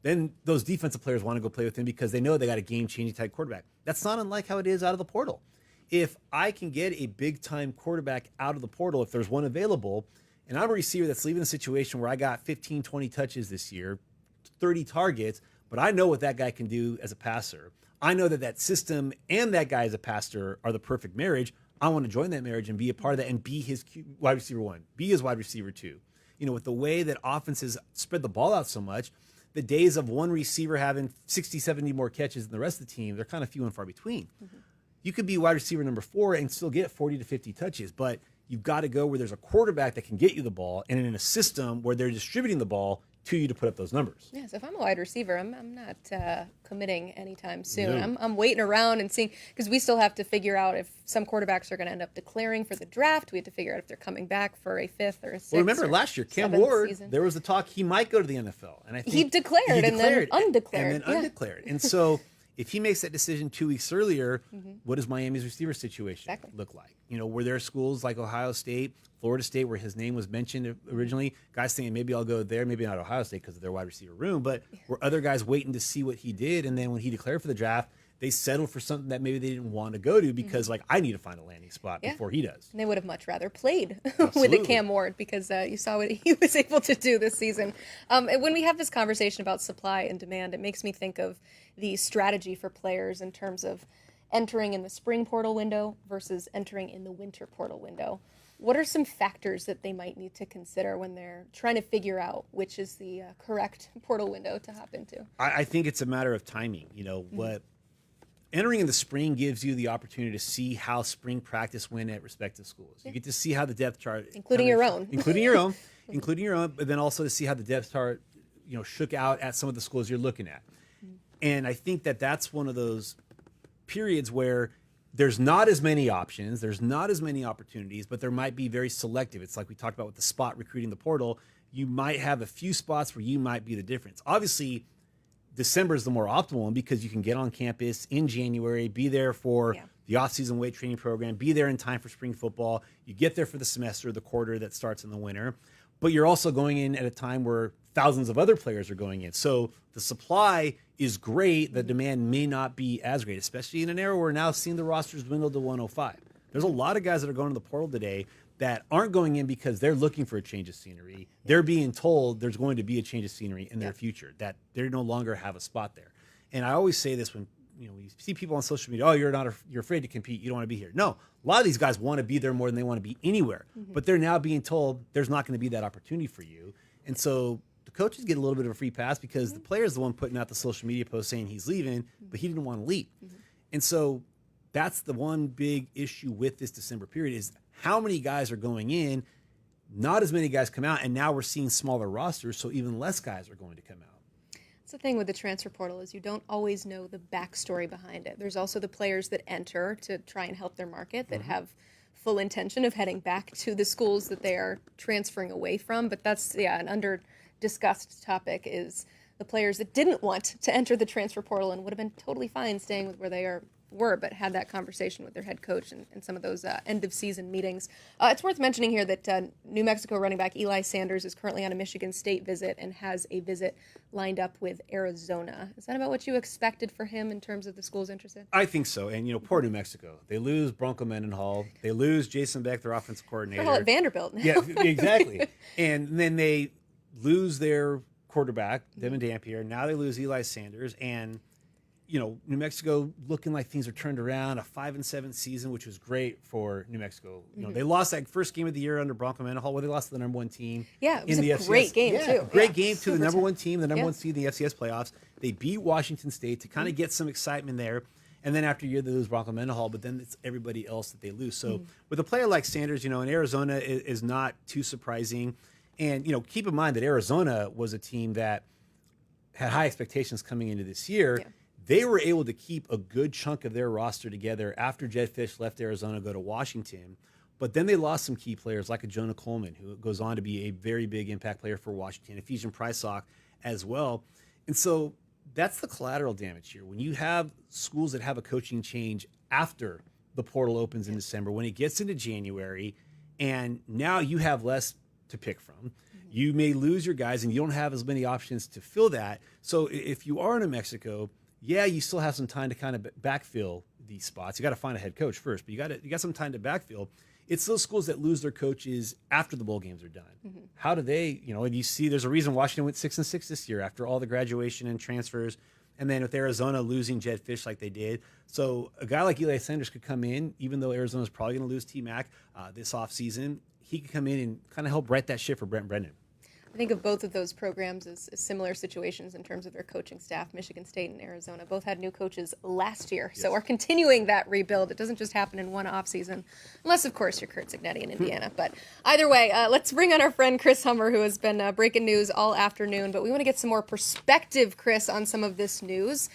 Then those defensive players want to go play with him because they know they got a game-changing type quarterback. That's not unlike how it is out of the portal. If I can get a big-time quarterback out of the portal, if there's one available, and I'm a receiver that's leaving a situation where I got 15, 20 touches this year, 30 targets, but I know what that guy can do as a passer. I know that system and that guy as a passer are the perfect marriage. I want to join that marriage and be a part of that and be his wide receiver 1, be his wide receiver 2. With the way that offenses spread the ball out so much, the days of one receiver having 60, 70 more catches than the rest of the team, they're kind of few and far between. You could be wide receiver number 4 and still get 40 to 50 touches, but you've got to go where there's a quarterback that can get you the ball and in a system where they're distributing the ball to you to put up those numbers.
Yeah, so if I'm a wide receiver, I'm not committing anytime soon.
No.
I'm waiting around and seeing, because we still have to figure out if some quarterbacks are going to end up declaring for the draft. We have to figure out if they're coming back for a 5th or a 6th.
Well, remember last year, Cam Ward,
season.
there was the talk he might go to the NFL. And I think
he declared and then undeclared.
And then undeclared. And so if he makes that decision 2 weeks earlier, what does Miami's receiver situation look like? Were there schools like Ohio State, Florida State, where his name was mentioned originally, guys thinking maybe I'll go there, maybe not Ohio State because of their wide receiver room, but were other guys waiting to see what he did, and then when he declared for the draft, they settled for something that maybe they didn't want to go to because, I need to find a landing spot before he does.
And they would have much rather played with a Cam Ward because you saw what he was able to do this season. And when we have this conversation about supply and demand, it makes me think of the strategy for players in terms of entering in the spring portal window versus entering in the winter portal window. What are some factors that they might need to consider when they're trying to figure out which is the correct portal window to hop into?
I think it's a matter of timing. What entering in the spring gives you the opportunity to see how spring practice went at respective schools. You get to see how the depth chart,
including your own,
but then also to see how the depth chart, shook out at some of the schools you're looking at. And I think that that's one of those periods where there's not as many options, there's not as many opportunities, but there might be very selective. It's like we talked about with the spot recruiting the portal. You might have a few spots where you might be the difference. Obviously, December is the more optimal one because you can get on campus in January, be there for the off-season weight training program, be there in time for spring football. You get there for the semester, the quarter that starts in the winter, but you're also going in at a time where thousands of other players are going in. So the supply is great. The demand may not be as great, especially in an era where we're now seeing the rosters dwindle to 105. There's a lot of guys that are going to the portal today that aren't going in because they're looking for a change of scenery. They're being told there's going to be a change of scenery in their future, that they no longer have a spot there. And I always say this when we see people on social media, oh, you're afraid to compete, you don't want to be here. No, a lot of these guys want to be there more than they want to be anywhere. But they're now being told there's not going to be that opportunity for you. And so the coaches get a little bit of a free pass because the player's the one putting out the social media post saying he's leaving, but he didn't want to leave. And so that's the one big issue with this December period is how many guys are going in. Not as many guys come out, and now we're seeing smaller rosters, so even less guys are going to come out.
That's the thing with the transfer portal is you don't always know the backstory behind it. There's also the players that enter to try and help their market that have full intention of heading back to the schools that they are transferring away from. But that's, an under-discussed topic is the players that didn't want to enter the transfer portal and would have been totally fine staying with where they were, but had that conversation with their head coach and some of those end-of-season meetings. It's worth mentioning here that New Mexico running back Eli Sanders is currently on a Michigan State visit and has a visit lined up with Arizona. Is that about what you expected for him in terms of the schools interested?
I think so. And, poor New Mexico. They lose Bronco Mendenhall. They lose Jason Beck, their offensive coordinator.
At Vanderbilt now.
Yeah, exactly. And then they lose their quarterback, Devin Dampier. Now they lose Eli Sanders. And New Mexico looking like things are turned around, a 5-7 season, which was great for New Mexico. They lost that first game of the year under Bronco Mendenhall, where they lost to the number one team.
Yeah, it was
in the
a great
FCS.
game, too.
Great game to the number
Super
one team, the number one seed in the FCS playoffs. They beat Washington State to kind of get some excitement there. And then after a year, they lose Bronco Mendenhall, but then it's everybody else that they lose. So with a player like Sanders, in Arizona is not too surprising. And, keep in mind that Arizona was a team that had high expectations coming into this year. Yeah. They were able to keep a good chunk of their roster together after Jed Fish left Arizona to go to Washington. But then they lost some key players like a Jonah Coleman, who goes on to be a very big impact player for Washington, Ephesian Prysock as well. And so that's the collateral damage here. When you have schools that have a coaching change after the portal opens in December, when it gets into January, and now you have less to pick from, you may lose your guys and you don't have as many options to fill that. So if you are in New Mexico, you still have some time to kind of backfill these spots. You got to find a head coach first, but you got some time to backfill. It's those schools that lose their coaches after the bowl games are done. How do they, and you see there's a reason Washington went 6-6 this year after all the graduation and transfers. And then with Arizona losing Jed Fish like they did. So a guy like Eli Sanders could come in, even though Arizona's probably going to lose T-Mac this offseason, he could come in and kind of help right that ship for Brent Brennan.
I think of both of those programs as similar situations in terms of their coaching staff. Michigan State and Arizona both had new coaches last year, so are continuing that rebuild. It doesn't just happen in one offseason, unless, of course, you're Kurt Cignetti in Indiana. But either way, let's bring on our friend Chris Hummer, who has been breaking news all afternoon. But we want to get some more perspective, Chris, on some of this news.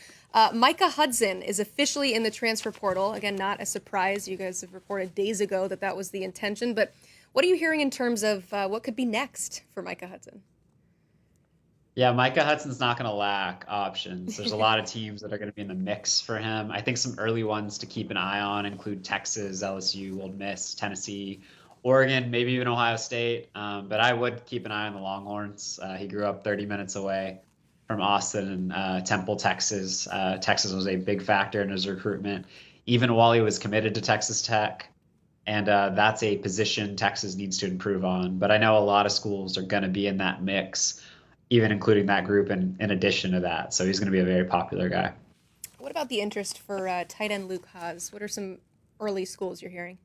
Micah Hudson is officially in the transfer portal. Again, not a surprise. You guys have reported days ago that was the intention, but what are you hearing in terms of what could be next for Micah Hudson?
Yeah, Micah Hudson's not going to lack options. There's a lot of teams that are going to be in the mix for him. I think some early ones to keep an eye on include Texas, LSU, Ole Miss, Tennessee, Oregon, maybe even Ohio State. But I would keep an eye on the Longhorns. He grew up 30 minutes away from Austin and Temple, Texas. Texas was a big factor in his recruitment, even while he was committed to Texas Tech. And that's a position Texas needs to improve on. But I know a lot of schools are going to be in that mix, even including that group in addition to that. So he's going to be a very popular guy.
What about the interest for tight end Luke Haas? What are some early schools you're hearing?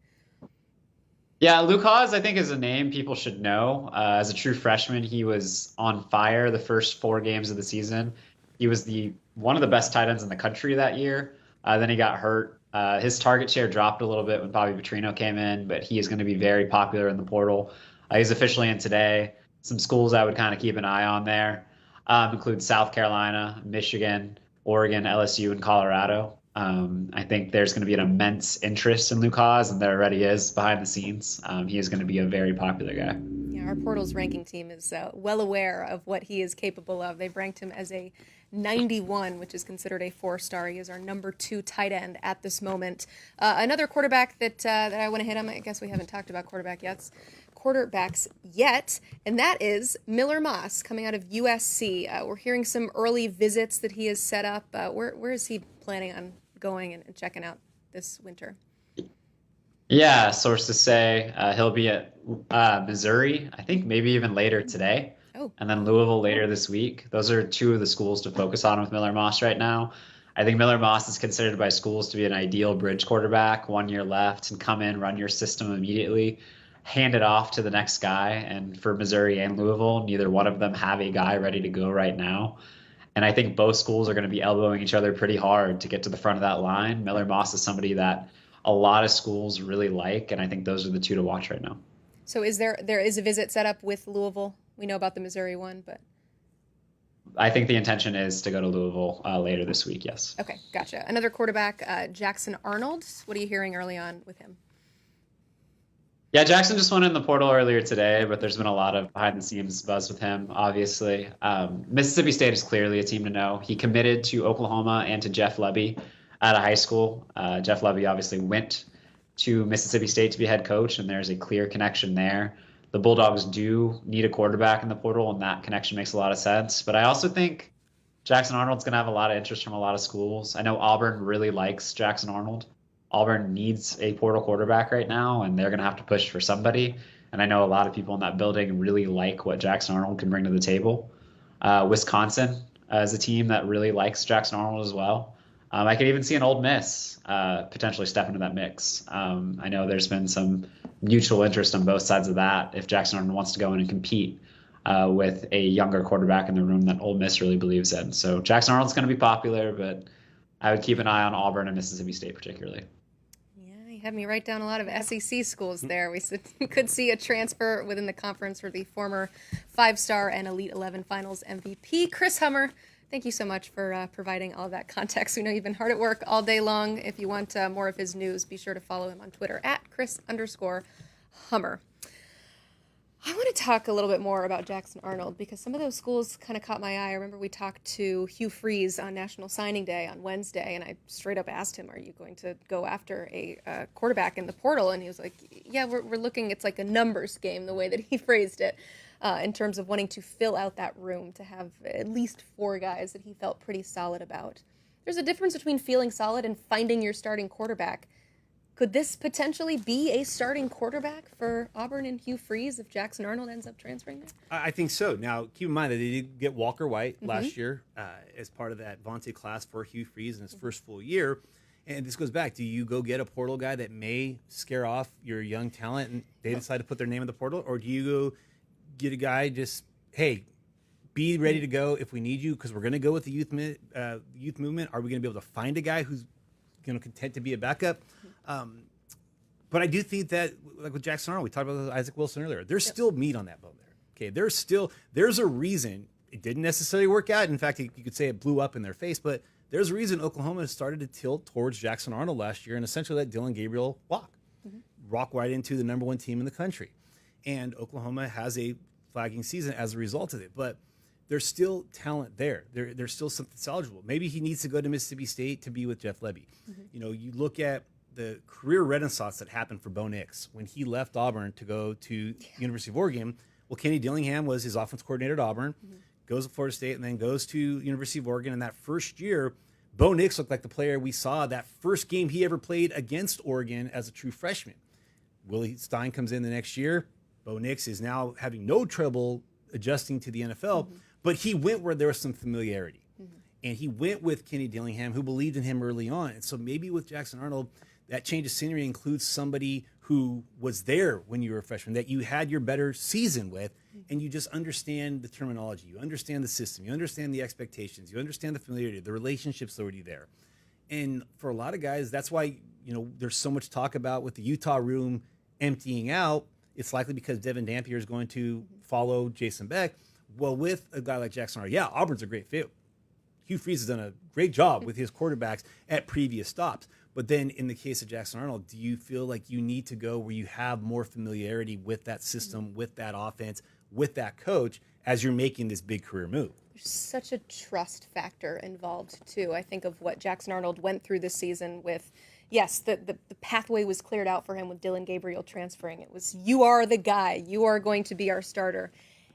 Yeah, Luke Haas, I think, is a name people should know. As a true freshman, he was on fire the first 4 games of the season. He was one of the best tight ends in the country that year. Then he got hurt. His target share dropped a little bit when Bobby Petrino came in, but he is going to be very popular in the portal. He's officially in today. Some schools I would kind of keep an eye on there include South Carolina, Michigan, Oregon, LSU, and Colorado. I think there's going to be an immense interest in Luke Haas, and there already is behind the scenes. He is going to be a very popular guy.
Yeah, our portal's ranking team is well aware of what he is capable of. They've ranked him as a 91, which is considered a 4-star. He is our number 2 tight end at this moment. Another quarterback that I want to hit on, I guess we haven't talked about quarterbacks yet, and that is Miller Moss coming out of USC. We're hearing some early visits that he has set up. Where is he planning on going and checking out this winter?
Yeah, sources say he'll be at Missouri, I think maybe even later today.
Oh.
And then Louisville later this week. Those are 2 of the schools to focus on with Miller Moss right now. I think Miller Moss is considered by schools to be an ideal bridge quarterback, 1 year left, and come in, run your system immediately, hand it off to the next guy. And for Missouri and Louisville, neither one of them have a guy ready to go right now. And I think both schools are going to be elbowing each other pretty hard to get to the front of that line. Miller Moss is somebody that a lot of schools really like, and I think those are the 2 to watch right now.
So there is a visit set up with Louisville? We know about the Missouri one, but
I think the intention is to go to Louisville later this week, yes.
Okay, gotcha. Another quarterback, Jackson Arnold. What are you hearing early on with him?
Yeah, Jackson just went in the portal earlier today, but there's been a lot of behind-the-scenes buzz with him, obviously. Mississippi State is clearly a team to know. He committed to Oklahoma and to Jeff Lebby out of high school. Jeff Lebby obviously went to Mississippi State to be head coach, and there's a clear connection there. The Bulldogs do need a quarterback in the portal, and that connection makes a lot of sense. But I also think Jackson Arnold's going to have a lot of interest from a lot of schools. I know Auburn really likes Jackson Arnold. Auburn needs a portal quarterback right now, and they're going to have to push for somebody. And I know a lot of people in that building really like what Jackson Arnold can bring to the table. Wisconsin is a team that really likes Jackson Arnold as well. I could even see an Ole Miss potentially step into that mix. I know there's been some mutual interest on both sides of that if Jackson Arnold wants to go in and compete with a younger quarterback in the room that Ole Miss really believes in. So Jackson Arnold's going to be popular, but I would keep an eye on Auburn and Mississippi State particularly.
Yeah, you had me write down a lot of SEC schools there. We could see a transfer within the conference for the former 5-star and Elite 11 Finals MVP, Chris Hummer. Thank you so much for providing all of that context. We know you've been hard at work all day long. If you want more of his news, be sure to follow him on Twitter at Chris_Hummer. I want to talk a little bit more about Jackson Arnold because some of those schools kind of caught my eye. I remember we talked to Hugh Freeze on National Signing Day on Wednesday, and I straight up asked him, are you going to go after a quarterback in the portal? And he was like, yeah, we're looking, it's like a numbers game, the way that he phrased it. In terms of wanting to fill out that room, to have at least 4 guys that he felt pretty solid about. There's a difference between feeling solid and finding your starting quarterback. Could this potentially be a starting quarterback for Auburn and Hugh Freeze if Jackson Arnold ends up transferring there?
I think so. Now, keep in mind that they did get Walker White last year as part of that Vontae class for Hugh Freeze in his first full year. And this goes back, do you go get a portal guy that may scare off your young talent and they decide to put their name in the portal? Or do you go get a guy just, hey, be ready to go if we need you because we're going to go with the youth movement? Are we going to be able to find a guy who's content to be a backup? But I do think that, like with Jackson Arnold, we talked about Isaac Wilson earlier, there's still meat on that bone there. Okay, there's a reason it didn't necessarily work out. In fact, you could say it blew up in their face, but there's a reason Oklahoma started to tilt towards Jackson Arnold last year and essentially let Dylan Gabriel walk right into the number 1 team in the country. And Oklahoma has a flagging season as a result of it. But there's still talent there. There's still something salvageable. Maybe he needs to go to Mississippi State to be with Jeff Lebby. You look at the career renaissance that happened for Bo Nix when he left Auburn to go to University of Oregon. Well, Kenny Dillingham was his offense coordinator at Auburn, goes to Florida State, and then goes to University of Oregon. And that first year, Bo Nix looked like the player we saw that first game he ever played against Oregon as a true freshman. Willie Stein comes in the next year. Bo Nix is now having no trouble adjusting to the NFL, but he went where there was some familiarity. And he went with Kenny Dillingham, who believed in him early on. And so maybe with Jackson Arnold, that change of scenery includes somebody who was there when you were a freshman, that you had your better season with, and you just understand the terminology. You understand the system. You understand the expectations. You understand the familiarity. The relationship's already there. And for a lot of guys, that's why there's so much talk about with the Utah room emptying out. It's likely because Devin Dampier is going to follow Jason Beck. Well, with a guy like Jackson Arnold, Auburn's a great fit. Hugh Freeze has done a great job with his quarterbacks at previous stops. But then in the case of Jackson Arnold, do you feel like you need to go where you have more familiarity with that system, with that offense, with that coach, as you're making this big career move.
There's such a trust factor involved too. I think of what Jackson Arnold went through this season with, yes, the pathway was cleared out for him with Dylan Gabriel transferring. It was, you are the guy, you are going to be our starter.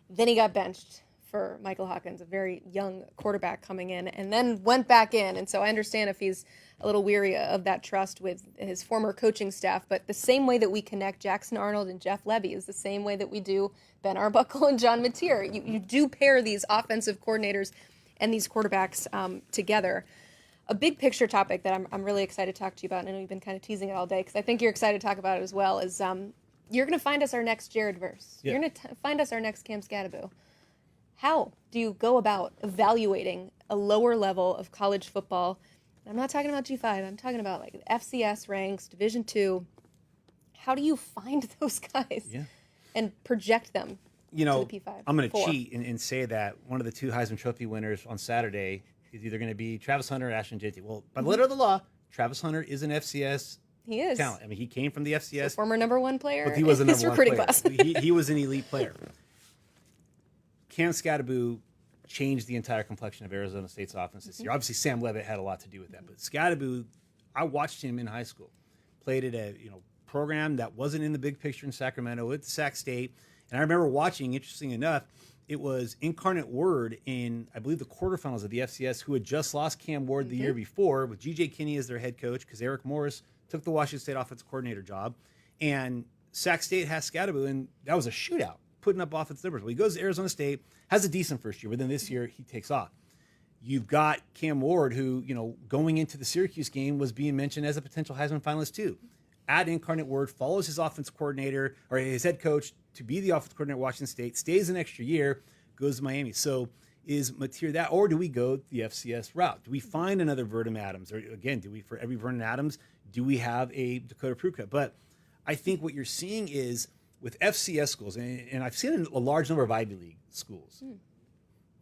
Then he got benched for Michael Hawkins, a very young quarterback coming in, and then went back in. And so I understand if he's a little weary of that trust with his former coaching staff, but the same way that we connect Jackson Arnold and Jeff Levy is the same way that we do Ben Arbuckle and John Mateer. You do pair these offensive coordinators and these quarterbacks together. A big picture topic that I'm really excited to talk to you about, and I know you've been kind of teasing it all day because I think you're excited to talk about it as well, is you're going to find us our next Jared Verse.
Yeah.
You're going to find us our next Cam Scadaboo. How do you go about evaluating a lower level of college football? I'm not talking about G5. I'm talking about like FCS ranks, Division II. How do you find those guys and project them to the P5?
I'm going to cheat and say that one of the 2 Heisman Trophy winners on Saturday is either going to be Travis Hunter or Ashton JT. Well, by the letter of the law, Travis Hunter is an FCS
He is.
talent. I mean, he came from the FCS.
Former #1 player.
But he was a
in his
number 1
recruiting
player.
class.
he was an elite player. Cam Scadaboo changed the entire complexion of Arizona State's offense this year. Obviously, Sam Leavitt had a lot to do with that. But Scadaboo, I watched him in high school. Played at a program that wasn't in the big picture in Sacramento at Sac State. And I remember watching, interesting enough, it was Incarnate Word in, I believe, the quarterfinals of the FCS, who had just lost Cam Ward the year before with G.J. Kinney as their head coach because Eric Morris took the Washington State offensive coordinator job. And Sac State has Scadaboo, and that was a shootout, putting up offensive numbers. Well, he goes to Arizona State, has a decent first year, but then this year he takes off. You've got Cam Ward, who, going into the Syracuse game was being mentioned as a potential Heisman finalist too. At Incarnate Word, follows his offensive coordinator or his head coach to be the offensive coordinator at Washington State, stays an extra year, goes to Miami. So is Mateer that, or do we go the FCS route? Do we find another Vernon Adams? Or again, do we, for every Vernon Adams, do we have a Dakota Pruitt? But I think what you're seeing is with FCS schools, and I've seen a large number of Ivy League schools,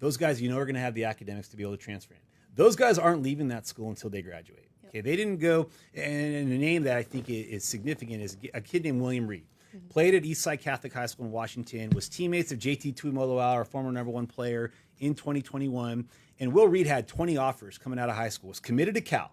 those guys are going to have the academics to be able to transfer in. Those guys aren't leaving that school until they graduate. Okay, they didn't go, and a name that I think is significant is a kid named William Reed. Played at Eastside Catholic High School in Washington, was teammates of JT Tuimoloau, our former #1 player, in 2021. And Will Reed had 20 offers coming out of high school, was committed to Cal,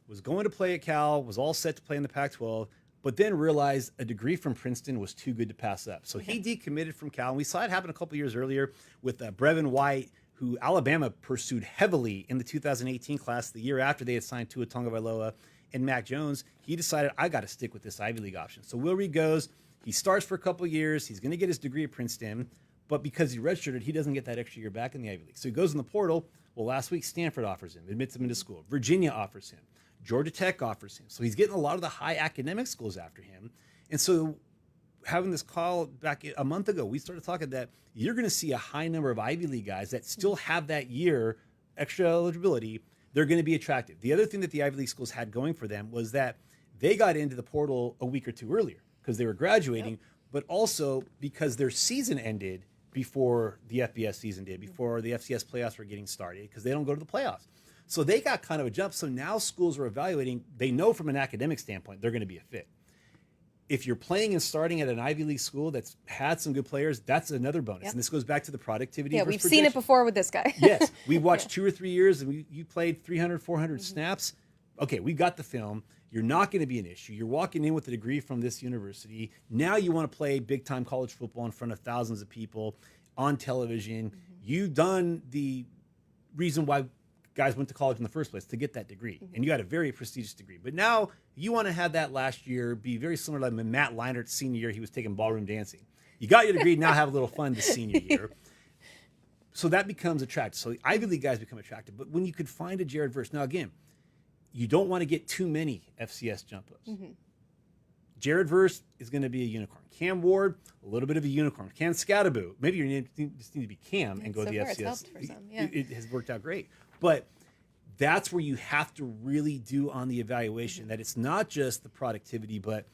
was going to play at Cal, was all set to play in the Pac-12, but then realized a degree from Princeton was too good to pass up. So he decommitted from Cal. And we saw it happen a couple years earlier with Brevin White, who Alabama pursued heavily in the 2018 class, the year after they had signed Tua Tagovailoa and Mac Jones. He decided, I got to stick with this Ivy League option. So Will Reed goes, he starts for a couple of years, he's going to get his degree at Princeton, but because he redshirted, he doesn't get that extra year back in the Ivy League. So he goes in the portal. Well, last week, Stanford offers him, admits him into school. Virginia offers him. Georgia Tech offers him. So he's getting a lot of the high academic schools after him. And so having this call back a month ago, we started talking that you're going to see a high number of Ivy League guys that still have that year extra eligibility. They're going to be attractive. The other thing that the Ivy League schools had going for them was that they got into the portal a week or two earlier because they were graduating, but also because their season ended before the FBS season did, before the FCS playoffs were getting started, because they don't go to the playoffs. So they got kind of a jump. So now schools are evaluating. They know from an academic standpoint they're going to be a fit. If you're playing and starting at an Ivy League school that's had some good players, that's another bonus. And this goes back to the productivity.
Yeah,
versus
we've seen it
projection.
before with this guy.
Yes, we watched 2 or 3 years, and you played 300, 400 snaps. Okay, we got the film. You're not going to be an issue. You're walking in with a degree from this university. Now you want to play big-time college football in front of thousands of people on television. You've done the reason why guys went to college in the first place, to get that degree. And you got a very prestigious degree. But now you want to have that last year be very similar to Matt Leinert's senior year. He was taking ballroom dancing. You got your degree, now have a little fun this senior year. So that becomes attractive. So the Ivy League guys become attractive. But when you could find a Jared Verse, now again, you don't want to get too many FCS jump ups. Jared Verse is going to be a unicorn. Cam Ward, a little bit of a unicorn. Cam Scadaboo, maybe you just need to be Cam and go to the
So far, it's
FCS.
helped for some, yeah.
It has worked out great. But that's where you have to really do on the evaluation that it's not just the productivity, but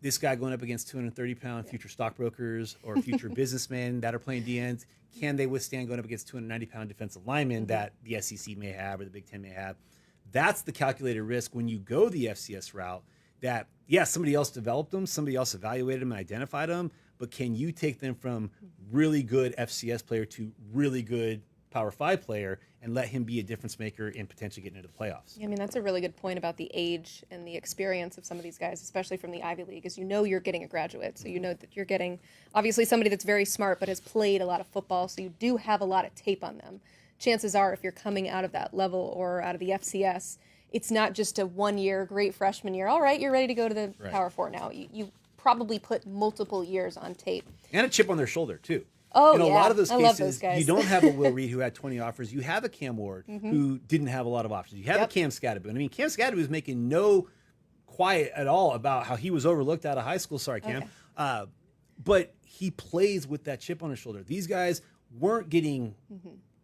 this guy going up against 230-pound future stockbrokers or future businessmen that are playing DNs, can they withstand going up against 290-pound defensive linemen that the SEC may have or the Big Ten may have? That's the calculated risk when you go the FCS route that, yeah, somebody else developed them, somebody else evaluated them and identified them, but can you take them from really good FCS player to really good Power 5 player and let him be a difference maker and potentially get into the playoffs?
Yeah, I mean, that's a really good point about the age and the experience of some of these guys, especially from the Ivy League, is you're getting a graduate. So you know that you're getting, obviously, somebody that's very smart but has played a lot of football, so you do have a lot of tape on them. Chances are, if you're coming out of that level or out of the FCS, it's not just a one-year great freshman year. All right, you're ready to go to the Power 4 now. You probably put multiple years on tape.
And a chip on their shoulder, too.
Oh,
in a
yeah.
lot of those
I love
cases,
those guys.
you don't have a Will Reed who had 20 offers. You have a Cam Ward who didn't have a lot of options. You have a Cam Scatterboon. I mean, Cam Scatterboon was making no quiet at all about how he was overlooked out of high school. Sorry, Cam. Okay. But he plays with that chip on his shoulder. These guys weren't getting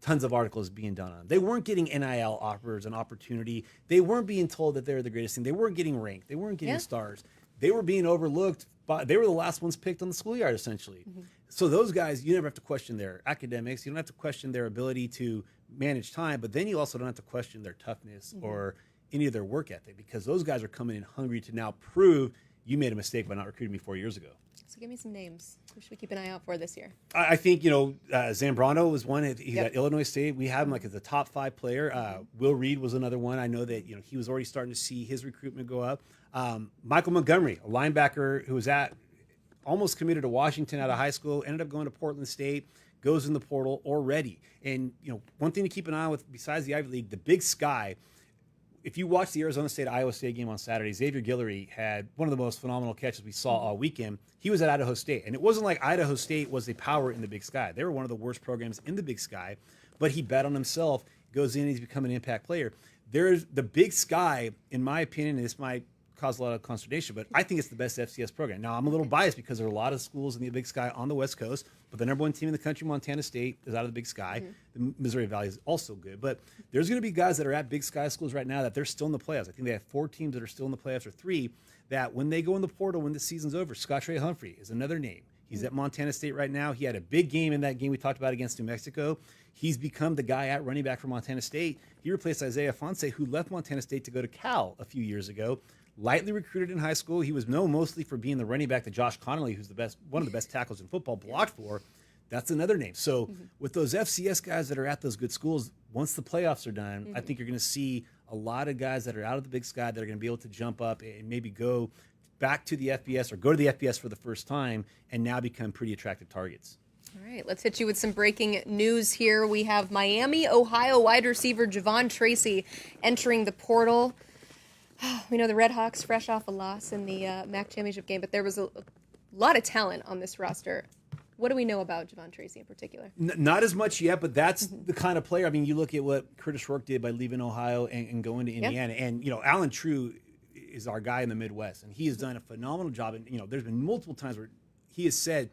tons of articles being done on them. They weren't getting NIL offers and opportunity. They weren't being told that they were the greatest thing. They weren't getting ranked. They weren't getting stars. They were being overlooked. They were the last ones picked on the schoolyard, essentially. So those guys, you never have to question their academics. You don't have to question their ability to manage time, but then you also don't have to question their toughness or any of their work ethic, because those guys are coming in hungry to now prove you made a mistake by not recruiting me 4 years ago.
So give me some names. Who should we keep an eye out for this year?
I think, Zambrano was one. He's at Illinois State. We have him like as a top 5 player. Will Reed was another one. I know that, he was already starting to see his recruitment go up. Michael Montgomery, a linebacker who was almost committed to Washington out of high school, ended up going to Portland State, goes in the portal already. And, one thing to keep an eye on with, besides the Ivy League, the Big Sky. If you watch the Arizona State-Iowa State game on Saturday, Xavier Guillory had one of the most phenomenal catches we saw all weekend. He was at Idaho State, and it wasn't like Idaho State was a power in the Big Sky. They were one of the worst programs in the Big Sky, but he bet on himself, goes in, and he's become an impact player. There's the Big Sky, in my opinion, and this might cause a lot of consternation, but I think it's the best FCS program. Now, I'm a little biased because there are a lot of schools in the Big Sky on the West Coast, but the number one team in the country, Montana State, is out of the Big Sky. The Missouri Valley is also good, but there's going to be guys that are at Big Sky schools right now that they're still in the playoffs. I think they have 4 teams that are still in the playoffs, or 3, that when they go in the portal, when the season's over, Scott Ray Humphrey is another name. He's at Montana State right now. He had a big game in that game we talked about against New Mexico. He's become the guy at running back for Montana State. He replaced Isaiah Fonse, who left Montana State to go to Cal a few years ago. Lightly recruited in high school. He was known mostly for being the running back that Josh Connolly, who's one of the best tackles in football, blocked for. That's another name. So with those FCS guys that are at those good schools, once the playoffs are done, I think you're going to see a lot of guys that are out of the Big Sky that are going to be able to jump up and maybe go back to the FBS or go to the FBS for the first time and now become pretty attractive targets.
All right, let's hit you with some breaking news here. We have Miami, Ohio wide receiver Javon Tracy entering the portal. We know the Red Hawks fresh off a loss in the MAC championship game, but there was a lot of talent on this roster. What do we know about Javon Tracy in particular?
Not as much yet, but that's the kind of player. I mean, you look at what Curtis Rourke did by leaving Ohio and going to Indiana. And, Alan True is our guy in the Midwest, and he has done a phenomenal job. And, there's been multiple times where he has said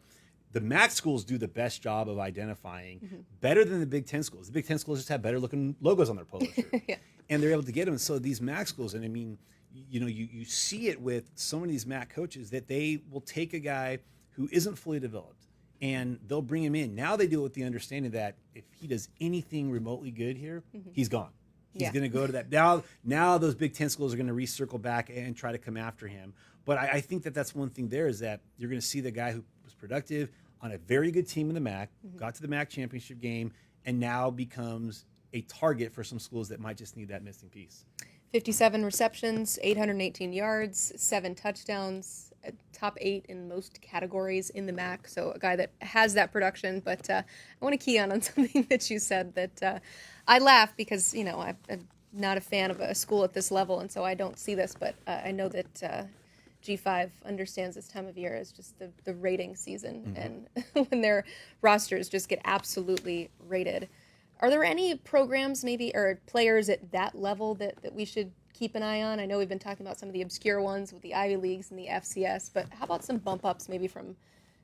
the MAC schools do the best job of identifying better than the Big Ten schools. The Big Ten schools just have better looking logos on their polo shirt. And they're able to get them. So these MAC schools, and I mean, you see it with some of these MAC coaches that they will take a guy who isn't fully developed and they'll bring him in. Now they do it with the understanding that if he does anything remotely good here, he's gone. He's going to go to that. Now those Big Ten schools are going to recircle back and try to come after him. But I think that's one thing there is that you're going to see the guy who was productive on a very good team in the MAC, got to the MAC championship game, and now becomes a target for some schools that might just need that missing piece.
57 receptions, 818 yards, 7 touchdowns, top 8 in most categories in the MAC. So a guy that has that production. But I want to key on something that you said that I laugh because, I'm not a fan of a school at this level, and so I don't see this. But I know that G5 understands this time of year as just the rating season, and when their rosters just get absolutely rated. Are there any programs maybe or players at that level that we should keep an eye on? I know we've been talking about some of the obscure ones with the Ivy Leagues and the FCS, but how about some bump ups maybe from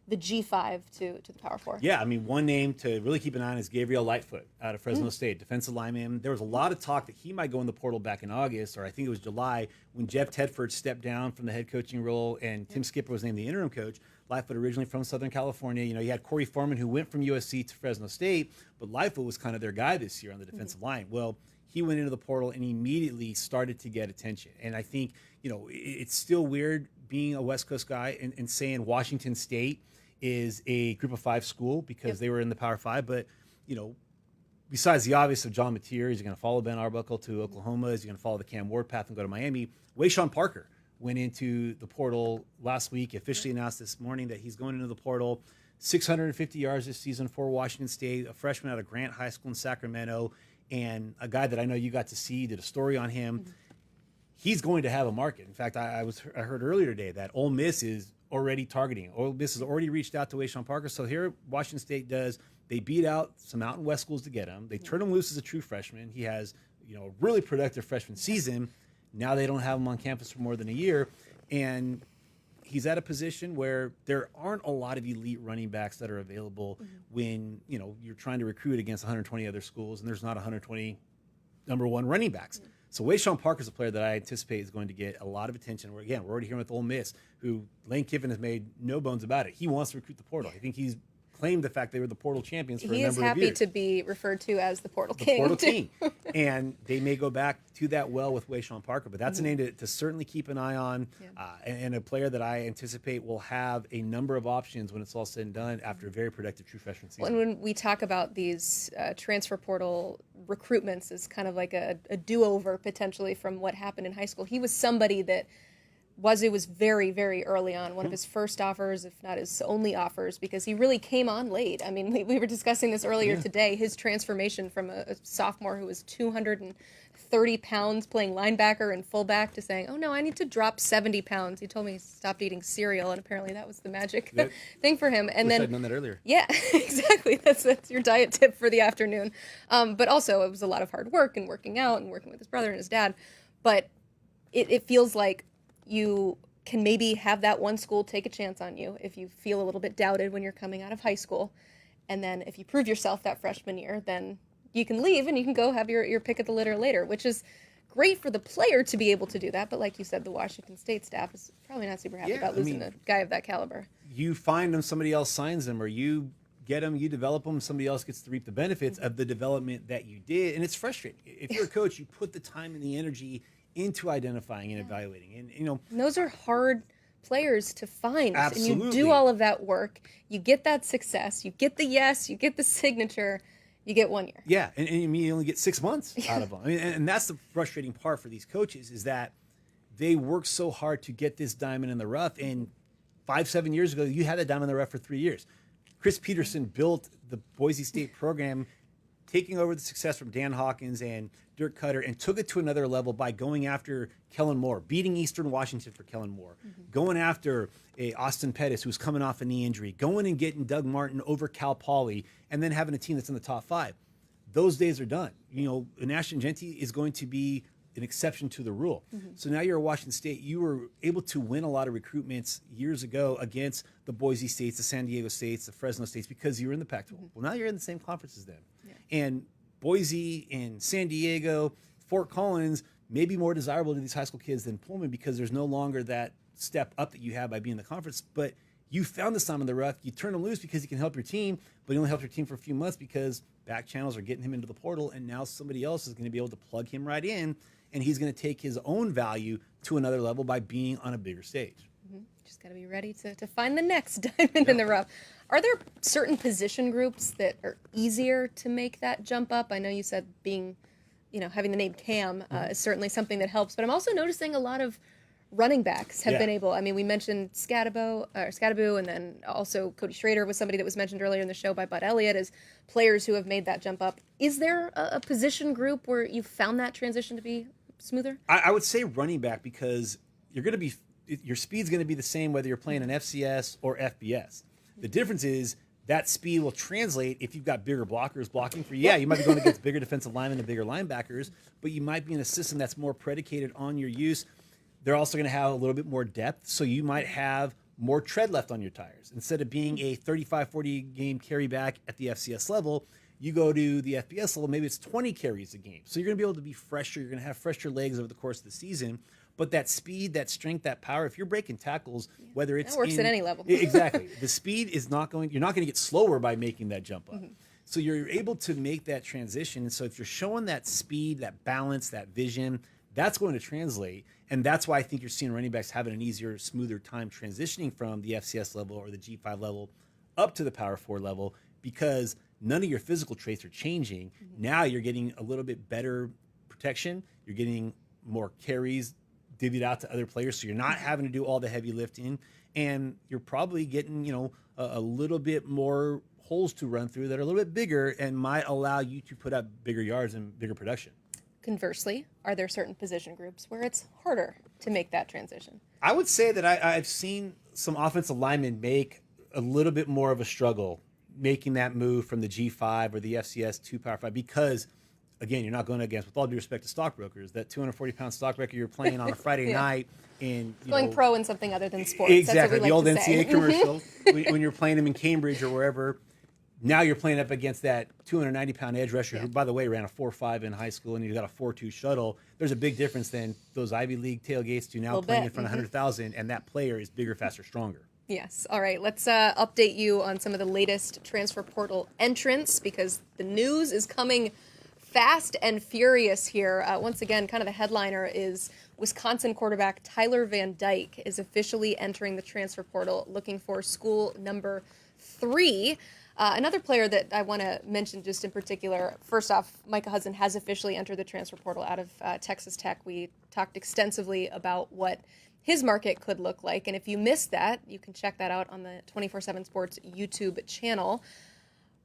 the G5 to the Power 4?
Yeah, I mean, one name to really keep an eye on is Gabriel Lightfoot out of Fresno State, defensive lineman. There was a lot of talk that he might go in the portal back in August, or I think it was July, when Jeff Tedford stepped down from the head coaching role and Tim Skipper was named the interim coach. Lightfoot originally from Southern California. You had Corey Foreman who went from USC to Fresno State, but Lightfoot was kind of their guy this year on the defensive line. Well, he went into the portal and immediately started to get attention. And I think, it's still weird being a West Coast guy and saying Washington State is a Group of 5 school because they were in the Power 5. But, besides the obvious of John Mateer, is he going to follow Ben Arbuckle to Oklahoma? Is he going to follow the Cam Ward path and go to Miami? Wayshawn Parker went into the portal last week, officially announced this morning that he's going into the portal. 650 yards this season for Washington State, a freshman out of Grant High School in Sacramento, and a guy that I know you got to see, did a story on him. He's going to have a market. In fact, I heard earlier today that Ole Miss is already targeting. Ole Miss has already reached out to Wayshawn Parker. So here Washington State does. They beat out some Mountain West schools to get him. They turn him loose as a true freshman. He has, a really productive freshman season. Now they don't have him on campus for more than a year. And he's at a position where there aren't a lot of elite running backs that are available when, you're trying to recruit against 120 other schools and there's not 120 number one running backs. So Wayshawn Parker is a player that I anticipate is going to get a lot of attention. We're already hearing with Ole Miss, who Lane Kiffin has made no bones about it. He wants to recruit the portal. I think he's claimed the fact they were the portal champions for a number of years.
He is happy to be referred to as the portal king.
The portal king. And they may go back to that well with Wayshawn Parker, but that's a name to certainly keep an eye on, and a player that I anticipate will have a number of options when it's all said and done after a very productive true freshman season.
And when we talk about these transfer portal recruitments as kind of like a do-over potentially from what happened in high school, he was somebody that Wazoo was very, very early on, one of his first offers, if not his only offers, because he really came on late. I mean, we were discussing this earlier today, his transformation from a sophomore who was 230 pounds playing linebacker and fullback to saying, oh no, I need to drop 70 pounds. He told me he stopped eating cereal, and apparently that was the magic thing for him. And
I'd known that earlier.
Yeah, exactly. That's your diet tip for the afternoon. But also it was a lot of hard work and working out and working with his brother and his dad. But it feels like you can maybe have that one school take a chance on you if you feel a little bit doubted when you're coming out of high school. And then if you prove yourself that freshman year, then you can leave and you can go have your pick of the litter later, which is great for the player to be able to do that. But like you said, the Washington State staff is probably not super happy about losing a guy of that caliber.
You find him, somebody else signs him, or you get him, you develop him, somebody else gets to reap the benefits of the development that you did. And it's frustrating. If you're a coach, you put the time and the energy into identifying and evaluating. And,
And those are hard players to find.
Absolutely.
And you do all of that work. You get that success. You get the yes. You get the signature. You get 1 year.
Yeah, and you only get 6 months out of them. I mean, and that's the frustrating part for these coaches is that they work so hard to get this diamond in the rough. And 5-7 years ago, you had that diamond in the rough for 3 years. Chris Peterson built the Boise State program, taking over the success from Dan Hawkins and Dirk Cutter, and took it to another level by going after Kellen Moore, beating Eastern Washington for Kellen Moore, going after Austin Pettis, who's coming off a knee injury, going and getting Doug Martin over Cal Poly, and then having a team that's in the top 5. Those days are done. Ashton Genty is going to be an exception to the rule. So now you're at Washington State. You were able to win a lot of recruitments years ago against the Boise States, the San Diego States, the Fresno States, because you were in the Pac-12. Well, now you're in the same conference as them. And Boise and San Diego, Fort Collins may be more desirable to these high school kids than Pullman because there's no longer that step up that you have by being in the conference. But you found this time in the rough. You turn him loose because he can help your team, but he only helps your team for a few months because back channels are getting him into the portal, and now somebody else is going to be able to plug him right in, and he's going to take his own value to another level by being on a bigger stage.
Just got to be ready to find the next diamond in the rough. Are there certain position groups that are easier to make that jump up? I know you said being, having the name Cam is certainly something that helps, but I'm also noticing a lot of running backs have been able. I mean, we mentioned Scadaboo, and then also Cody Schrader was somebody that was mentioned earlier in the show by Bud Elliott as players who have made that jump up. Is there a position group where you found that transition to be smoother?
I would say running back because your speed's going to be the same whether you're playing an FCS or FBS. The difference is that speed will translate if you've got bigger blockers blocking for you. Yeah, you might be going against bigger defensive linemen and bigger linebackers, but you might be in a system that's more predicated on your use. They're also going to have a little bit more depth, so you might have more tread left on your tires. Instead of being a 35-40 game carry back at the FCS level, you go to the FBS level, maybe it's 20 carries a game. So you're going to be able to be fresher. You're going to have fresher legs over the course of the season. But that speed, that strength, that power, if you're breaking tackles, whether it's
that works at any level.
Exactly. The speed is you're not going to get slower by making that jump up. So you're able to make that transition. And so if you're showing that speed, that balance, that vision, that's going to translate. And that's why I think you're seeing running backs having an easier, smoother time transitioning from the FCS level or the G5 level up to the Power 4 level because none of your physical traits are changing. Now you're getting a little bit better protection. You're getting more carries divvied out to other players, so you're not having to do all the heavy lifting, and you're probably getting, a little bit more holes to run through that are a little bit bigger and might allow you to put up bigger yards and bigger production.
Conversely, are there certain position groups where it's harder to make that transition?
I would say that I've seen some offensive linemen make a little bit more of a struggle making that move from the G5 or the FCS to Power 5 because, again, you're not going against, with all due respect to stockbrokers, that 240-pound stockbroker you're playing on a Friday night. And
going pro in something other than sports.
Exactly.
That's what we like
the old
to
NCAA commercial, when you're playing them in Cambridge or wherever. Now you're playing up against that 290-pound edge rusher who, by the way, ran a 4.5 in high school, and he's got a 4.2 shuttle. There's a big difference than those Ivy League tailgates to now playing in front of 100,000, and that player is bigger, faster, stronger.
Yes. All right. Let's update you on some of the latest transfer portal entrants because the news is coming fast and furious here. Once again, kind of the headliner is Wisconsin quarterback Tyler Van Dyke is officially entering the transfer portal looking for school number 3. Another player that I want to mention just in particular, first off, Micah Hudson has officially entered the transfer portal out of Texas Tech. We talked extensively about what his market could look like. And if you missed that, you can check that out on the 24/7 Sports YouTube channel.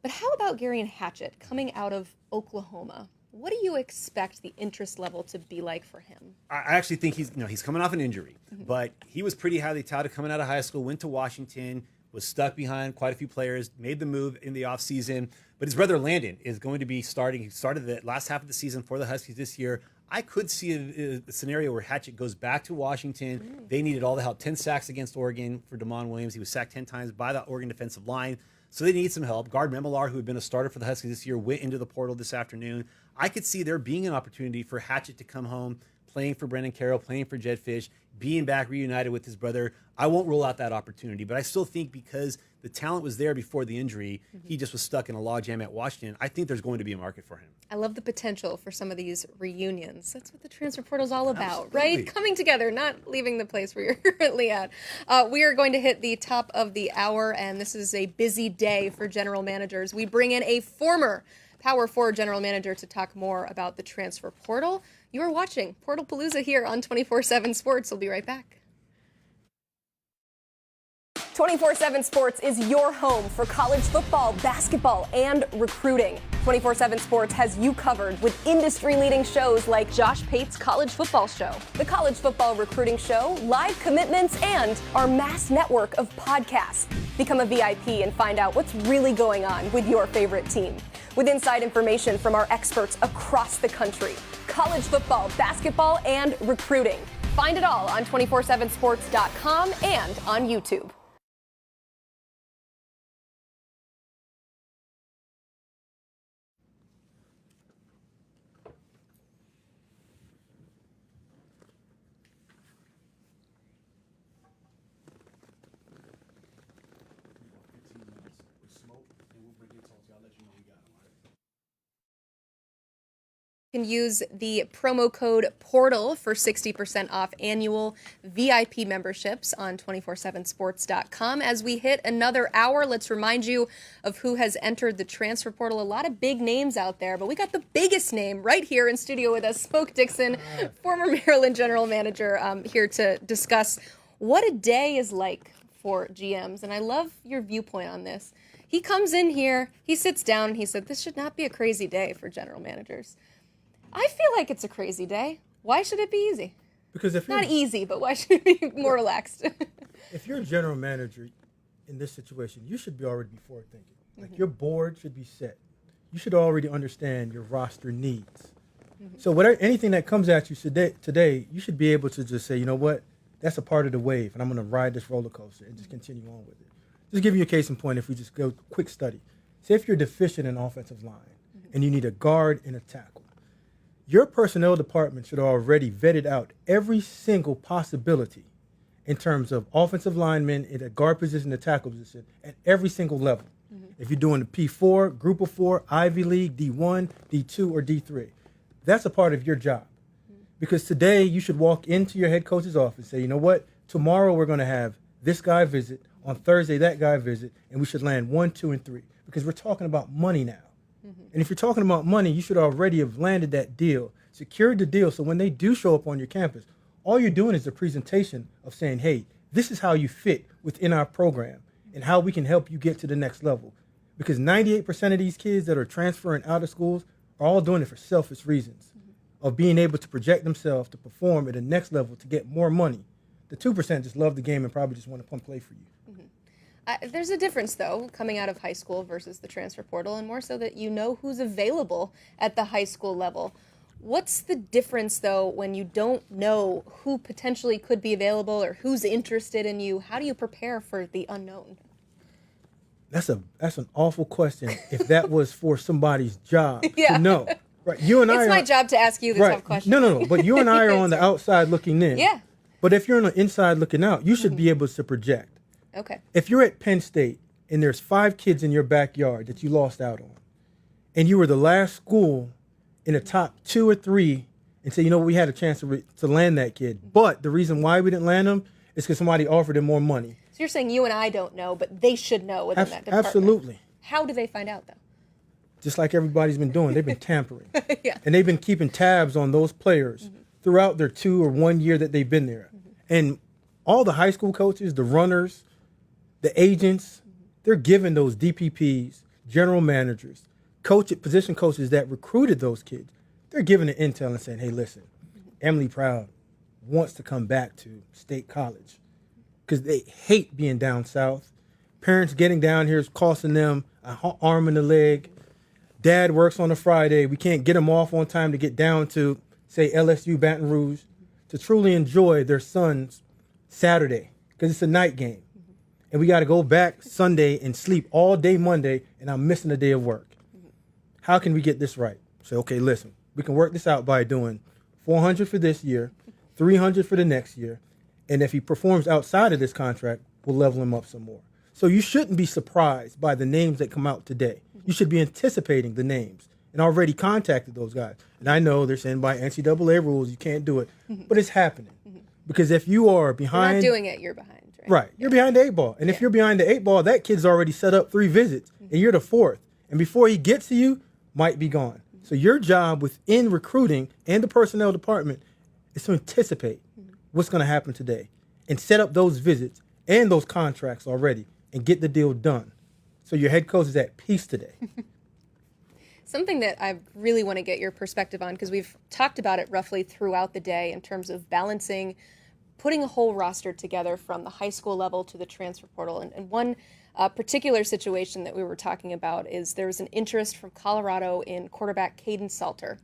But how about Garion Hatchett coming out of Oklahoma? What do you expect the interest level to be like for him?
I actually think he's coming off an injury, but he was pretty highly touted coming out of high school, went to Washington, was stuck behind quite a few players, made the move in the offseason. But his brother Landon is going to be starting. He started the last half of the season for the Huskies this year. I could see a scenario where Hatchett goes back to Washington. They needed all the help. 10 sacks against Oregon for Damon Williams. He was sacked 10 times by the Oregon defensive line. So they need some help. Guard Memelar, who had been a starter for the Huskies this year, went into the portal this afternoon. I could see there being an opportunity for Hatchett to come home, playing for Brendan Carroll, playing for Jed Fish, being back reunited with his brother. I won't rule out that opportunity, but I still think because the talent was there before the injury, he just was stuck in a logjam at Washington. I think there's going to be a market for him.
I love the potential for some of these reunions. That's what the transfer portal is all about,
Absolutely.
right? Coming together, not leaving the place where you're currently at. We are going to hit the top of the hour, and this is a busy day for general managers. We bring in a former Power 4 general manager to talk more about the transfer portal. You are watching Portal Palooza here on 24/7 Sports. We'll be right back. 24/7 Sports is your home for college football, basketball, and recruiting. 24/7 Sports has you covered with industry-leading shows like Josh Pate's College Football Show, the College Football Recruiting Show, live commitments, and our mass network of podcasts. Become a VIP and find out what's really going on with your favorite team. With inside information from our experts across the country, college football, basketball, and recruiting. Find it all on 247sports.com and on YouTube. You can use the promo code PORTAL for 60% off annual VIP memberships on 247sports.com. As we hit another hour, let's remind you of who has entered the transfer portal. A lot of big names out there, but we got the biggest name right here in studio with us, Smoke Dixon, former Maryland general manager, here to discuss what a day is like for GMs. And I love your viewpoint on this. He comes in here, he sits down, and he said, this should not be a crazy day for general managers. I feel like it's a crazy day. Why should it be easy?
Because if you're
Not easy, but why should it be more relaxed?
if you're a general manager in this situation, you should be already be forward thinking. Like your board should be set. You should already understand your roster needs. So whatever anything that comes at you today, you should be able to just say, you know what, that's a part of the wave, and I'm going to ride this roller coaster and just continue on with it. Just give you a case in point. If we just go quick study, say if you're deficient in offensive line and you need a guard and a tackle. Your personnel department should already vetted out every single possibility in terms of offensive linemen in a guard position, the tackle position, at every single level. If you're doing the P4, Group of 4, Ivy League, D1, D2, or D3, that's a part of your job. Because today you should walk into your head coach's office and say, you know what, tomorrow we're going to have this guy visit, On Thursday, that guy visit, and we should land 1, 2, and 3 because we're talking about money now. And if you're talking about money, you should already have landed that deal, secured the deal, so when they do show up on your campus, all you're doing is a presentation of saying, hey, this is how you fit within our program and how we can help you get to the next level. Because 98% of these kids that are transferring out of schools are all doing it for selfish reasons of being able to project themselves to perform at the next level to get more money. The 2% just love the game and probably just want to come play for you.
There's a difference, though, coming out of high school versus the transfer portal, and more so that you know who's available at the high school level. What's the difference, though, when you don't know who potentially could be available or who's interested in you? How do you prepare for the unknown?
That's an awful question if that was for somebody's job
Yeah.
to know. Right. You and I
It's
are,
my job to ask you this tough question.
No. But you and I are on the outside looking in.
Yeah.
But if you're on the inside looking out, you should be able to project.
Okay.
If you're at Penn State and there's 5 kids in your backyard that you lost out on, and you were the last school in the top 2 or 3 and say, you know, we had a chance to land that kid. But the reason why we didn't land him is because somebody offered him more money.
So you're saying you and I don't know, but they should know within that department.
Absolutely.
How do they find out, though?
Just like everybody's been doing. They've been tampering.
Yeah.
And they've been keeping tabs on those players throughout their 2 or 1 year that they've been there. And all the high school coaches, the runners, the agents, they're giving those DPPs, general managers, position coaches that recruited those kids, they're giving the intel and saying, hey, listen, Emily Proud wants to come back to State College because they hate being down south. Parents getting down here is costing them an arm and a leg. Dad works on a Friday. We can't get them off on time to get down to, say, LSU Baton Rouge to truly enjoy their son's Saturday because it's a night game. And we got to go back Sunday and sleep all day Monday, and I'm missing a day of work. How can we get this right? Say, okay, listen, we can work this out by doing $400 for this year, $300 for the next year, and if he performs outside of this contract, we'll level him up some more. So you shouldn't be surprised by the names that come out today. You should be anticipating the names and already contacted those guys. And I know they're saying by NCAA rules you can't do it, but it's happening. Because if you are behind...
You're not doing it, you're behind.
Right. You're behind the 8 ball. And if you're behind the 8 ball, that kid's already set up 3 visits, and you're the 4th. And before he gets to you, might be gone. So your job within recruiting and the personnel department is to anticipate what's going to happen today and set up those visits and those contracts already and get the deal done. So your head coach is at peace today.
Something that I really want to get your perspective on, because we've talked about it roughly throughout the day in terms of balancing putting a whole roster together from the high school level to the transfer portal. And one particular situation that we were talking about is there was an interest from Colorado in quarterback Caden Salter.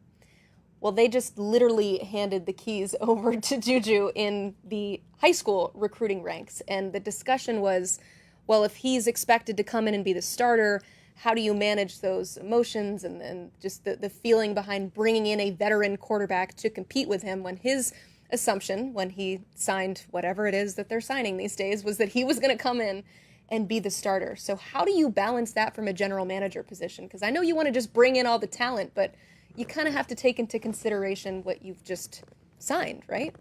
Well, they just literally handed the keys over to Juju in the high school recruiting ranks. And the discussion was, well, if he's expected to come in and be the starter, how do you manage those emotions and just the feeling behind bringing in a veteran quarterback to compete with him when his assumption when he signed whatever it is that they're signing these days was that he was going to come in and be the starter. So how do you balance that from a general manager position? Because I know you want to just bring in all the talent, but you kind of have to take into consideration what you've just signed, right?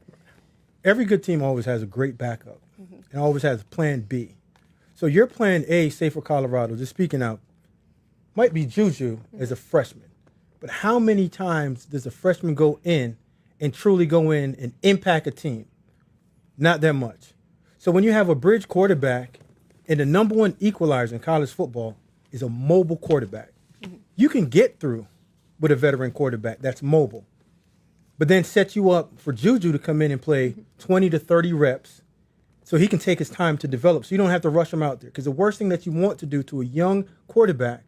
Every good team always has a great backup and always has plan B. So your plan A, say for Colorado, just speaking out, might be Juju as a freshman. But how many times does a freshman go in and truly go in and impact a team? Not that much. So when you have a bridge quarterback, and the number one equalizer in college football is a mobile quarterback. You can get through with a veteran quarterback that's mobile, but then set you up for Juju to come in and play 20 to 30 reps so he can take his time to develop, so you don't have to rush him out there. Because the worst thing that you want to do to a young quarterback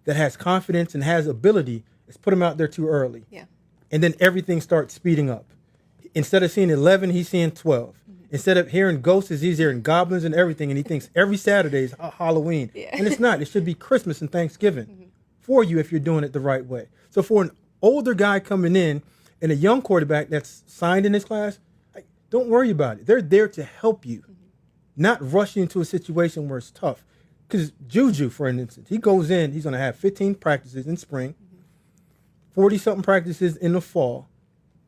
that has confidence and has ability is put him out there too early.
Yeah.
And then everything starts speeding up. Instead of seeing 11, he's seeing 12. Instead of hearing ghosts, he's hearing goblins and everything, and he thinks every Saturday is Halloween.
Yeah.
And it's not. It should be Christmas and Thanksgiving for you if you're doing it the right way. So for an older guy coming in and a young quarterback that's signed in this class, don't worry about it. They're there to help you, not rush you into a situation where it's tough. Because Juju, for instance, he goes in, he's going to have 15 practices in spring, 40-something practices in the fall,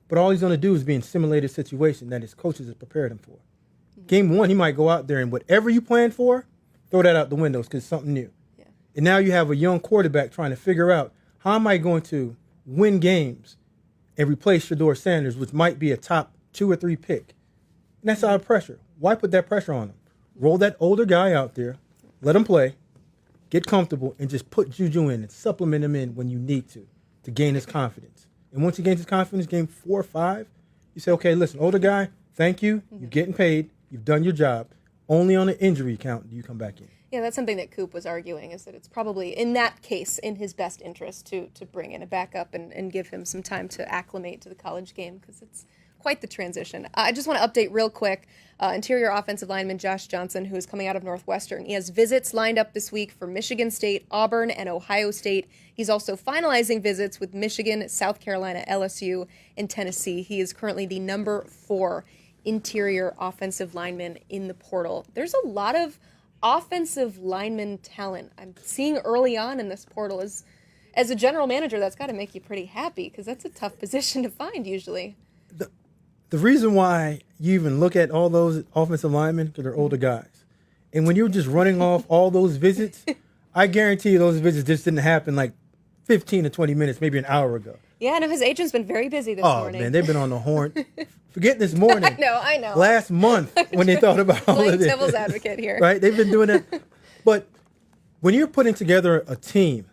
but all he's going to do is be in simulated situation that his coaches have prepared him for. Game one, he might go out there and whatever you planned for, throw that out the windows because it's something new.
Yeah.
And now you have a young quarterback trying to figure out, how am I going to win games and replace Shedeur Sanders, which might be a top 2 or 3 pick? And that's out of pressure. Why put that pressure on him? Roll that older guy out there, let him play, get comfortable, and just put Juju in and supplement him in when you need to gain his confidence. And once he gains his confidence, game 4 or 5, you say, okay, listen, older guy, thank you. You're getting paid. You've done your job. Only on an injury count do you come back in.
Yeah, that's something that Coop was arguing, is that it's probably, in that case, in his best interest to bring in a backup and give him some time to acclimate to the college game, because it's quite the transition. I just want to update real quick. Interior offensive lineman Josh Johnson, who is coming out of Northwestern. He has visits lined up this week for Michigan State, Auburn, and Ohio State. He's also finalizing visits with Michigan, South Carolina, LSU, and Tennessee. He is currently the number 4 interior offensive lineman in the portal. There's a lot of offensive lineman talent I'm seeing early on in this portal. As a general manager, that's got to make you pretty happy, because that's a tough position to find usually.
The reason why you even look at all those offensive linemen, because they're older guys. And when you're just running off all those visits, I guarantee you those visits just didn't happen like 15 to 20 minutes, maybe an hour ago.
Yeah, no, his agent's been very busy this morning.
Oh, man, they've been on the horn. Forget this morning.
I know.
Last month when they thought about all
Playing
of this.
devil's advocate here.
Right? They've been doing that. But when you're putting together a team,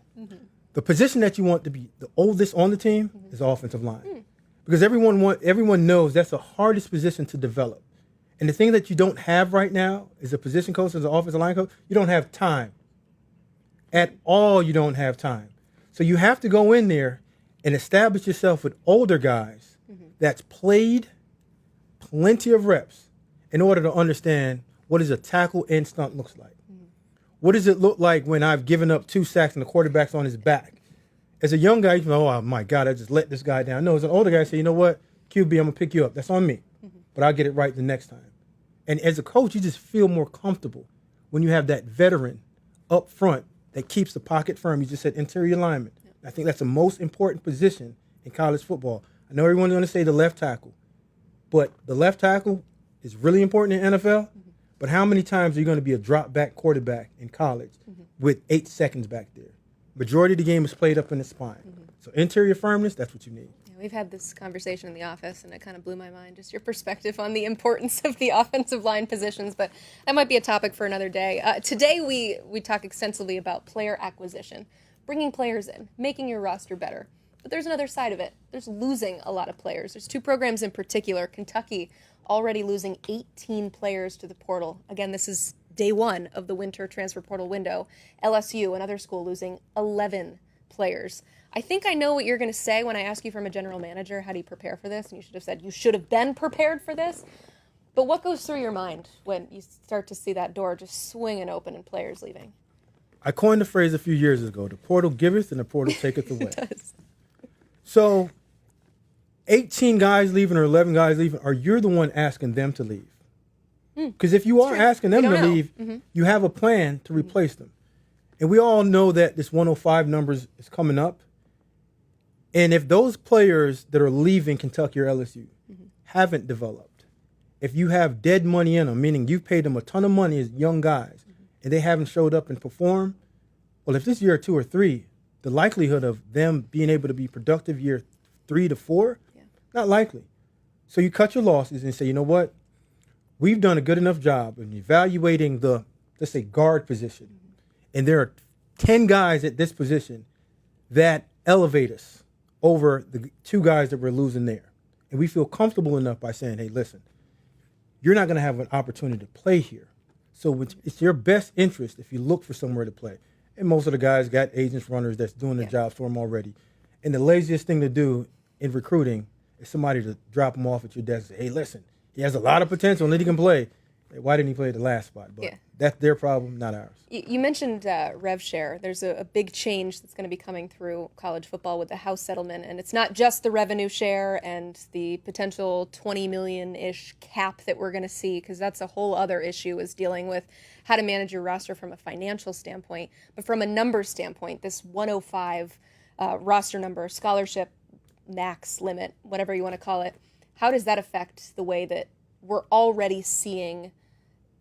the position that you want to be the oldest on the team is offensive line. Because everyone knows that's the hardest position to develop. And the thing that you don't have right now as a position coach, as an offensive line coach, you don't have time. At all, you don't have time. So you have to go in there and establish yourself with older guys that's played plenty of reps in order to understand what does a tackle and stunt looks like. What does it look like when I've given up 2 sacks and the quarterback's on his back? As a young guy, you know, oh my God, I just let this guy down. No, as an older guy, say, you know what, QB, I'm gonna pick you up. That's on me, but I'll get it right the next time. And as a coach, you just feel more comfortable when you have that veteran up front that keeps the pocket firm. You just said interior lineman. I think that's the most important position in college football. I know everyone's gonna say the left tackle, but the left tackle is really important in NFL. But how many times are you gonna be a drop back quarterback in college with 8 seconds back there? Majority of the game is played up in the spine. So interior firmness, that's what you need.
Yeah, we've had this conversation in the office, and it kind of blew my mind, just your perspective on the importance of the offensive line positions, but that might be a topic for another day. Today we talk extensively about player acquisition, bringing players in, making your roster better. But there's another side of it. There's losing a lot of players. There's 2 programs in particular. Kentucky already losing 18 players to the portal. Again, this is day 1 of the winter transfer portal window. LSU, another school, losing 11 players. I think I know what you're going to say when I ask you from a general manager, how do you prepare for this? And you should have said, you should have been prepared for this. But what goes through your mind when you start to see that door just swinging open and players leaving?
I coined the phrase a few years ago, the portal giveth and the portal taketh away.
It does.
So 18 guys leaving or 11 guys leaving, or you're the one asking them to leave? Because if you are asking them to leave, you have a plan to replace them. And we all know that this 105 numbers is coming up. And if those players that are leaving Kentucky or LSU haven't developed, if you have dead money in them, meaning you've paid them a ton of money as young guys, and they haven't showed up and performed, well, if this year 2 or 3, the likelihood of them being able to be productive year 3 to 4, not likely. So you cut your losses and say, you know what? We've done a good enough job in evaluating the, let's say, guard position. And there are 10 guys at this position that elevate us over the 2 guys that we're losing there. And we feel comfortable enough by saying, hey, listen, you're not going to have an opportunity to play here. So it's your best interest if you look for somewhere to play. And most of the guys got agents, runners that's doing the jobs for them already. And the laziest thing to do in recruiting is somebody to drop them off at your desk and say, hey, listen, he has a lot of potential and he can play. Why didn't he play the last spot? But that's their problem, not ours.
You mentioned rev share. There's a big change that's going to be coming through college football with the House settlement, and it's not just the revenue share and the potential 20 million-ish cap that we're going to see, because that's a whole other issue, is dealing with how to manage your roster from a financial standpoint. But from a numbers standpoint, this 105 roster number, scholarship max limit, whatever you want to call it, how does that affect the way that we're already seeing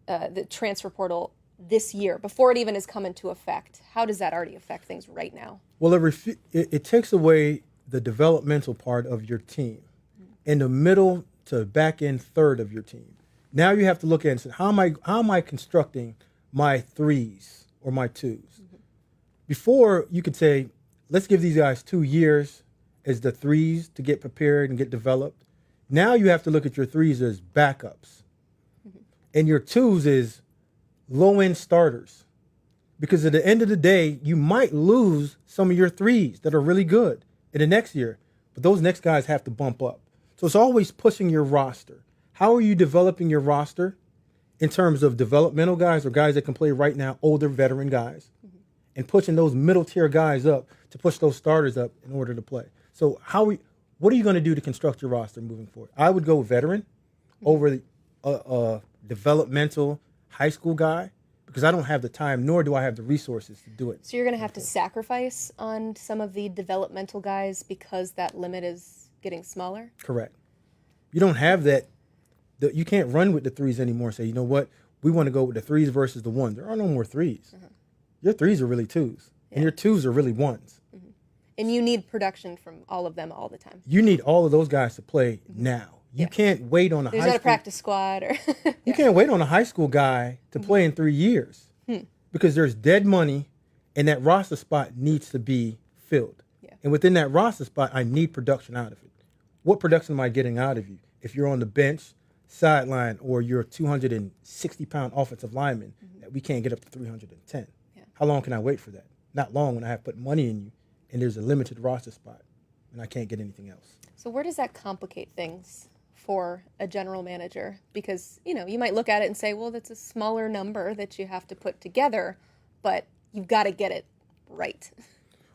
the transfer portal this year, before it even has come into effect? How does that already affect things right now?
Well, it takes away the developmental part of your team in the middle to back end third of your team. Now you have to look at it and say, how am I constructing my threes or my twos? Before, you could say, let's give these guys 2 years as the threes to get prepared and get developed. Now you have to look at your threes as backups. And your twos is low-end starters. Because at the end of the day, you might lose some of your threes that are really good in the next year. But those next guys have to bump up. So it's always pushing your roster. How are you developing your roster in terms of developmental guys or guys that can play right now, older veteran guys, and pushing those middle tier guys up to push those starters up in order to play? So what are you going to do to construct your roster moving forward? I would go veteran over a developmental high school guy, because I don't have the time, nor do I have the resources to do it.
So you're going to have to sacrifice on some of the developmental guys because that limit is getting smaller?
Correct. You don't have that. You can't run with the threes anymore and say, you know what, we want to go with the threes versus the ones. There are no more threes. Your threes are really twos, and your twos are really ones.
And you need production from all of them all the time.
You need all of those guys to play now. You can't wait on a
There's
high
not
school.
a practice squad or
You can't wait on a high school guy to play in 3 years because there's dead money, and that roster spot needs to be filled.
Yeah.
And within that roster spot, I need production out of it. What production am I getting out of you? If you're on the bench, sideline, or you're a 260-pound offensive lineman that we can't get up to 310. How long can I wait for that? Not long, when I have put money in you and there's a limited roster spot and I can't get anything else.
So where does that complicate things for a general manager? Because, you might look at it and say, well, that's a smaller number that you have to put together, but you've got to get it right.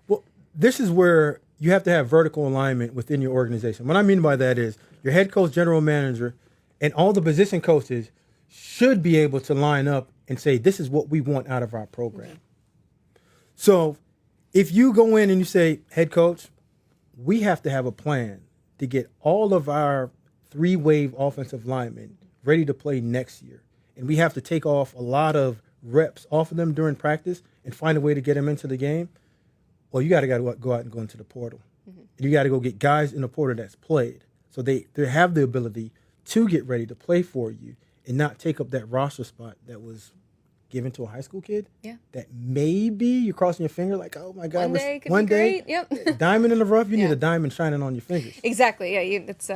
Well, this is where you have to have vertical alignment within your organization. What I mean by that is your head coach, general manager, and all the position coaches should be able to line up and say, this is what we want out of our program. So if you go in and you say, head coach, we have to have a plan to get all of our three-wave offensive linemen ready to play next year. And we have to take off a lot of reps off of them during practice and find a way to get them into the game. Well, you got to go out and go into the portal. And you got to go get guys in the portal that's played. So they have the ability to get ready to play for you and not take up that roster spot that was given to a high school kid. Yeah. That maybe you're crossing your finger like, oh my God,
one day could be great. Yep.
Diamond in the rough, you need a diamond shining on your fingers.
Exactly. Yeah. It's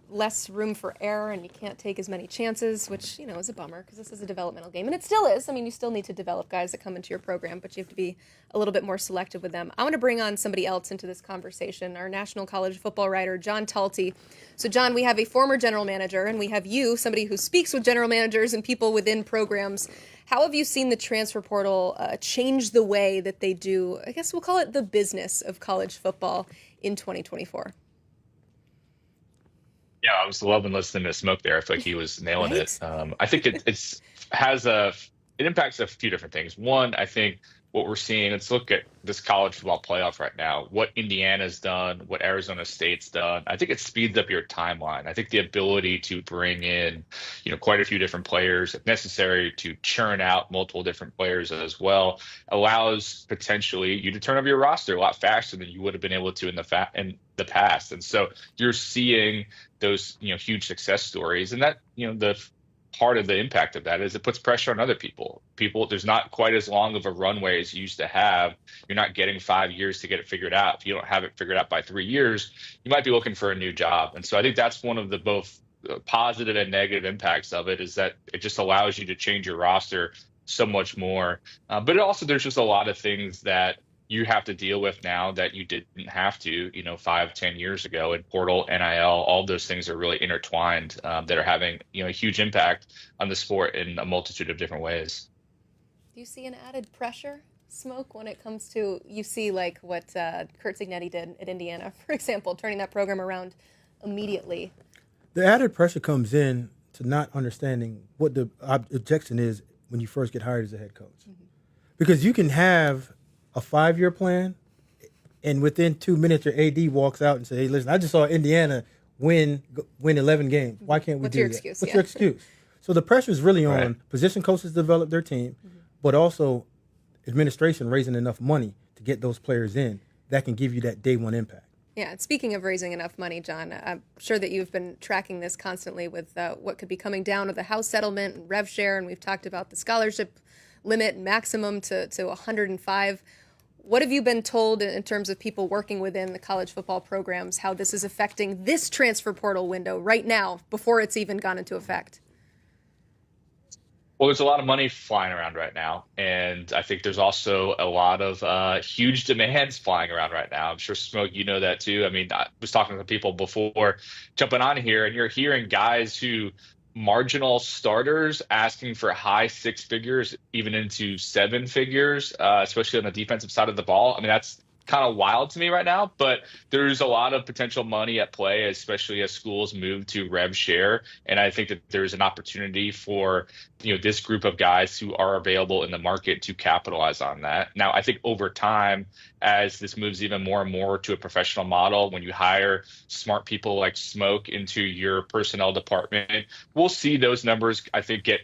less room for error, and you can't take as many chances, which is a bummer because this is a developmental game, and it still is. I mean, you still need to develop guys that come into your program, but you have to be a little bit more selective with them. I want to bring on somebody else into this conversation, our national college football writer, John Talty. So, John, we have a former general manager, and we have you, somebody who speaks with general managers and people within programs. How have you seen the transfer portal change the way that they do, I guess we'll call it the business of college football in 2024?
Yeah, I was loving listening to Smoke there. I feel like he was nailing it. I think it impacts a few different things. One, I think what we're seeing, let's look at this college football playoff right now, what Indiana's done, what Arizona State's done. I think it speeds up your timeline. I think the ability to bring in, quite a few different players, if necessary, to churn out multiple different players as well, allows potentially you to turn over your roster a lot faster than you would have been able to in the past. And so you're seeing those, huge success stories, and that, the part of the impact of that is it puts pressure on other people. There's not quite as long of a runway as you used to have. You're not getting 5 years to get it figured out. If you don't have it figured out by 3 years, you might be looking for a new job. And so I think that's one of the both positive and negative impacts of it, is that it just allows you to change your roster so much more. But it also, there's just a lot of things that you have to deal with now that you didn't have to, 5-10 years ago. And portal, NIL, all those things are really intertwined, that are having, a huge impact on the sport in a multitude of different ways.
Do you see an added pressure, Smoke, when it comes to, you see like what Kurt Cignetti did at Indiana, for example, turning that program around immediately?
The added pressure comes in to not understanding what the objection is when you first get hired as a head coach. Because you can have a 5-year plan, and within 2 minutes your AD walks out and says, hey, listen, I just saw Indiana win 11 games. Why can't we do that?
What's your excuse?
What's your excuse? So the pressure is really on
Right.
position coaches to develop their team, but also administration raising enough money to get those players in that can give you that day one impact.
Yeah, and speaking of raising enough money, John, I'm sure that you've been tracking this constantly with what could be coming down with the house settlement and rev share, and we've talked about the scholarship limit maximum to 105. What have you been told in terms of people working within the college football programs, how this is affecting this transfer portal window right now before it's even gone into effect?
Well, there's a lot of money flying around right now, and I think there's also a lot of huge demands flying around right now. I'm sure, Smoke, you know that too. I mean, I was talking to people before jumping on here, and you're hearing guys who marginal starters asking for high six figures, even into seven figures, especially on the defensive side of the ball. I mean, that's kind of wild to me right now, but there's a lot of potential money at play, especially as schools move to rev share. And I think that there's an opportunity for, this group of guys who are available in the market to capitalize on that. Now, I think over time, as this moves even more and more to a professional model, when you hire smart people like Smoke into your personnel department, we'll see those numbers, I think, get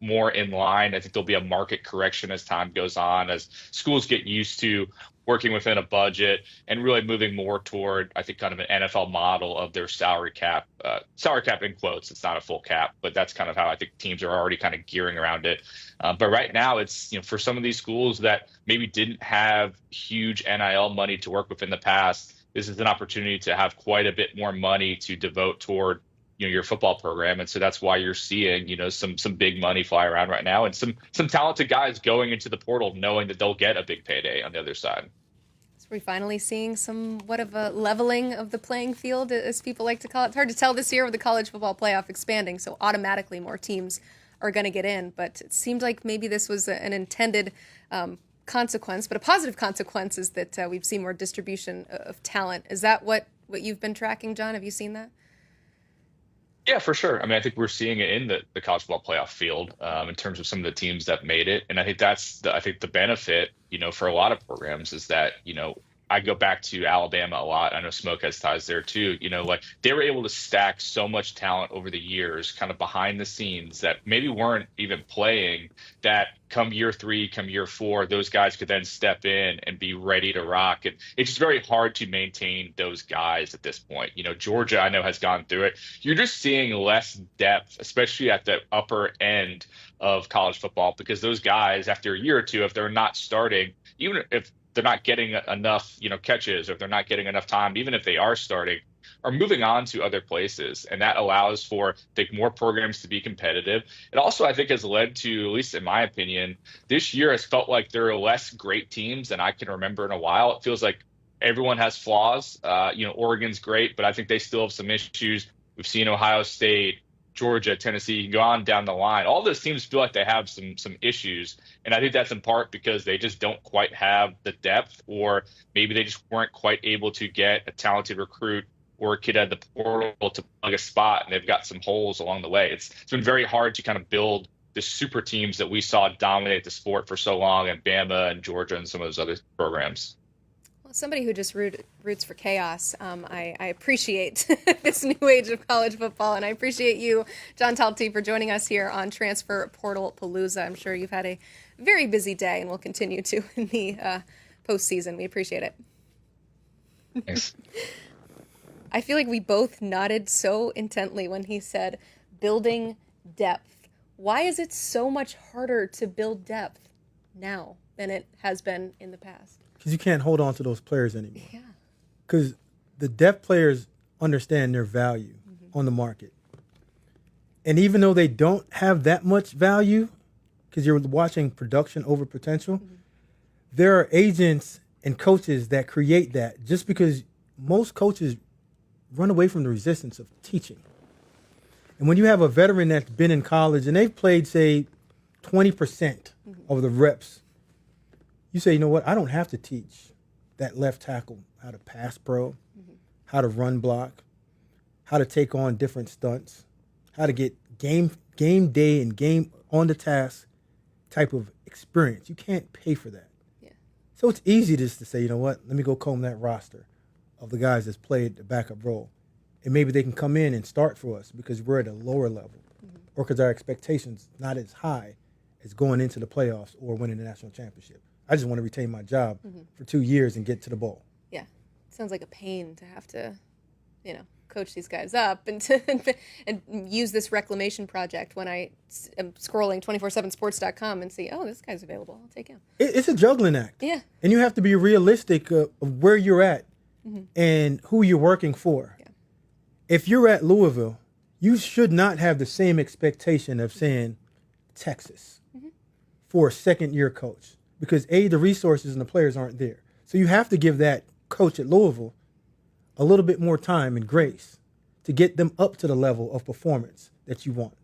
more in line. I think there'll be a market correction as time goes on, as schools get used to working within a budget and really moving more toward, I think, kind of an NFL model of their salary cap in quotes. It's not a full cap, but that's kind of how I think teams are already kind of gearing around it. But right now it's, for some of these schools that maybe didn't have huge NIL money to work with in the past, this is an opportunity to have quite a bit more money to devote toward your football program. And so that's why you're seeing, some big money fly around right now, and some talented guys going into the portal knowing that they'll get a big payday on the other side.
So we're finally seeing somewhat of a leveling of the playing field, as people like to call it. It's hard to tell this year with the college football playoff expanding, so automatically more teams are going to get in. But it seemed like maybe this was an intended consequence, but a positive consequence is that we've seen more distribution of talent. Is that what you've been tracking, John? Have you seen that?
Yeah, for sure. I mean, I think we're seeing it in the college football playoff field in terms of some of the teams that made it. And I think that's the benefit, for a lot of programs is that, I go back to Alabama a lot. I know Smoke has ties there too. Like they were able to stack so much talent over the years, kind of behind the scenes that maybe weren't even playing, that come year 3, come year 4, those guys could then step in and be ready to rock. And it's just very hard to maintain those guys at this point. Georgia, I know, has gone through it. You're just seeing less depth, especially at the upper end of college football, because those guys, after a year or two, if they're not starting, even if they're not getting enough, catches, or if they're not getting enough time, even if they are starting, are moving on to other places. And that allows for, I think, more programs to be competitive. It also, I think, has led to, at least in my opinion, this year has felt like there are less great teams than I can remember in a while. It feels like everyone has flaws. Oregon's great, but I think they still have some issues. We've seen Ohio State, Georgia, Tennessee, you can go on down the line. All those teams feel like they have some issues. And I think that's in part because they just don't quite have the depth, or maybe they just weren't quite able to get a talented recruit or a kid at the portal to plug a spot, and they've got some holes along the way. It's been very hard to kind of build the super teams that we saw dominate the sport for so long in Bama and Georgia and some of those other programs.
Well, somebody who just roots for chaos, I appreciate this new age of college football, and I appreciate you, John Talty, for joining us here on Transfer Portal Palooza. I'm sure you've had a very busy day and will continue to in the postseason. We appreciate it.
Thanks.
I feel like we both nodded so intently when he said building depth. Why is it so much harder to build depth now than it has been in the past?
Because you can't hold on to those players anymore.
Yeah.
Because the depth players understand their value on the market. And even though they don't have that much value, because you're watching production over potential, there are agents and coaches that create that, just because most coaches run away from the resistance of teaching. And when you have a veteran that's been in college and they've played, say, 20% of the reps, you say, you know what, I don't have to teach that left tackle how to pass pro, how to run block, how to take on different stunts, how to get game day and game on the task type of experience. You can't pay for that.
Yeah.
So it's easy just to say, you know what, let me go comb that roster of the guys that's played the backup role and maybe they can come in and start for us because we're at a lower level, or because our expectations not as high as going into the playoffs or winning the national championship. I just want to retain my job for 2 years and get to the bowl.
Yeah. Sounds like a pain to have to, coach these guys up and use this reclamation project when I am scrolling 247sports.com and see, oh, this guy's available. I'll take him.
It's a juggling act.
Yeah.
And you have to be realistic of where you're at and who you're working for.
Yeah.
If you're at Louisville, you should not have the same expectation of saying Texas for a second-year coach because, A, the resources and the players aren't there. So you have to give that coach at Louisville a little bit more time and grace to get them up to the level of performance that you want.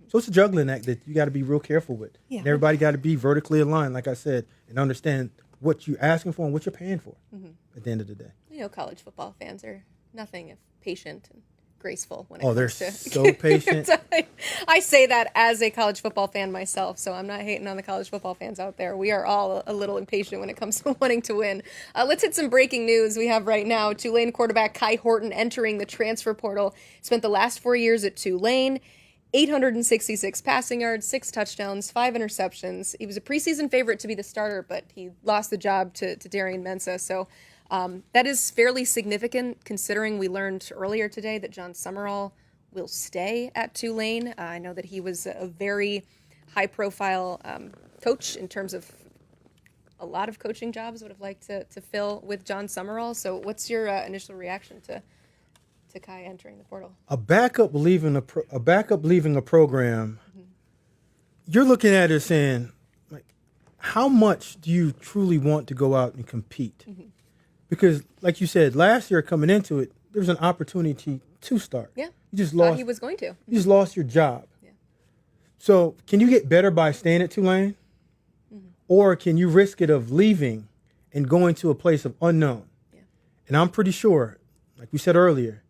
So it's a juggling act that you got to be real careful with.
Yeah.
And everybody got to be vertically aligned, like I said, and understand what you're asking for and what you're paying for at the end of the day.
College football fans are nothing if patient and graceful when it
Oh,
comes
they're
to
so patient.
I say that as a college football fan myself, so I'm not hating on the college football fans out there. We are all a little impatient when it comes to wanting to win. Let's hit some breaking news we have right now. Tulane quarterback Kai Horton entering the transfer portal. Spent the last 4 years at Tulane. 866 passing yards, 6 touchdowns, 5 interceptions. He was a preseason favorite to be the starter, but he lost the job to Darian Mensah. So that is fairly significant considering we learned earlier today that John Summerall will stay at Tulane. I know that he was a very high-profile coach in terms of a lot of coaching jobs would have liked to fill with John Summerall. So what's your initial reaction to Kai entering the portal?
A backup leaving a program, you're looking at it saying, like, how much do you truly want to go out and compete? Because, like you said, last year coming into it, there was an opportunity to start.
Yeah,
you just
thought
lost.
he was going to.
You just lost your job.
Yeah.
So, can you get better by staying at Tulane, or can you risk it of leaving and going to a place of unknown?
Yeah.
And I'm pretty sure, like we said earlier,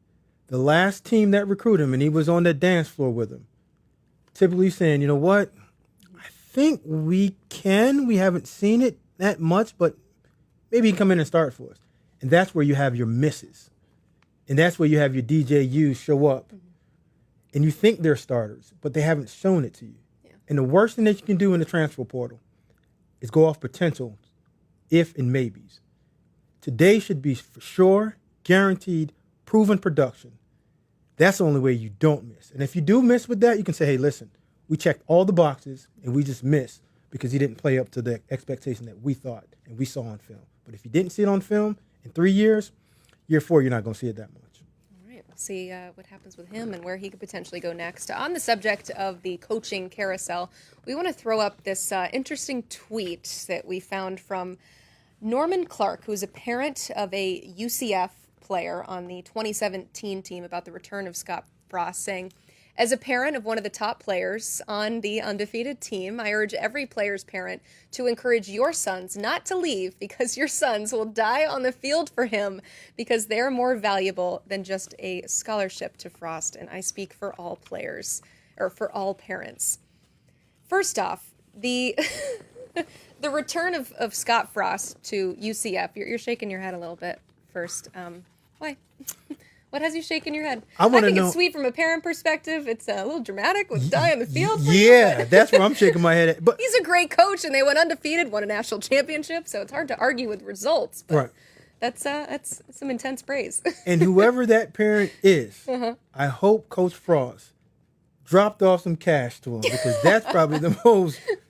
the last team that recruited him, and he was on that dance floor with him, typically saying, you know what, I think we haven't seen it that much, but maybe he can come in and start for us. And that's where you have your misses. And that's where you have your DJUs show up. And you think they're starters, but they haven't shown it to you.
Yeah.
And the worst thing that you can do in the transfer portal is go off potential, if and maybes. Today should be for sure, guaranteed, proven production. That's the only way you don't miss. And if you do miss with that, you can say, hey, listen, we checked all the boxes and we just missed because he didn't play up to the expectation that we thought and we saw on film. But if you didn't see it on film in 3 years, year 4, you're not going to see it that much.
All right, we'll see what happens with him and where he could potentially go next. On the subject of the coaching carousel, we want to throw up this interesting tweet that we found from Norman Clark, who's a parent of a UCF player on the 2017 team, about the return of Scott Frost, saying, as a parent of one of the top players on the undefeated team, I urge every player's parent to encourage your sons not to leave because your sons will die on the field for him because they're more valuable than just a scholarship to Frost. And I speak for all players, or for all parents. First off, the the return of Scott Frost to UCF, you're shaking your head a little bit first. Why? What has you shaking your head?
I want to
think
know.
It's sweet from a parent perspective. It's a little dramatic with die on the field.
Yeah, that's where I'm shaking my head at. But
he's a great coach, and they went undefeated, won a national championship. So it's hard to argue with results. But
right.
That's some intense praise.
And whoever that parent is, I hope Coach Frost dropped off some cash to him because that's probably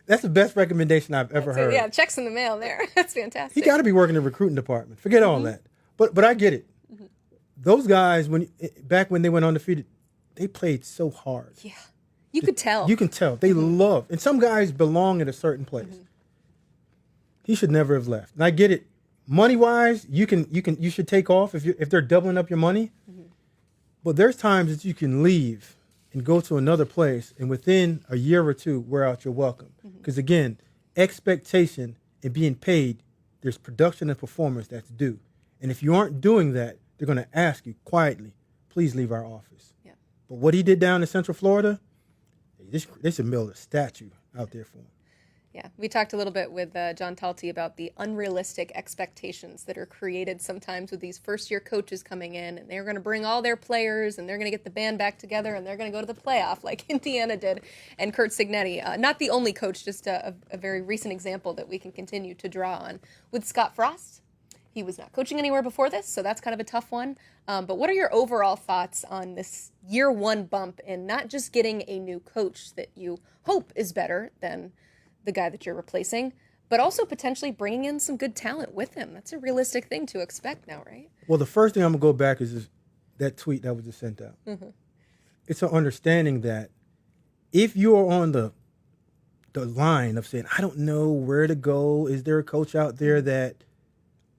that's the best recommendation I've ever heard.
Yeah, checks in the mail there. That's fantastic.
He got to be working in the recruiting department. Forget all that. But I get it. Those guys, back when they went undefeated, they played so hard.
Yeah, you could tell.
You can tell they love, and some guys belong at a certain place. He should never have left. And I get it. Money wise, you should take off if they're doubling up your money. But there's times that you can leave and go to another place, and within a year or two, wear out your welcome. Because again, expectation and being paid, there's production and performance that's due. And if you aren't doing that, they're going to ask you quietly, please leave our office.
Yeah.
But what he did down in Central Florida, they should build a statue out there for him.
Yeah, we talked a little bit with John Talty about the unrealistic expectations that are created sometimes with these first-year coaches coming in, and they're going to bring all their players, and they're going to get the band back together, and they're going to go to the playoff like Indiana did, and Curt Cignetti. Not the only coach, just a very recent example that we can continue to draw on. With Scott Frost, he was not coaching anywhere before this, so that's kind of a tough one. But what are your overall thoughts on this year one bump in not just getting a new coach that you hope is better than the guy that you're replacing, but also potentially bringing in some good talent with him? That's a realistic thing to expect now, right?
Well, the first thing I'm going to go back is that tweet that was just sent out. Mm-hmm. It's an understanding that if you're on the line of saying, I don't know where to go, is there a coach out there that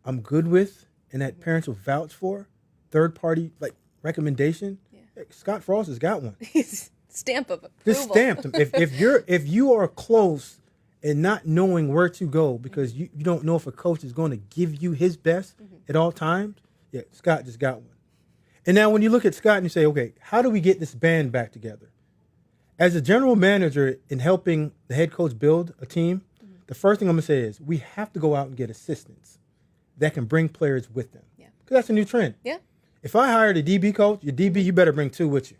I'm good with and that parents will vouch for, third-party like recommendation, hey, Scott Frost has got one.
He's stamp of approval.
Just stamped him. If you are close and not knowing where to go because you don't know if a coach is going to give you his best at all times, yeah, Scott just got one. And now when you look at Scott and you say, okay, how do we get this band back together? As a general manager in helping the head coach build a team, the first thing I'm going to say is we have to go out and get assistants that can bring players with them. Yeah. Because that's a new trend.
Yeah.
If I hired a DB coach, your DB, you better bring two with you.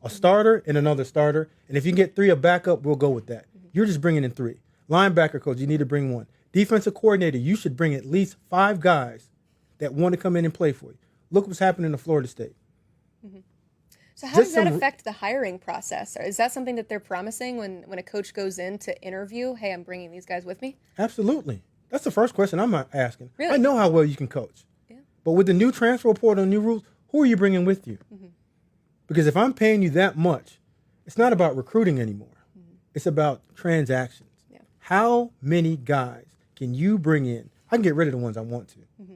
A starter and another starter. And if you can get three, a backup, we'll go with that. You're just bringing in three. Linebacker coach, you need to bring one. Defensive coordinator, you should bring at least 5 guys that want to come in and play for you. Look what's happening in Florida State.
Mm-hmm. So how does that affect the hiring process? Or is that something that they're promising when a coach goes in to interview? Hey, I'm bringing these guys with me?
Absolutely. That's the first question I'm asking.
Really?
I know how well you can coach. Yeah. But with the new transfer portal and new rules, who are you bringing with you? Mm-hmm. Because if I'm paying you that much, it's not about recruiting anymore. Mm-hmm. It's about transactions. Yeah. How many guys can you bring in? I can get rid of the ones I want to. Mm-hmm.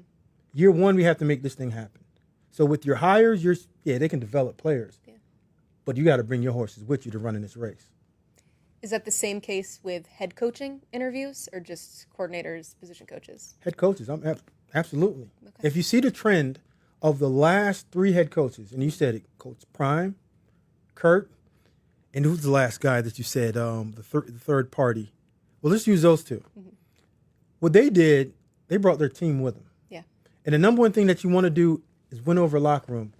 Year one, we have to make this thing happen. So with your hires, they can develop players. Yeah. But you got to bring your horses with you to run in this race.
Is that the same case with head coaching interviews or just coordinators, position coaches?
Head coaches, absolutely. Okay. If you see the trend of the last 3 head coaches, and you said it, Coach Prime, Kurt, and who's the last guy that you said, the third party? Well, let's use those 2. Mm-hmm. What they did, they brought their team with them. Yeah. And the number one thing that you want to do is win over locker room.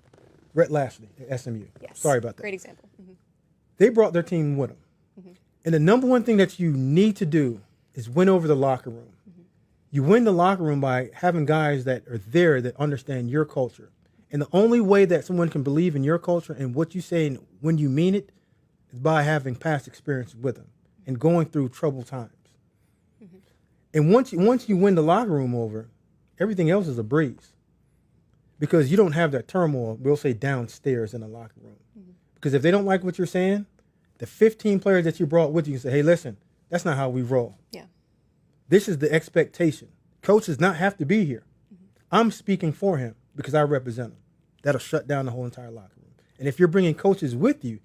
Rhett Lashley at SMU. Yes. Sorry about that.
Great example. Mm-hmm.
They brought their team with them. Mm-hmm. And the number one thing that you need to do is win over the locker room. Mm-hmm. You win the locker room by having guys that are there that understand your culture. And the only way that someone can believe in your culture and what you say and when you mean it is by having past experience with them and going through troubled times. Mm-hmm. And once you win the locker room over, everything else is a breeze. Because you don't have that turmoil, we'll say, downstairs in the locker room. Mm-hmm. Because if they don't like what you're saying, the 15 players that you brought with you can say, hey, listen, that's not how we roll. Yeah. This is the expectation. Coach does not have to be here. Mm-hmm. I'm speaking for him because I represent him. That'll shut down the whole entire locker room. And if you're bringing coaches with you,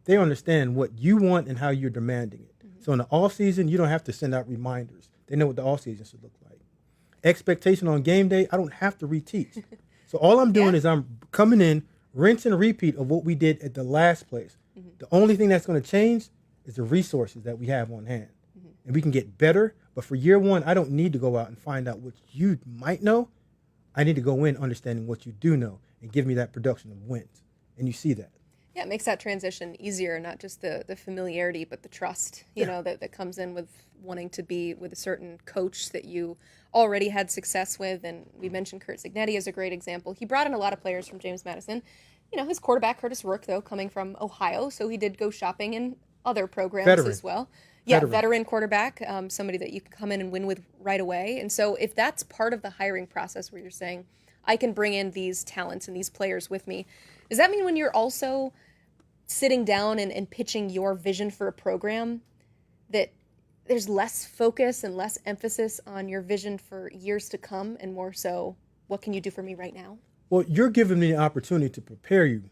they understand what you want and how you're demanding it. Mm-hmm. So in the offseason, you don't have to send out reminders. They know what the offseason should look like. Expectation on game day, I don't have to reteach. So all I'm doing is I'm coming in, rinse and repeat of what we did at the last place. Mm-hmm. The only thing that's going to change is the resources that we have on hand. Mm-hmm. And we can get better. But for year one, I don't need to go out and find out what you might know. I need to go in understanding what you do know and give me that production of wins. And you see that.
Yeah, it makes that transition easier, not just the familiarity, but the trust, you know, that comes in with wanting to be with a certain coach that you already had success with. And we mentioned Curt Cignetti as a great example. He brought in a lot of players from James Madison. You know, his quarterback, Curtis Rourke, though, coming from Ohio, so he did go shopping in other programs as well. Yeah, veteran quarterback, somebody that you can come in and win with right away. And so if that's part of the hiring process where you're saying, I can bring in these talents and these players with me, does that mean when you're also sitting down and pitching your vision for a program that there's less focus and less emphasis on your vision for years to come and more so, what can you do for me right now?
Well, you're giving me the opportunity to prepare you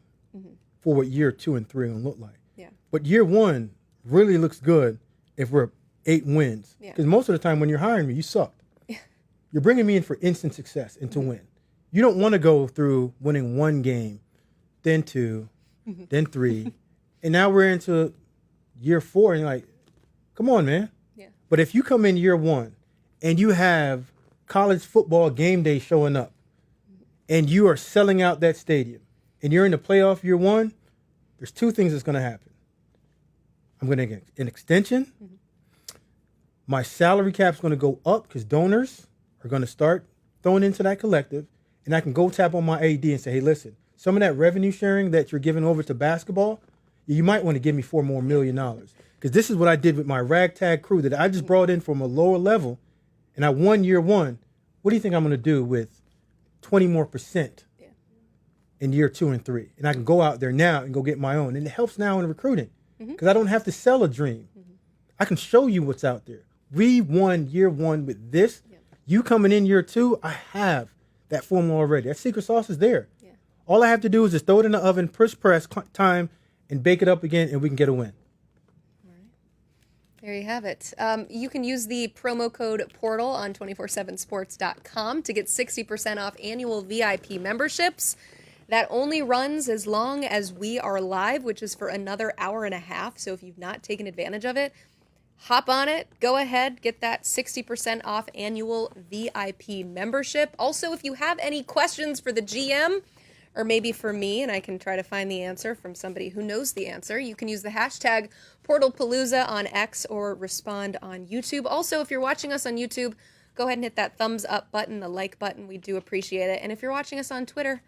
for what year 2 and 3 are going to look like. Yeah. But year one really looks good if we're 8 wins. Because most of the time when you're hiring me, you suck. Yeah. You're bringing me in for instant success and to win. You don't want to go through winning 1 game, then 2, then 3, and now we're into year 4, and you're like, come on, man. Yeah. But if you come in year one and you have college football game day showing up and you are selling out that stadium and you're in the playoff year one, there's two things that's going to happen. I'm going to get an extension. My salary cap's going to go up because donors are going to start throwing into that collective, and I can go tap on my AD and say, hey, listen, some of that revenue sharing that you're giving over to basketball, you might want to give me $4 more million. Because this is what I did with my ragtag crew that I just brought in from a lower level, and I won year one. What do you think I'm going to do with 20 more % in year 2 and 3? And I can go out there now and go get my own. And it helps now in recruiting because I don't have to sell a dream. I can show you what's out there. We won year one with this. You coming in year 2, I have that formula already. That secret sauce is there. All I have to do is just throw it in the oven, press time, and bake it up again, and we can get a win.
There you have it. You can use the promo code PORTAL on 247sports.com to get 60% off annual VIP memberships. That only runs as long as we are live, which is for another hour and a half. So if you've not taken advantage of it, hop on it. Go ahead. Get that 60% off annual VIP membership. Also, if you have any questions for the GM, or maybe for me, and I can try to find the answer from somebody who knows the answer, you can use the hashtag Portal Palooza on X or respond on YouTube. Also, if you're watching us on YouTube, go ahead and hit that thumbs up button, the like button. We do appreciate it. And if you're watching us on Twitter,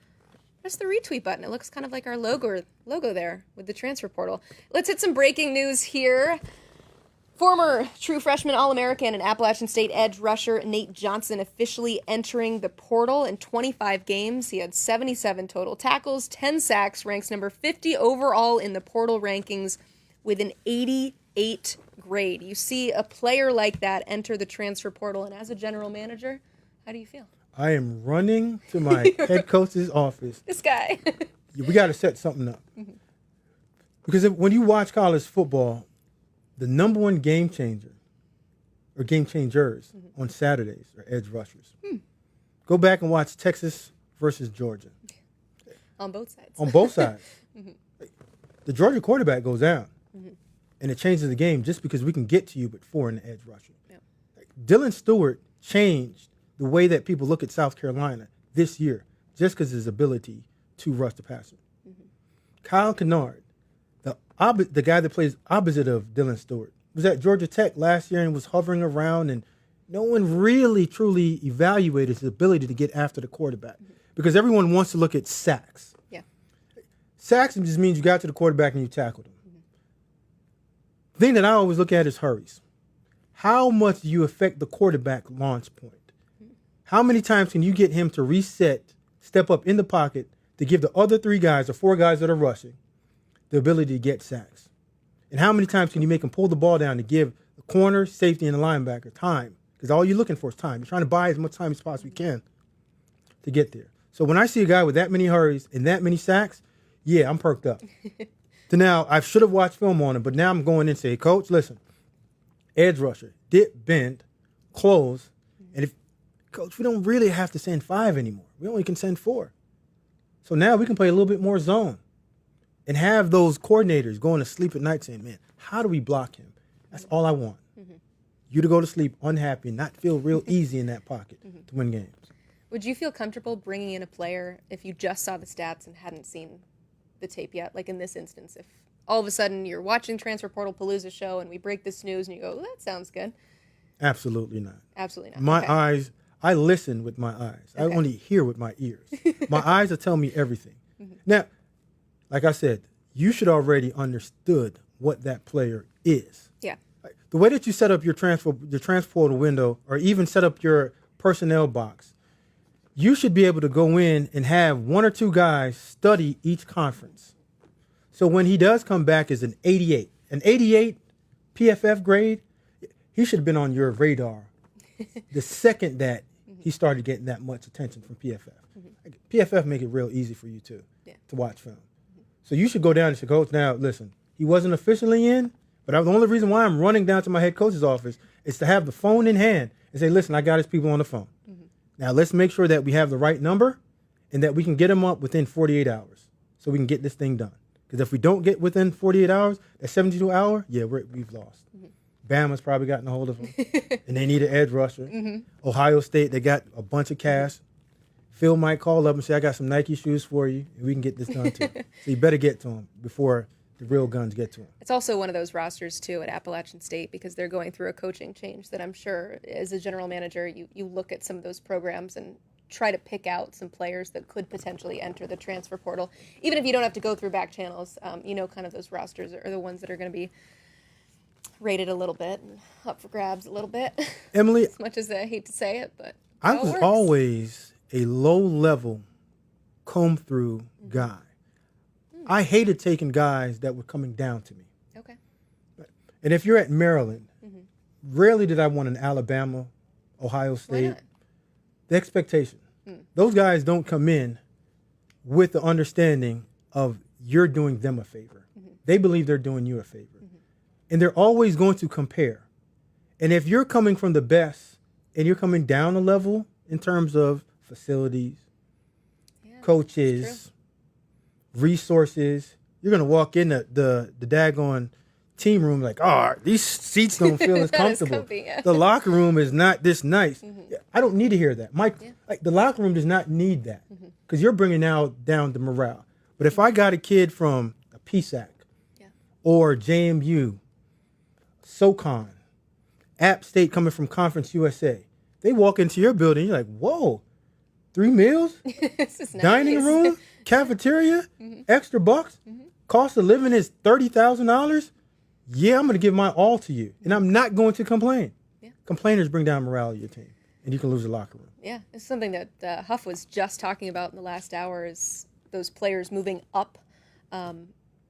press the retweet button. It looks kind of like our logo there with the transfer portal. Let's hit some breaking news here. Former true freshman All-American and Appalachian State edge rusher Nate Johnson officially entering the portal in 25 games. He had 77 total tackles, 10 sacks, ranks number 50 overall in the portal rankings with an 88 grade. You see a player like that enter the transfer portal, and as a general manager, how do you feel?
I am running to my head coach's office.
This guy.
We got to set something up. Because when you watch college football, the number one game changer or game changers on Saturdays are edge rushers. Go back and watch Texas versus Georgia.
On both sides.
On both sides. The Georgia quarterback goes down, and it changes the game just because we can get to you with 4 in the edge rusher. Dylan Stewart changed the way that people look at South Carolina this year just because of his ability to rush the passer. Kyle Kennard, the guy that plays opposite of Dylan Stewart, was at Georgia Tech last year and was hovering around, and no one really truly evaluated his ability to get after the quarterback because everyone wants to look at sacks. Sacks just means you got to the quarterback and you tackled him. The thing that I always look at is hurries. How much do you affect the quarterback launch point? How many times can you get him to reset, step up in the pocket to give the other 3 guys or 4 guys that are rushing the ability to get sacks? And how many times can you make him pull the ball down to give the corner, safety, and the linebacker time? Because all you're looking for is time. You're trying to buy as much time as possibly can to get there. So when I see a guy with that many hurries and that many sacks, yeah, I'm perked up. So now, I should have watched film on him, but now I'm going in and say, Coach, listen, edge rusher, dip, bend, close, and if, Coach, we don't really have to send 5 anymore. We only can send 4. So now we can play a little bit more zone and have those coordinators going to sleep at night saying, man, how do we block him? That's all I want. You to go to sleep unhappy and not feel real easy in that pocket to win games.
Would you feel comfortable bringing in a player if you just saw the stats and hadn't seen the tape yet? Like in this instance, if all of a sudden you're watching Transfer Portal Palooza show and we break this news and you go, oh, that sounds good.
Absolutely not.
Absolutely not.
My
Okay.
eyes, I listen with my eyes. I only hear with my ears. My eyes will tell me everything. Now, like I said, you should already understood what that player is.
Yeah.
The way that you set up your transfer portal window, or even set up your personnel box, you should be able to go in and have 1 or 2 guys study each conference. So when he does come back as an 88 PFF grade, he should have been on your radar the second that he started getting that much attention from PFF. PFF make it real easy for you too to watch film. So you should go down and say, Coach, now listen, he wasn't officially in, but the only reason why I'm running down to my head coach's office is to have the phone in hand and say, listen, I got his people on the phone. Now let's make sure that we have the right number and that we can get him up within 48 hours so we can get this thing done. Because if we don't get within 48 hours, that 72 hour, yeah, we've lost. Bama's probably gotten a hold of him, and they need an edge rusher. Ohio State, they got a bunch of cash. Phil might call up and say, I got some Nike shoes for you, and we can get this done too. So you better get to him before the real guns get to him.
It's also one of those rosters, too, at Appalachian State because they're going through a coaching change that I'm sure, as a general manager, you look at some of those programs and try to pick out some players that could potentially enter the transfer portal. Even if you don't have to go through back channels, kind of those rosters are the ones that are going to be rated a little bit and up for grabs a little bit.
Emily,
as much as I hate to say it, but
I was always a low-level comb-through guy. I hated taking guys that were coming down to me.
Okay.
And if you're at Maryland, rarely did I want an Alabama, Ohio State.
Why not?
The expectation. Those guys don't come in with the understanding of you're doing them a favor. They believe they're doing you a favor. And they're always going to compare. And if you're coming from the best and you're coming down a level in terms of facilities, coaches, resources, you're going to walk in the daggone team room like, oh, these seats don't feel as comfortable.
Comfy, yeah.
The locker room is not this nice. I don't need to hear that. The locker room does not need that because you're bringing down the morale. But if I got a kid from a PSAC or JMU, SoCon, App State coming from Conference USA, they walk into your building, you're like, whoa, 3 meals?
This is nice.
Dining room? Cafeteria? Extra bucks? Cost of living is $30,000? Yeah, I'm going to give my all to you. And I'm not going to complain. Complainers bring down morale of your team, and you can lose the locker room.
Yeah, it's something that Huff was just talking about in the last hour is those players moving up,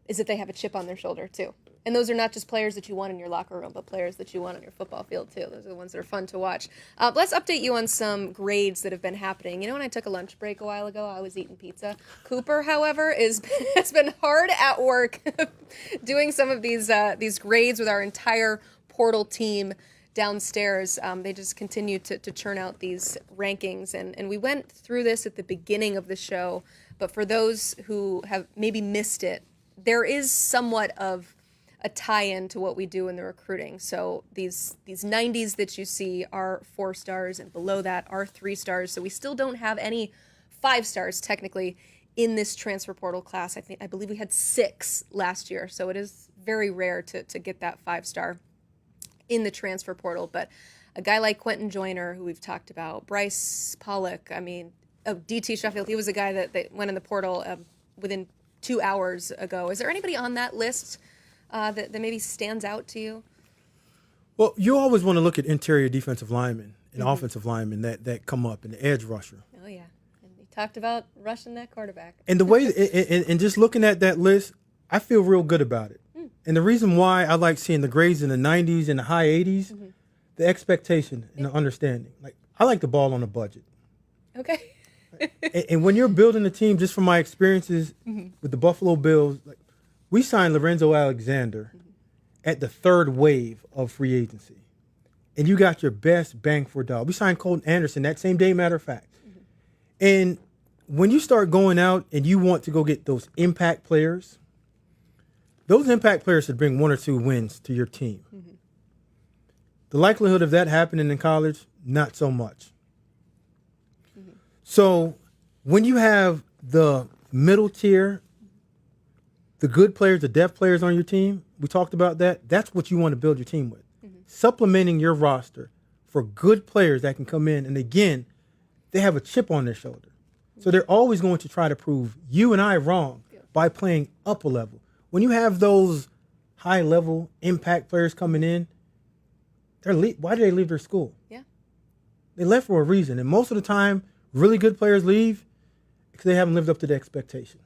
is that they have a chip on their shoulder, too. And those are not just players that you want in your locker room, but players that you want on your football field, too. Those are the ones that are fun to watch. Let's update you on some grades that have been happening. You know, when I took a lunch break a while ago, I was eating pizza. Cooper, however, has been hard at work doing some of these grades with our entire portal team downstairs. They just continue to churn out these rankings. And we went through this at the beginning of the show, but for those who have maybe missed it, there is somewhat of a tie-in to what we do in the recruiting. So these 90s that you see are 4 stars, and below that are 3 stars. So we still don't have any 5 stars technically in this transfer portal class. I believe we had 6 last year. So it is very rare to get that 5-star in the transfer portal. But a guy like Quentin Joyner, who we've talked about, Bryce Pollock, DT Sheffield, he was a guy that went in the portal within 2 hours ago. Is there anybody on that list that maybe stands out to you?
Well, you always want to look at interior defensive linemen and offensive linemen that come up, and the edge rusher.
Oh, yeah. And we talked about rushing that quarterback.
And the way, and just looking at that list, I feel real good about it. And the reason why I like seeing the grades in the 90s and the high 80s, the expectation and the understanding. Like, I like the ball on a budget.
Okay.
and when you're building a team, just from my experiences with the Buffalo Bills, like, we signed Lorenzo Alexander at the 3rd wave of free agency. And you got your best bang for dollar. We signed Colton Anderson that same day, matter of fact. And when you start going out and you want to go get those impact players, those impact players should bring 1 or 2 wins to your team. The likelihood of that happening in college, not so much. So when you have the middle tier, the good players, the depth players on your team, we talked about that. That's what you want to build your team with. Supplementing your roster for good players that can come in. And again, they have a chip on their shoulder. So they're always going to try to prove you and I wrong by playing up a level. When you have those high-level impact players coming in, why do they leave their school?
Yeah.
They left for a reason. And most of the time, really good players leave because they haven't lived up to the expectation.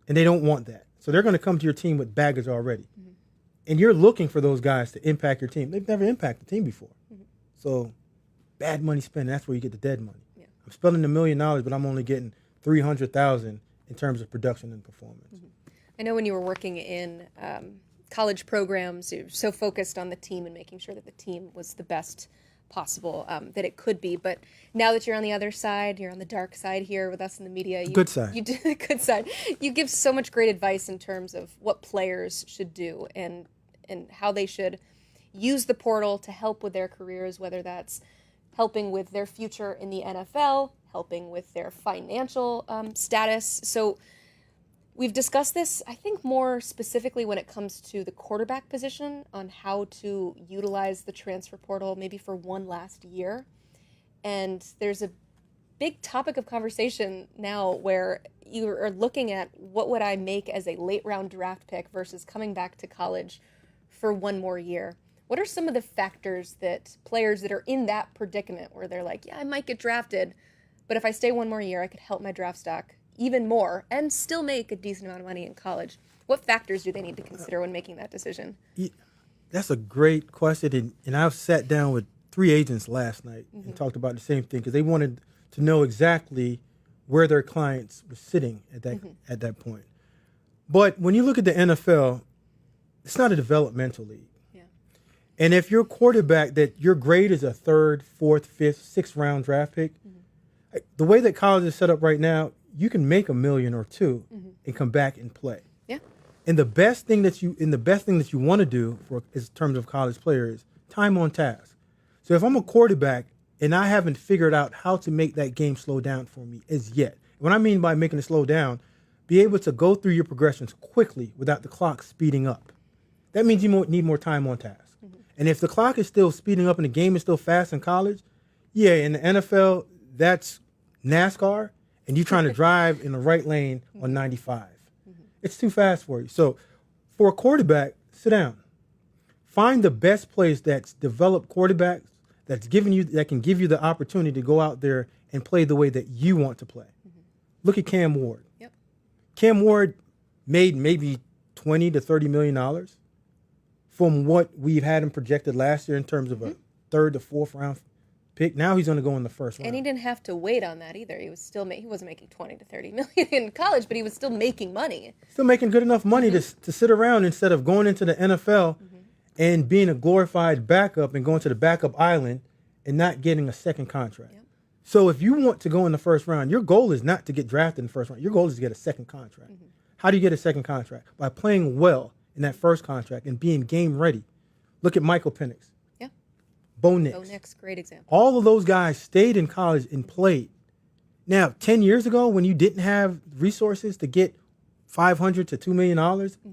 And they don't want that. So they're going to come to your team with baggage already. And you're looking for those guys to impact your team. They've never impacted the team before. So bad money spent, that's where you get the dead money. Yeah. I'm spending $1 million, but I'm only getting $300,000 in terms of production and performance.
I know when you were working in college programs, you're so focused on the team and making sure that the team was the best possible that it could be. But now that you're on the other side, you're on the dark side here with us in the media.
Good side.
You do the good side. You give so much great advice in terms of what players should do and how they should, use the portal to help with their careers, whether that's helping with their future in the NFL, helping with their financial status. So we've discussed this, I think, more specifically when it comes to the quarterback position on how to utilize the transfer portal maybe for one last year. And there's a big topic of conversation now where you are looking at what would I make as a late round draft pick versus coming back to college for one more year. What are some of the factors that players that are in that predicament where they're like, yeah, I might get drafted, but if I stay one more year, I could help my draft stock even more and still make a decent amount of money in college? What factors do they need to consider when making that decision?
That's a great question. And I've sat down with 3 agents last night and talked about the same thing because they wanted to know exactly where their clients were sitting at that point. But when you look at the NFL, it's not a developmental league. And if your quarterback that your grade is a 3rd, 4th, 5th, 6th round draft pick, the way that college is set up right now, you can make $1 million or $2 million and come back and play.
Yeah.
And the best thing that you want to do for in terms of college players is time on task. So if I'm a quarterback and I haven't figured out how to make that game slow down for me as yet, what I mean by making it slow down, be able to go through your progressions quickly without the clock speeding up. That means you need more time on task. And if the clock is still speeding up and the game is still fast in college, yeah, in the NFL, that's NASCAR, and you're trying to drive in the right lane on 95. It's too fast for you. So for a quarterback, sit down. Find the best place that's developed quarterbacks that can give you the opportunity to go out there and play the way that you want to play. Look at Cam Ward.
Yep.
Cam Ward made maybe $20 to $30 million from what we've had him projected last year in terms of a 3rd to 4th round pick. Now he's going to go in the 1st round.
And he didn't have to wait on that either. He was still he wasn't making 20 to 30 million in college, but he was still making money.
Still making good enough money to sit around instead of going into the NFL and being a glorified backup and going to the backup island and not getting a second contract. Yep. So if you want to go in the 1st round, your goal is not to get drafted in the 1st round. Your goal is to get a second contract. How do you get a second contract? By playing well in that 1st contract and being game ready. Look at Michael Penix.
Yeah.
Bo Nix.
Bo Nix, great example.
All of those guys stayed in college and played. Now, 10 years ago, when you didn't have resources to get $500 to $2 million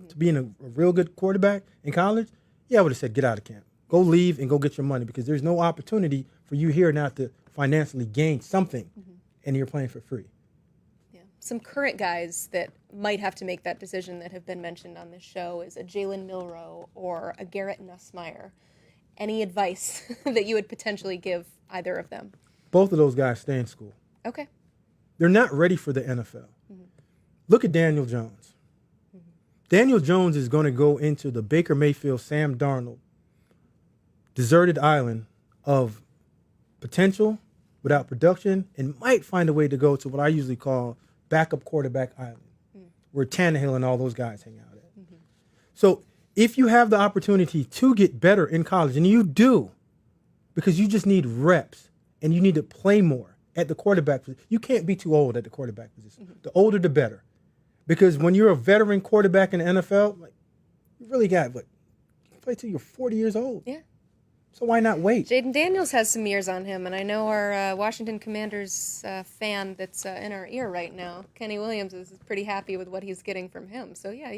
to being a real good quarterback in college, yeah, I would have said, get out of camp. Go leave and go get your money because there's no opportunity for you here now to financially gain something and you're playing for free.
Some current guys that might have to make that decision that have been mentioned on this show is a Jalen Milroe or a Garrett Nussmeier. Any advice that you would potentially give either of them?
Both of those guys stay in school.
Okay.
They're not ready for the NFL. Look at Daniel Jones. Daniel Jones is going to go into the Baker Mayfield, Sam Darnold, deserted island of potential without production and might find a way to go to what I usually call backup quarterback island, where Tannehill and all those guys hang out at. So if you have the opportunity to get better in college, and you do, because you just need reps and you need to play more at the quarterback position. You can't be too old at the quarterback position. The older, the better. Because when you're a veteran quarterback in the NFL, like, you really got, you play till you're 40 years old.
Yeah.
So why not wait?
Jaden Daniels has some years on him, and I know our Washington Commanders fan that's in our ear right now, Kenny Williams, is pretty happy with what he's getting from him. So yeah,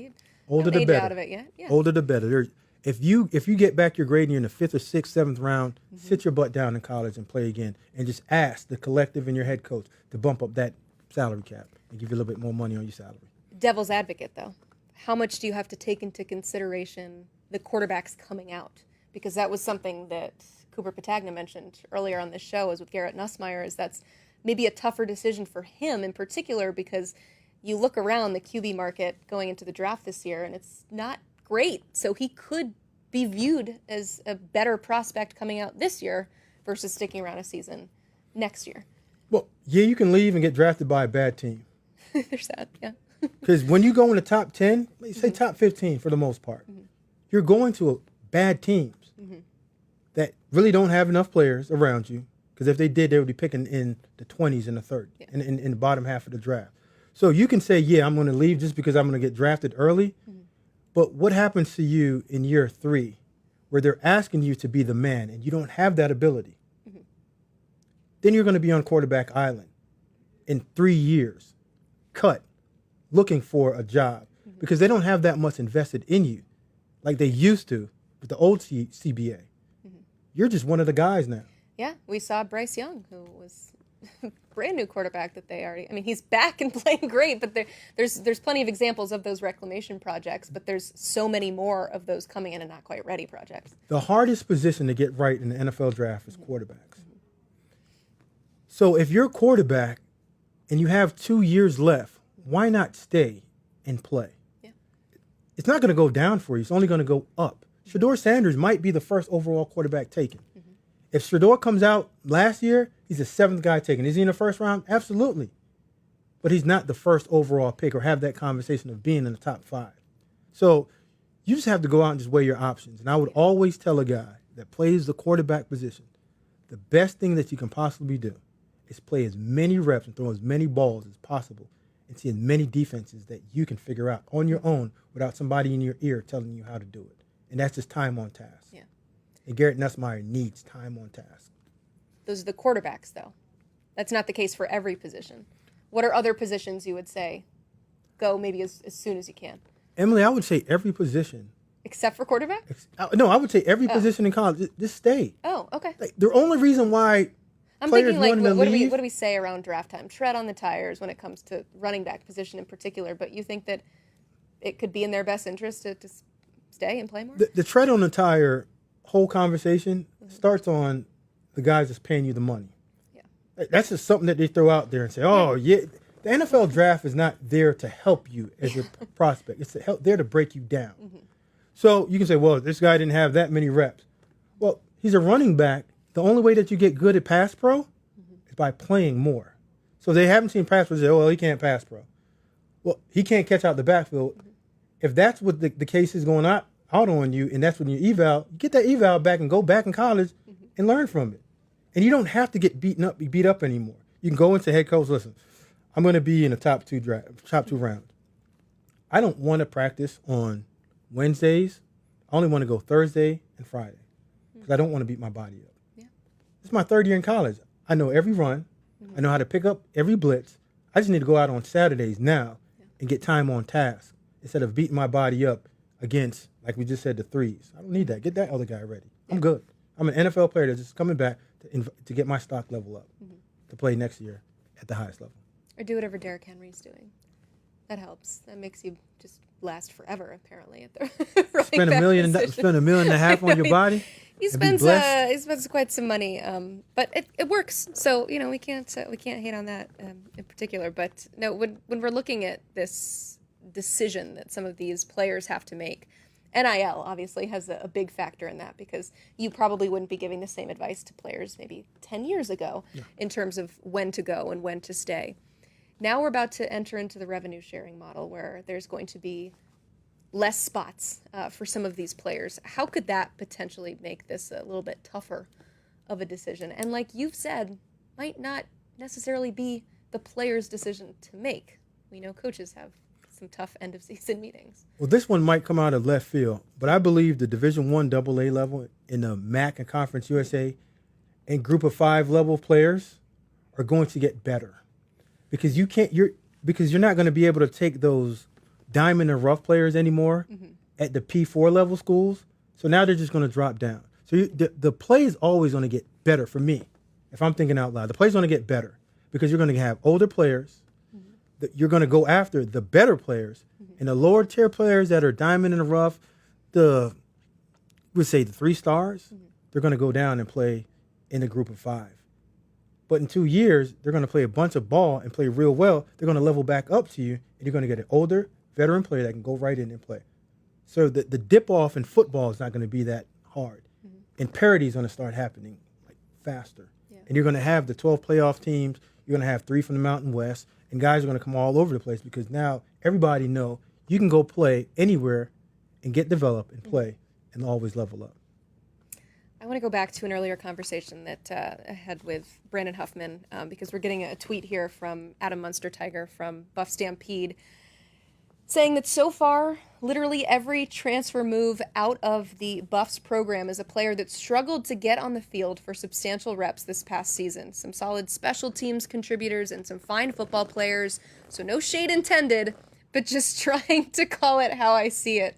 older the
age
better.
Out of it yet. Yeah.
Older the better. If you get back your grade and you're in the 5th or 6th, 7th round, sit your butt down in college and play again, and just ask the collective and your head coach to bump up that salary cap and give you a little bit more money on your salary.
Devil's advocate, though, how much do you have to take into consideration the quarterbacks coming out? Because that was something that Cooper Patagna mentioned earlier on this show, is with Garrett Nussmeier, is that's maybe a tougher decision for him in particular because you look around the QB market going into the draft this year and it's not great. So he could be viewed as a better prospect coming out this year versus sticking around a season next year.
Well, yeah, you can leave and get drafted by a bad team.
There's that, yeah.
Because when you go in the top 10, say top 15 for the most part, you're going to bad teams that really don't have enough players around you. Because if they did, they would be picking in the 20s and the 30s, in the bottom half of the draft. So you can say, yeah, I'm going to leave just because I'm going to get drafted early. But what happens to you in year 3 where they're asking you to be the man and you don't have that ability, then you're going to be on quarterback island in 3 years, cut, looking for a job because they don't have that much invested in you like they used to with the old CBA. You're just one of the guys now.
Yeah, we saw Bryce Young, who was brand new quarterback that they already. I mean, he's back and playing great, but there's plenty of examples of those reclamation projects. But there's so many more of those coming in and not quite ready projects.
The hardest position to get right in the NFL draft is quarterbacks. So if you're a quarterback and you have 2 years left, why not stay and play?
Yeah.
It's not going to go down for you. It's only going to go up. Shedeur Sanders might be the first overall quarterback taken. If Shedeur comes out last year, he's the 7th guy taken. Is he in the first round? Absolutely. But he's not the first overall pick or have that conversation of being in the top 5. So you just have to go out and just weigh your options. And I would always tell a guy that plays the quarterback position, the best thing that you can possibly do is play as many reps and throw as many balls as possible and see as many defenses that you can figure out on your own without somebody in your ear telling you how to do it. And that's just time on task.
Yeah.
And Garrett Nussmeier needs time on task.
Those are the quarterbacks, though. That's not the case for every position. What are other positions you would say go maybe as soon as you can?
Emily, I would say every position.
Except for quarterback?
No, I would say every position in college. Just stay.
Oh, okay.
Like, the only reason why
I'm
players
thinking, like,
wanting to
what
leave,
do we say around draft time? Tread on the tires when it comes to running back position in particular, but you think that it could be in their best interest to stay and play more?
the tread on the tire whole conversation starts on the guys that's paying you the money.
Yeah.
That's just something that they throw out there and say, oh, yeah. The NFL draft is not there to help you as a prospect. It's there to break you down. So you can say, well, this guy didn't have that many reps. Well, he's a running back. The only way that you get good at pass pro is by playing more. So they haven't seen pass pro, they say, oh, well, he can't pass pro. Well, he can't catch out the backfield. If that's what the case is going out on you, and that's when you eval, you get that eval back and go back in college and learn from it. And you don't have to get beat up anymore. You can go into head coach, listen, I'm going to be in the top two rounds. I don't want to practice on Wednesdays. I only want to go Thursday and Friday because I don't want to beat my body up.
Yeah.
It's my 3rd year in college. I know every run. I know how to pick up every blitz. I just need to go out on Saturdays now and get time on task instead of beating my body up against, like we just said, the threes. I don't need that. Get that other guy ready. I'm good. I'm an NFL player that's just coming back to get my stock level up to play next year at the highest level.
Or do whatever Derrick Henry's doing. That helps. That makes you just last forever, apparently. At the
Spend $1.5 million on your body.
He spends quite some money, but it works. So we can't hate on that in particular. But no, when we're looking at this decision that some of these players have to make, NIL obviously has a big factor in that because you probably wouldn't be giving the same advice to players maybe 10 years ago in terms of when to go and when to stay. Now we're about to enter into the revenue sharing model where there's going to be less spots for some of these players. How could that potentially make this a little bit tougher of a decision? And like you've said, might not necessarily be the player's decision to make. We know coaches have some tough end of season meetings.
Well, this one might come out of left field, but I believe the Division I AA level in the MAC and Conference USA and Group of 5 level players are going to get better. Because you're not going to be able to take those diamond and rough players anymore at the P4 level schools. So now they're just going to drop down. So the play is always going to get better for me. If I'm thinking out loud, the play is going to get better because you're going to have older players. You're going to go after the better players and the lower tier players that are diamond in the rough. We'd say the 3 stars. They're going to go down and play in the Group of 5. But in 2 years, they're going to play a bunch of ball and play real well. They're going to level back up to you, and you're going to get an older, veteran player that can go right in and play. So the dip off in football is not going to be that hard. And parity is going to start happening faster. Yeah. And you're going to have the 12 playoff teams. You're going to have 3 from the Mountain West, and guys are going to come all over the place because now everybody know you can go play anywhere and get developed and play and always level up.
I want to go back to an earlier conversation that I had with Brandon Huffman because we're getting a tweet here from Adam Munster-Tiger from Buff Stampede. saying that so far, literally every transfer move out of the Buffs program is a player that struggled to get on the field for substantial reps this past season. Some solid special teams contributors and some fine football players. So no shade intended, but just trying to call it how I see it.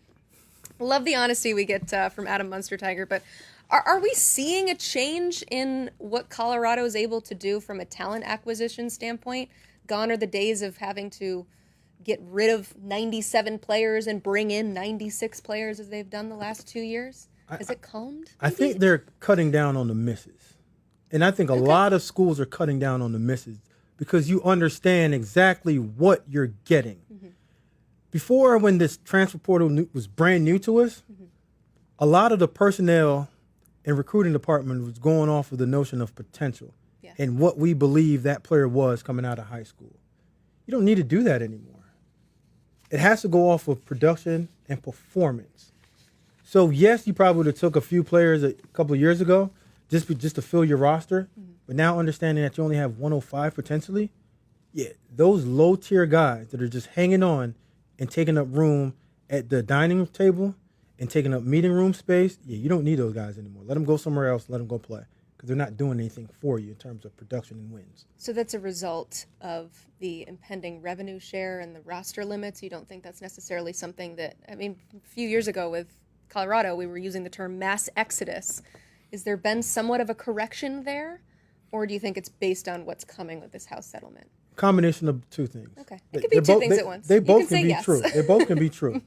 Love the honesty we get from Adam Munster-Tiger, but are we seeing a change in what Colorado is able to do from a talent acquisition standpoint? Gone are the days of having to get rid of 97 players and bring in 96 players as they've done the last 2 years? Has it calmed?
I think they're cutting down on the misses. And I think a lot of schools are cutting down on the misses because you understand exactly what you're getting. Mm-hmm. Before, when this transfer portal was brand new to us, a lot of the personnel and recruiting department was going off of the notion of potential and what we believe that player was coming out of high school. You don't need to do that anymore. It has to go off of production and performance. So, yes, you probably would have took a few players a couple of years ago just to fill your roster, but now understanding that you only have 105 potentially, those low-tier guys that are just hanging on and taking up room at the dining table and taking up meeting room space, you don't need those guys anymore. Let them go somewhere else. Let them go play because they're not doing anything for you in terms of production and wins.
So that's a result of the impending revenue share and the roster limits. You don't think that's necessarily something that, I mean, a few years ago with Colorado, we were using the term mass exodus. Has there been somewhat of a correction there? Or do you think it's based on what's coming with this House settlement?
Combination of two things.
Okay. It could be two things at once.
They both
can
be
yes.
true. They both can be true.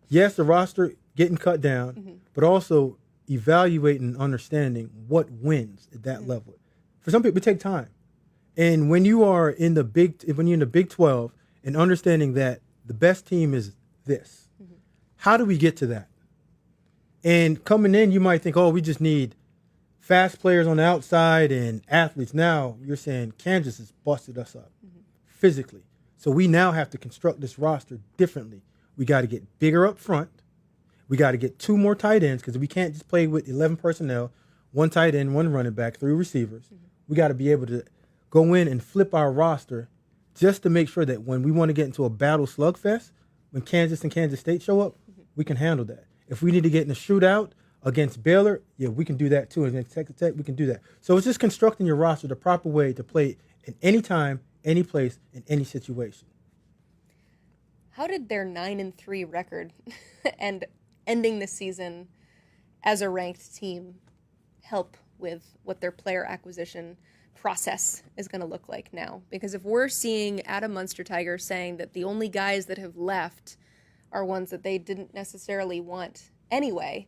Yes, the roster getting cut down, but also evaluating and understanding what wins at that level. For some people, it takes time. And when you are in the when you're in the Big 12 and understanding that the best team is this, how do we get to that? And coming in, you might think, oh, we just need fast players on the outside and athletes. Now you're saying Kansas has busted us up physically. So we now have to construct this roster differently. We got to get bigger up front. We got to get 2 more tight ends because we can't just play with 11 personnel, 1 tight end, 1 running back, 3 receivers. We got to be able to go in and flip our roster just to make sure that when we want to get into a battle slugfest, when Kansas and Kansas State show up, we can handle that. If we need to get in a shootout against Baylor, we can do that too. Against Texas Tech, we can do that. So it's just constructing your roster the proper way to play in any time, any place, in any situation.
How did their 9-3 record and ending the season as a ranked team help with what their player acquisition process is going to look like now? Because if we're seeing Adam Munster-Tiger saying that the only guys that have left are ones that they didn't necessarily want anyway,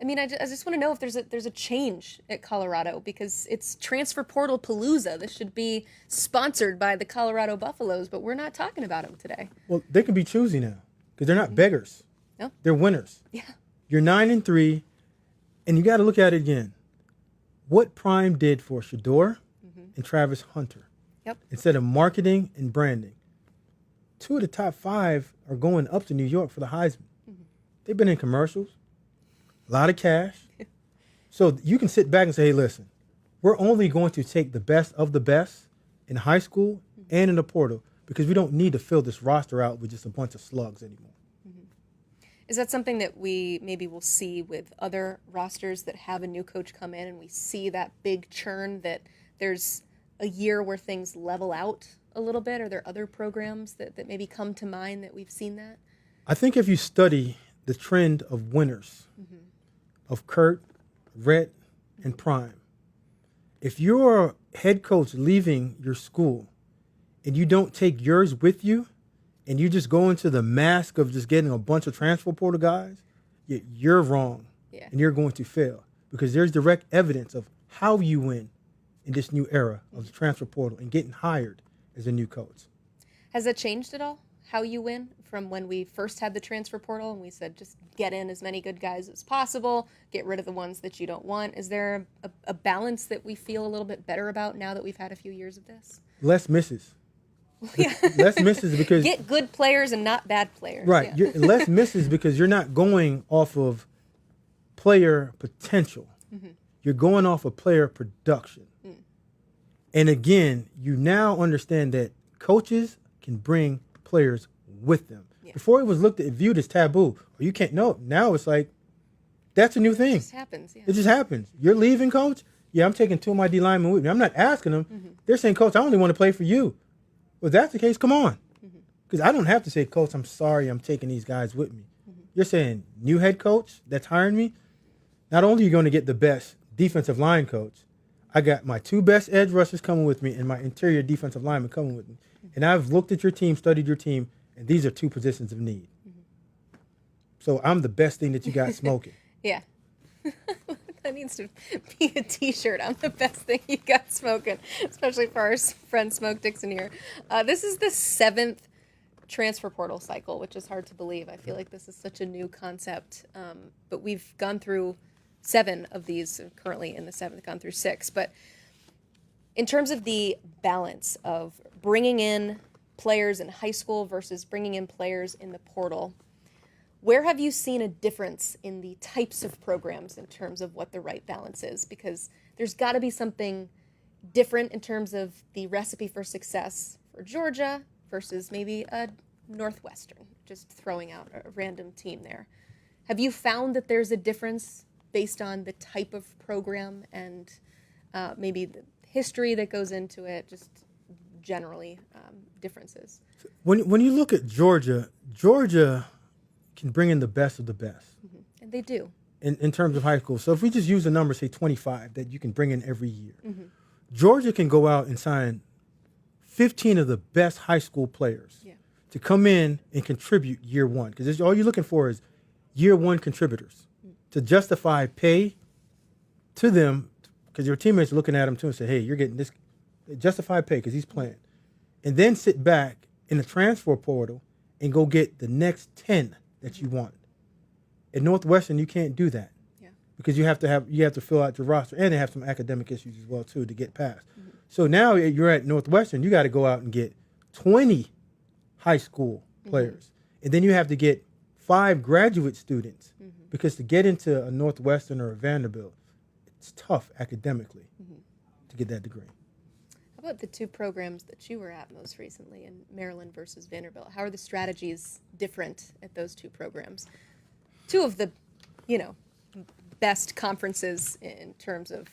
I mean, I just want to know if there's a change at Colorado, because it's Transfer Portal Palooza. This should be sponsored by the Colorado Buffaloes, but we're not talking about them today.
Well, they can be choosy now because they're not beggars.
No,
they're winners.
Yeah,
you're 9-3, and you got to look at it again. What Prime did for Shador and Travis Hunter, instead of marketing and branding, 2 of the top 5 are going up to New York for the Heisman. They've been in commercials. A lot of cash. So you can sit back and say, hey, listen, we're only going to take the best of the best in high school and in the portal because we don't need to fill this roster out with just a bunch of slugs anymore.
Is that something that we maybe will see with other rosters that have a new coach come in and we see that big churn, that there's a year where things level out a little bit? Are there other programs that maybe come to mind that we've seen that?
I think if you study the trend of winners, of Kurt, Rhett, and Prime, if you're a head coach leaving your school and you don't take yours with you and you just go into the mask of just getting a bunch of transfer portal guys, you're wrong. And you're going to fail because there's direct evidence of how you win in this new era of the transfer portal and getting hired as a new coach.
Has that changed at all, how you win, from when we first had the transfer portal and we said just get in as many good guys as possible, get rid of the ones that you don't want? Is there a balance that we feel a little bit better about now that we've had a few years of this?
Less misses. Less misses because...
Get good players and not bad players.
Right.
Yeah.
Less misses because you're not going off of player potential. You're going off of player production. And again, you now understand that coaches can bring players with them. Before it was viewed as taboo. Or you can't. No, now it's like that's a new thing.
It just happens. Yeah.
It just happens. You're leaving, coach? Yeah, I'm taking 2 of my D linemen with me. I'm not asking them. They're saying, coach, I only want to play for you. Well, if that's the case, come on. Because I don't have to say, coach, I'm sorry, I'm taking these guys with me. You're saying, new head coach that's hiring me, not only are you going to get the best defensive line coach, I got my 2 best edge rushers coming with me and my interior defensive lineman coming with me. And I've looked at your team, studied your team, and these are 2 positions of need. So I'm the best thing that you got smoking.
Yeah. That needs to be a T-shirt. I'm the best thing you got smoking, especially for our friend Smoke Dixon here. This is the 7th transfer portal cycle, which is hard to believe. I feel like this is such a new concept, but we've gone through 7 of these, currently in the 7th, gone through 6. But in terms of the balance of bringing in players in high school versus bringing in players in the portal, where have you seen a difference in the types of programs in terms of what the right balance is? Because there's got to be something different in terms of the recipe for success for Georgia versus maybe a Northwestern, just throwing out a random team there. Have you found that there's a difference based on the type of program and maybe the history that goes into it, just generally differences?
When you look at Georgia can bring in the best of the best.
And they do.
In terms of high school. So if we just use a number, say 25, that you can bring in every year. Georgia can go out and sign 15 of the best high school players to come in and contribute year one. Because all you're looking for is year one contributors to justify pay to them, because your teammates are looking at them too and say, hey, you're getting this, justify pay because he's playing. And then sit back in the transfer portal and go get the next 10 that you want. At Northwestern, you can't do that because you have to fill out your roster, and they have some academic issues as well too to get past. So now you're at Northwestern, you got to go out and get 20 high school players, and then you have to get 5 graduate students because to get into a Northwestern or a Vanderbilt, it's tough academically to get that degree.
How about the 2 programs that you were at most recently in Maryland versus Vanderbilt? How are the strategies different at those 2 programs? 2 of the, best conferences in terms of,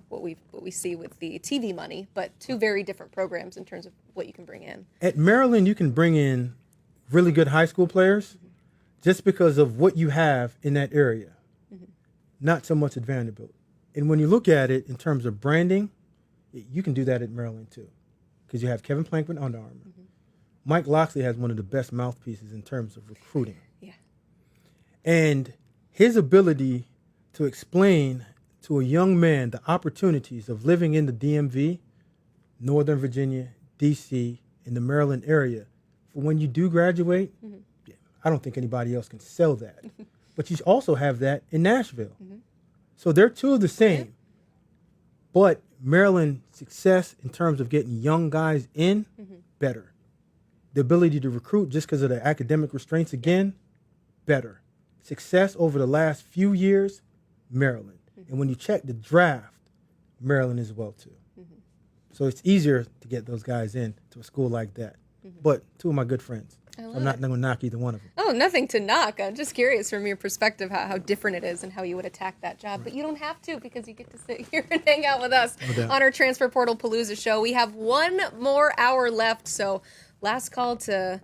what we see with the TV money, but 2 very different programs in terms of what you can bring in.
At Maryland, you can bring in really good high school players just because of what you have in that area. Not so much at Vanderbilt. And when you look at it in terms of branding, you can do that at Maryland too, because you have Kevin Plank with Under Armour. Mike Loxley has one of the best mouthpieces in terms of recruiting. And his ability to explain to a young man the opportunities of living in the DMV, Northern Virginia, D.C., in the Maryland area, for when you do graduate, I don't think anybody else can sell that. But you also have that in Nashville. So they're 2 of the same. But Maryland success in terms of getting young guys in, better. The ability to recruit just because of the academic restraints again, better. Success over the last few years, Maryland. And when you check the draft, Maryland as well too. So it's easier to get those guys in to a school like that. But 2 of my good friends. I'm not going to knock either one of them.
Oh, nothing to knock. I'm just curious from your perspective how different it is and how you would attack that job. But you don't have to, because you get to sit here and hang out with us on our Transfer Portal Palooza show. We have 1 more hour left, so last call to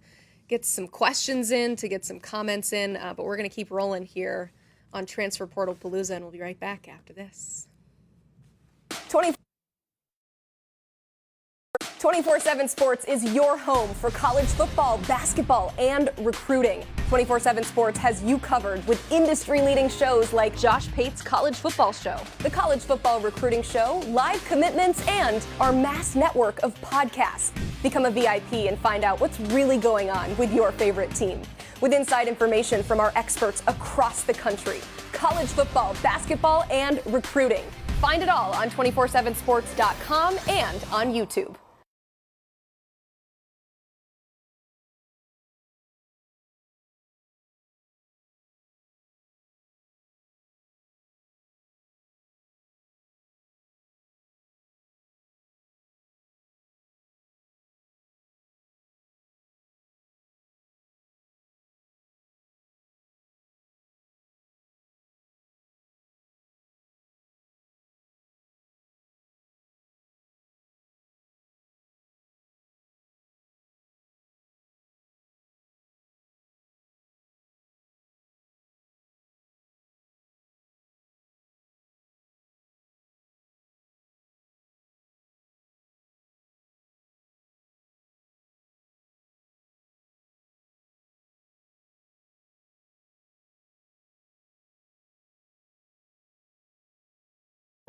get some questions in, to get some comments in. But we're going to keep rolling here on Transfer Portal Palooza, and we'll be right back after this. 24/7 Sports is your home for college football, basketball, and recruiting. 24/7 Sports has you covered with industry-leading shows like Josh Pate's College Football Show, the College Football Recruiting Show, live commitments, and our mass network of podcasts. Become a VIP and find out what's really going on with your favorite team. With inside information from our experts across the country, college football, basketball, and recruiting. Find it all on 247sports.com and on YouTube.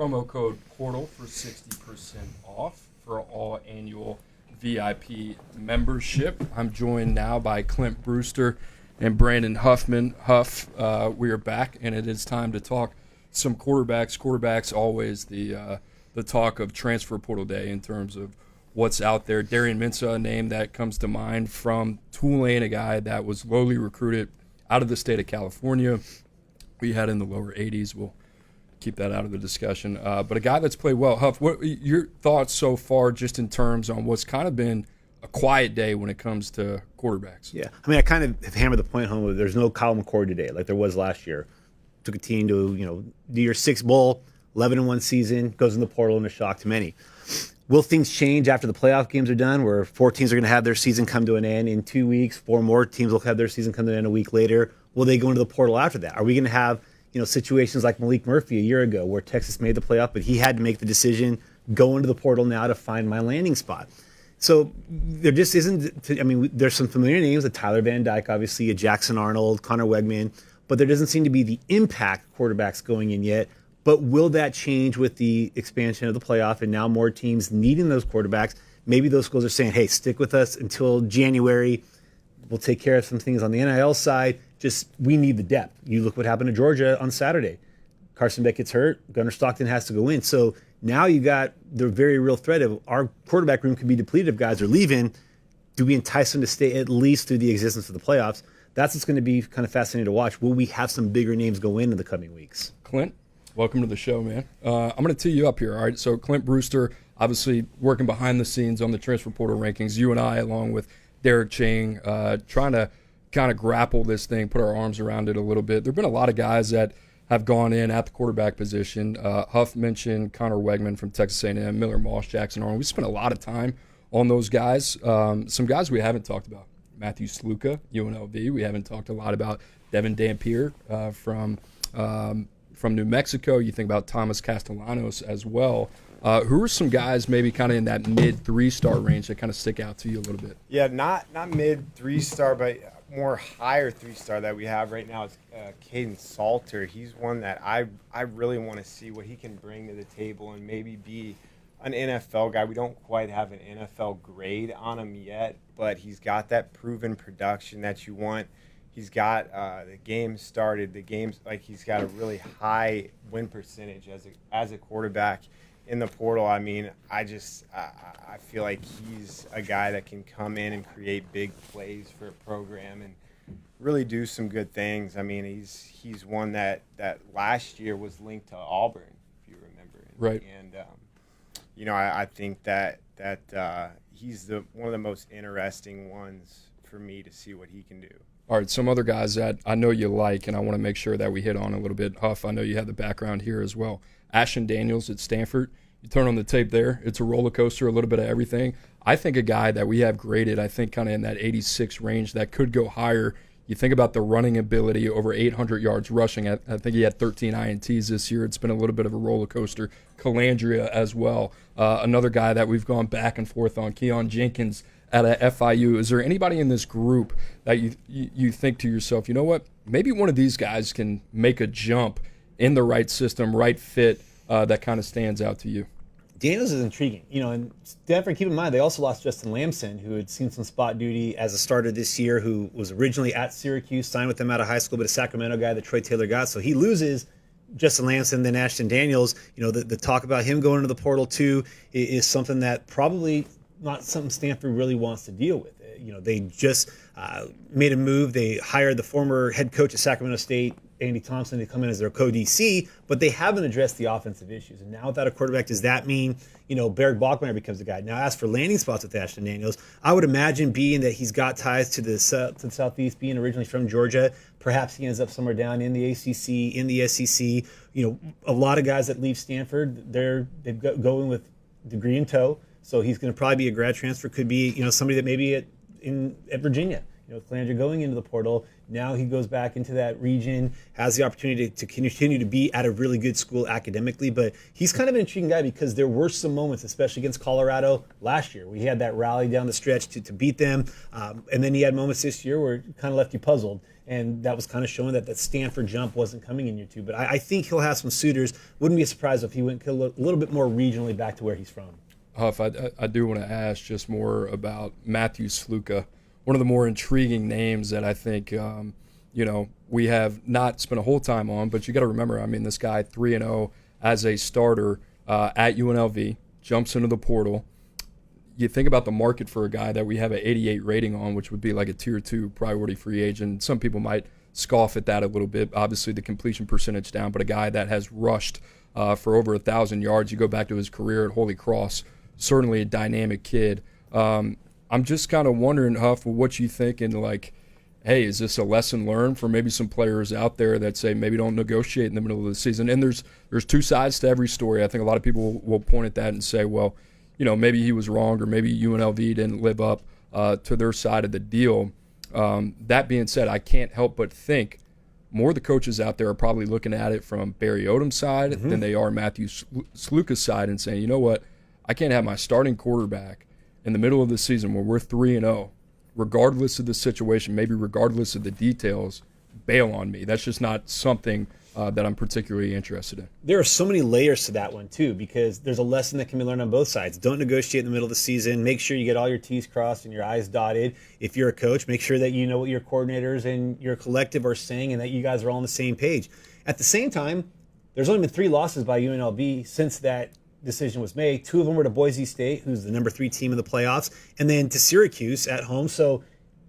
Promo code PORTAL for 60% off for all annual VIP membership. I'm joined now by Clint Brewster and Brandon Huffman. We are back, and it is time to talk some quarterbacks. Quarterbacks always the talk of transfer portal day in terms of what's out there. Darian Mensah, a name that comes to mind from Tulane, a guy that was lowly recruited out of the state of California. We had in the lower 80s. We'll keep that out of the discussion. But a guy that's played well. Huff, what are your thoughts so far just in terms on what's kind of been a quiet day when it comes to quarterbacks?
Yeah, I mean, I kind of have hammered the point home. There's no Kyle McCord today like there was last year. Took a team to, the year 6 bowl, 11-1 season, goes in the portal and a shock to many. Will things change after the playoff games are done, where 4 teams are going to have their season come to an end in 2 weeks, 4 more teams will have their season come to an end a week later? Will they go into the portal after that? Are we going to have situations like Malik Murphy a year ago where Texas made the playoff, but he had to make the decision, go into the portal now to find my landing spot? So there just isn't, there's some familiar names, a Tyler Van Dyke, obviously, a Jackson Arnold, Connor Wegman, but there doesn't seem to be the impact quarterbacks going in yet. But will that change with the expansion of the playoff and now more teams needing those quarterbacks? Maybe those schools are saying, hey, stick with us until January. We'll take care of some things on the NIL side. We need the depth. You look what happened to Georgia on Saturday. Carson Beck gets hurt. Gunnar Stockton has to go in. So now you got the very real threat of our quarterback room could be depleted if guys are leaving. Do we entice them to stay at least through the existence of the playoffs? That's what's going to be kind of fascinating to watch. Will we have some bigger names go in the coming weeks?
Clint, welcome to the show, man. I'm going to tee you up here, all right? So Clint Brewster, obviously working behind the scenes on the transfer portal rankings. You and I, along with Derek Chang, trying to kind of grapple this thing, put our arms around it a little bit. There have been a lot of guys that have gone in at the quarterback position. Huff mentioned Connor Wegman from Texas A&M, Miller Moss, Jackson Arnold. We spent a lot of time on those guys. Some guys we haven't talked about. Matthew Sluka, UNLV. We haven't talked a lot about Devin Dampier from New Mexico. You think about Thomas Castellanos as well. Who are some guys maybe kind of in that mid 3-star range that kind of stick out to you a little bit?
Yeah, not mid 3-star, but more higher 3-star that we have right now is Caden Salter. He's one that I really want to see what he can bring to the table and maybe be an NFL guy. We don't quite have an NFL grade on him yet, but he's got that proven production that you want. He's got the game started. He's got a really high win percentage as a quarterback in the portal. I mean, I feel like he's a guy that can come in and create big plays for a program and really do some good things. I mean, he's one that last year was linked to Auburn, if you remember.
Right.
And I think that he's one of the most interesting ones for me to see what he can do.
All right, some other guys that I know you like, and I want to make sure that we hit on a little bit. Huff, I know you have the background here as well. Ashton Daniels at Stanford. You turn on the tape there, it's a roller coaster, a little bit of everything. I think a guy that we have graded, I think kind of in that 86 range that could go higher. You think about the running ability, over 800 yards rushing. I think he had 13 INTs this year. It's been a little bit of a roller coaster. Calandria as well. Another guy that we've gone back and forth on, Keon Jenkins at a FIU. Is there anybody in this group that you think to yourself, you know what, maybe one of these guys can make a jump in the right system, right fit, that kind of stands out to you?
Daniels is intriguing. And Stanford, keep in mind, they also lost Justin Lamson, who had seen some spot duty as a starter this year, who was originally at Syracuse, signed with them out of high school, but a Sacramento guy that Troy Taylor got. So he loses Justin Lamson, then Ashton Daniels. The talk about him going into the portal, too, is something that probably not something Stanford really wants to deal with. They just made a move. They hired the former head coach at Sacramento State, Andy Thompson, to come in as their co-DC, but they haven't addressed the offensive issues. And now without a quarterback, does that mean, Barrick Bachmeier becomes the guy? Now, as for landing spots with Ashton Daniels, I would imagine, being that he's got ties to the Southeast, being originally from Georgia, perhaps he ends up somewhere down in the ACC, in the SEC. A lot of guys that leave Stanford, they've got going with degree in tow. So he's going to probably be a grad transfer. Could be, somebody that maybe at Virginia. Calandria going into the portal. Now he goes back into that region, has the opportunity to continue to be at a really good school academically. But he's kind of an intriguing guy because there were some moments, especially against Colorado last year, where he had that rally down the stretch to beat them. And then he had moments this year where it kind of left you puzzled. and that was kind of showing that that Stanford jump wasn't coming in year 2. But I think he'll have some suitors. Wouldn't be surprised if he went a little bit more regionally back to where he's from.
Huff, I do want to ask just more about Matthew Sluka, one of the more intriguing names that I think we have not spent a whole time on. But you got to remember, I mean, this guy 3-0 as a starter at UNLV, jumps into the portal. You think about the market for a guy that we have an 88 rating on, which would be like a tier 2 priority free agent. Some people might scoff at that a little bit. Obviously, the completion percentage down, but a guy that has rushed for over 1,000 yards. You go back to his career at Holy Cross, certainly a dynamic kid. I'm just kind of wondering, Huff, what you think, and like, hey, is this a lesson learned for maybe some players out there that say maybe don't negotiate in the middle of the season? And there's 2 sides to every story. I think a lot of people will point at that and say, well, maybe he was wrong, or maybe UNLV didn't live up to their side of the deal. That being said, I can't help but think more of the coaches out there are probably looking at it from Barry Odom's side than they are Matthew Sluka's side, and saying, you know what, I can't have my starting quarterback in the middle of the season where we're 3-0, regardless of the situation, maybe regardless of the details, bail on me. That's just not something that I'm particularly interested in.
There are so many layers to that one, too, because there's a lesson that can be learned on both sides. Don't negotiate in the middle of the season. Make sure you get all your T's crossed and your I's dotted. If you're a coach, make sure that you know what your coordinators and your collective are saying and that you guys are all on the same page. At the same time, there's only been 3 losses by UNLV since that decision was made. 2 of them were to Boise State, who's the number 3 team in the playoffs, and then to Syracuse at home. So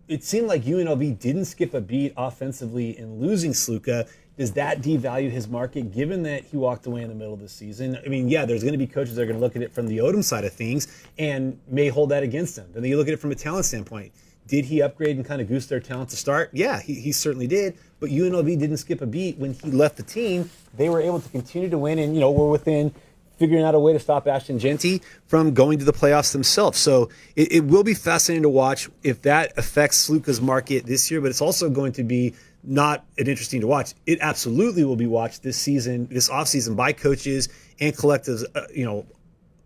it seemed like UNLV didn't skip a beat offensively in losing Sluka. Does that devalue his market, given that he walked away in the middle of the season? I mean, yeah, there's going to be coaches that are going to look at it from the Odom side of things and may hold that against him. And then you look at it from a talent standpoint. Did he upgrade and kind of goose their talent to start? Yeah, he certainly did. But UNLV didn't skip a beat when he left the team. They were able to continue to win, and we're within figuring out a way to stop Ashton Genty from going to the playoffs themselves. So it will be fascinating to watch if that affects Sluka's market this year, but it's also going to be not interesting to watch. It absolutely will be watched this season, this offseason, by coaches and collectives,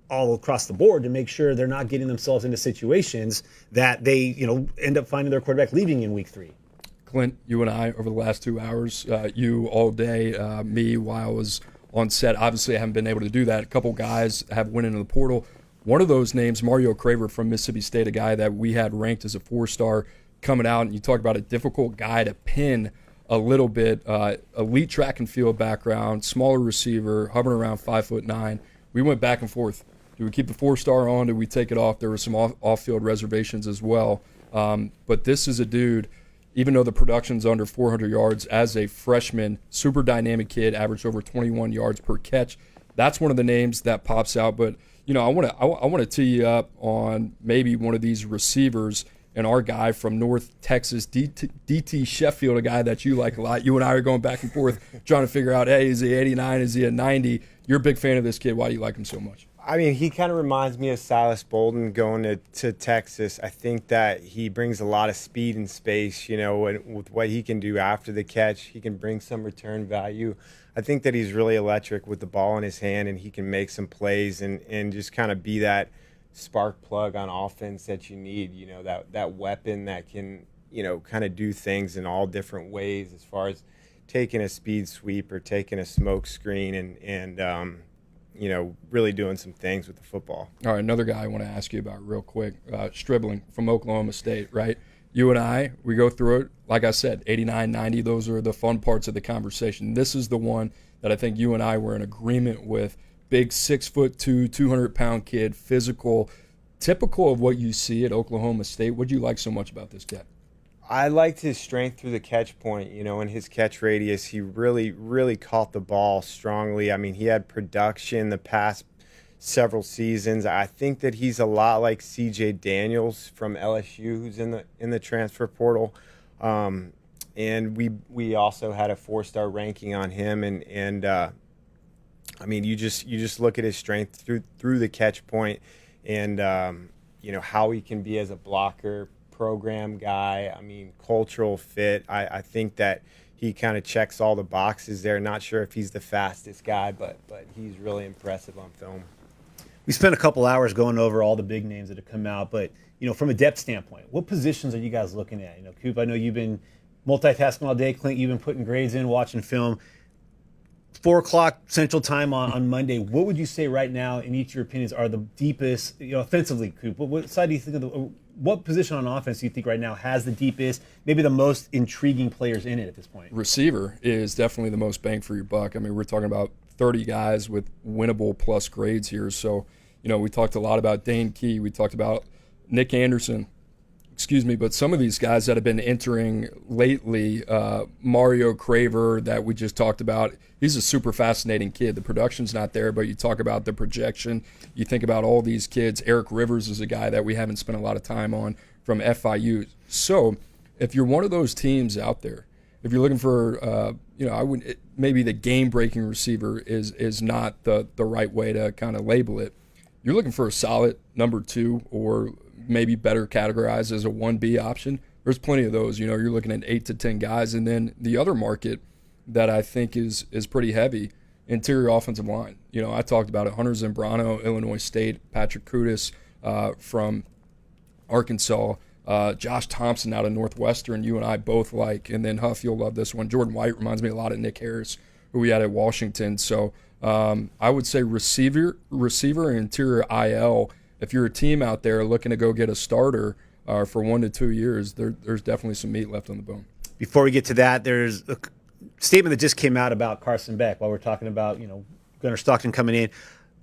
all across the board, to make sure they're not getting themselves into situations that they, end up finding their quarterback leaving in week 3.
Clint, you and I, over the last 2 hours, you all day, me while I was on set. Obviously, I haven't been able to do that. A couple guys have went into the portal. One of those names, Mario Craver from Mississippi State, a guy that we had ranked as a 4-star coming out. And you talk about a difficult guy to pin a little bit. Elite track and field background, smaller receiver, hovering around 5'9". We went back and forth. Do we keep the 4-star on? Do we take it off? There were some off-field reservations as well. But this is a dude, even though the production's under 400 yards as a freshman, super dynamic kid, averaged over 21 yards per catch. That's one of the names that pops out. But I want to tee you up on maybe one of these receivers, and our guy from North Texas, DT Sheffield, a guy that you like a lot. You and I are going back and forth trying to figure out, hey, is he 89? Is he a 90? You're a big fan of this kid. Why do you like him so much?
I mean, he kind of reminds me of Silas Bolden going to Texas. I think that he brings a lot of speed and space, and with what he can do after the catch, he can bring some return value. I think that he's really electric with the ball in his hand, and he can make some plays and just kind of be that spark plug on offense that you need, that weapon that can, kind of do things in all different ways, as far as taking a speed sweep or taking a smoke screen and really doing some things with the football.
All right, another guy I want to ask you about real quick, Stribling from Oklahoma State, right? You and I, we go through it. Like I said, 89, 90, those are the fun parts of the conversation. This is the one that I think you and I were in agreement with. Big 6'2", 200-pound kid, physical, typical of what you see at Oklahoma State. What do you like so much about this kid?
I liked his strength through the catch point, in his catch radius. He really, really caught the ball strongly. I mean, he had production the past several seasons. I think that he's a lot like C.J. Daniels from LSU, who's in the transfer portal. And we also had a 4-star ranking on him, and I mean, you just look at his strength through the catch point, and how he can be as a blocker, program guy. I mean, cultural fit. I think that he kind of checks all the boxes there. Not sure if he's the fastest guy, but he's really impressive on film.
We spent a couple hours going over all the big names that have come out, but from a depth standpoint, what positions are you guys looking at? Coop, I know you've been multitasking all day. Clint, you've been putting grades in, watching film. 4 o'clock Central Time on Monday. What would you say right now, in each of your opinions, are the deepest, offensively, Coop? What side do you think what position on offense do you think right now has the deepest, maybe the most intriguing players in it at this point?
Receiver is definitely the most bang for your buck. I mean, we're talking about 30 guys with winnable plus grades here. So, we talked a lot about Dane Key. We talked about Nick Anderson. But some of these guys that have been entering lately, Mario Craver that we just talked about, he's a super fascinating kid. The production's not there, but you talk about the projection. You think about all these kids. Eric Rivers is a guy that we haven't spent a lot of time on from FIU. So if you're one of those teams out there, if you're looking for, maybe the game-breaking receiver is not the right way to kind of label it. You're looking for a solid number 2 or maybe better categorized as a 1B option. There's plenty of those. You're looking at 8 to 10 guys. And then the other market that I think is pretty heavy, interior offensive line. I talked about it. Hunter Zambrano, Illinois State, Patrick Kudus from Arkansas, Josh Thompson out of Northwestern, you and I both like. And then Huff, you'll love this one. Jordan White reminds me a lot of Nick Harris, who we had at Washington. So I would say receiver, and interior IL. If you're a team out there looking to go get a starter for 1 to 2 years, there's definitely some meat left on the bone.
Before we get to that, there's a statement that just came out about Carson Beck while we're talking about, Gunnar Stockton coming in. It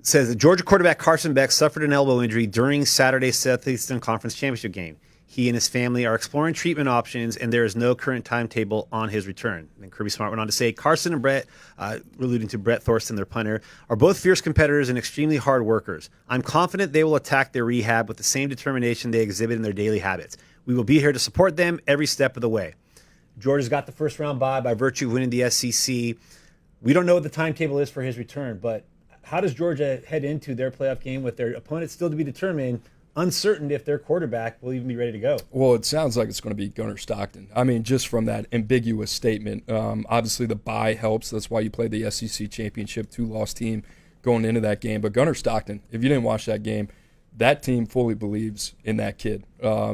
says the Georgia quarterback Carson Beck suffered an elbow injury during Saturday's Southeastern Conference Championship game. He and his family are exploring treatment options, and there is no current timetable on his return. And Kirby Smart went on to say, Carson and Brett, alluding to Brett Thorsten, their punter, are both fierce competitors and extremely hard workers. I'm confident they will attack their rehab with the same determination they exhibit in their daily habits. We will be here to support them every step of the way. Georgia's got the first-round bye by virtue of winning the SEC. We don't know what the timetable is for his return, but how does Georgia head into their playoff game with their opponents still to be determined, uncertain if their quarterback will even be ready to go?
Well, it sounds like it's going to be Gunnar Stockton. I mean, just from that ambiguous statement. Obviously, the bye helps. That's why you played the SEC championship, 2-loss team going into that game. But Gunnar Stockton, if you didn't watch that game, that team fully believes in that kid,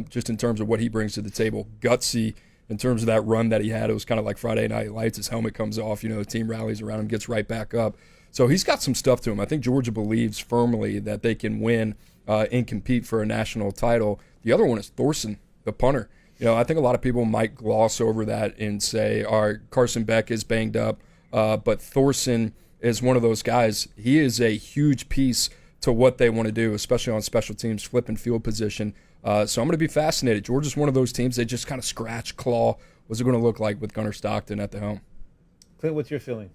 just in terms of what he brings to the table. Gutsy in terms of that run that he had. It was kind of like Friday Night Lights. His helmet comes off. The team rallies around him, gets right back up. So he's got some stuff to him. I think Georgia believes firmly that they can win and compete for a national title. The other one is Thorson, the punter. I think a lot of people might gloss over that and say, all right, Carson Beck is banged up, but Thorson is one of those guys. He is a huge piece to what they want to do, especially on special teams, flipping field position. So I'm going to be fascinated. Georgia's one of those teams, they just kind of scratch, claw. What's it going to look like with Gunnar Stockton at the helm?
Clint, what's your feeling?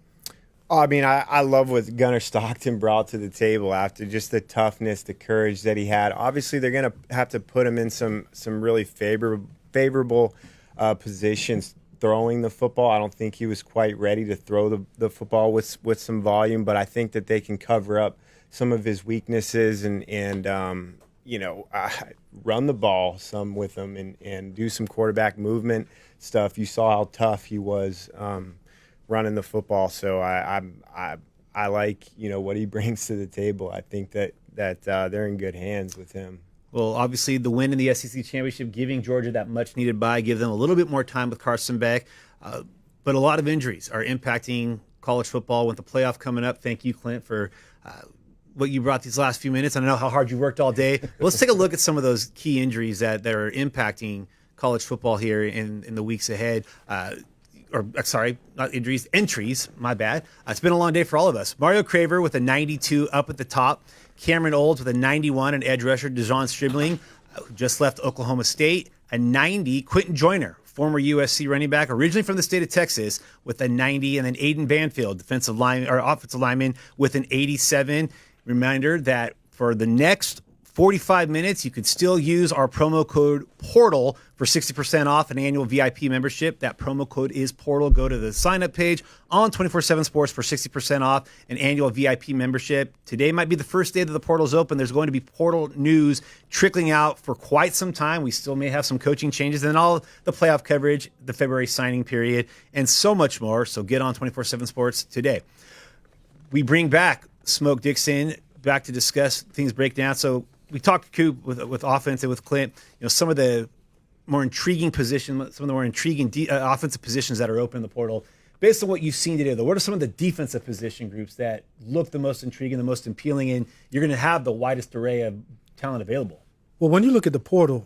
I mean, I love what Gunnar Stockton brought to the table after just the toughness, the courage that he had. Obviously, they're going to have to put him in some really favorable positions throwing the football. I don't think he was quite ready to throw the football with some volume, but I think that they can cover up some of his weaknesses and run the ball some with him and do some quarterback movement stuff. You saw how tough he was running the football, so I like what he brings to the table. I think that they're in good hands with him.
Well, obviously the win in the SEC championship, giving Georgia that much needed bye, give them a little bit more time with Carson Beck, but a lot of injuries are impacting college football with the playoff coming up. Thank you, Clint, for what you brought these last few minutes. I know how hard you worked all day. Let's take a look at some of those key injuries that are impacting college football here in the weeks ahead. Not injuries, entries, my bad. It's been a long day for all of us. Mario Craver with a 92 up at the top. Cameron Olds with a 91, and edge rusher DeJon Stribling, who just left Oklahoma State. A 90, Quentin Joyner, former USC running back, originally from the state of Texas, with a 90, and then Aiden Banfield, offensive lineman, with an 87. Reminder that for the next 45 minutes, you could still use our promo code PORTAL for 60% off an annual VIP membership. That promo code is PORTAL. Go to the sign-up page on 24/7 Sports for 60% off an annual VIP membership. Today might be the first day that the portal's open. There's going to be portal news trickling out for quite some time. We still may have some coaching changes and all the playoff coverage, the February signing period, and so much more. So get on 24/7 Sports today. We bring back Smoke Dixon back to discuss things break down. So we talked Coop with offense and with Clint, some of the more intriguing positions, some of the more intriguing offensive positions that are open in the portal. Based on what you've seen today, though, what are some of the defensive position groups that look the most intriguing, the most appealing, and you're going to have the widest array of talent available?
Well, when you look at the portal,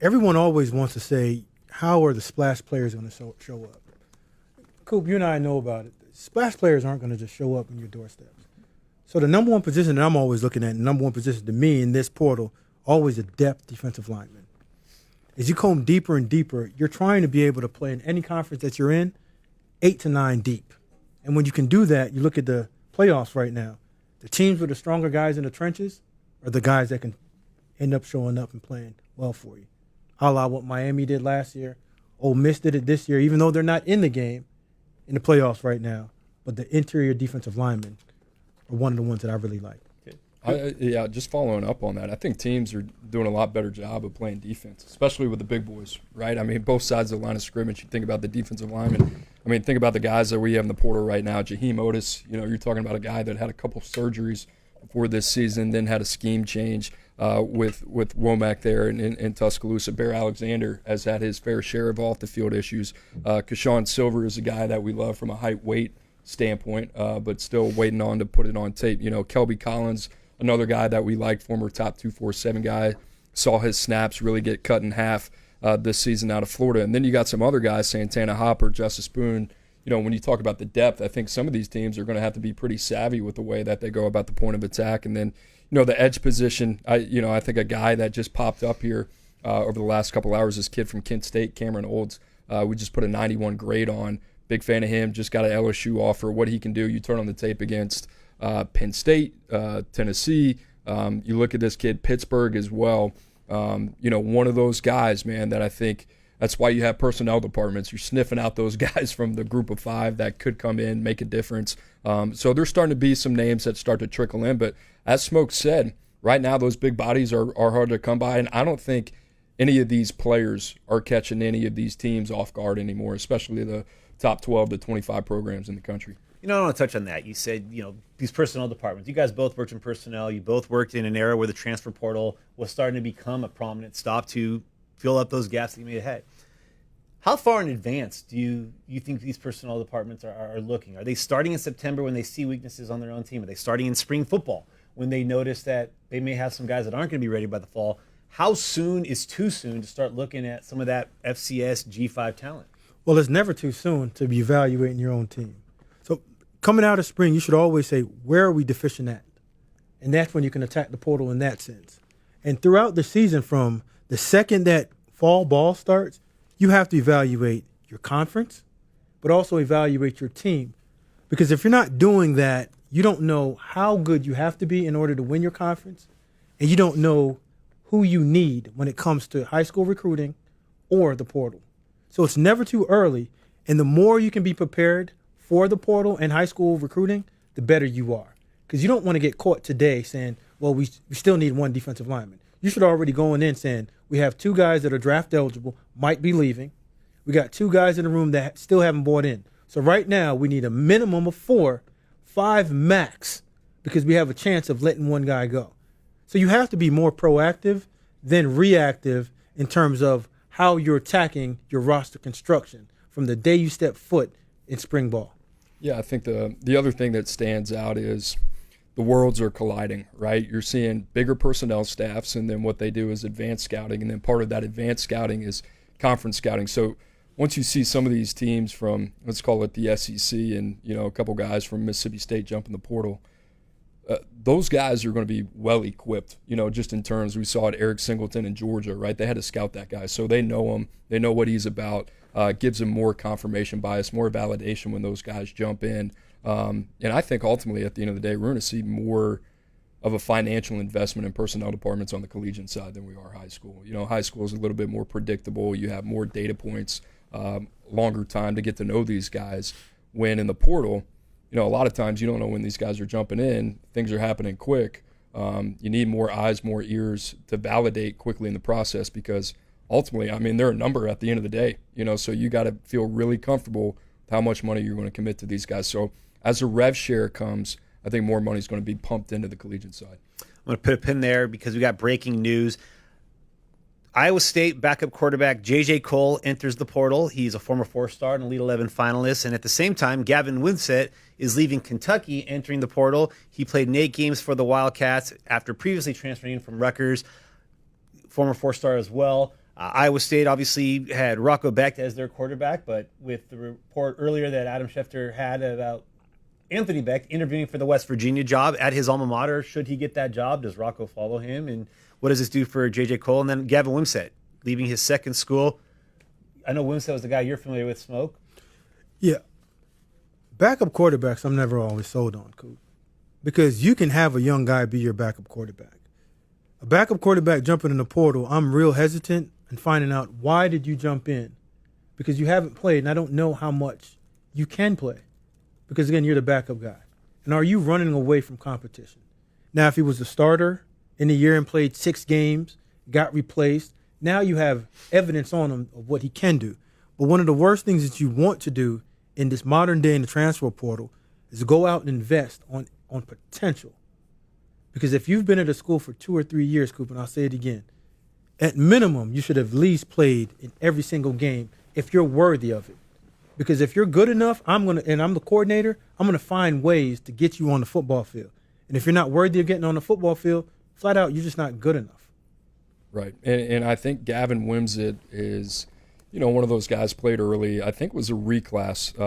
everyone always wants to say, how are the splash players going to show up? Coop, you and I know about it. Splash players aren't going to just show up on your doorsteps. So the number one position that I'm always looking at, the number one position to me in this portal, always a depth defensive lineman. As you comb deeper and deeper, you're trying to be able to play in any conference that you're in, 8 to 9 deep. And when you can do that, you look at the playoffs right now. The teams with the stronger guys in the trenches are the guys that can end up showing up and playing well for you. A la what Miami did last year. Ole Miss did it this year, even though they're not in the game in the playoffs right now. But the interior defensive linemen are one of the ones that I really like.
Yeah, just following up on that, I think teams are doing a lot better job of playing defense, especially with the big boys, right? I mean, both sides of the line of scrimmage, you think about the defensive linemen. I mean, think about the guys that we have in the portal right now. Jaheim Otis, you're talking about a guy that had a couple surgeries before this season, then had a scheme change with Womack there in Tuscaloosa. Bear Alexander has had his fair share of off-the-field issues. Keshawn Silver is a guy that we love from a height-weight standpoint, but still waiting on to put it on tape. Kelby Collins, another guy that we like, former top 247 guy, saw his snaps really get cut in half this season out of Florida. And then you got some other guys, Santana Hopper, Justice Boone. When you talk about the depth, I think some of these teams are going to have to be pretty savvy with the way that they go about the point of attack. And then, the edge position, I think a guy that just popped up here over the last couple hours, this kid from Kent State, Cameron Olds. We just put a 91 grade on. Big fan of him, just got an LSU offer. What he can do, you turn on the tape against Penn State, Tennessee. You look at this kid, Pittsburgh as well. One of those guys, man, that I think that's why you have personnel departments. You're sniffing out those guys from the group of 5 that could come in, make a difference. So there's starting to be some names that start to trickle in. But as Smoke said, right now those big bodies are hard to come by. And I don't think any of these players are catching any of these teams off guard anymore, especially the top 12 to 25 programs in the country.
I want to touch on that. You said, these personnel departments. You guys both worked in personnel. You both worked in an era where the transfer portal was starting to become a prominent stop to fill up those gaps that you made ahead. How far in advance do you think these personnel departments are looking? Are they starting in September when they see weaknesses on their own team? Are they starting in spring football when they notice that they may have some guys that aren't going to be ready by the fall? How soon is too soon to start looking at some of that FCS G5 talent?
Well, it's never too soon to be evaluating your own team. So coming out of spring, you should always say, where are we deficient at? And that's when you can attack the portal in that sense. And throughout the season, from the second that fall ball starts, you have to evaluate your conference, but also evaluate your team. Because if you're not doing that, you don't know how good you have to be in order to win your conference, and you don't know who you need when it comes to high school recruiting or the portal. So it's never too early, and the more you can be prepared for the portal and high school recruiting, the better you are. Because you don't want to get caught today saying, well, we still need one defensive lineman. You should already go in saying, we have 2 guys that are draft eligible, might be leaving. We got 2 guys in the room that still haven't bought in. So right now, we need a minimum of 4, 5 max, because we have a chance of letting one guy go. So you have to be more proactive than reactive in terms of how you're attacking your roster construction from the day you step foot in spring ball.
Yeah, I think the other thing that stands out is the worlds are colliding, right? You're seeing bigger personnel staffs, and then what they do is advanced scouting, and then part of that advanced scouting is conference scouting. So once you see some of these teams from, let's call it the SEC, and a couple guys from Mississippi State jump in the portal, those guys are going to be well equipped, just in terms, we saw it Eric Singleton in Georgia, right? They had to scout that guy. So they know him. They know what he's about. Gives them more confirmation bias, more validation when those guys jump in. And I think ultimately at the end of the day, we're going to see more of a financial investment in personnel departments on the collegiate side than we are high school. High school is a little bit more predictable. You have more data points, longer time to get to know these guys. When in the portal, a lot of times you don't know when these guys are jumping in. Things are happening quick. You need more eyes, more ears to validate quickly in the process, because ultimately, they're a number at the end of the day. So you got to feel really comfortable with how much money you're going to commit to these guys. So as the rev share comes, I think more money is going to be pumped into the collegiate side.
I'm going to put a pin there because we got breaking news. Iowa State backup quarterback J.J. Cole enters the portal. He's a former 4-star and Elite 11 finalist. And at the same time, Gavin Wimsatt is leaving Kentucky, entering the portal. He played 8 games for the Wildcats after previously transferring in from Rutgers, former 4-star as well. Iowa State obviously had Rocco Becht as their quarterback, but with the report earlier that Adam Schefter had about Anthony Becht interviewing for the West Virginia job at his alma mater, should he get that job, does Rocco follow him? And what does this do for J.J. Cole? And then Gavin Wimsatt, leaving his second school. I know Wimsatt was the guy you're familiar with, Smoke.
Yeah. Backup quarterbacks, I'm never always sold on, Coop. Because you can have a young guy be your backup quarterback. A backup quarterback jumping in the portal, I'm real hesitant in finding out, why did you jump in? Because you haven't played, and I don't know how much you can play. Because, again, you're the backup guy. And are you running away from competition? Now, if he was a starter in a year and played 6 games, got replaced, now you have evidence on him of what he can do. But one of the worst things that you want to do in this modern day in the transfer portal is go out and invest on potential. Because if you've been at a school for 2 or 3 years, Coop, and I'll say it again, at minimum, you should have at least played in every single game if you're worthy of it. Because if you're good enough, and I'm the coordinator, I'm gonna find ways to get you on the football field. And if you're not worthy of getting on the football field, flat out, you're just not good enough.
Right, and I think Gavin Wimsatt is, one of those guys played early. I think was a reclass.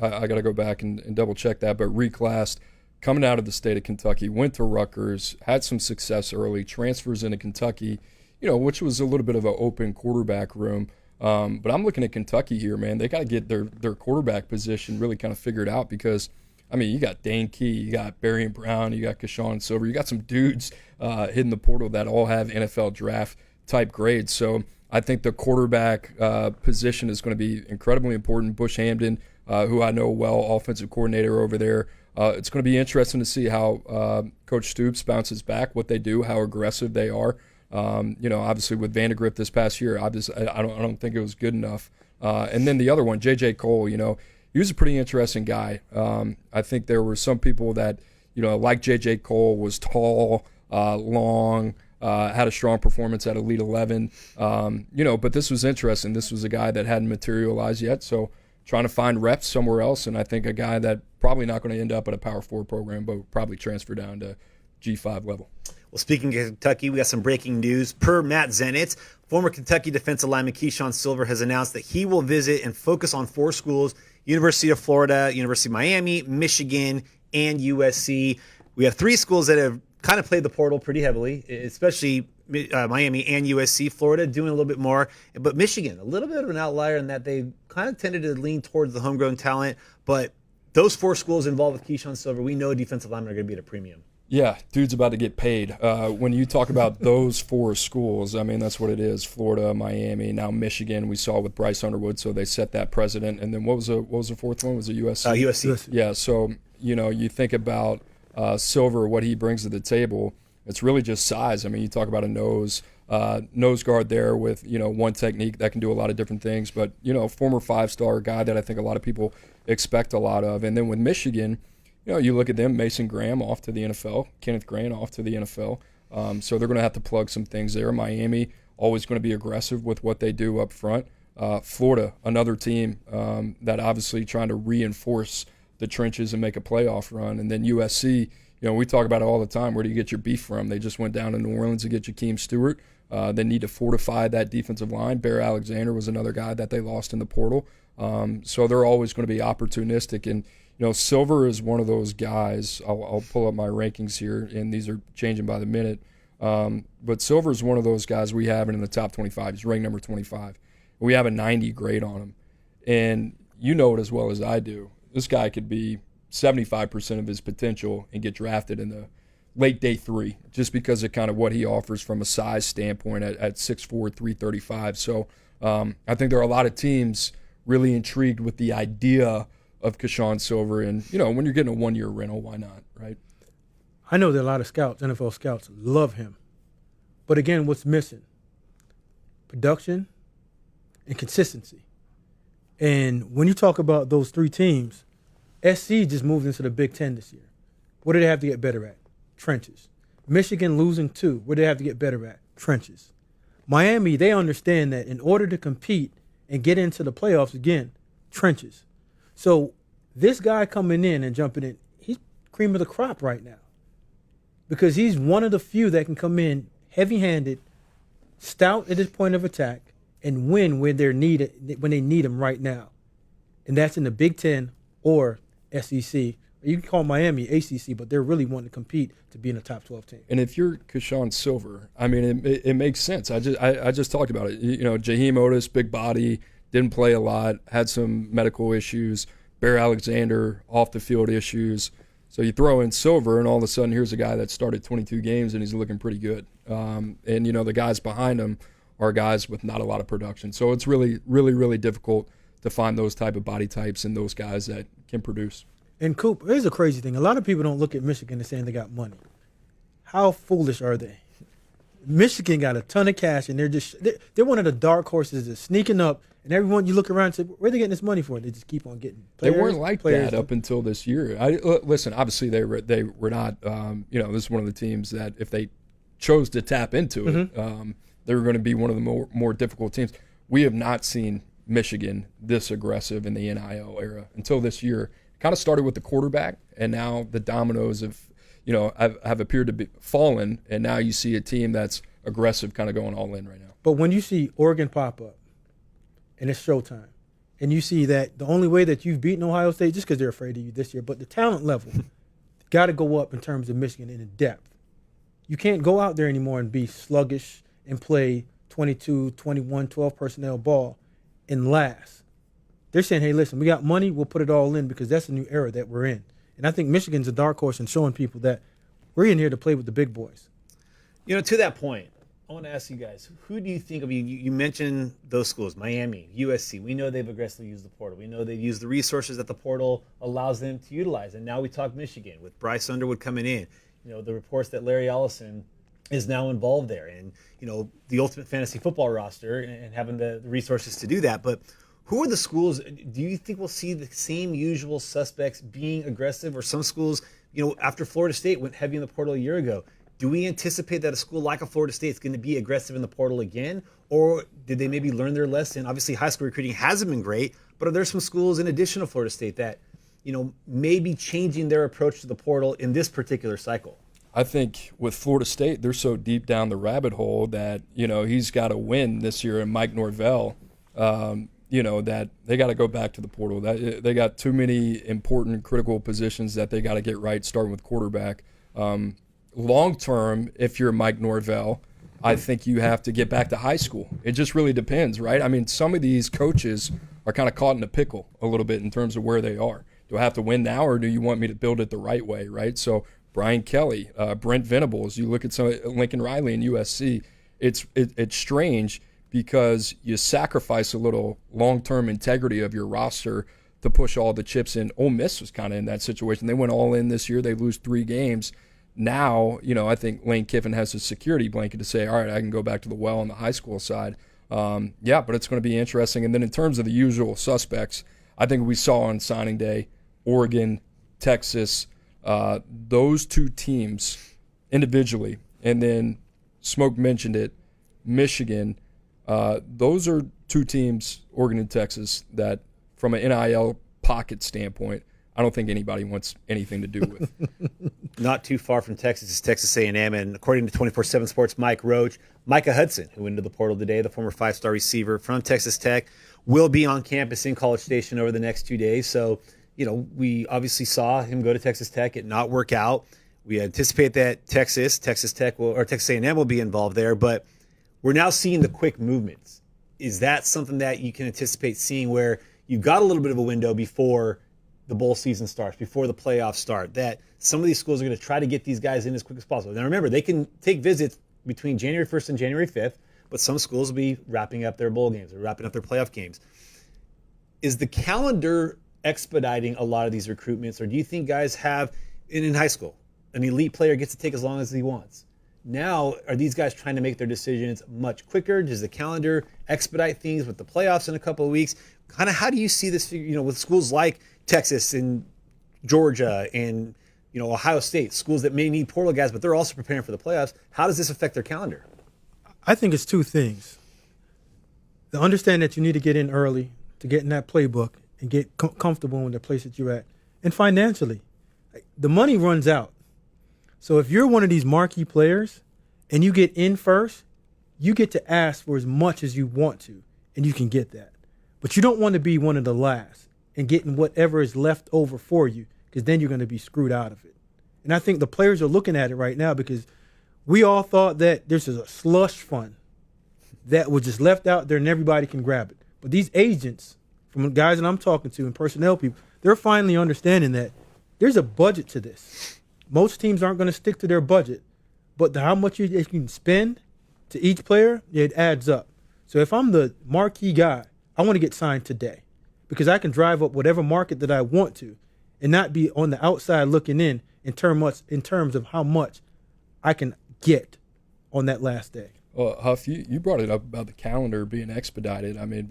I got to go back and double check that, but reclassed, coming out of the state of Kentucky, went to Rutgers, had some success early, transfers into Kentucky, which was a little bit of an open quarterback room. But I'm looking at Kentucky here, man. They got to get their quarterback position really kind of figured out because, you got Dane Key, you got Barry Brown, you got Keyshawn Silver, you got some dudes hitting the portal that all have NFL draft type grades. So I think the quarterback position is going to be incredibly important. Bush Hamden, who I know well, offensive coordinator over there. It's going to be interesting to see how Coach Stoops bounces back, what they do, how aggressive they are. Obviously with Vandegrift this past year, I don't think it was good enough. And then the other one, J.J. Cole, he was a pretty interesting guy. I think there were some people that, like J.J. Cole, was tall, long, had a strong performance at Elite 11. But this was interesting. This was a guy that hadn't materialized yet, so trying to find reps somewhere else. And I think a guy that probably not going to end up at a Power 4 program, but probably transfer down to G5 level.
Well, speaking of Kentucky, we got some breaking news. Per Matt Zenitz, former Kentucky defensive lineman Keyshawn Silver has announced that he will visit and focus on 4 schools: University of Florida, University of Miami, Michigan, and USC. We have 3 schools that have kind of played the portal pretty heavily, especially Miami and USC. Florida doing a little bit more, but Michigan, a little bit of an outlier in that they kind of tended to lean towards the homegrown talent. But those 4 schools involved with Keyshawn Silver, we know defensive linemen are going to be at a premium.
Yeah, dude's about to get paid. When you talk about those 4 schools, that's what it is. Florida, Miami, now Michigan. We saw with Bryce Underwood, so they set that precedent. And then what was the 4th one? Was it USC?
USC.
Yeah, so you think about Silver, what he brings to the table. It's really just size. You talk about a nose guard there with one technique that can do a lot of different things. But former 5-star guy that I think a lot of people expect a lot of. And then with Michigan, you look at them, Mason Graham off to the NFL, Kenneth Grant off to the NFL. So they're going to have to plug some things there. Miami, always going to be aggressive with what they do up front. Florida, another team that obviously trying to reinforce the trenches and make a playoff run. And then USC, we talk about it all the time. Where do you get your beef from? They just went down to New Orleans to get Jakeem Stewart. They need to fortify that defensive line. Bear Alexander was another guy that they lost in the portal. So they're always going to be opportunistic. And Silver is one of those guys. I'll pull up my rankings here, and these are changing by the minute. But Silver is one of those guys we have in the top 25. He's ranked number 25. We have a 90 grade on him. And you know it as well as I do. This guy could be 75% of his potential and get drafted in the late day 3 just because of kind of what he offers from a size standpoint at 6'4", 335. So I think there are a lot of teams really intrigued with the idea of Keyshawn Silver, and when you're getting a 1-year rental, why not, right?
I know that a lot of scouts, NFL scouts, love him. But again, what's missing? Production and consistency. And when you talk about those 3 teams, SC just moved into the Big Ten this year. What do they have to get better at? Trenches. Michigan losing 2. What do they have to get better at? Trenches. Miami, they understand that in order to compete and get into the playoffs again, trenches. So this guy coming in and jumping in, he's cream of the crop right now because he's one of the few that can come in heavy-handed, stout at his point of attack, and win when they need him right now. And that's in the Big Ten or SEC. You can call Miami ACC, but they're really wanting to compete to be in the top 12 team.
And if you're Keyshawn Silver, I mean, it makes sense. I just talked about it. You know, Jaheim Otis, big body, didn't play a lot, had some medical issues. Bear Alexander, off the field issues. So you throw in Silver, and all of a sudden here's a guy that started 22 games and he's looking pretty good. And you know, the guys behind him are guys with not a lot of production. So it's really, really, really difficult to find those type of body types and those guys that can produce. And
Coop, here's a crazy thing. A lot of people don't look at Michigan and saying they got money. How foolish are they? Michigan got a ton of cash, and they're one of the dark horses that's sneaking up. And everyone you look around and say, where are they getting this money for? They just keep on getting players.
They weren't like that up until this year. Listen, obviously they were not. You know, this is one of the teams that if they chose to tap into it, they were going to be one of the more difficult teams. We have not seen Michigan this aggressive in the NIL era until this year. Kind of started with the quarterback, and now the dominoes have appeared to be fallen, and now you see a team that's aggressive, kind of going all in right now.
But when you see Oregon pop up, and it's showtime, and you see that the only way that you've beaten Ohio State, just because they're afraid of you this year, but the talent level got to go up in terms of Michigan in depth. You can't go out there anymore and be sluggish and play 22, 21, 12 personnel ball and last. They're saying, hey, listen, we got money, we'll put it all in because that's a new era that we're in. And I think Michigan's a dark horse in showing people that we're in here to play with the big boys.
You know, to that point, I want to ask you guys, who do you think, I mean, you mentioned those schools, Miami, USC. We know they've aggressively used the portal. We know they've used the resources that the portal allows them to utilize. And now we talk Michigan with Bryce Underwood coming in. You know, the reports that Larry Ellison is now involved there. And, you know, the ultimate fantasy football roster and having the resources to do that. But who are the schools? Do you think we'll see the same usual suspects being aggressive, or some schools, you know, after Florida State went heavy in the portal a year ago, do we anticipate that a school like a Florida State is going to be aggressive in the portal again? Or did they maybe learn their lesson? Obviously, high school recruiting hasn't been great, but are there some schools in addition to Florida State that, you know, may be changing their approach to the portal in this particular cycle?
I think with Florida State, they're so deep down the rabbit hole that, you know, he's got to win this year, and Mike Norvell, you know, that they got to go back to the portal. That they got too many important, critical positions that they got to get right, starting with quarterback. Long term, if you're Mike Norvell, I think you have to get back to high school. It just really depends, right? I mean, some of these coaches are kind of caught in a pickle a little bit in terms of where they are. Do I have to win now, or do you want me to build it the right way, right? So Brian Kelly, Brent Venables, you look at some Lincoln Riley and USC, it's strange because you sacrifice a little long-term integrity of your roster to push all the chips in. Ole Miss was kind of in that situation. They went all in this year. They lose 3 games. Now, you know, I think Lane Kiffin has a security blanket to say, all right, I can go back to the well on the high school side. Yeah, but it's going to be interesting. And then in terms of the usual suspects, I think we saw on signing day, Oregon, Texas, those 2 teams individually, and then Smoke mentioned it, Michigan. Those are 2 teams, Oregon and Texas, that from an NIL pocket standpoint, I don't think anybody wants anything to do with.
Not too far from Texas is Texas A&M, and according to 24/7 Sports' Mike Roach, Micah Hudson, who went into the portal today, the former 5-star receiver from Texas Tech, will be on campus in College Station over the next 2 days. So, you know, we obviously saw him go to Texas Tech, it not work out. We anticipate that Texas A&M will be involved there, but we're now seeing the quick movements. Is that something that you can anticipate seeing where you've got a little bit of a window before the bowl season starts, before the playoffs start, that some of these schools are going to try to get these guys in as quick as possible? Now remember, they can take visits between January 1st and January 5th, but some schools will be wrapping up their bowl games or wrapping up their playoff games. Is the calendar expediting a lot of these recruitments, or do you think guys have, in high school, an elite player gets to take as long as he wants? Now, are these guys trying to make their decisions much quicker? Does the calendar expedite things with the playoffs in a couple of weeks? Kind of how do you see this, you know, with schools like Texas and Georgia and, you know, Ohio State, schools that may need portal guys, but they're also preparing for the playoffs? How does this affect their calendar?
I think it's two things. The understand that you need to get in early to get in that playbook and get comfortable in the place that you're at. And financially, the money runs out. So if you're one of these marquee players and you get in first, you get to ask for as much as you want to, and you can get that. But you don't want to be one of the last and getting whatever is left over for you, because then you're going to be screwed out of it. And I think the players are looking at it right now because we all thought that this is a slush fund that was just left out there and everybody can grab it. But these agents, from the guys that I'm talking to and personnel people, they're finally understanding that there's a budget to this. Most teams aren't going to stick to their budget, but how much you can spend to each player, it adds up. So if I'm the marquee guy, I want to get signed today because I can drive up whatever market that I want to and not be on the outside looking in terms of how much I can get on that last day.
Well, Huff, you brought it up about the calendar being expedited. I mean,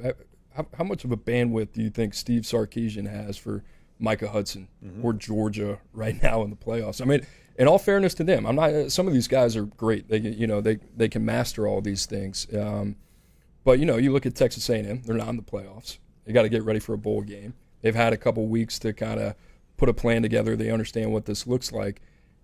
how much of a bandwidth do you think Steve Sarkisian has for Micah Hudson or Georgia right now in the playoffs? I mean, in all fairness to them, some of these guys are great. They can master all these things. But you look at Texas A&M; they're not in the playoffs. They got to get ready for a bowl game. They've had a couple weeks to kind of put a plan together. They understand what this looks like.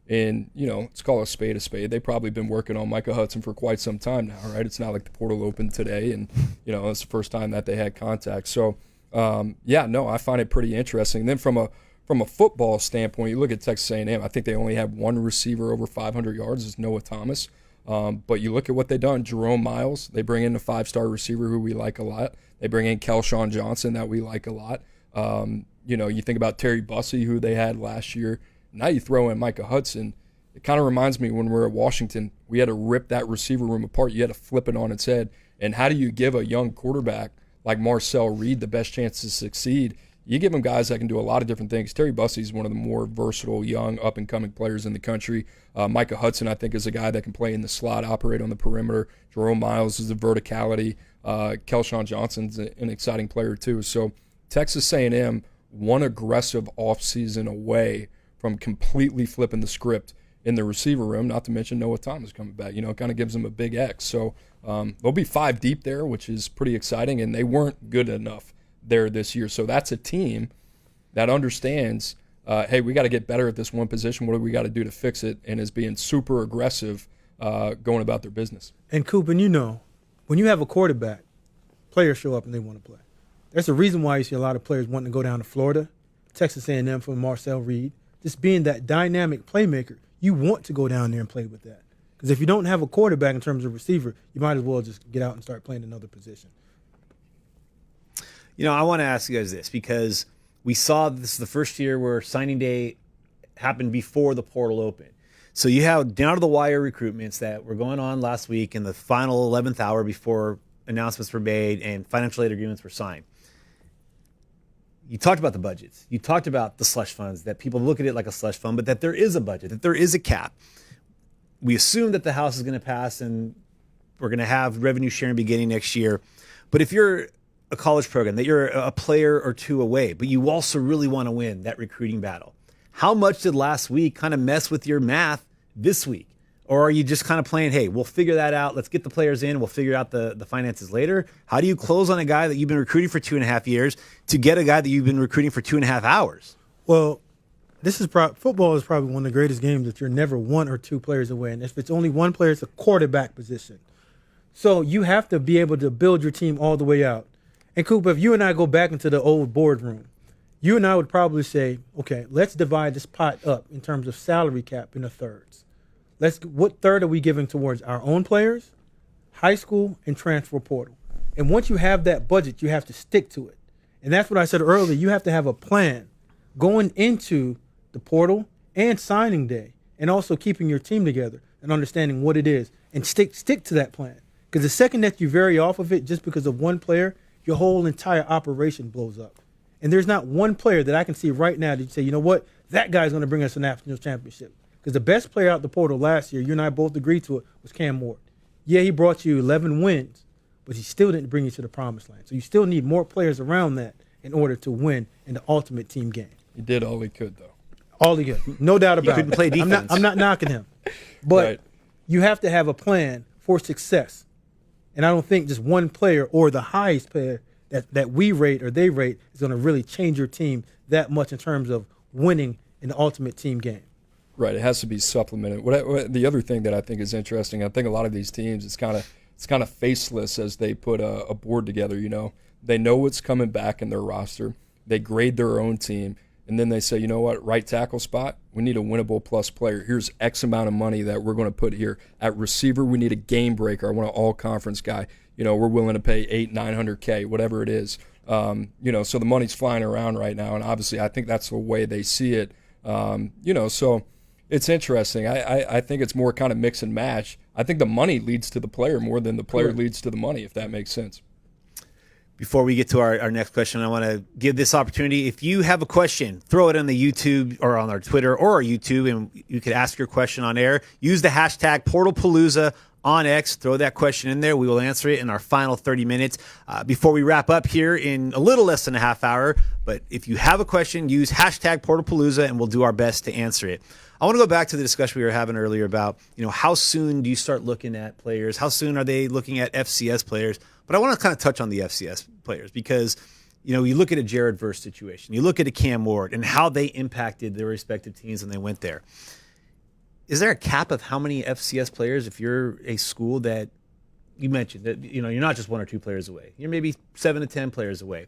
And, let's call a spade a spade. They've probably been working on Micah Hudson for quite some time now, right? It's not like the portal opened today and, it's the first time that they had contact. So, I find it pretty interesting. And then from a football standpoint, you look at Texas A&M, I think they only have one receiver over 500 yards, is Noah Thomas. But you look at what they've done. Jerome Miles, they bring in a 5-star receiver who we like a lot. They bring in Kelshawn Johnson that we like a lot. You think about Terry Bussey, who they had last year. Now you throw in Micah Hudson. It kind of reminds me when we were at Washington, we had to rip that receiver room apart. You had to flip it on its head. And how do you give a young quarterback like Marcel Reed the best chance to succeed? You give him guys that can do a lot of different things. Terry Bussey is one of the more versatile, young, up-and-coming players in the country. Micah Hudson, I think, is a guy that can play in the slot, operate on the perimeter. Jerome Miles is the verticality. Kelshawn Johnson's an exciting player too. So Texas A&M, one aggressive offseason away from completely flipping the script in the receiver room, not to mention Noah Thomas coming back. It kind of gives them a big X. So they'll be 5 deep there, which is pretty exciting, and they weren't good enough there this year. So that's a team that understands, hey, we got to get better at this one position. What do we got to do to fix it? And is being super aggressive going about their business.
And Coop, when you have a quarterback, players show up and they want to play. There's a reason why you see a lot of players wanting to go down to Florida, Texas A&M for Marcel Reed. Just being that dynamic playmaker, you want to go down there and play with that. Because if you don't have a quarterback in terms of receiver, you might as well just get out and start playing another position.
I want to ask you guys this because we saw this is the first year where signing day happened before the portal opened. So you have down to the wire recruitments that were going on last week in the final 11th hour before announcements were made and financial aid agreements were signed. You talked about the budgets. You talked about the slush funds, that people look at it like a slush fund, but that there is a budget, that there is a cap. We assume that the House is going to pass and we're going to have revenue sharing beginning next year. But if you're a college program, that you're a player or two away, but you also really want to win that recruiting battle, how much did last week kind of mess with your math this week? Or are you just kind of playing, hey, we'll figure that out. Let's get the players in. We'll figure out the finances later. How do you close on a guy that you've been recruiting for 2.5 years to get a guy that you've been recruiting for 2.5 hours?
Well, football is probably one of the greatest games that you're never one or two players away. And if it's only one player, it's a quarterback position. So you have to be able to build your team all the way out. And Cooper, if you and I go back into the old boardroom, you and I would probably say, okay, let's divide this pot up in terms of salary cap into thirds. What third are we giving towards our own players, high school, and transfer portal? And once you have that budget, you have to stick to it. And that's what I said earlier. You have to have a plan going into the portal and signing day, and also keeping your team together and understanding what it is, and stick to that plan. Because the second that you vary off of it just because of one player, your whole entire operation blows up. And there's not one player that I can see right now that you say, you know what, that guy's going to bring us a national championship. Because the best player out the portal last year, you and I both agreed to it, was Cam Ward. Yeah, he brought you 11 wins, but he still didn't bring you to the promised land. So you still need more players around that in order to win in the ultimate team game.
He did all he could, though.
All he could. No doubt about it.
He couldn't play defense.
I'm not knocking him. But
Right.
you have to have a plan for success And I don't think just one player or the highest player that we rate or they rate is going to really change your team that much in terms of winning in the ultimate team game.
Right, it has to be supplemented. The other thing that I think is interesting, I think a lot of these teams, it's kind of faceless as they put a board together. You know, they know what's coming back in their roster. They grade their own team, and then they say, you know what, right tackle spot, we need a winnable plus player. Here's X amount of money that we're going to put here. At receiver, we need a game breaker. I want an all-conference guy. You know, we're willing to pay $800,000-900,000, whatever it is. You know, so the money's flying around right now, and obviously I think that's the way they see it. You know, so it's interesting. I think it's more kind of mix and match. I think the money leads to the player more than the player leads to the money, if that makes sense.
Before we get to our next question, I want to give this opportunity. If you have a question, throw it on the YouTube or on our Twitter or our YouTube, and you could ask your question on air. Use the hashtag Portal Palooza on X. Throw that question in there. We will answer it in our final 30 minutes before we wrap up here in a little less than a half hour. But if you have a question, use hashtag Portal Palooza, and we'll do our best to answer it. I want to go back to the discussion we were having earlier about, you know, how soon do you start looking at players? How soon are they looking at FCS players? But I want to kind of touch on the FCS players because, you know, you look at a Jared Verse situation, you look at a Cam Ward and how they impacted their respective teams when they went there. Is there a cap of how many FCS players, if you're a school that you mentioned that, you know, you're not just 1 or 2 players away, you're maybe 7 to 10 players away?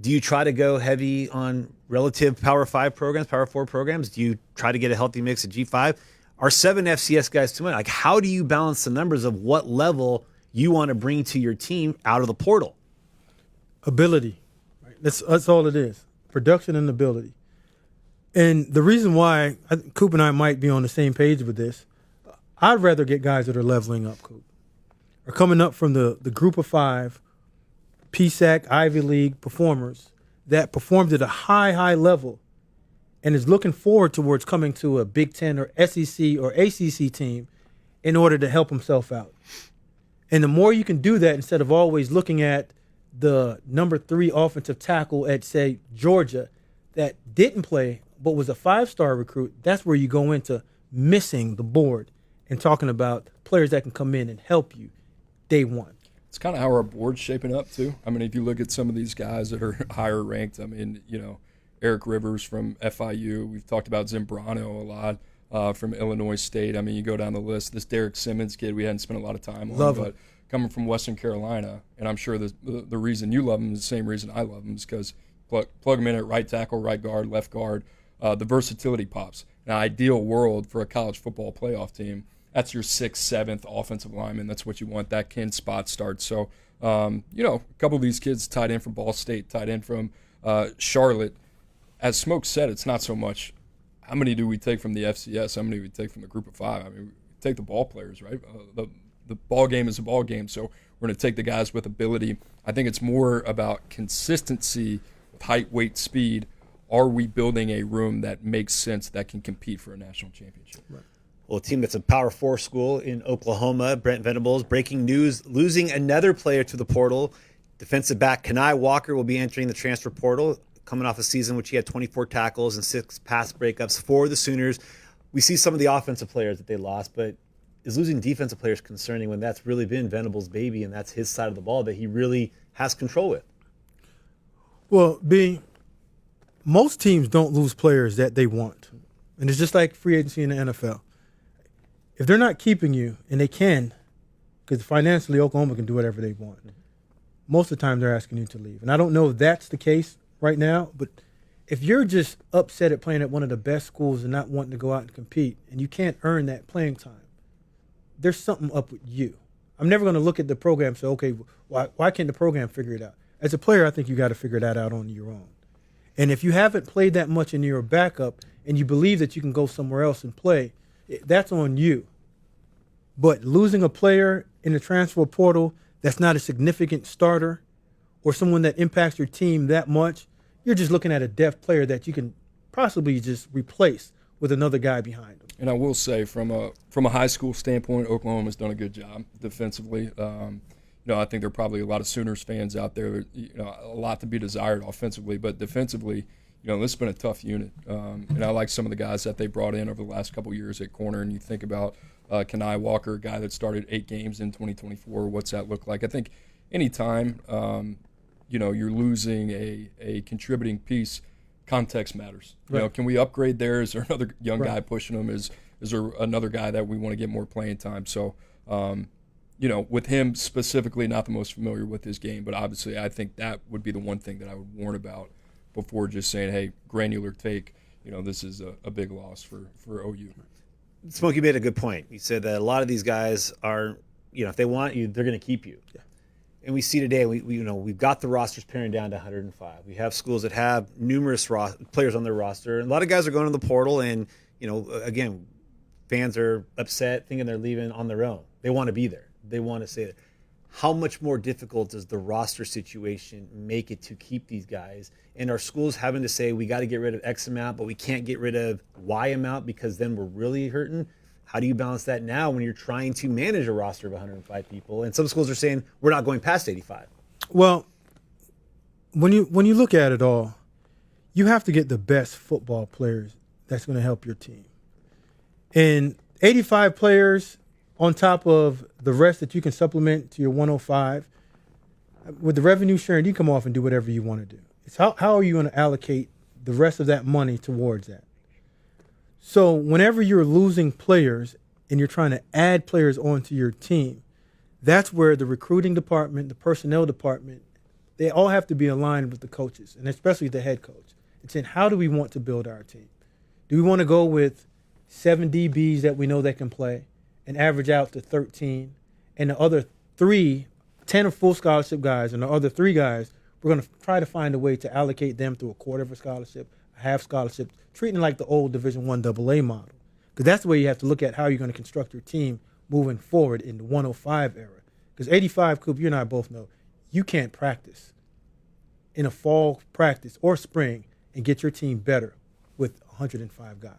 Do you try to go heavy on relative Power 5 programs, Power 4 programs? Do you try to get a healthy mix of G5? Are 7 FCS guys too many? Like, how do you balance the numbers of what level you want to bring to your team out of the portal?
Ability. Right? That's all it is. Production and ability. And the reason why Coop and I might be on the same page with this, I'd rather get guys that are leveling up, Coop, or coming up from the group of 5 PSAC, Ivy League performers that performed at a high level and is looking forward towards coming to a Big Ten or SEC or ACC team in order to help himself out. And the more you can do that instead of always looking at the number 3 offensive tackle at, say, Georgia that didn't play but was a 5-star recruit, that's where you go into missing the board and talking about players that can come in and help you day one.
It's kind of how our board's shaping up, too. I mean, if you look at some of these guys that are higher ranked, I mean, you know, Eric Rivers from FIU. We've talked about Zimbrano a lot from Illinois State. I mean, you go down the list. This Derek Simmons kid we hadn't spent a lot of time on, but coming from Western Carolina, and I'm sure the reason you love him is the same reason I love him is because plug him in at right tackle, right guard, left guard. The versatility pops. An ideal world for a college football playoff team. That's your 6th, 7th offensive lineman. That's what you want. That can spot start. So, you know, a couple of these kids tied in from Ball State, tied in from Charlotte. As Smoke said, it's not so much how many do we take from the FCS, how many do we take from the group of 5. I mean, we take the ball players, right? The ball game is a ball game, so we're going to take the guys with ability. I think it's more about consistency with height, weight, speed. Are we building a room that makes sense that can compete for a national championship? Right.
Well, a team that's a Power 4 school in Oklahoma, Brent Venables, breaking news, losing another player to the portal. Defensive back Kenai Walker will be entering the transfer portal, coming off a season which he had 24 tackles and 6 pass breakups for the Sooners. We see some of the offensive players that they lost, but is losing defensive players concerning when that's really been Venables' baby and that's his side of the ball that he really has control with?
Well, most teams don't lose players that they want. And it's just like free agency in the NFL. If they're not keeping you, and they can, because financially Oklahoma can do whatever they want, most of the time they're asking you to leave. And I don't know if that's the case right now, but if you're just upset at playing at one of the best schools and not wanting to go out and compete, and you can't earn that playing time, there's something up with you. I'm never going to look at the program and say, okay, why can't the program figure it out? As a player, I think you got to figure that out on your own. And if you haven't played that much and you're a backup and you believe that you can go somewhere else and play, that's on you. But losing a player in the transfer portal that's not a significant starter or someone that impacts your team that much, you're just looking at a depth player that you can possibly just replace with another guy behind him.
And I will say, from a high school standpoint, Oklahoma's done a good job defensively. I think there are probably a lot of Sooners fans out there, a lot to be desired offensively, but defensively, this has been a tough unit. And I like some of the guys that they brought in over the last couple of years at corner, and you think about Kenai Walker, a guy that started 8 games in 2024. What's that look like? I think anytime, you're losing a contributing piece, context matters.
Right.
Can we upgrade there? Is there another young
Right.
guy pushing him? Is there another guy that we want to get more playing time? So, with him specifically, not the most familiar with his game, but obviously I think that would be the one thing that I would warn about before just saying, hey, granular take, this is a big loss for OU.
Smokey made a good point. He said that a lot of these guys are, if they want you, they're going to keep you. Yeah. And we see today, we've got the rosters paring down to 105. We have schools that have numerous players on their roster. And a lot of guys are going to the portal, and again, fans are upset, thinking they're leaving on their own. They want to be there. They want to say that. How much more difficult does the roster situation make it to keep these guys? And are schools having to say, we got to get rid of X amount, but we can't get rid of Y amount because then we're really hurting? How do you balance that now when you're trying to manage a roster of 105 people? And some schools are saying, we're not going past 85.
Well, when you look at it all, you have to get the best football players that's going to help your team. And 85 players on top of the rest that you can supplement to your 105, with the revenue sharing, you come off and do whatever you want to do. It's how are you going to allocate the rest of that money towards that? So whenever you're losing players and you're trying to add players onto your team, that's where the recruiting department, the personnel department, they all have to be aligned with the coaches, and especially the head coach. It's in how do we want to build our team? Do we want to go with 7 DBs that we know that can play and average out to 13, and the other 10 are full scholarship guys, and the other 3 guys, we're going to try to find a way to allocate them through a quarter of a scholarship, a half scholarship, treating like the old Division I AA model. Because that's the way you have to look at how you're going to construct your team moving forward in the 105 era. Because 85, Coop, you and I both know, you can't practice in a fall practice or spring and get your team better with 105 guys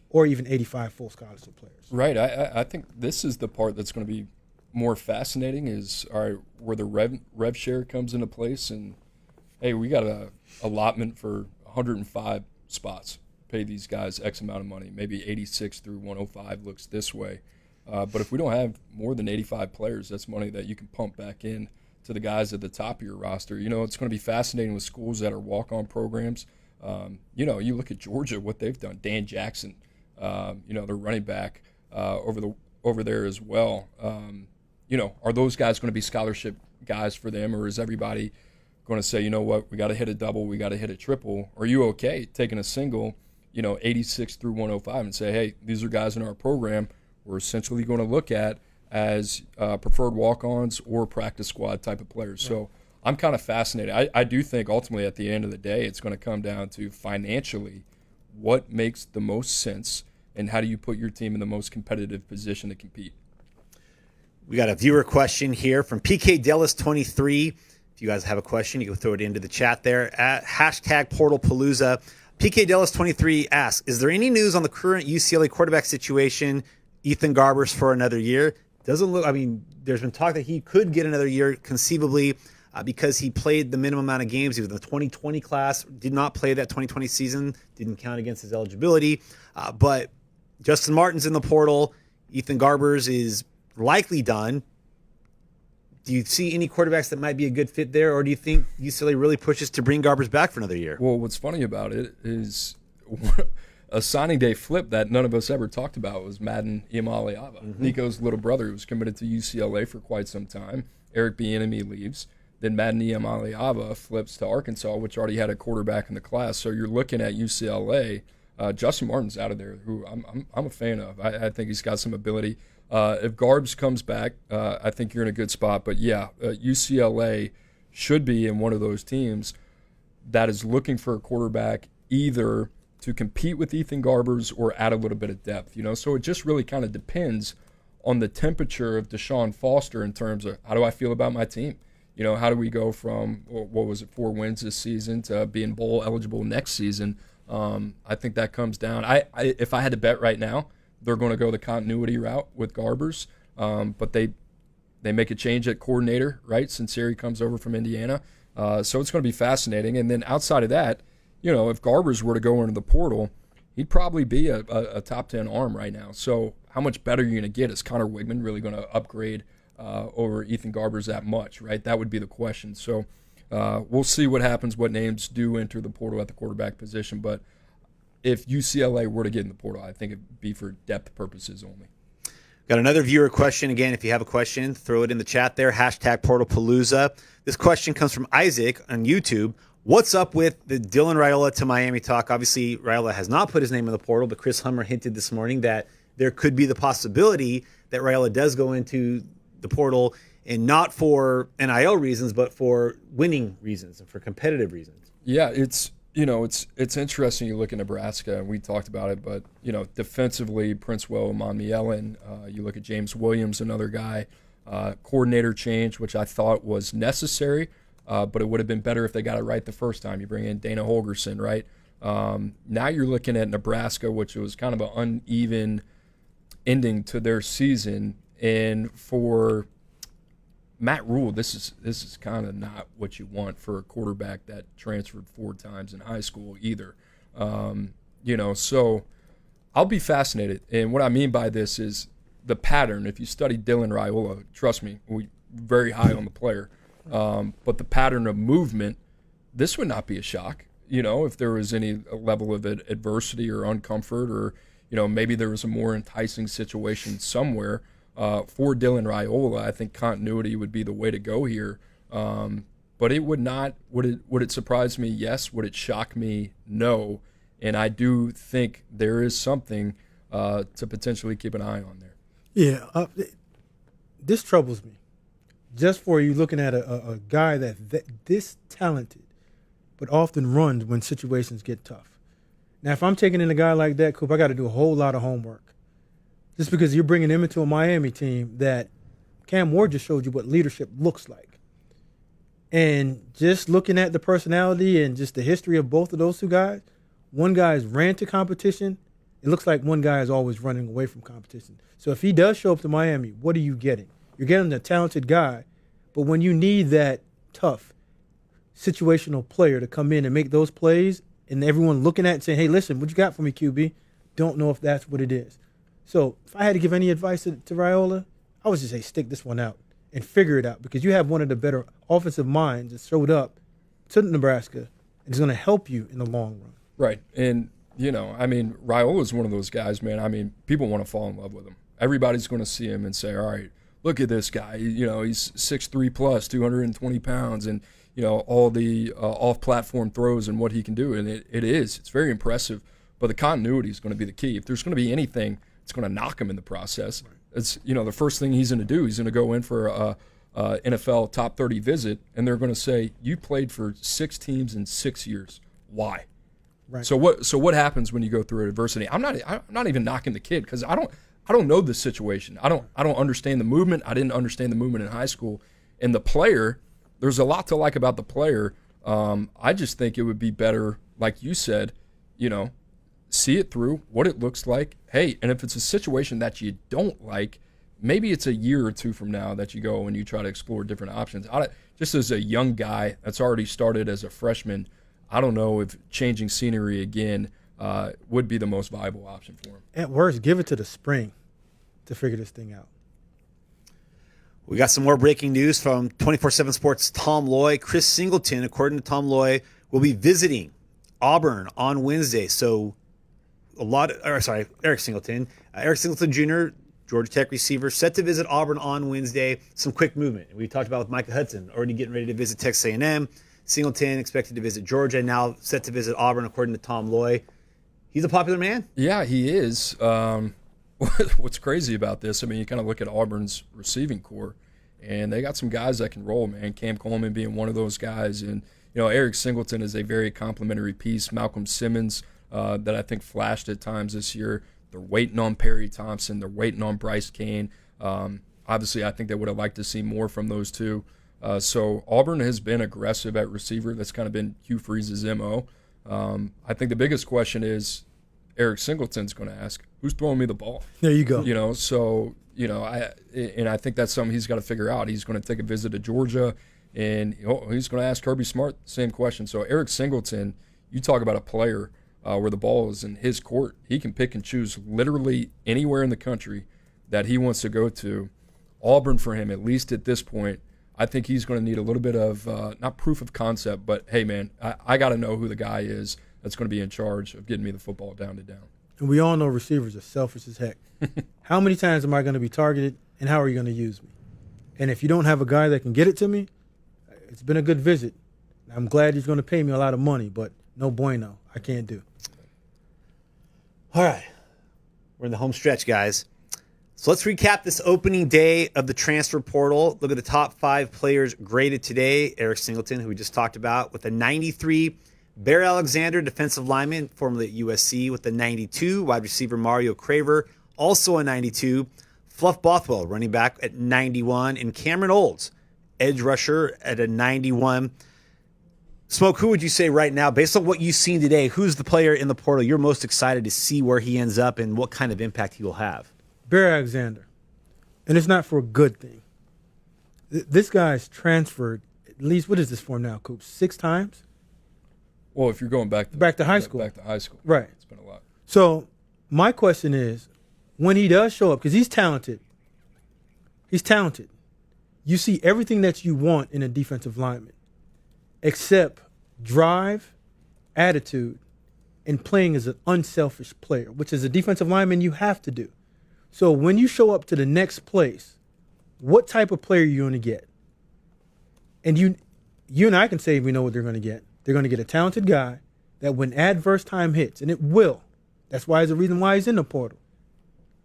or even 85 full scholarship players.
Right. I think this is the part that's going to be more fascinating is, all right, where the rev share comes into place, and, hey, we got a allotment for 105 spots. Pay these guys X amount of money. Maybe 86 through 105 looks this way. But if we don't have more than 85 players, that's money that you can pump back in to the guys at the top of your roster. It's going to be fascinating with schools that are walk-on programs. You look at Georgia, what they've done. Dan Jackson, their running back over there as well. Are those guys going to be scholarship guys for them, or is everybody going to say, you know what, we got to hit a double, we got to hit a triple? Are you okay taking a single, 86 through 105 and say, hey, these are guys in our program we're essentially going to look at as preferred walk-ons or practice squad type of players. So I'm kind of fascinated. I do think ultimately at the end of the day it's going to come down to financially what makes the most sense and how do you put your team in the most competitive position to compete.
We got a viewer question here from PK Dellis 23. If you guys have a question, you can throw it into the chat there at hashtag Portal Palooza. PK Dellis 23 asks, is there any news on the current UCLA quarterback situation? Ethan Garbers for another year. Doesn't look, there's been talk that he could get another year conceivably because he played the minimum amount of games. He was in the 2020 class, did not play that 2020 season, didn't count against his eligibility. But Justin Martin's in the portal. Ethan Garbers is likely done. Do you see any quarterbacks that might be a good fit there, or do you think UCLA really pushes to bring Garbers back for another year?
Well, what's funny about it is a signing day flip that none of us ever talked about was Madden Iamaleava. Mm-hmm. Nico's little brother, who was committed to UCLA for quite some time. Eric Bieniemy leaves. Then Madden Iamaleava flips to Arkansas, which already had a quarterback in the class. So you're looking at UCLA. Justin Martin's out of there, who I'm a fan of. I think he's got some ability. If Garbs comes back, I think you're in a good spot. But, UCLA should be in one of those teams that is looking for a quarterback either to compete with Ethan Garbers or add a little bit of depth. So it just really kind of depends on the temperature of Deshaun Foster in terms of how do I feel about my team? How do we go from, 4 wins this season to being bowl eligible next season? I think that comes down. If I had to bet right now, they're going to go the continuity route with Garbers, but they make a change at coordinator, right? Sinceri comes over from Indiana. So it's going to be fascinating. And then outside of that, if Garbers were to go into the portal, he'd probably be a top 10 arm right now. So how much better you're going to get. Is Connor Wigman really going to upgrade over Ethan Garbers that much, right? That would be the question. So we'll see what happens, what names do enter the portal at the quarterback position. But if UCLA were to get in the portal, I think it'd be for depth purposes only.
Got another viewer question. Again, if you have a question, throw it in the chat there. Hashtag Portal Palooza. This question comes from Isaac on YouTube. What's up with the Dylan Raiola to Miami talk? Obviously, Raiola has not put his name in the portal, but Chris Hummer hinted this morning that there could be the possibility that Raiola does go into the portal, and not for NIL reasons, but for winning reasons and for competitive reasons.
Yeah, it's interesting. You look at Nebraska, and we talked about it, but defensively, Princewell, Monmielen, you look at James Williams, another guy, coordinator change, which I thought was necessary, but it would have been better if they got it right the first time. You bring in Dana Holgerson, right? Now you're looking at Nebraska, which was kind of an uneven ending to their season, and for Matt Rule, this is kind of not what you want for a quarterback that transferred 4 times in high school either. So I'll be fascinated. And what I mean by this is the pattern. If you study Dylan Raiola, trust me, we're very high on the player. But the pattern of movement, this would not be a shock. If there was any level of adversity or uncomfort, or maybe there was a more enticing situation somewhere. For Dylan Raiola, I think continuity would be the way to go here. But it would not. Would it surprise me? Yes. Would it shock me? No. And I do think there is something to potentially keep an eye on there.
Yeah, this troubles me. Just for you looking at a guy that this talented, but often runs when situations get tough. Now, if I'm taking in a guy like that, Coop, I got to do a whole lot of homework. Just because you're bringing him into a Miami team that Cam Ward just showed you what leadership looks like. And just looking at the personality and just the history of both of those two guys, one guy's ran to competition. It looks like one guy is always running away from competition. So if he does show up to Miami, what are you getting? You're getting a talented guy, but when you need that tough, situational player to come in and make those plays, and everyone looking at it and saying, hey, listen, what you got for me, QB? Don't know if that's what it is. So if I had to give any advice to Raiola, I would just say stick this one out and figure it out, because you have one of the better offensive minds that showed up to Nebraska and is going to help you in the long run.
Right. And, Raiola is one of those guys, man. People want to fall in love with him. Everybody's going to see him and say, all right, look at this guy. He's 6'3 plus, 220 pounds, and, all the off-platform throws and what he can do. And it's very impressive. But the continuity is going to be the key. If there's going to be anything, it's going to knock him in the process. It's the first thing he's going to do. He's going to go in for a NFL top 30 visit, and they're going to say, "You played for 6 teams in 6 years. Why?" Right. So what happens when you go through adversity? I'm not even knocking the kid, because I don't know this situation. I don't understand the movement. I didn't understand the movement in high school. And the player, there's a lot to like about the player. I just think it would be better, like you said, see it through, what it looks like. Hey, and if it's a situation that you don't like, maybe it's a year or two from now that you go and you try to explore different options. Just as a young guy that's already started as a freshman, I don't know if changing scenery again would be the most viable option for him.
At worst, give it to the spring to figure this thing out.
We got some more breaking news from 24/7 Sports' Tom Loy. Chris Singleton, according to Tom Loy, will be visiting Auburn on Wednesday. So Eric Singleton. Eric Singleton Jr., Georgia Tech receiver, set to visit Auburn on Wednesday. Some quick movement. We talked about with Micah Hudson, already getting ready to visit Texas A&M. Singleton expected to visit Georgia, now set to visit Auburn, according to Tom Loy. He's a popular man.
Yeah, he is. What's crazy about this, you kind of look at Auburn's receiving core, and they got some guys that can roll, man. Cam Coleman being one of those guys. And, Eric Singleton is a very complimentary piece. Malcolm Simmons, that I think flashed at times this year. They're waiting on Perry Thompson. They're waiting on Bryce Kane. Obviously, I think they would have liked to see more from those two. So Auburn has been aggressive at receiver. That's kind of been Hugh Freeze's MO. I think the biggest question is Eric Singleton's going to ask, who's throwing me the ball?
There you go.
I think that's something he's got to figure out. He's going to take a visit to Georgia, and he's going to ask Kirby Smart the same question. So Eric Singleton, you talk about a player. where the ball is in his court. He can pick and choose literally anywhere in the country that he wants to go to. Auburn, for him, at least at this point, I think he's going to need a little bit of, not proof of concept, but, hey, man, I got to know who the guy is that's going to be in charge of getting me the football down to down.
And we all know receivers are selfish as heck. How many times am I going to be targeted, and how are you going to use me? And if you don't have a guy that can get it to me, it's been a good visit. I'm glad he's going to pay me a lot of money, but no bueno. I can't do.
All right. We're in the home stretch, guys. So let's recap this opening day of the transfer portal. Look at the top 5 players graded today. Eric Singleton, who we just talked about, with a 93. Bear Alexander, defensive lineman, formerly at USC, with a 92. Wide receiver Mario Craver, also a 92. Fluff Bothwell, running back, at 91. And Cameron Olds, edge rusher, at a 91. Smoke, who would you say right now, based on what you've seen today, who's the player in the portal you're most excited to see where he ends up and what kind of impact he will have?
Bear Alexander. And it's not for a good thing. This guy's transferred, at least, what is this for now, Coop? 6 times?
Well, if you're going back to
high school.
Back to high school.
Right.
It's been a lot.
So my question is, when he does show up, because he's talented, you see everything that you want in a defensive lineman, except drive, attitude, and playing as an unselfish player, which as a defensive lineman you have to do. So when you show up to the next place, what type of player are you going to get? And you and I can say we know what they're going to get. They're going to get a talented guy that when adverse time hits, and it will, that's why there's a reason why he's in the portal,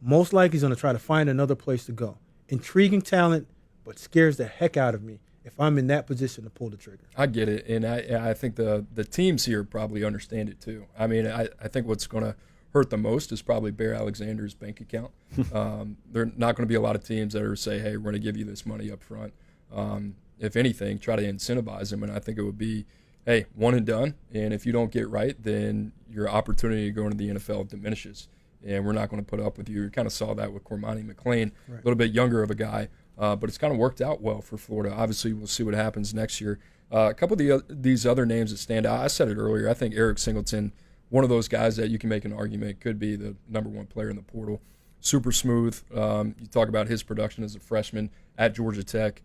most likely he's going to try to find another place to go. Intriguing talent, but scares the heck out of me if I'm in that position to pull the trigger.
I get it, and I think the teams here probably understand it too. I mean, I think what's going to hurt the most is probably Bear Alexander's bank account. There are not going to be a lot of teams that are say, hey, we're going to give you this money up front. If anything, try to incentivize him, and I think it would be, hey, one and done, and if you don't get right, then your opportunity to go into the NFL diminishes, and we're not going to put up with you. You kind of saw that with Cormani McClain, right. A little bit younger of a guy, but it's kind of worked out well for Florida. Obviously, we'll see what happens next year. A couple of these other names that stand out, I said it earlier, I think Eric Singleton, one of those guys that you can make an argument could be the number 1 player in the portal. Super smooth. You talk about his production as a freshman at Georgia Tech.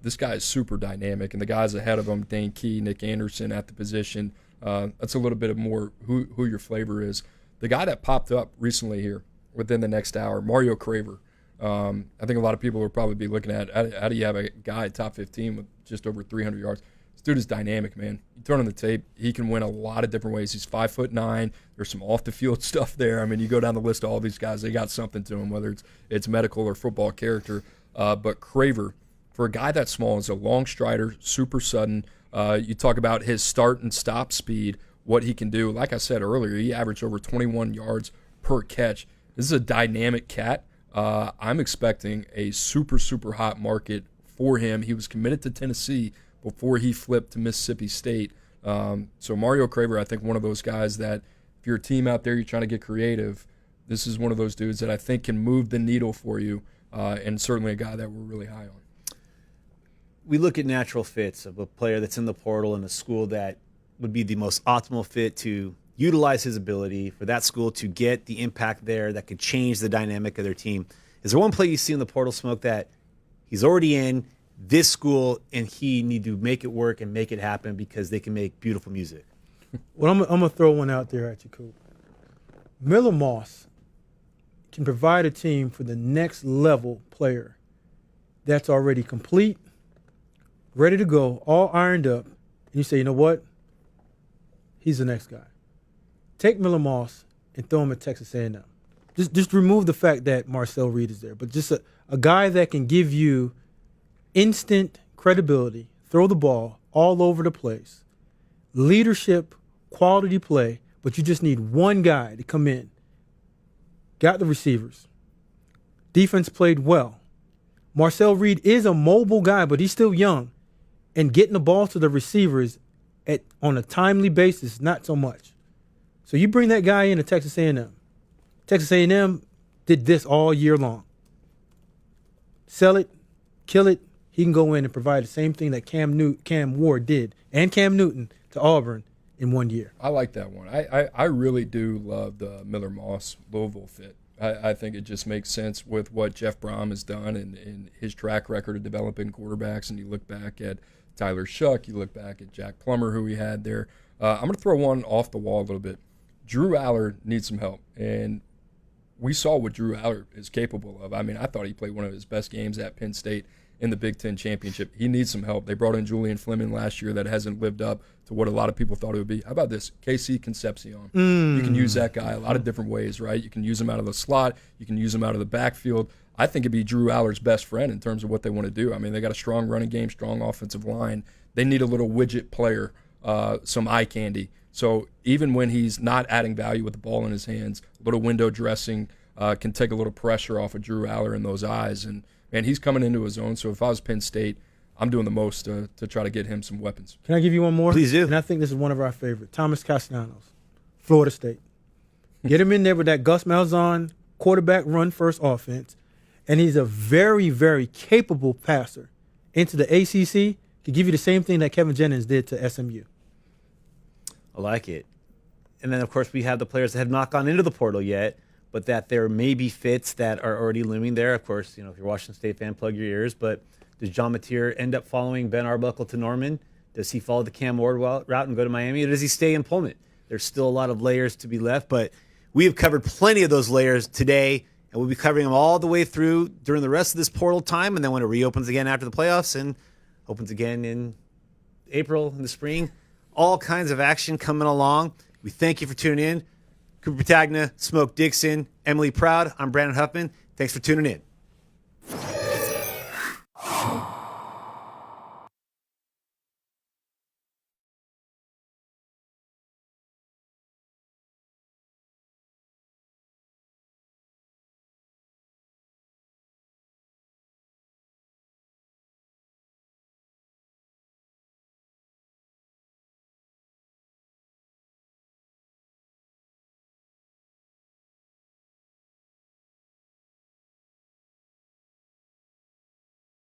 This guy is super dynamic, and the guys ahead of him, Dane Key, Nick Anderson at the position, that's a little bit of more who your flavor is. The guy that popped up recently here within the next hour, Mario Craver. I think a lot of people will probably be looking at how do you have a guy top 15 with just over 300 yards. This dude is dynamic, man. You turn on the tape, he can win a lot of different ways. He's 5'9". There's some off-the-field stuff there. I mean, you go down the list of all these guys, they got something to them, whether it's medical or football character. But Craver, for a guy that small, is a long strider, super sudden. You talk about his start and stop speed, what he can do. Like I said earlier, he averaged over 21 yards per catch. This is a dynamic cat. I'm expecting a super, super hot market for him. He was committed to Tennessee before he flipped to Mississippi State. So Mario Craver, I think one of those guys that if you're a team out there, you're trying to get creative, this is one of those dudes that I think can move the needle for you, and certainly a guy that we're really high on.
We look at natural fits of a player that's in the portal in a school that would be the most optimal fit to utilize his ability for that school to get the impact there that could change the dynamic of their team. Is there one play you see in the portal, Smoke, that he's already in this school and he need to make it work and make it happen because they can make beautiful music?
Well, I'm going to throw one out there at you, Coop. Miller Moss can provide a team for the next level player that's already complete, ready to go, all ironed up, and you say, you know what? He's the next guy. Take Miller Moss and throw him at Texas A&M. Just remove the fact that Marcel Reed is there, but just a guy that can give you instant credibility, throw the ball all over the place, leadership, quality play, but you just need one guy to come in. Got the receivers. Defense played well. Marcel Reed is a mobile guy, but he's still young. And getting the ball to the receivers on a timely basis, not so much. So you bring that guy into Texas A&M. Texas A&M did this all year long. Sell it, kill it. He can go in and provide the same thing that Cam Ward did and Cam Newton to Auburn in 1 year.
I like that one. I really do love the Miller Moss Louisville fit. I think it just makes sense with what Jeff Brom has done and his track record of developing quarterbacks. And you look back at Tyler Shuck, you look back at Jack Plummer, who he had there. I'm going to throw one off the wall a little bit. Drew Aller needs some help. And we saw what Drew Aller is capable of. I mean, I thought he played one of his best games at Penn State in the Big Ten Championship. He needs some help. They brought in Julian Fleming last year that hasn't lived up to what a lot of people thought it would be. How about this? KC Concepcion. You can use that guy a lot of different ways, right? You can use him out of the slot. You can use him out of the backfield. I think it'd be Drew Aller's best friend in terms of what they want to do. I mean, they got a strong running game, strong offensive line. They need a little widget player, some eye candy. So even when he's not adding value with the ball in his hands, a little window dressing can take a little pressure off of Drew Aller in those eyes. And man, he's coming into his own. So if I was Penn State, I'm doing the most to try to get him some weapons.
Can I give you one more?
Please do.
And I think this is one of our favorite. Thomas Castellanos, Florida State. Get him in there with that Gus Malzahn quarterback run first offense. And he's a very, very capable passer into the ACC. Could give you the same thing that Kevin Jennings did to SMU.
I like it. And then, of course, we have the players that have not gone into the portal yet, but that there may be fits that are already looming there. Of course, if you're a Washington State fan, plug your ears. But does John Mateer end up following Ben Arbuckle to Norman? Does he follow the Cam Ward route and go to Miami? Or does he stay in Pullman? There's still a lot of layers to be left, but we have covered plenty of those layers today, and we'll be covering them all the way through during the rest of this portal time, and then when it reopens again after the playoffs and opens again in April in the spring. All kinds of action coming along. We thank you for tuning in. Cooper Patagna, Smoke Dixon, Emily Proud. I'm Brandon Huffman. Thanks for tuning in.